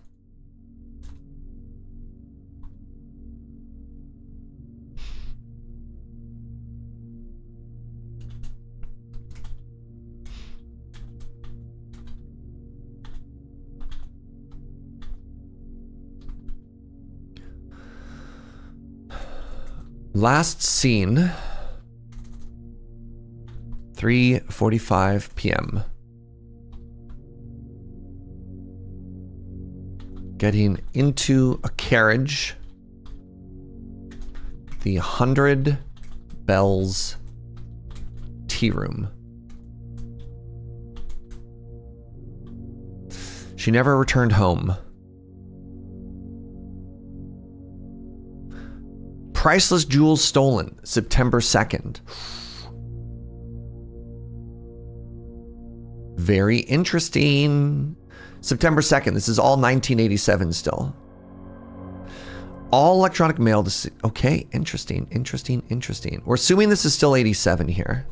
Last seen, 3:45 p.m. Getting into a carriage. The 100 Bells tea room. She never returned home. Priceless jewels stolen, September 2nd. Very interesting. September 2nd, this is all 1987 still. All electronic mail, okay, interesting. We're assuming this is still 87 here.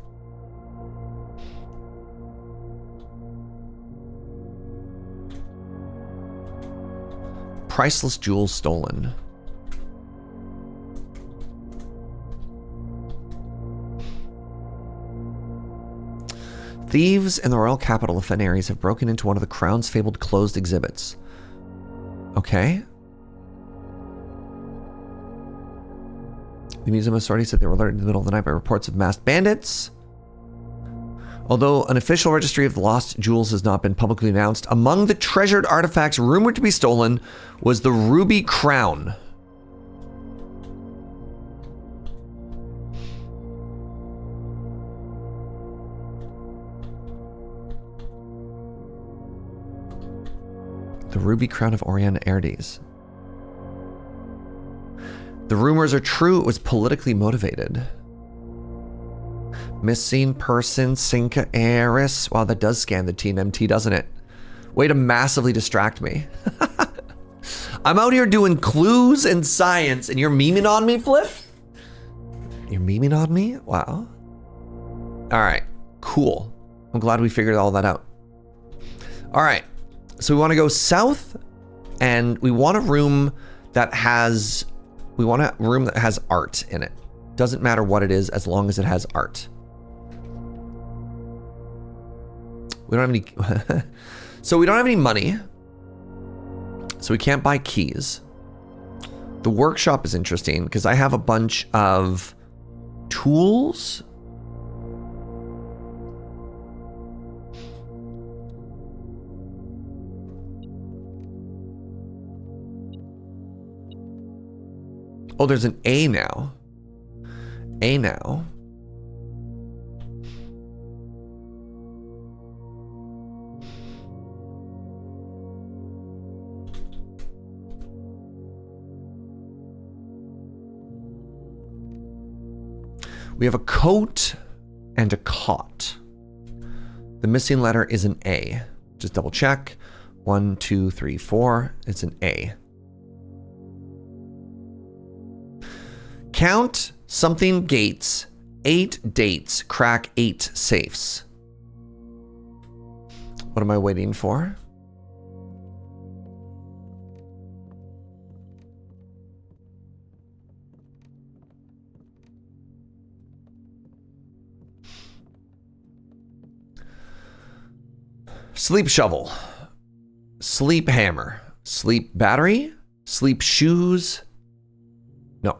Priceless jewels stolen. Thieves in the royal capital of Fenares have broken into one of the Crown's fabled closed exhibits. Okay. The museum authorities said they were alerted in the middle of the night by reports of masked bandits. Although an official registry of the lost jewels has not been publicly announced, among the treasured artifacts rumored to be stolen was the Ruby Crown. The Ruby Crown of Oriana Erdes. The rumors are true. It was politically motivated. Missing person, Cinca Eris. Wow, that does scan the TNMT, doesn't it? Way to massively distract me. I'm out here doing clues and science, and you're memeing on me, Flip? You're memeing on me? Wow. All right, cool. I'm glad we figured all that out. All right. So we want to go south, and we want a room that has art in it. Doesn't matter what it is as long as it has art. We don't have any. So we don't have any money. So we can't buy keys. The workshop is interesting because I have a bunch of tools. Oh, there's an A now. A now. We have a coat and a cot. The missing letter is an A. Just double check. 1, 2, 3, 4. It's an A. Count something gates. 8 dates. Crack 8 safes. What am I waiting for? Sleep shovel, sleep hammer, sleep battery, sleep shoes. No.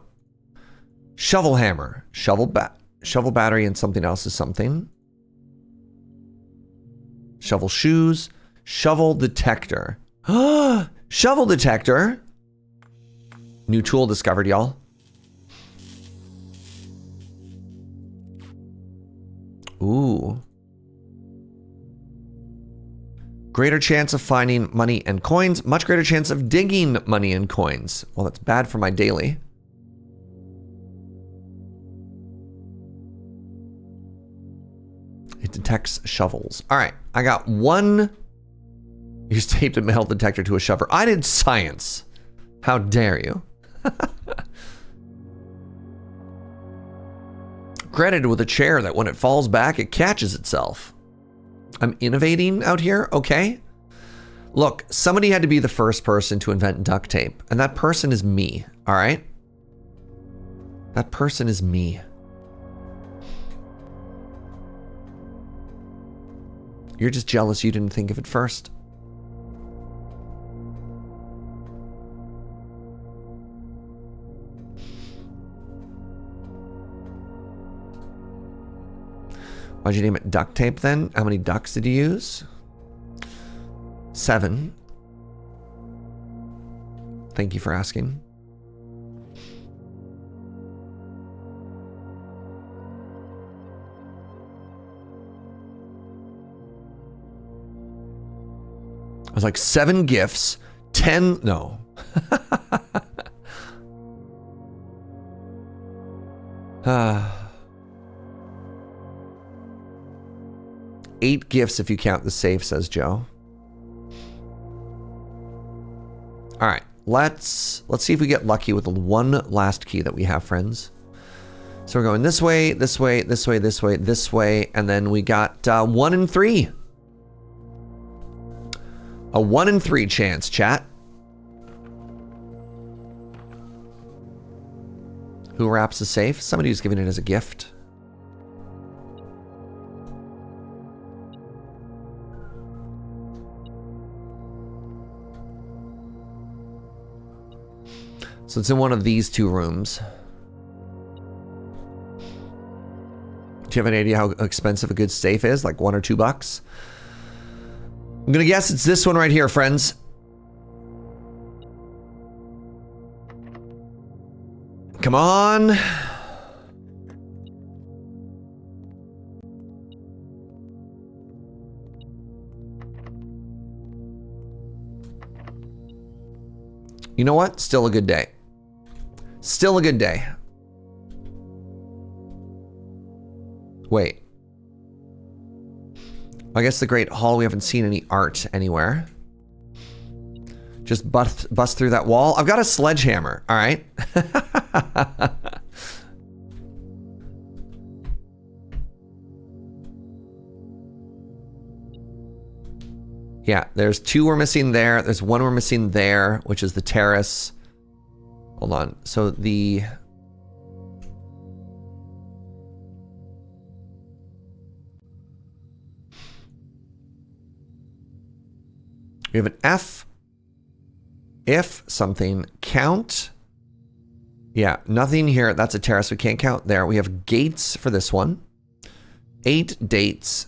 Shovel hammer, shovel battery, and something else is something. Shovel shoes, shovel detector. Shovel detector. New tool discovered, y'all. Ooh. Greater chance of finding money and coins. Much greater chance of digging money and coins. Well, that's bad for my daily. It detects shovels. All right, I got one. Use tape to metal detector to a shovel. I did science. How dare you? Credited with a chair that when it falls back, it catches itself. I'm innovating out here, okay? Look, somebody had to be the first person to invent duct tape, and that person is me, all right? That person is me. You're just jealous you didn't think of it first. Why'd you name it duct tape then? How many ducks did you use? 7. Thank you for asking. I was like 7 gifts, 10, no. Eight gifts if you count the safe, says Joe. All right, let's see if we get lucky with the one last key that we have, friends. So we're going this way, this way, this way, this way, this way, and then we got 1 in 3. A 1 in 3 chance, chat. Who wraps the safe? Somebody who's giving it as a gift. So it's in one of these 2 rooms. Do you have any idea how expensive a good safe is? Like $1 or $2? I'm gonna guess it's this one right here, friends. Come on. You know what? Still a good day. Still a good day. Wait. I guess the Great Hall, we haven't seen any art anywhere. Just bust through that wall. I've got a sledgehammer, all right? Yeah, there's 2 we're missing there. There's 1 we're missing there, which is the terrace. Hold on. So the... We have an F. If something, count. Yeah, nothing here. That's a terrace. We can't count there. We have gates for this one. 8 dates.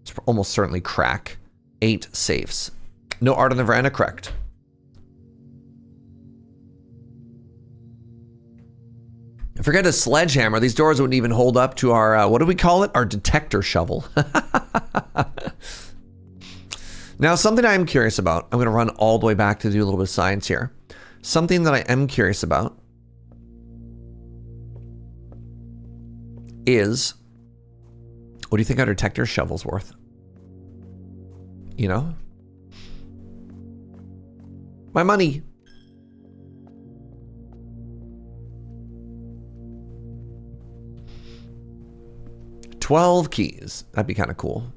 It's almost certainly crack. 8 safes. No art on the veranda, correct. Forget a sledgehammer. These doors wouldn't even hold up to our, what do we call it? Our detector shovel. Now, something I'm curious about. I'm going to run all the way back to do a little bit of science here. Something that I am curious about is, what do you think our detector shovel's worth? You know? My money. $12 keys. That'd be kind of cool.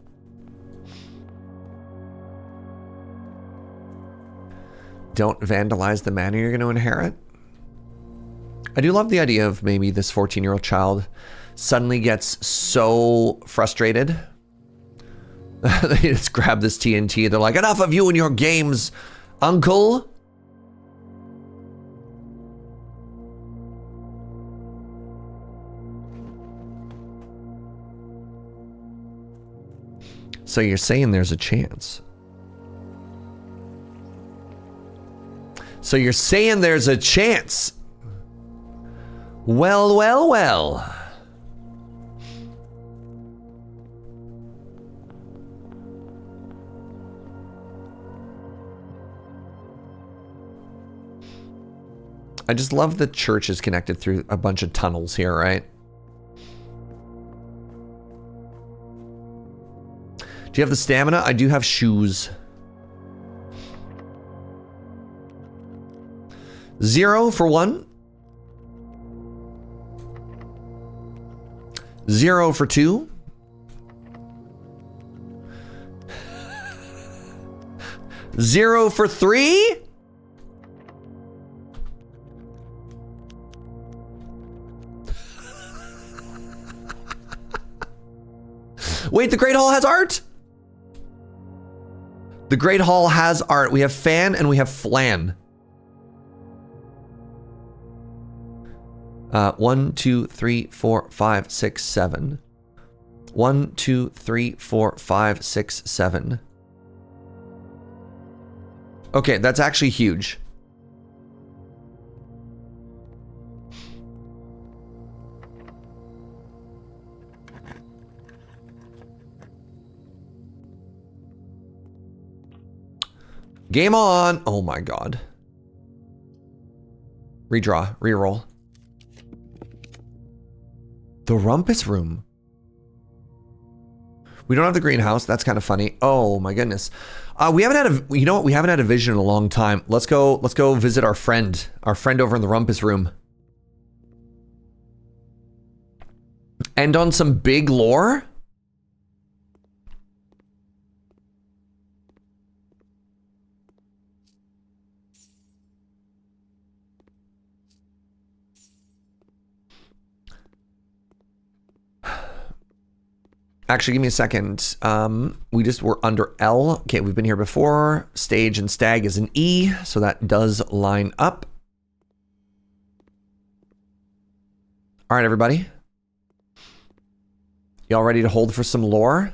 Don't vandalize the manor you're going to inherit. I do love the idea of maybe this 14-year-old child suddenly gets so frustrated. They just grab this TNT. They're like, enough of you and your games, uncle. So you're saying there's a chance. So you're saying there's a chance. Well, well, well. I just love the church is connected through a bunch of tunnels here, right? Do you have the stamina? I do have shoes. 0 for 1. 0 for 2. 0 for 3. Wait, the Great Hall has art? The Great Hall has art. We have fan and we have flan. 1, 2, 3, 4, 5, 6, 7. 1, 2, 3, 4, 5, 6, 7. Okay, that's actually huge. Game on. Oh my god. Redraw, reroll. The rumpus room. We don't have the greenhouse. That's kind of funny. Oh my goodness. We haven't had a, you know what? We haven't had a vision in a long time. Let's go visit our friend over in the rumpus room. End on some big lore? Actually, give me a second. We're under L. Okay, we've been here before. Stage and stag is an E, so that does line up. All right, everybody. Y'all ready to hold for some lore?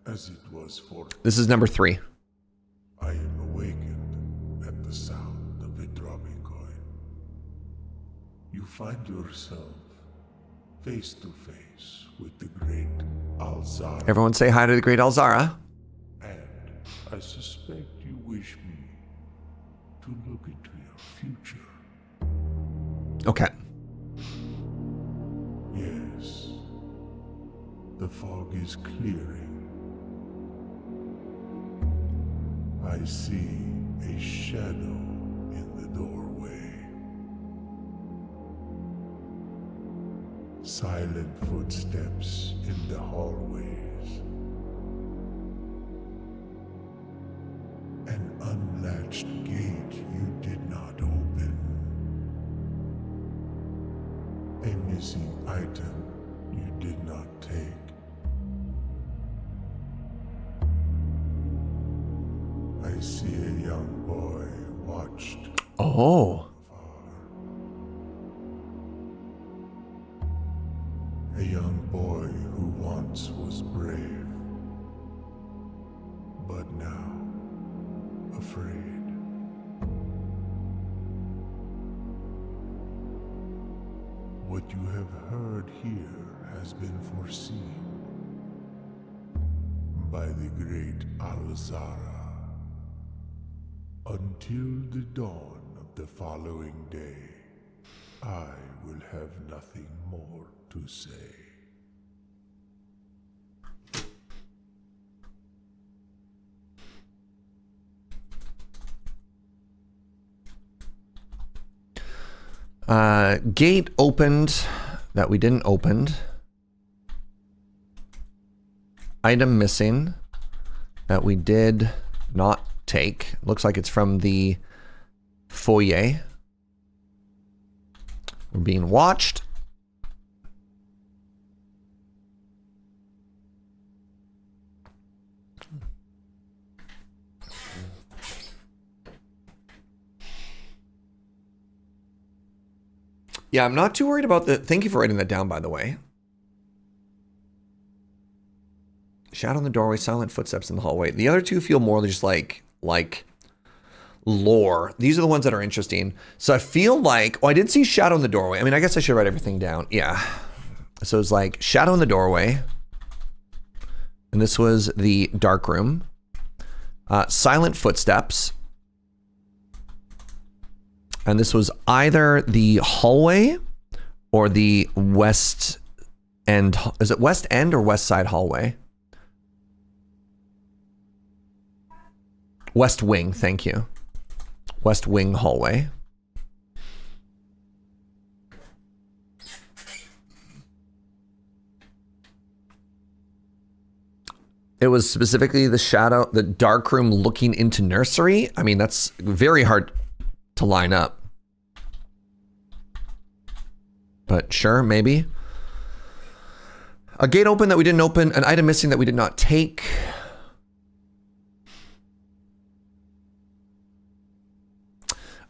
As it was for This is number 3. I am awakened at the sound of a dropping coin. You find yourself face to face with the great Alzara. Everyone say hi to the great Alzara. And I suspect you wish me to look into your future. Okay. Yes. The fog is clearing. I see a shadow in the doorway. Silent footsteps in the hallways. Oh. A young boy who once was brave, but now afraid. What you have heard here has been foreseen by the great Alzara. Until the dawn of the following day, I will have nothing more to say. Gate opened that we didn't open. Item missing that we did not take. Looks like it's from the foyer. We're being watched. Yeah, I'm not too worried about the... Thank you for writing that down, by the way. Shadow in the doorway, silent footsteps in the hallway. The other two feel more just like lore. These are the ones that are interesting. So I feel like... Oh, I did see shadow in the doorway. I mean, I guess I should write everything down. Yeah. So it's like shadow in the doorway. And this was the dark room. Silent footsteps. And this was either the hallway or the west end. Is it west end or west side hallway? West wing, thank you. West wing hallway. It was specifically the shadow, the dark room looking into nursery. I mean, that's very hard to line up. But sure, maybe. A gate open that we didn't open, an item missing that we did not take.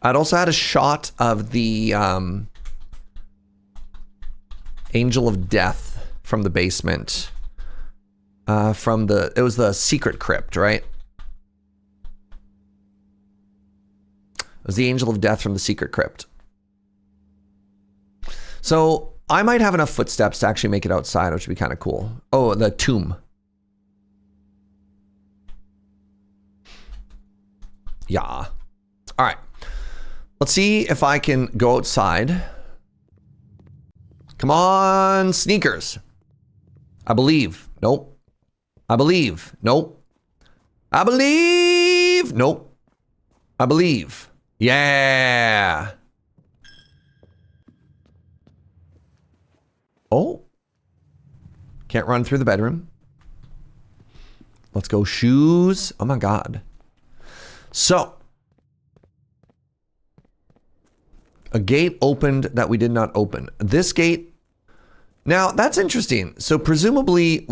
I'd also had a shot of the Angel of Death from the basement. It was the secret crypt, right? It was the Angel of Death from the secret crypt. So I might have enough footsteps to actually make it outside, which would be kind of cool. Oh, the tomb. Yeah. All right. Let's see if I can go outside. Come on, sneakers. I believe. Nope. I believe. Nope. I believe. Nope. I believe. Yeah. Oh. Can't run through the bedroom. Let's go shoes. Oh my God. So. A gate opened that we did not open. This gate. Now that's interesting. So presumably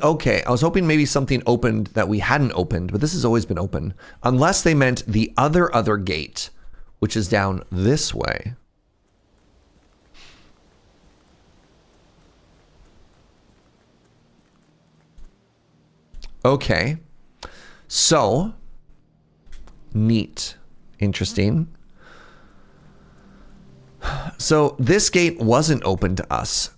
okay, I was hoping maybe something opened that we hadn't opened, but this has always been open. Unless they meant the other gate, which is down this way. Okay. So, neat. Interesting. So, this gate wasn't open to us.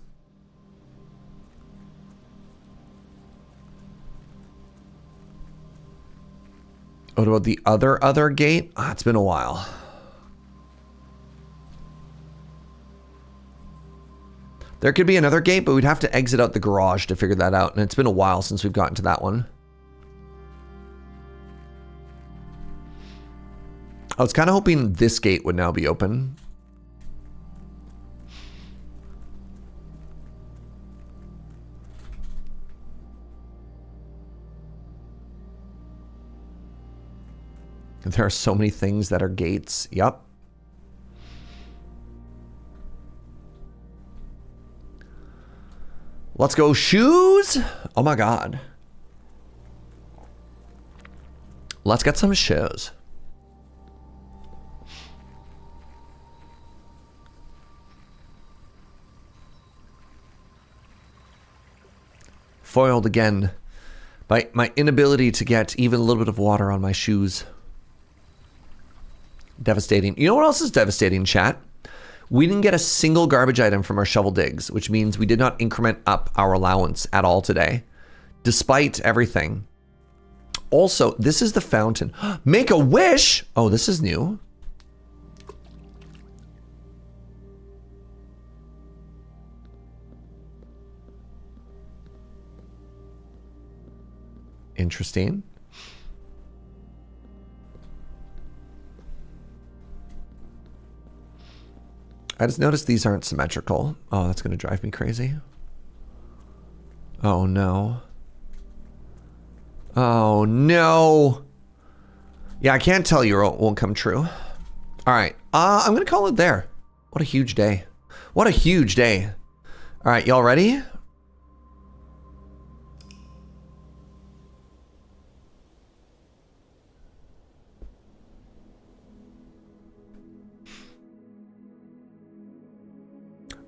What about the other gate? Ah, it's been a while. There could be another gate, but we'd have to exit out the garage to figure that out. And it's been a while since we've gotten to that one. I was kind of hoping this gate would now be open. There are so many things that are gates. Yep. Let's go shoes. Oh my God. Let's get some shoes. Foiled again by my inability to get even a little bit of water on my shoes. Devastating. You know what else is devastating, chat? We didn't get a single garbage item from our shovel digs, which means we did not increment up our allowance at all today, despite everything. Also, this is the fountain. Make a wish! Oh, this is new. Interesting. I just noticed these aren't symmetrical. Oh, that's going to drive me crazy. Oh, no. Oh, no. Yeah, I can't tell you it won't come true. All right. I'm going to call it there. What a huge day. What a huge day. All right, y'all ready?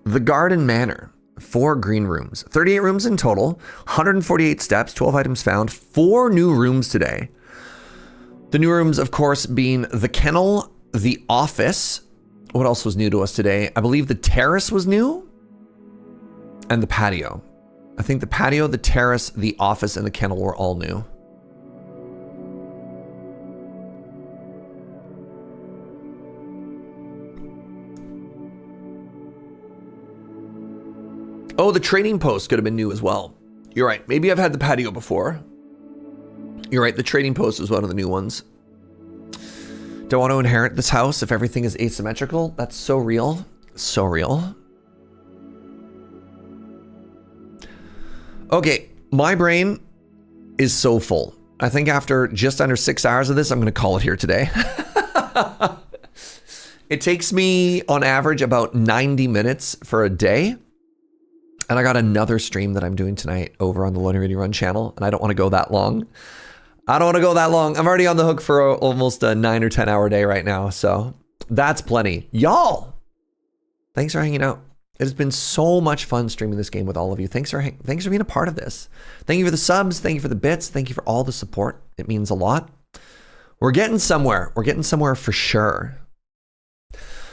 The Garden Manor, 4 green rooms, 38 rooms in total, 148 steps, 12 items found, 4 new rooms today. The new rooms, of course, being the kennel, the office. What else was new to us today? I believe the terrace was new, and the patio. I think the patio, the terrace, the office, and the kennel were all new. Oh, the trading post could have been new as well. You're right. Maybe I've had the patio before. You're right. The trading post was one of the new ones. Don't want to inherit this house if everything is asymmetrical. That's so real. So real. Okay. My brain is so full. I think after just under 6 hours of this, I'm going to call it here today. It takes me on average about 90 minutes for a day. And I got another stream that I'm doing tonight over on the Loading Ready Run channel, and I don't want to go that long. I don't want to go that long. I'm already on the hook for almost a 9 or 10 hour day right now, so that's plenty. Y'all, thanks for hanging out. It has been so much fun streaming this game with all of you. Thanks for being a part of this. Thank you for the subs. Thank you for the bits. Thank you for all the support. It means a lot. We're getting somewhere. We're getting somewhere for sure.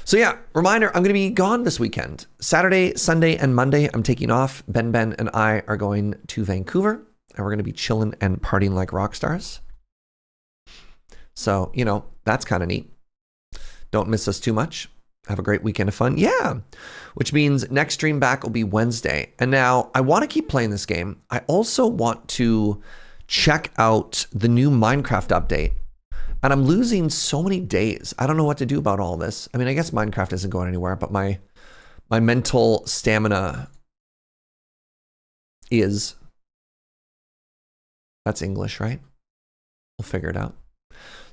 So yeah, reminder, I'm going to be gone this weekend. Saturday, Sunday, and Monday, I'm taking off. Ben and I are going to Vancouver, and we're going to be chilling and partying like rock stars. So, you know, that's kind of neat. Don't miss us too much. Have a great weekend of fun. Yeah, which means next stream back will be Wednesday. And now I want to keep playing this game. I also want to check out the new Minecraft update. And I'm losing so many days. I don't know what to do about all this. I mean, I guess Minecraft isn't going anywhere, but my mental stamina is. That's English, right? We'll figure it out.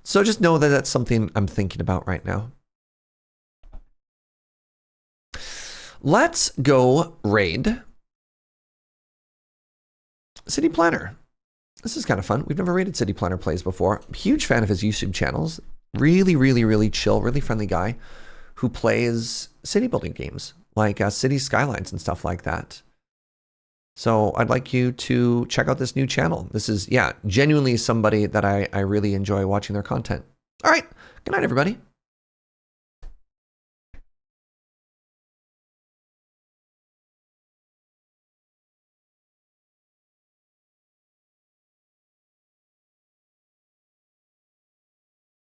So just know that that's something I'm thinking about right now. Let's go raid City Planner. This is kind of fun. We've never rated City Planner Plays before. Huge fan of his YouTube channels. Really, really, really chill, really friendly guy who plays city building games like City Skylines and stuff like that. So I'd like you to check out this new channel. This is, yeah, genuinely somebody that I really enjoy watching their content. All right. Good night, everybody.